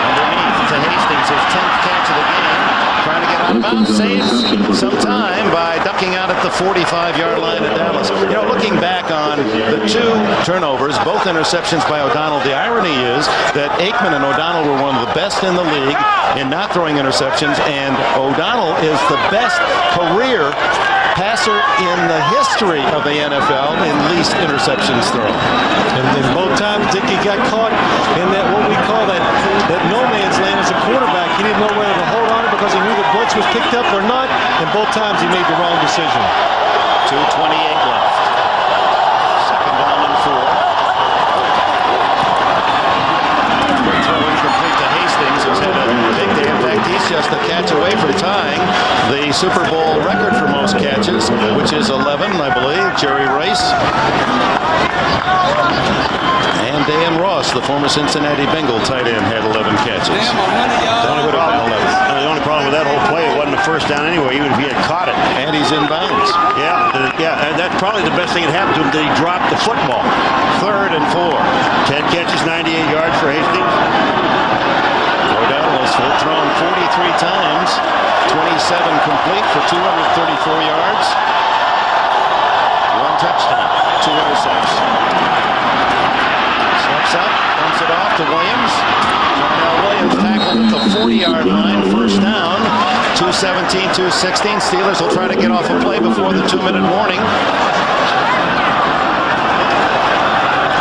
S2: Underneath to Hastings, his 10th catch of the game. Trying to get out of bounds. Saves some time by ducking out at the 45-yard line at Dallas. Looking back on the 2 turnovers, both interceptions by O'Donnell, the irony is that Aikman and O'Donnell were one of the best in the league in not throwing interceptions, and O'Donnell is the best career passer in the history of the NFL in least interceptions thrown.
S11: And then both times Dickey got caught in that what we call that no man's land as a quarterback. He didn't know whether to hold on it because he knew the blitz was picked up or not, and both times he made the wrong decision.
S2: 2:28 left. 2nd down and 4. Quick throw incomplete to Hastings, who's had a big day. In fact, he's just a catch away from tying the Super Bowl record for most catches, which is 11, I believe. Jerry Rice. And Dan Ross, the former Cincinnati Bengal tight end, had 11 catches.
S15: The only problem with that whole play, it wasn't a first down anyway, even if he had caught it.
S2: And he's in bounds.
S15: Yeah, and that's probably the best thing that happened to him, that he dropped the football.
S2: 3rd and 4.
S15: 10 catches, 98 yards for Hastings.
S2: O'Donnell has thrown 43 times, 27 complete for 234 yards. touchdown. 2 intercepts. Steps up, dumps it off to Williams. Darnell Williams tackled at the 40-yard line. First down. 2:17, 2:16. Steelers will try to get off a play before the 2-minute warning.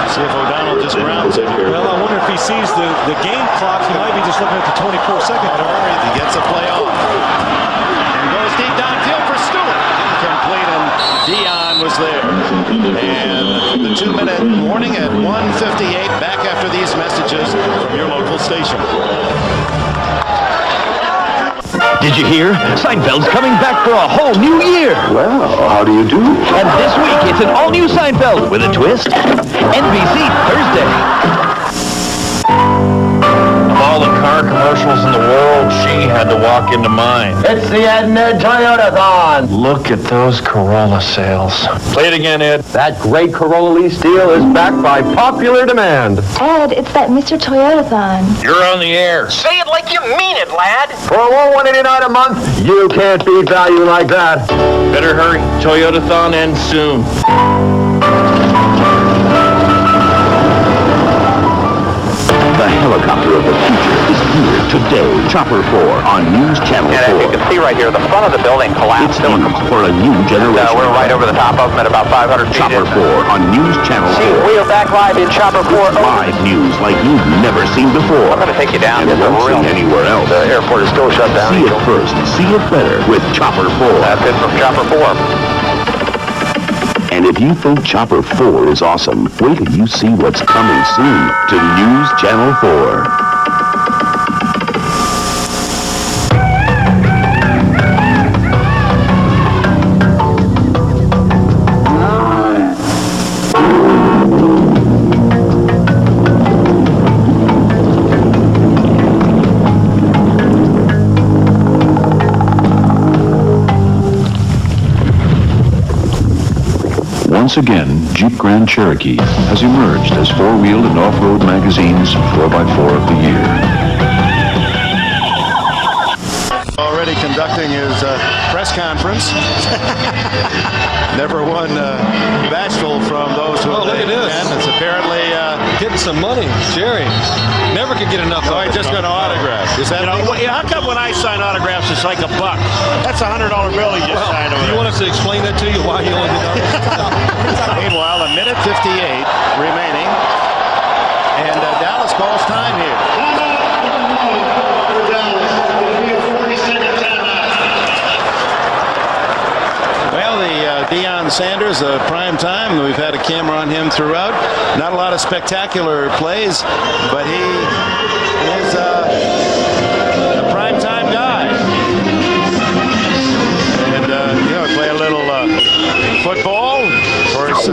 S2: See if O'Donnell just grounds it here.
S11: Well, I wonder if he sees the game clock. He might be just looking at the 24-second mark.
S2: He gets a play off. And goes deep downfield for Stewart. Incomplete, and Dion was there. And the 2-minute warning at 1:58. Back after these messages from your local station.
S1: Did you hear? Seinfeld's coming back for a whole new year.
S19: Well, how do you do?
S1: And this week, it's an all-new Seinfeld with a twist. NBC Thursday.
S18: All the car commercials in the world, she had to walk into mine.
S21: It's the Ed and Ed Toyota-thon.
S18: Look at those Corolla sales. Play it again, Ed.
S21: That great Corolla lease deal is backed by popular demand.
S5: Ed, it's that Mr. Toyota-thon.
S18: You're on the air.
S12: Say it like you mean it, lad.
S21: For a low $189 a month, you can't beat value like that.
S18: Better hurry. Toyota-thon ends soon.
S19: The helicopter of the future is here today. Chopper 4 on News Channel 4.
S12: And as you can see right here, the front of the building collapsed.
S19: It's in for a new generation.
S12: We're right over the top of them at about 500 feet.
S19: Chopper 4 on News Channel 4.
S12: We are back live in Chopper 4.
S19: Live news like you've never seen before.
S12: I'm going to take you down.
S19: And won't see anywhere else.
S12: The airport is still shut down.
S19: See it first. See it better with Chopper 4.
S12: That's it from Chopper 4.
S19: And if you think Chopper 4 is awesome, wait till you see what's coming soon to News Channel 4.
S20: Once again, Jeep Grand Cherokee has emerged as four-wheel and off-road magazine's 4x4 of the year.
S2: Already conducting his press conference. Never one bashful from those who
S11: look at this.
S2: It's apparently
S11: getting some money. Jerry never could get enough.
S2: I just got an autograph. Is that
S15: how come when I sign autographs it's like $1? That's a $100 bill he just signed over
S11: Do you want us to explain that to you? Why he only did that?
S2: Meanwhile, 1:58 remaining, and Dallas calls time here. Well, the Deion Sanders, prime time. We've had a camera on him throughout. Not a lot of spectacular plays, but he is a prime time guy. And play a little football. Of course,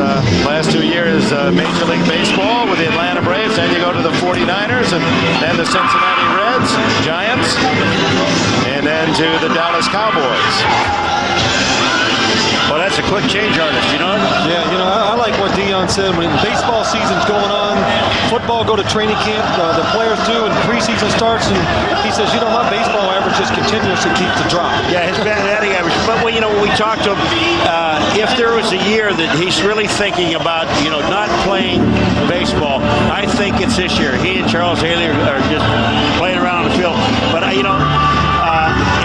S2: last 2 years, Major League Baseball with the Atlanta Braves. Then you go to the 49ers, and then the Cincinnati Reds, Giants, and then to the Dallas Cowboys.
S15: Well, that's a quick change artist, you know?
S11: Yeah, I like what Deion said. When baseball season's going on, football go to training camp, the players do, and preseason starts, and he says, my baseball average just continuously keeps the drop.
S15: Yeah, his batting average. But, when we talked to him, if there was a year that he's really thinking about, not playing baseball, I think it's this year. He and Charles Haley are just playing around on the field. But,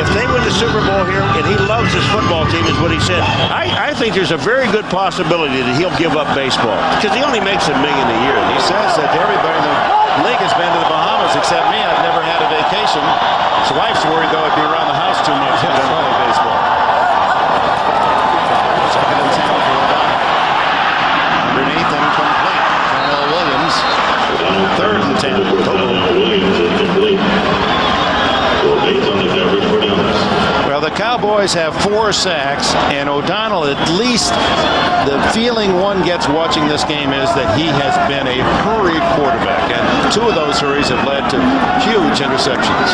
S15: if they win the Super Bowl here, and he loves his football team, is what he said, I think there's a very good possibility that he'll give up baseball because he only makes $1 million a year.
S2: He says that everybody in the league has been to the Bahamas except me. I've never had a vacation. His wife's worried, though, I'd be around the house too much if I don't play baseball. Second and 10 for O'Donnell. Underneath and complete. Darnell Williams. Third and 10. Well, the Cowboys have 4 sacks, and O'Donnell, at least the feeling one gets watching this game is that he has been a hurried quarterback, and 2 of those hurries have led to huge interceptions.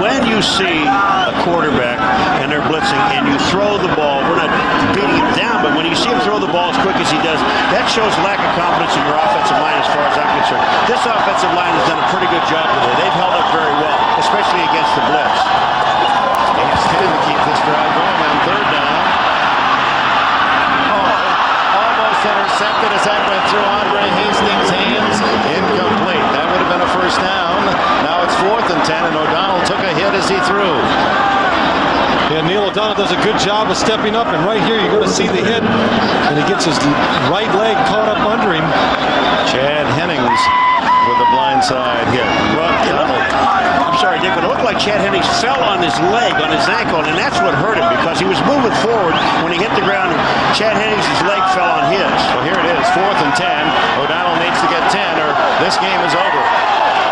S15: When you see a quarterback and they're blitzing and you throw the ball, we're not beating him down, but when you see him throw the ball as quick as he does, that shows lack of confidence in your offensive line as far as I'm concerned. This offensive line has done a pretty good job today. They've held up very well, especially against the blitz.
S2: He's trying to keep this drive going on 3rd down. intercepted as that went through Andre Hastings' hands. Incomplete. That would have been a first down. Now it's 4th and 10, and O'Donnell took a hit as he threw.
S11: Yeah, Neil O'Donnell does a good job of stepping up, and right here you're going to see the hit, and he gets his right leg caught up under him.
S2: Chad Hennings with the blind side hit.
S15: I'm sorry, Dick, but it looked like Chad Hennings fell on his leg, on his ankle, and that's what hurt him because he was moving forward when he hit the ground. Chad Hennings' leg fell on his.
S2: Well, here it is, 4th and 10. O'Donnell needs to get 10 or this game is over.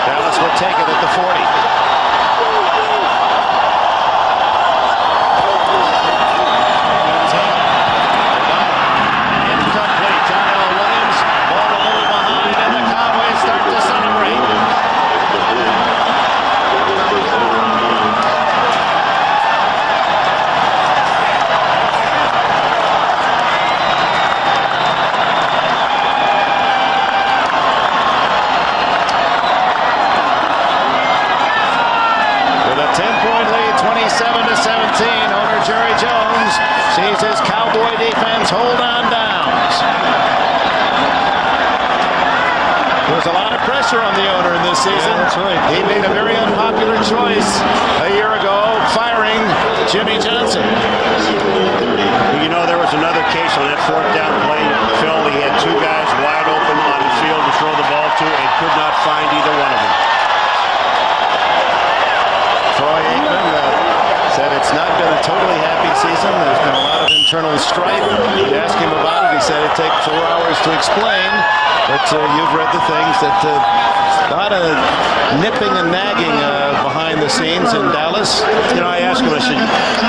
S2: Dallas will take it at the 40. Sees his Cowboy defense hold on downs. There's a lot of pressure on the owner in this season.
S11: Yeah, that's right.
S2: He made a very unpopular choice a year ago, firing Jimmy Johnson.
S15: You know, there was another case on that 4th down play. Phil, he had 2 guys wide open on the field to throw the ball to and could not find either one of them.
S2: Troy Aikman said it's not been a totally happy season. There's been a lot of internal strife. You ask him about it, he said it'd take 4 hours to explain. But you've read the things that a lot of nipping and nagging behind the scenes in Dallas.
S15: You know, I asked him, I said,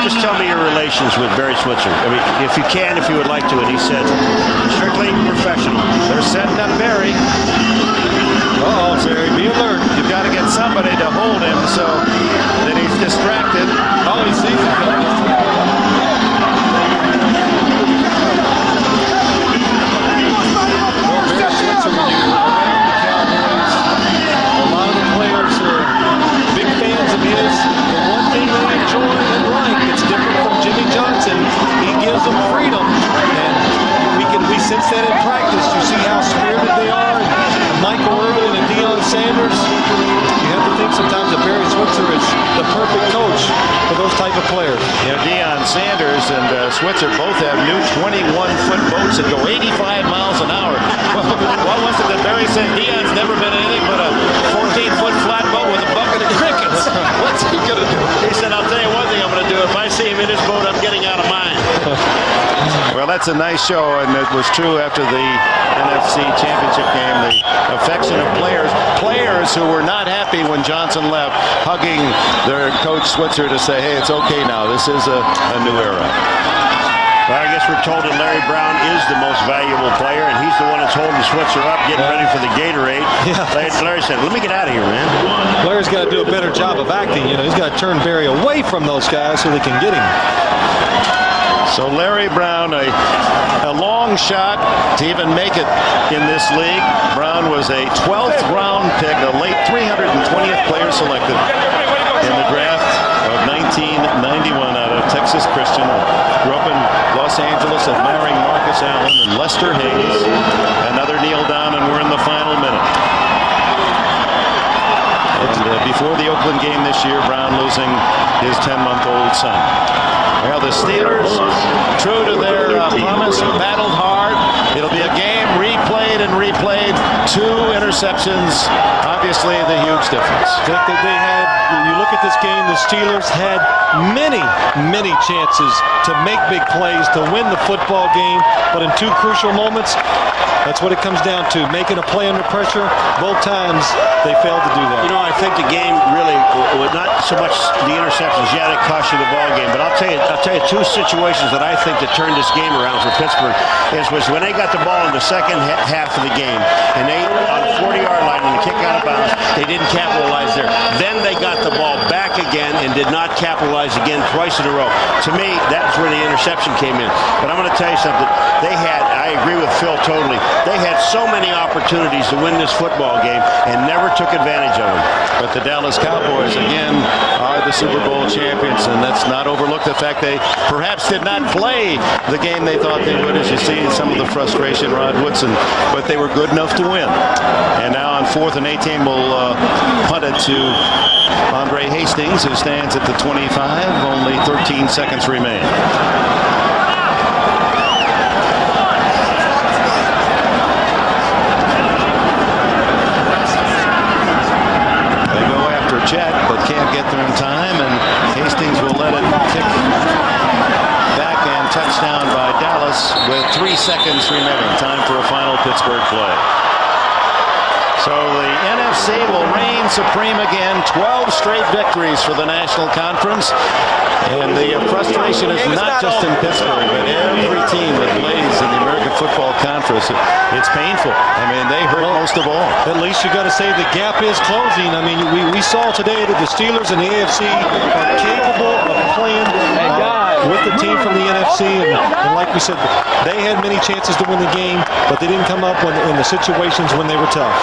S15: just tell me your relations with Barry Switzer. I mean, if you can, if you would like to. And he said, strictly professional.
S2: They're setting up Barry.
S11: Uh-oh, Barry, be alert.
S2: You've got to get somebody to hold him so that he's distracted.
S11: Oh, he sees it. Well, Barry Switzer, when you around the Cowboys, a lot of the players are big fans of his. The one thing they enjoy and like that's different from Jimmy Johnson, he gives them freedom, and we sense that in practice. You see how spirited they are. Michael Irvin and Deion Sanders. You have to think sometimes that Barry Switzer is the perfect coach for those type of players.
S2: You know, Deion Sanders and Switzer both have new 21-foot boats that go 85 miles an hour. What was it that Barry said? Deion's never been anything but a 14-foot flat boat with a bucket of crickets. What's he going to do? He said, I'll tell you one thing I'm going to do. If I see him in his boat, I'm getting out of mine. Well, that's a nice show, and it was true after the NFC Championship game. The affection of players who were not happy when Johnson left, hugging their coach Switzer to say, hey, it's okay now. This is a new era.
S15: Well, I guess we're told that Larry Brown is the most valuable player, and he's the one that's holding Switzer up, getting ready for the Gatorade. Yeah. Larry said, let me get out of here, man.
S11: Larry's got to do a better job of acting. You know, he's got to turn Barry away from those guys so they can get him.
S2: So Larry Brown, a long shot to even make it in this league. Brown was a 12th round pick, a late 320th player selected in the draft of 1991 out of Texas Christian. Grew up in Los Angeles, admiring Marcus Allen and Lester Hayes. Another kneel down, and we're in the final minute. And before the Oakland game this year, Brown losing his 10-month-old son. Well, the Steelers, true to their promise, battled hard. It'll be a game replayed and replayed. 2 interceptions, obviously the huge difference.
S11: I think that they had, when you look at this game, the Steelers had many chances to make big plays, to win the football game, but in 2 crucial moments, that's what it comes down to, making a play under pressure. Both times, they failed to do that.
S15: You know, I think the game really was not so much the interceptions. Yeah, it cost you the ball game. But I'll tell you 2 situations that I think that turned this game around for Pittsburgh was when they got the ball in the second half of the game, and they, on the 40-yard line, when the kick out of bounds, they didn't capitalize there. Then they got the ball back again and did not capitalize again twice in a row. To me, that's where the interception came in. But I'm going to tell you something. They had, I I agree with Phil totally. They had so many opportunities to win this football game and never took advantage of them.
S2: But the Dallas Cowboys, again, are the Super Bowl champions, and let's not overlook the fact they perhaps did not play the game they thought they would, as you see some of the frustration, Rod Woodson, but they were good enough to win. And now on 4th and 18, we'll punt it to Andre Hastings, who stands at the 25. Only 13 seconds remain. They go after Chet, but can't get there in time, and Hastings will let it kick back and touchdown by Dallas with 3 seconds remaining. Time for a final Pittsburgh play. So the NFC will reign supreme again. 12 straight victories for the National Conference. And the frustration is not just in Pittsburgh, but every team that plays in the American Football Conference. It's painful. I mean, they hurt most of all.
S11: At least you got to say the gap is closing. I mean, we saw today that the Steelers and the AFC are capable of playing with the team from the NFC. And like we said, they had many chances to win the game, but they didn't come up in the situations when they were tough.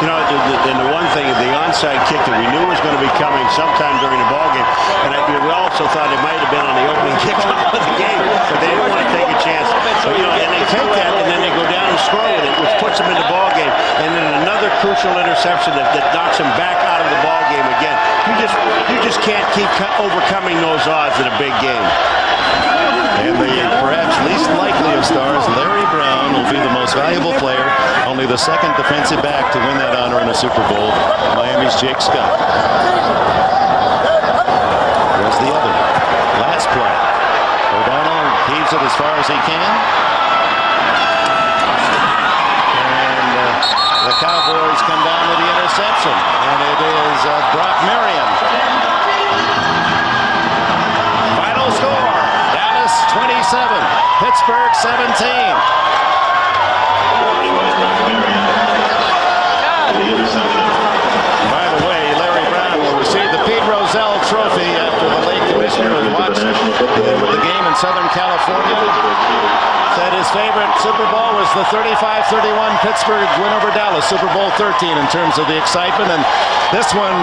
S15: You know, and the one thing, the onside kick that we knew was going to be coming sometime during the ballgame, and we also thought it might have been on the opening kickoff of the game, but they didn't want to take a chance. So, you know, and they take that, and then they go down and score with it, which puts them in the ballgame, and then another crucial interception that knocks them back out of the ballgame again. You just can't keep overcoming those odds in a big game.
S2: And the perhaps least likely of stars, Larry Brown, will be the most valuable player, only the second defensive back to win that honor in a Super Bowl. Miami's Jake Scott. There's the other. Last play. O'Donnell heaves it as far as he can. And the Cowboys come down with the interception. And it is Brock Marion. Final score. 27, Pittsburgh 17. By the way, Larry Brown will receive the Pete Rozelle Trophy after the late commissioner who watched the game in Southern California. Said his favorite Super Bowl was the 35-31 Pittsburgh win over Dallas, Super Bowl 13 in terms of the excitement. And this one,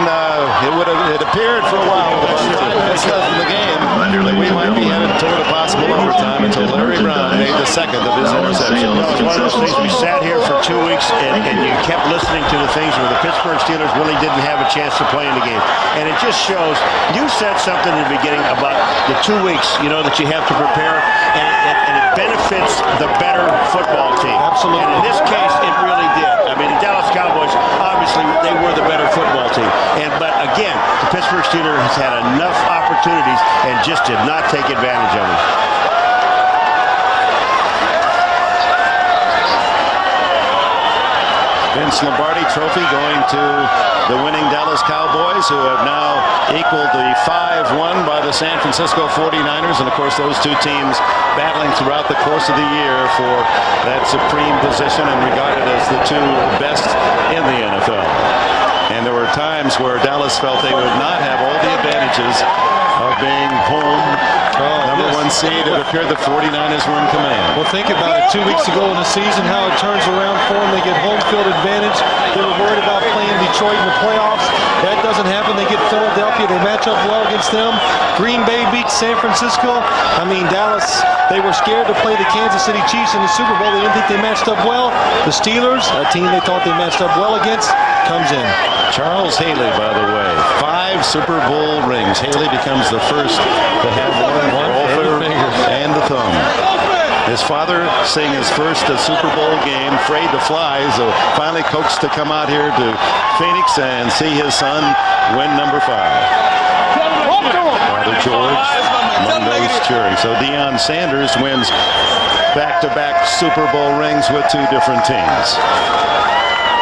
S2: it appeared for a while with about 10 minutes left in the game that we might be headed toward a possible overtime until Larry Brown made the second of his interceptions.
S15: It's one of those things, we sat here for 2 weeks and you kept listening to the things where the Pittsburgh Steelers really didn't have a chance to play in the game. And it just shows, you said something in the beginning about the 2 weeks, you know, that you have to prepare, and it benefits the better football team.
S11: Absolutely.
S15: And in this case, it really did. I mean, the Dallas Cowboys, obviously, they were the better football team. But again, the Pittsburgh Steelers has had enough opportunities and just did not take advantage of them.
S2: Vince Lombardi Trophy going to the winning Dallas Cowboys, who have now equaled the 5-1 by the San Francisco 49ers. And, of course, those two teams battling throughout the course of the year for that supreme position and regarded as the two best in the NFL. And there were times where Dallas felt they would not have all the advantages of being home. Number one seed, it appeared the 49ers were in command.
S11: Well, think about it. 2 weeks ago in the season, how it turns around for them. They get home field advantage. They were worried about playing Detroit in the playoffs. That doesn't happen. They get Philadelphia. They match up well against them. Green Bay beats San Francisco. I mean, Dallas, they were scared to play the Kansas City Chiefs in the Super Bowl. They didn't think they matched up well. The Steelers, a team they thought they matched up well against, comes in.
S2: Charles Haley, by the way, 5 Super Bowl rings. Haley becomes the first to have one finger and the thumb. His father seeing his first Super Bowl game, afraid to fly, so finally coaxed to come out here to Phoenix and see his son win number 5. Father George among those cheering. So Deion Sanders wins back-to-back Super Bowl rings with 2 different teams.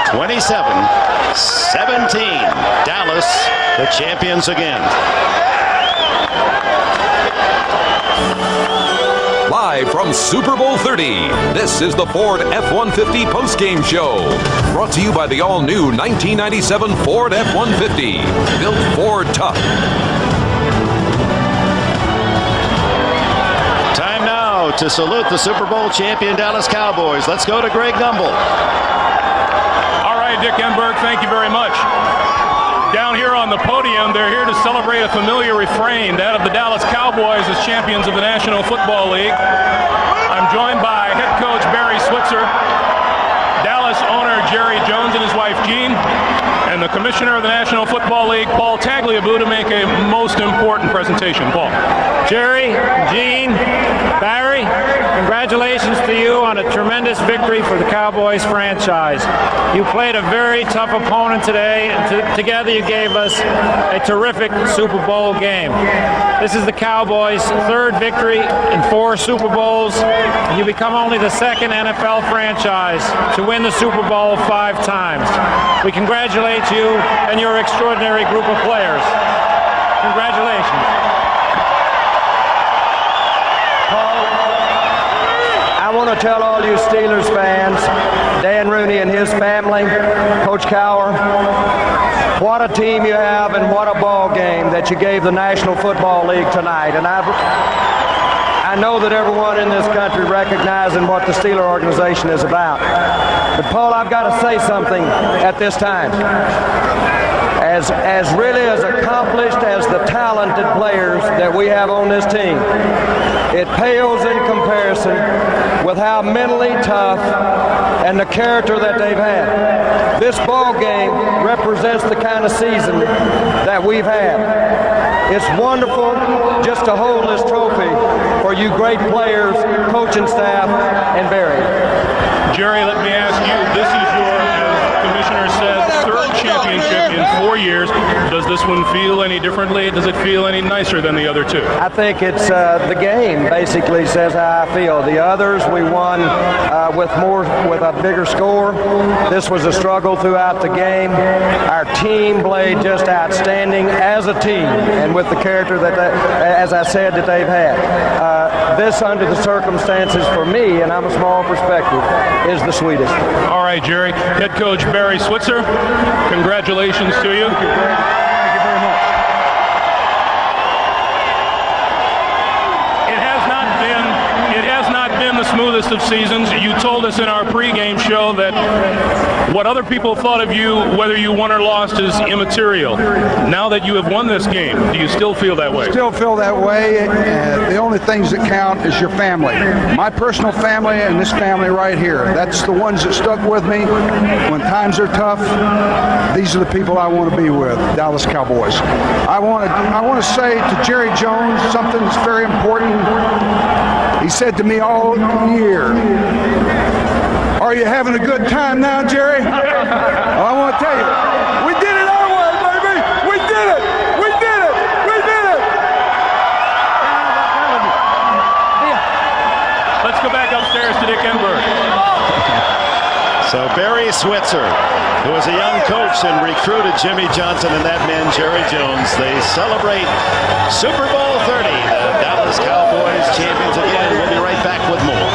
S2: 27-17. Dallas, the champions again.
S6: Live from Super Bowl 30, this is the Ford F-150 postgame show. Brought to you by the all-new 1997 Ford F-150. Built Ford tough.
S2: Time now, studio to salute the Super Bowl champion Dallas Cowboys. Let's go to Greg Gumbel.
S8: All right, Dick Enberg, thank you very much. Down here on the podium, they're here to celebrate a familiar refrain, that of the Dallas Cowboys as champions of the National Football League. I'm joined by head coach Barry Switzer, Dallas owner Jerry Jones and his wife Jean, and the commissioner of the National Football League, Paul Tagliabue, to make a most important presentation. Paul.
S9: Jerry, Jean, Barry, congratulations to you on a tremendous victory for the Cowboys franchise. You played a very tough opponent today, and together you gave us a terrific Super Bowl game. This is the Cowboys' third victory in 4 Super Bowls, and you become only the second NFL franchise to win the Super Bowl 5 times. We congratulate you and your extraordinary group of players. Congratulations.
S16: I want to tell all you Steelers fans, Dan Rooney and his family, Coach Cowher, what a team you have and what a ball game that you gave the National Football League tonight. And I know that everyone in this country recognizes what the Steeler organization is about. But Paul, I've got to say something at this time. As really as accomplished as the talented players that we have on this team, it pales in comparison with how mentally tough and the character that they've had. This ball game represents the kind of season that we've had. It's wonderful just to hold this trophy for you great players, coaching staff, and Barry.
S8: Jerry, let me ask you, this is your, as the commissioner said, third championship in 4 years. Does this one feel any differently? Does it feel any nicer than the other 2?
S16: I think it's the game basically says how I feel. The others we won with a bigger score. This was a struggle throughout the game. Our team played just outstanding as a team, and with the character that as I said, that they've had. This, under the circumstances for me, and I'm a small perspective, is the sweetest.
S8: All right, Jerry. Head coach Barry Switzer, congratulations to you.
S16: Thank you very much.
S8: It has not been the smoothest of seasons. You told us in our pregame show that what other people thought of you, whether you won or lost, is immaterial. Now that you have won this game, do you still feel that way?
S22: Still feel that way. The only things that count is your family. My personal family and this family right here. That's the ones that stuck with me when times are tough. These are the people I want to be with, Dallas Cowboys. I want to say to Jerry Jones something that's very important. He said to me all year, "Are you having a good time now, Jerry?" Well, I want to tell you, we did it our way, baby. We did it. We did it. We did it.
S8: Let's go back upstairs to Dick Enberg.
S2: So Barry Switzer, who was a young coach and recruited Jimmy Johnson and that man Jerry Jones, they celebrate Super Bowl 30. The Dallas Cowboys champions again. We'll be right back with more.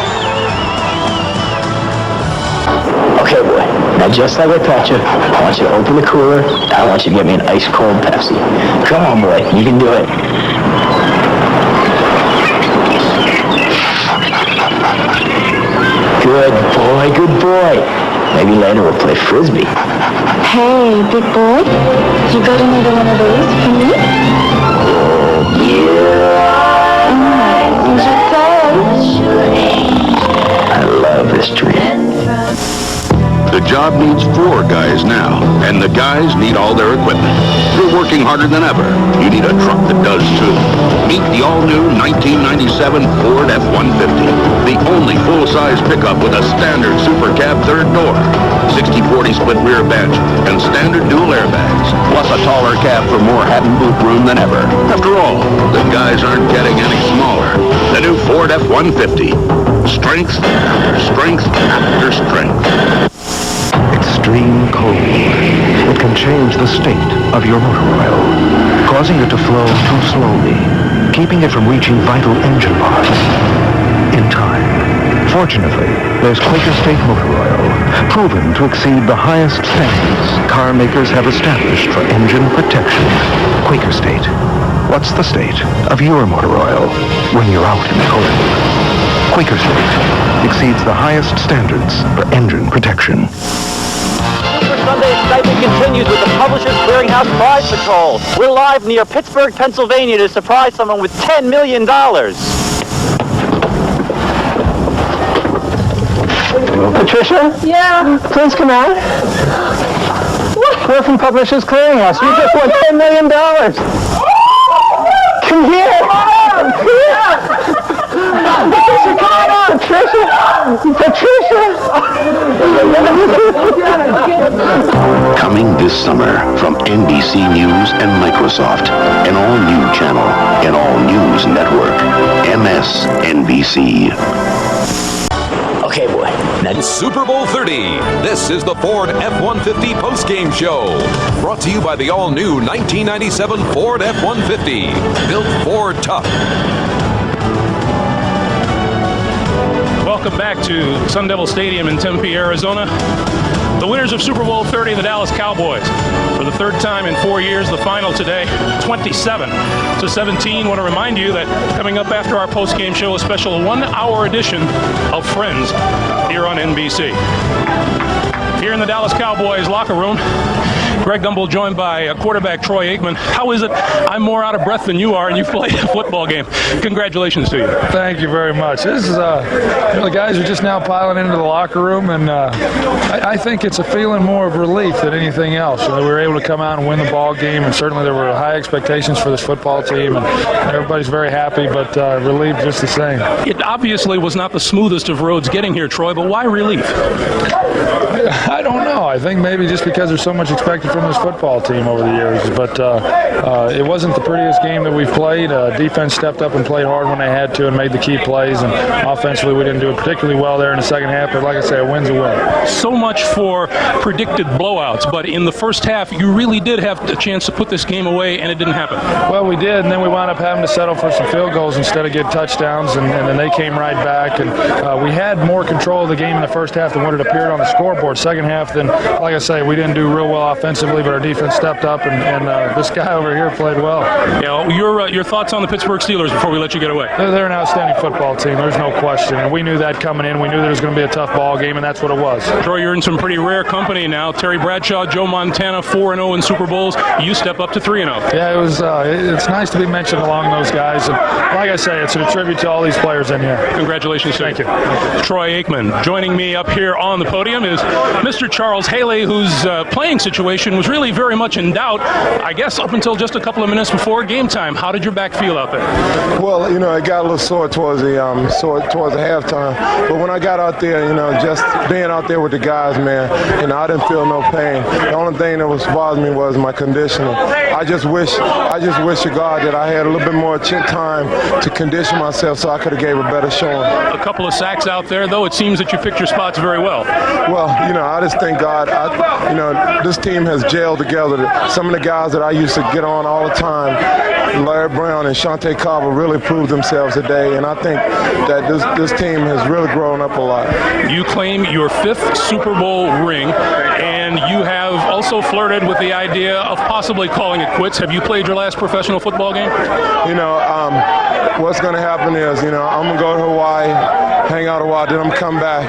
S12: Okay, boy. Now, just like I taught you, I want you to open the cooler. I want you to get me an ice-cold Pepsi. Come on, boy. You can do it. Good boy, good boy. Maybe later we'll play Frisbee.
S5: Hey, big boy, you got another one of those for me?
S12: I love this dream.
S13: The job needs 4 guys now, and the guys need all their equipment. You're working harder than ever. You need a truck that does too. Meet the all-new 1997 Ford F-150, the only full-size pickup with a standard Super Cab third door, 60/40 split rear bench, and standard dual airbags, plus a taller cab for more hat and boot room than ever. After all, the guys aren't getting any smaller. The new Ford F-150. Strength after strength after strength.
S23: Extreme cold. It can change the state of your motor oil, causing it to flow too slowly, keeping it from reaching vital engine parts in time. Fortunately, there's Quaker State Motor Oil, proven to exceed the highest standards car makers have established for engine protection. Quaker State. What's the state of your motor oil when you're out in the cold? Quakersfield exceeds the highest standards for engine protection.
S12: Super Sunday excitement continues with the Publishers Clearinghouse Prize Patrol. We're live near Pittsburgh, Pennsylvania to surprise someone with $10 million. Patricia? Yeah? Please come out. We're from Publishers Clearinghouse. You just won $10 million. Come here. Patricia, come on. Patricia.
S19: Coming this summer from NBC News and Microsoft, an all-new channel, an all-news network, MSNBC.
S6: Okay, boy. Now Super Bowl 30. This is the Ford F-150 postgame show. Brought to you by the all-new 1997 Ford F-150. Built Ford tough.
S8: Welcome back to Sun Devil Stadium in Tempe, Arizona. The winners of Super Bowl 30, the Dallas Cowboys. For the third time in 4 years, the final today, 27-17. Want to remind you that coming up after our post-game show, a special 1-hour edition of Friends here on NBC. Here in the Dallas Cowboys locker room, Greg Gumbel joined by quarterback Troy Aikman. How is it? I'm more out of breath than you are, and you've played a football game. Congratulations to you.
S3: Thank you very much. This is, the guys are just now piling into the locker room, and I think it's a feeling more of relief than anything else. We were able to come out and win the ball game, and certainly there were high expectations for this football team, and everybody's very happy, but relieved just the same.
S8: It obviously was not the smoothest of roads getting here, Troy, but why relief?
S3: I don't know. I think maybe just because there's so much expected from this football team over the years, but it wasn't the prettiest game that we've played. Defense stepped up and played hard when they had to and made the key plays, and offensively we didn't do it particularly well there in the second half, but like I say, a win's a win.
S8: So much for predicted blowouts, but in the first half you really did have a chance to put this game away, and it didn't happen.
S3: Well, we did, and then we wound up having to settle for some field goals instead of get touchdowns, and then they came right back, and we had more control of the game in the first half than what it appeared on the scoreboard. Second half, then, like I say, we didn't do real well offensively, but our defense stepped up, and this guy over here played well.
S8: Yeah, your thoughts on the Pittsburgh Steelers before we let you get away?
S3: They're an outstanding football team. There's no question, and we knew that coming in. We knew that it was going to be a tough ball game, and that's what it was.
S8: Troy, you're in some pretty rare company now. Terry Bradshaw, Joe Montana, 4-0 in Super Bowls. You step up to 3-0.
S3: Yeah, it was. It's nice to be mentioned along those guys, and like I say, it's a tribute to all these players in here.
S8: Congratulations,
S3: thank you.
S8: Troy Aikman. Joining me up here on the podium is Mr. Charles Haley, whose playing situation was really very much in doubt, I guess, up until just a couple of minutes before game time. How did your back feel out there?
S4: Well, it got a little sore towards the halftime, but when I got out there, just being out there with the guys, man, I didn't feel no pain. The only thing that was bothering me was my conditioning. I just wish to God that I had a little bit more time to condition myself so I could have gave a better showing.
S8: A couple of sacks out there, though. It seems that you picked your spots very well.
S4: Well, I just thank God. This team has gelled together. Some of the guys that I used to get on all the time, Larry Brown and Shante Carver, really proved themselves today, and I think that this team has really grown up a lot.
S8: You claim your 5th Super Bowl ring, and you have also flirted with the idea of possibly calling it quits. Have you played your last professional football game?
S4: What's going to happen is, I'm going to go to Hawaii, hang out a while, then I'm come back,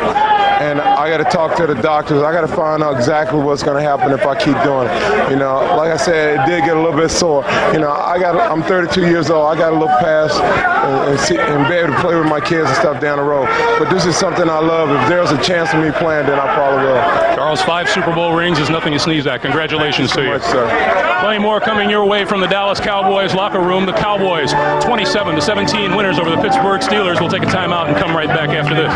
S4: and I got to talk to the doctors. I got to find out exactly what's going to happen if I keep doing it. Like I said, it did get a little bit sore. I'm 32 years old. I got to look past and be able to play with my kids and stuff down the road. But this is something I love. If there's a chance of me playing, then I probably will.
S8: Charles, 5 Super Bowl rings is nothing to sneeze at. Congratulations to you.
S4: Thank you so much, sir.
S8: Plenty more coming your way from the Dallas Cowboys locker room. The Cowboys, 27-17 winners over the Pittsburgh Steelers. We'll take a timeout and come right back after this.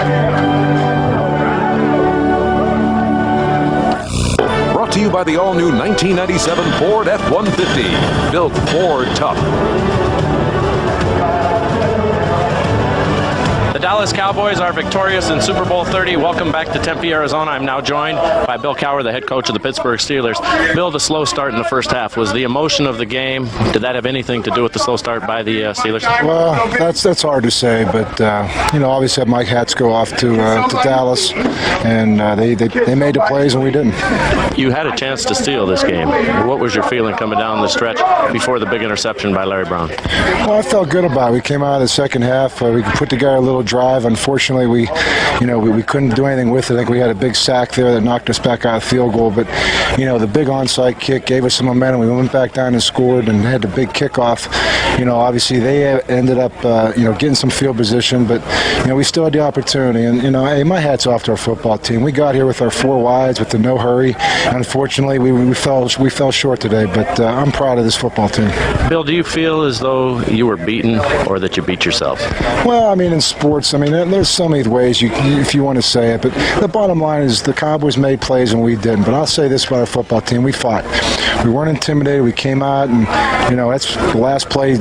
S6: Brought to you by the all-new 1997 Ford F-150. Built Ford tough.
S7: The Dallas Cowboys are victorious in Super Bowl 30. Welcome back to Tempe, Arizona. I'm now joined by Bill Cowher, the head coach of the Pittsburgh Steelers. Bill, the slow start in the first half, was the emotion of the game, did that have anything to do with the slow start by the Steelers?
S14: Well, that's hard to say, but obviously my hats go off to Dallas, and they made the plays and we didn't.
S7: You had a chance to steal this game. What was your feeling coming down the stretch before the big interception by Larry Brown?
S14: Well, I felt good about it. We came out of the second half. We put together a little drive. Unfortunately, we couldn't do anything with it. I think we had a big sack there that knocked us back out of field goal. But, the big onside kick gave us some momentum. We went back down and scored and had the big kickoff. Obviously they ended up, getting some field position. But, we still had the opportunity. And, hey, my hat's off to our football team. We got here with our 4 wides, with the no hurry. Unfortunately, we fell short today. But I'm proud of this football team.
S7: Bill, do you feel as though you were beaten or that you beat yourselves?
S14: Well, in sports, there's so many ways if you want to say it, but the bottom line is the Cowboys made plays and we didn't. But I'll say this about our football team: we fought. We weren't intimidated. We came out, and that's the last play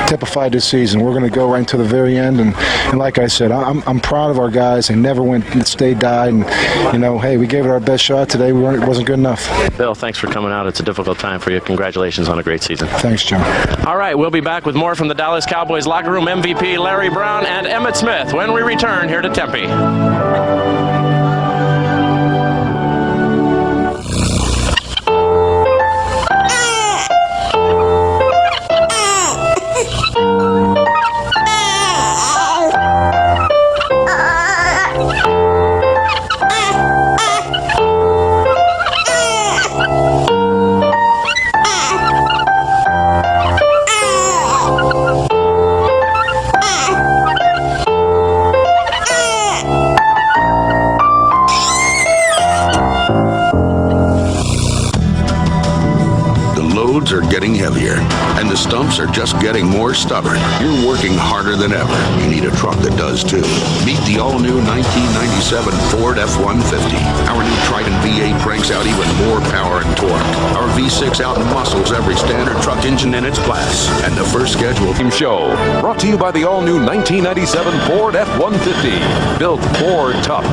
S14: typified this season. We're going to go right to the very end, and like I said, I'm proud of our guys. They never went and stayed died, and hey, we gave it our best shot today. It wasn't good enough.
S7: Bill, thanks for coming out. It's a difficult time for you. Congratulations on a great season.
S14: Thanks, Jim.
S7: All right, we'll be back with more from the Dallas Cowboys locker room MVP Larry Brown and Emmitt Smith when we return here to Tempe.
S1: Are getting heavier, and the stumps are just getting more stubborn. You're working harder than ever. You need a truck that does too. Meet the all-new 1997 Ford F-150. Our new Triton V8 cranks out even more power and torque. Our V6 out muscles every standard truck engine in its class. And the first scheduled
S6: show brought to you by the all-new 1997 Ford F-150. Built Ford tough.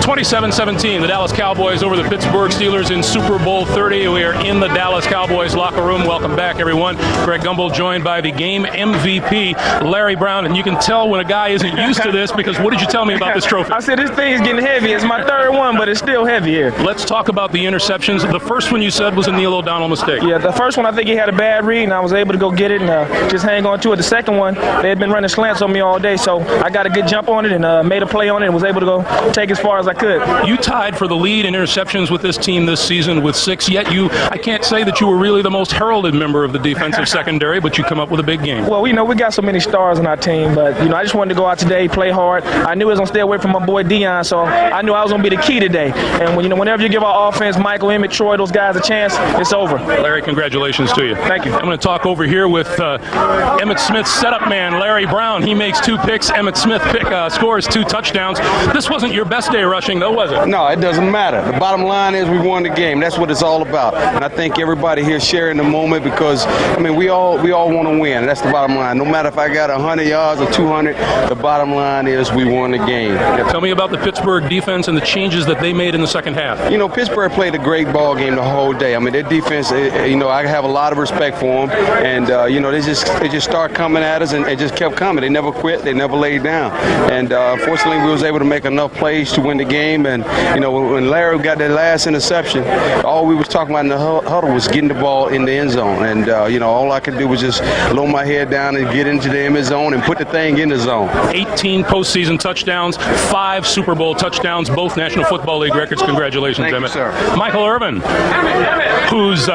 S8: 27-17, the Dallas Cowboys over the Pittsburgh Steelers in Super Bowl 30. We are in the Dallas Cowboys locker room. Welcome back, everyone. Greg Gumbel joined by the game MVP, Larry Brown. And you can tell when a guy isn't used to this because what did you tell me about this trophy?
S10: I said this thing's getting heavy. It's my third one, but it's still heavy here.
S8: Let's talk about the interceptions. The first one you said was a Neil O'Donnell mistake.
S10: Yeah, the first one I think he had a bad read, and I was able to go get it and just hang on to it. The second one, they had been running slants on me all day, so I got a good jump on it and made a play on it and was able to go take as far as I could.
S8: You tied for the lead in interceptions with this team this season with 6, yet I can't say that you were really the most heralded member of the defensive secondary, but you come up with a big game.
S10: Well, we got so many stars on our team, but, I just wanted to go out today, play hard. I knew I was going to stay away from my boy Dion, so I knew I was going to be the key today. And, whenever you give our offense, Michael, Emmett, Troy, those guys a chance, it's over.
S8: Larry, congratulations to you.
S10: Thank you.
S8: I'm going to talk over here with Emmitt Smith's setup man, Larry Brown. He makes 2 picks. Emmitt Smith scores 2 touchdowns. This wasn't your best day rushing, though, was it?
S17: No, it doesn't matter. The bottom line is we won the game. That's what it's all about. And I think everybody here sharing the moment because, we all want to win. That's the bottom line. No matter if I got 100 yards or 200, the bottom line is we won the game.
S8: Tell me about the Pittsburgh defense and the changes that they made in the second half.
S17: Pittsburgh played a great ball game the whole day. Their defense, I have a lot of respect for them. And, they just start coming at us and just kept coming. They never quit. They never laid down. And, fortunately, we was able to make enough plays to win the game. And, when Larry got that last interception, all we was talking about in the huddle was getting the ball in the end zone. And, all I could do was just lower my head down and get into the end zone and put the thing in the zone.
S8: 18 postseason touchdowns, 5 Super Bowl touchdowns, both National Football League records. Congratulations,
S17: Thank
S8: Emmitt.
S17: you, sir.
S8: Michael Irvin, who's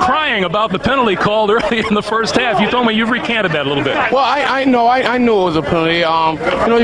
S8: crying about the penalty called early in the first half. You told me you've recanted that a little bit.
S24: Well, I know it was a penalty.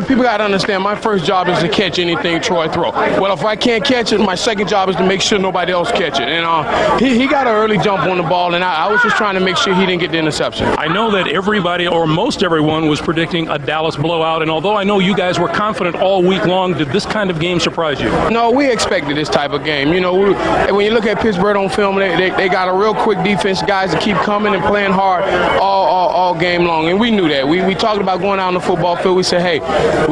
S24: People got to understand my first job is to catch anything Troy throw. Well, if I can't catch it, my second job is to make sure nobody else catch it. And he got an early jump on the ball, and I was just trying to make sure he didn't get the interception.
S8: I know that everybody, or most everyone, was predicting a Dallas blowout, and although I know you guys were confident all week long, did this kind of game surprise you?
S24: No, we expected this type of game. When you look at Pittsburgh on film, they got a real quick defense, guys that keep coming and playing hard all game long, and we knew that. We talked about going out on the football field. We said, hey,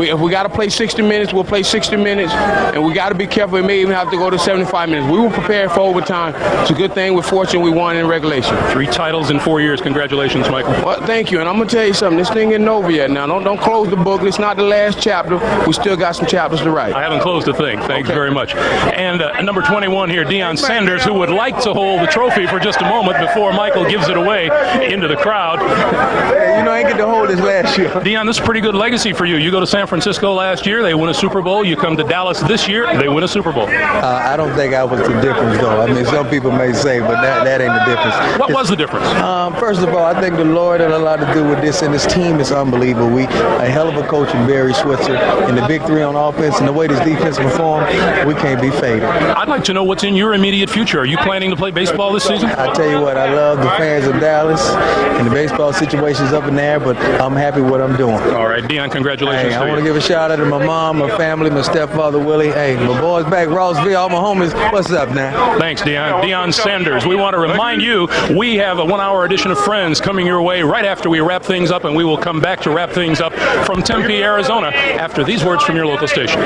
S24: if we got to play 60 minutes, we'll play 60 60 minutes, and we got to be careful. We may even have to go to 75 minutes. We were prepared for overtime. It's a good thing. We're fortunate we won in regulation.
S8: 3 titles in 4 years. Congratulations, Michael.
S24: Well, thank you. And I'm going to tell you something. This thing isn't over yet now. Don't close the book. It's not the last chapter. We still got some chapters to write.
S8: I haven't closed a thing. Thanks very much. And number 21 here, Deion Sanders, who would like to hold the trophy for just a moment before Michael gives it away into the crowd.
S17: Hey, I ain't get to hold this last year.
S8: Deion, this is a pretty good legacy for you. You go to San Francisco last year, they win a Super Bowl. You come to Dallas this year, they win a Super Bowl.
S17: I don't think I was the difference, though. I mean, some people may say, but that ain't the difference.
S8: What was the difference?
S17: First of all, I think the Lord had a lot to do with this, and this team is unbelievable. A hell of a coach in Barry Switzer, and the big 3 on offense, and the way this defense performed, we can't be faded.
S8: I'd like to know what's in your immediate future. Are you planning to play baseball this season?
S17: I tell you what, I love the fans of Dallas, and the baseball situation's up in there, but I'm happy with what I'm doing.
S8: All right, Deion, congratulations.
S17: Hey, I want to give a shout out to my mom, my family, my stepfather Willie. Hey, my boys back Rossville, all my homies. What's up now?
S8: Thanks, Deion. Deion Sanders. We want to remind you, we have a 1-hour edition of Friends coming your way right after we wrap things up, and we will come back to wrap things up from Tempe, Arizona, after these words from your local station.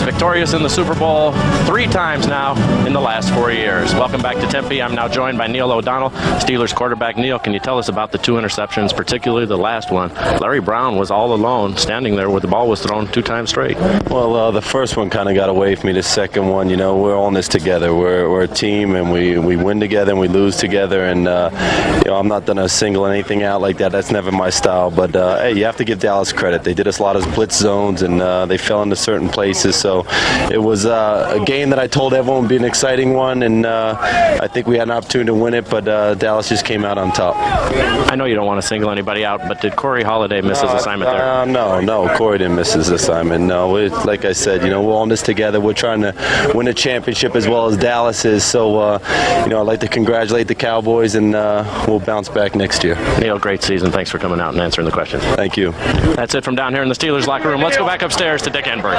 S7: Victorious in the Super Bowl 3 times now in the last 4 years. Welcome back to Tempe. I'm now joined by Neil O'Donnell, Steelers quarterback. Neil, can you tell us about the 2 interceptions, particularly the last one? Larry Brown was all alone, standing there where the ball was thrown 2 times straight.
S15: Well, the first one kind of got away from me. The second one, we're all in this together. We're a team, and we win together and we lose together. And I'm not gonna single anything out like that. That's never my style. But hey, you have to give Dallas credit. They did us a lot of blitz zones, and they fell into certain places. So it was a game that I told everyone would be an exciting one, and I think we had an opportunity to win it, but Dallas just came out on top.
S7: I know you don't want to single anybody out, but did Corey Holiday miss his assignment there?
S15: No, Corey didn't miss his assignment. No, like I said, we're all in this together. We're trying to win a championship as well as Dallas is. So, I'd like to congratulate the Cowboys, and we'll bounce back next year.
S7: Neil, great season. Thanks for coming out and answering the questions.
S15: Thank you.
S7: That's it from down here in the Steelers locker room. Let's go back upstairs to Dick Enberg.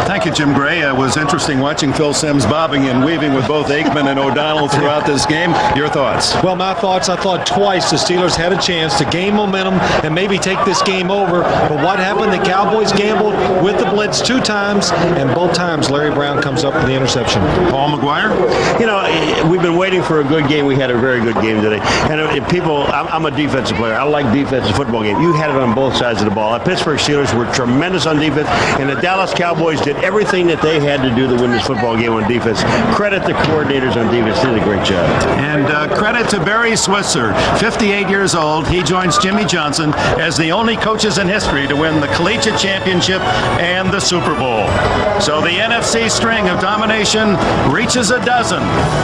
S2: Thank you, Jim Gray. It was interesting watching Phil Simms bobbing and weaving with both Aikman and O'Donnell throughout this game. Your thoughts?
S11: Well, my thoughts, I thought twice the Steelers had a chance to gain momentum and maybe take this game over. But what happened? The Cowboys gambled with the blitz 2 times, and both times Larry Brown comes up with the interception.
S2: Paul McGuire?
S18: We've been waiting for a good game. We had a very good game today. And I'm a defensive player. I like defensive football game. You had it on both sides of the ball. The Pittsburgh Steelers were tremendous on defense, and the Dallas Cowboys did everything that they had to do to win this football game on defense. Credit the coordinators on defense. They did a great job.
S2: And credit to Barry Switzer, 58 years old. He joins Jimmy Johnson as the only coaches in history to win the collegiate championship and the Super Bowl. So the NFC string of domination reaches a dozen.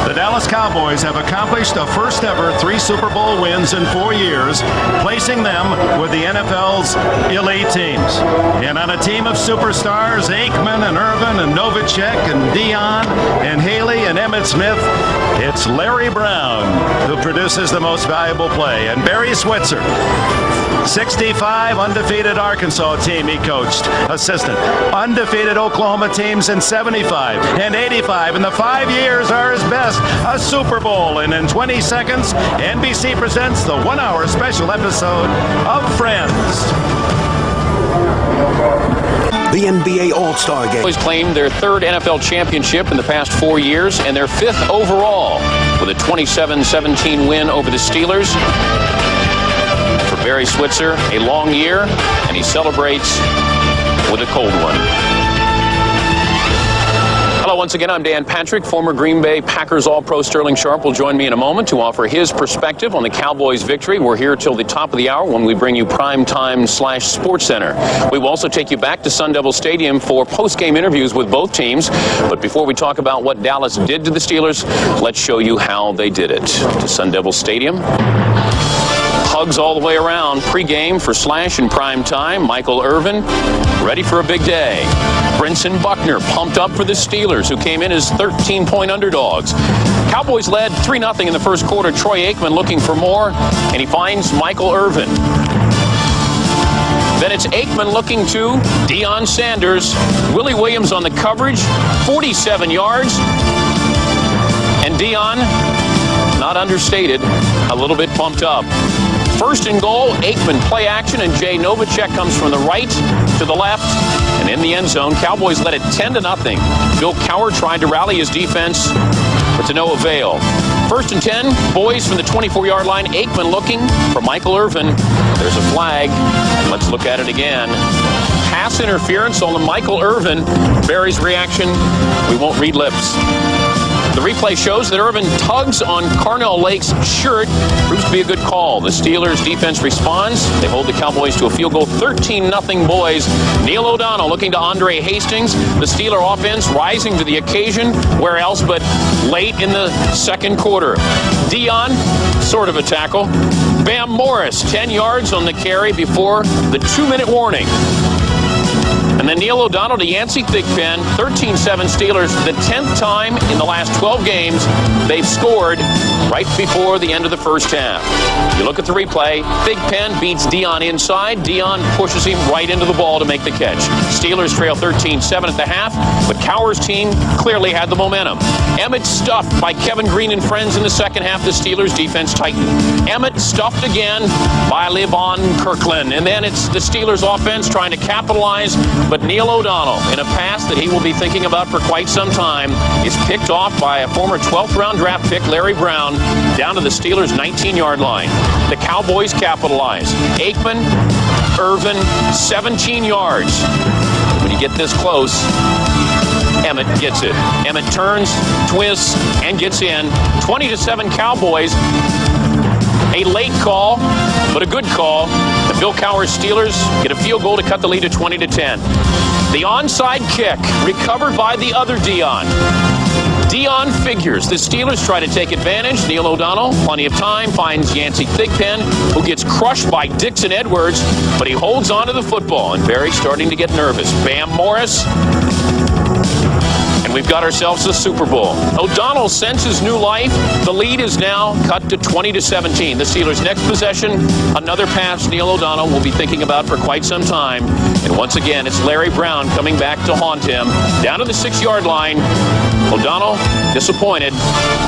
S2: The Dallas Cowboys have accomplished a first ever 3 Super Bowl wins in 4 years, placing them with the NFL's elite teams. And on a team of superstars, Aikman and Irvin and Novacek and Dion and Haley and Emmitt Smith, it's Larry Brown who produces the most valuable play. And Barry Switzer, 65 undefeated Arkansas team he coached, assistant. Undefeated Oklahoma teams in 75 and 85. And the 5 years are his best, a Super Bowl. And in 20 seconds, NBC presents the 1-hour special episode of Friends.
S20: The NBA All-Star Game.
S21: Cowboys claimed their 3rd NFL championship in the past 4 years and their 5th overall with a 27-17 win over the Steelers. For Barry Switzer, a long year, and he celebrates with a cold one. Hello, once again, I'm Dan Patrick. Former Green Bay Packers All-Pro Sterling Sharp will join me in a moment to offer his perspective on the Cowboys' victory. We're here till the top of the hour when we bring you Prime Time / Sports Center. We will also take you back to Sun Devil Stadium for post-game interviews with both teams. But before we talk about what Dallas did to the Steelers, let's show you how they did it. To Sun Devil Stadium. Hugs all the way around. Pre-game for Slash in Prime Time. Michael Irvin ready for a big day. Brinson Buckner pumped up for the Steelers, who came in as 13-point underdogs. Cowboys led 3-0 in the first quarter. Troy Aikman looking for more, and he finds Michael Irvin. Then it's Aikman looking to Deion Sanders. Willie Williams on the coverage, 47 yards. And Deion, not understated, a little bit pumped up. First and goal, Aikman play action, and Jay Novacek comes from the right to the left. And in the end zone, Cowboys led it 10-0. Bill Cowher tried to rally his defense, but to no avail. First and 10, boys from the 24-yard line. Aikman looking for Michael Irvin. There's a flag. Let's look at it again. Pass interference on the Michael Irvin. Barry's reaction, we won't read lips. The replay shows that Irvin tugs on Carnell Lake's shirt. Proves to be a good call. The Steelers defense responds. They hold the Cowboys to a field goal, 13-0 boys. Neil O'Donnell looking to Andre Hastings. The Steeler offense rising to the occasion. Where else but late in the second quarter. Dion, sort of a tackle. Bam Morris, 10 yards on the carry before the 2-minute warning. And then Neil O'Donnell to Yancey Thigpen, 13-7 Steelers, the 10th time in the last 12 games they've scored right before the end of the first half. You look at the replay, Thigpen beats Dion inside. Dion pushes him right into the ball to make the catch. Steelers trail 13-7 at the half, but Cowher's team clearly had the momentum. Emmett stuffed by Kevin Green and friends in the second half. The Steelers defense tightened. Emmett stuffed again by Levon Kirkland. And then it's the Steelers offense trying to capitalize. But Neil O'Donnell, in a pass that he will be thinking about for quite some time, is picked off by a former 12th round draft pick, Larry Brown, down to the Steelers' 19-yard line. The Cowboys capitalize. Aikman, Irvin, 17 yards. When you get this close, Emmett gets it. Emmett turns, twists, and gets in. 20-7 Cowboys. A late call, but a good call. The Bill Cowher Steelers get a field goal to cut the lead to 20-10. The onside kick, recovered by the other Dion. Dion figures. The Steelers try to take advantage. Neil O'Donnell, plenty of time, finds Yancey Thigpen, who gets crushed by Dixon Edwards, but he holds on to the football, and Barry's starting to get nervous. Bam Morris. And we've got ourselves a Super Bowl. O'Donnell senses new life. The lead is now cut to 20-17. The Steelers' next possession, another pass Neil O'Donnell will be thinking about for quite some time. And once again, it's Larry Brown coming back to haunt him. Down to the 6-yard line. O'Donnell disappointed.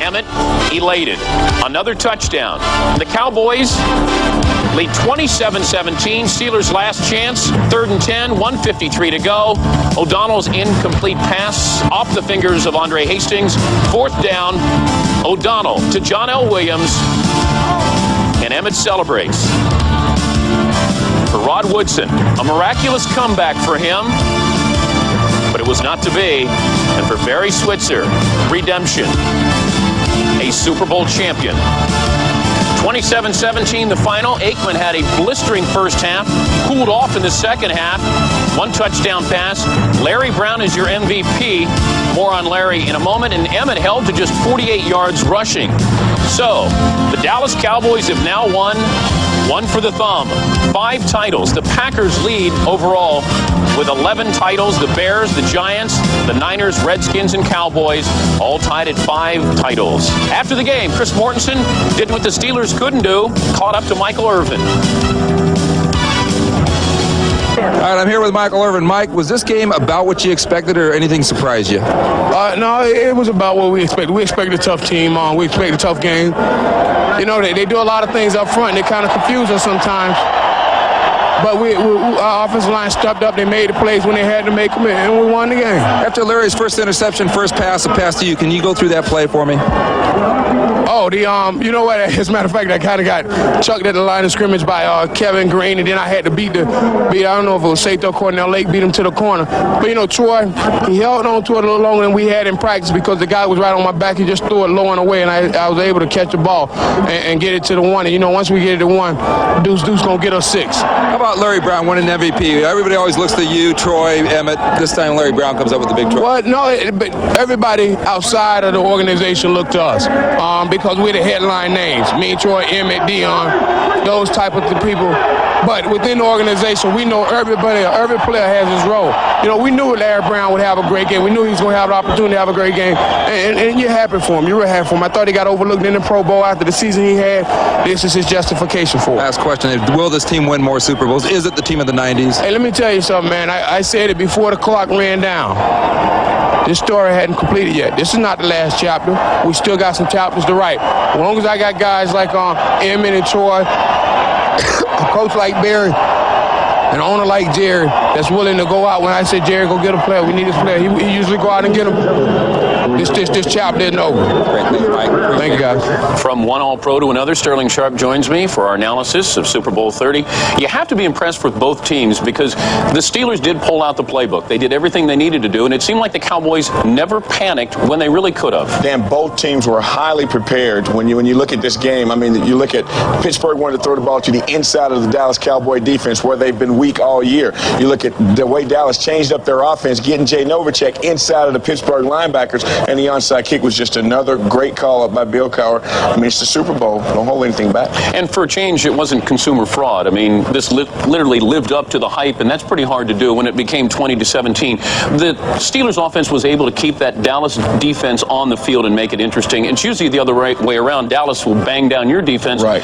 S21: Emmett elated. Another touchdown. The Cowboys lead 27-17. Steelers' last chance, 3rd and 10, 1:53 to go. O'Donnell's incomplete pass off the fingers of Andre Hastings. 4th down. O'Donnell to John L. Williams. And Emmett celebrates. For Rod Woodson, a miraculous comeback for him, but it was not to be. And for Barry Switzer, redemption. A Super Bowl champion. 27-17 the final. Aikman had a blistering first half, cooled off in the second half. 1 touchdown pass. Larry Brown is your MVP. More on Larry in a moment. And Emmett held to just 48 yards rushing. So, the Dallas Cowboys have now won one for the thumb. 5 titles. The Packers lead overall with 11 titles. The Bears, the Giants, the Niners, Redskins, and Cowboys all tied at 5 titles. After the game, Chris Mortensen did what the Steelers couldn't do, caught up to Michael Irvin.
S5: All right, I'm here with Michael Irvin. Mike, was this game about what you expected or anything surprised you?
S24: No, it was about what we expected. We expected a tough team. We expected a tough game. You know, they do a lot of things up front, and they kind of confuse us sometimes. But our offensive line stepped up. They made the plays when they had to make them, and we won the game.
S5: After Larry's first interception, first pass, a pass to you, can you go through that play for me?
S24: Oh, you know what? As a matter of fact, I kind of got chucked at the line of scrimmage by Kevin Green, and then I had to beat I don't know if it was safety or Cornell Lake, beat him to the corner. But, you know, Troy, he held on to it a little longer than we had in practice because the guy was right on my back. He just threw it low and away, and I was able to catch the ball and get it to the 1. And, you know, once we get it to 1, Deuce going to get us 6.
S5: How about Larry Brown winning MVP? Everybody always looks to you, Troy, Emmett. This time Larry Brown comes up with the big trophy.
S24: Well, no, but everybody outside of the organization looked to us because we're the headline names. Me, Troy, Emmett, Dion, those type of people. But within the organization, we know every player has his role. You know, we knew Larry Brown would have a great game. We knew he was going to have the opportunity to have a great game. And you're happy for him. You're real happy for him. I thought he got overlooked in the Pro Bowl after the season he had. This is his justification for it.
S5: Last question. Will this team win more Super Bowls? Is it the team of the 90s?
S24: Hey, let me tell you something, man. I said it before the clock ran down. This story hadn't completed yet. This is not the last chapter. We still got some chapters to write. As long as I got guys like Emmett and Troy, a coach like Barry, an owner like Jerry that's willing to go out. When I say, Jerry, go get a player, we need this player, he usually go out and get him. This chapter isn't over. Thank you, guys.
S21: From one All-Pro to another, Sterling Sharp joins me for our analysis of Super Bowl 30. You have to be impressed with both teams because the Steelers did pull out the playbook. They did everything they needed to do, and it seemed like the Cowboys never panicked when they really could have.
S9: Dan, both teams were highly prepared. When you look at this game, I mean, you look at Pittsburgh wanted to throw the ball to the inside of the Dallas Cowboy defense where they've been weak all year. You look at the way Dallas changed up their offense, getting Jay Novacek inside of the Pittsburgh linebackers, and the onside kick was just another great call up by Bill Cowher. I mean, it's the Super Bowl. Don't hold anything back.
S21: And for a change, it wasn't consumer fraud. I mean, this literally lived up to the hype, and that's pretty hard to do when it became 20-17. The Steelers offense was able to keep that Dallas defense on the field and make it interesting. It's usually the other way around. Dallas will bang down your defense.
S9: Right.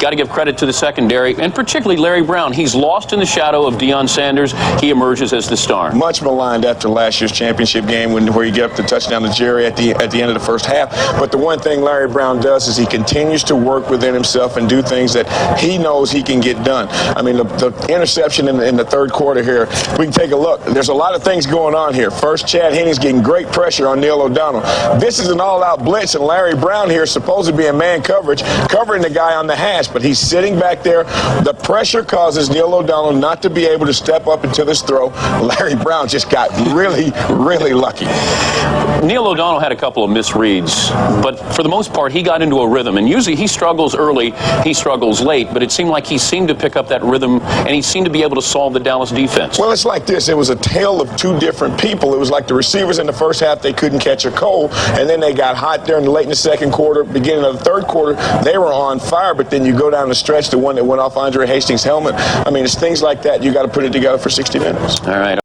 S21: Got to give credit to the secondary, and particularly Larry Brown. He's lost in the shadow of Deion Sanders. He emerges as the star.
S9: Much maligned after last year's championship game where you get up the touchdown to Jerry at the end of the first half. But the one thing Larry Brown does is he continues to work within himself and do things that he knows he can get done. I mean, the interception in the third quarter here, we can take a look. There's a lot of things going on here. First, Chad Henne's getting great pressure on Neil O'Donnell. This is an all-out blitz, and Larry Brown here is supposed to be in man coverage, covering the guy on the hash, but he's sitting back there. The pressure causes Neil O'Donnell not to be able to step up into this throw. Larry Brown just got really, really lucky.
S21: Neil O'Donnell had a couple of misreads, but for the most part, he got into a rhythm. And usually he struggles early, he struggles late, but it seemed like he seemed to pick up that rhythm, and he seemed to be able to solve the Dallas defense.
S9: Well, it's like this. It was a tale of two different people. It was like the receivers in the first half, they couldn't catch a cold, and then they got hot there late in the second quarter, beginning of the third quarter, they were on fire, but then you go down the stretch, the one that went off Andre Hastings' helmet. I mean, it's things like that. You got to put it together for 60 minutes.
S21: All right.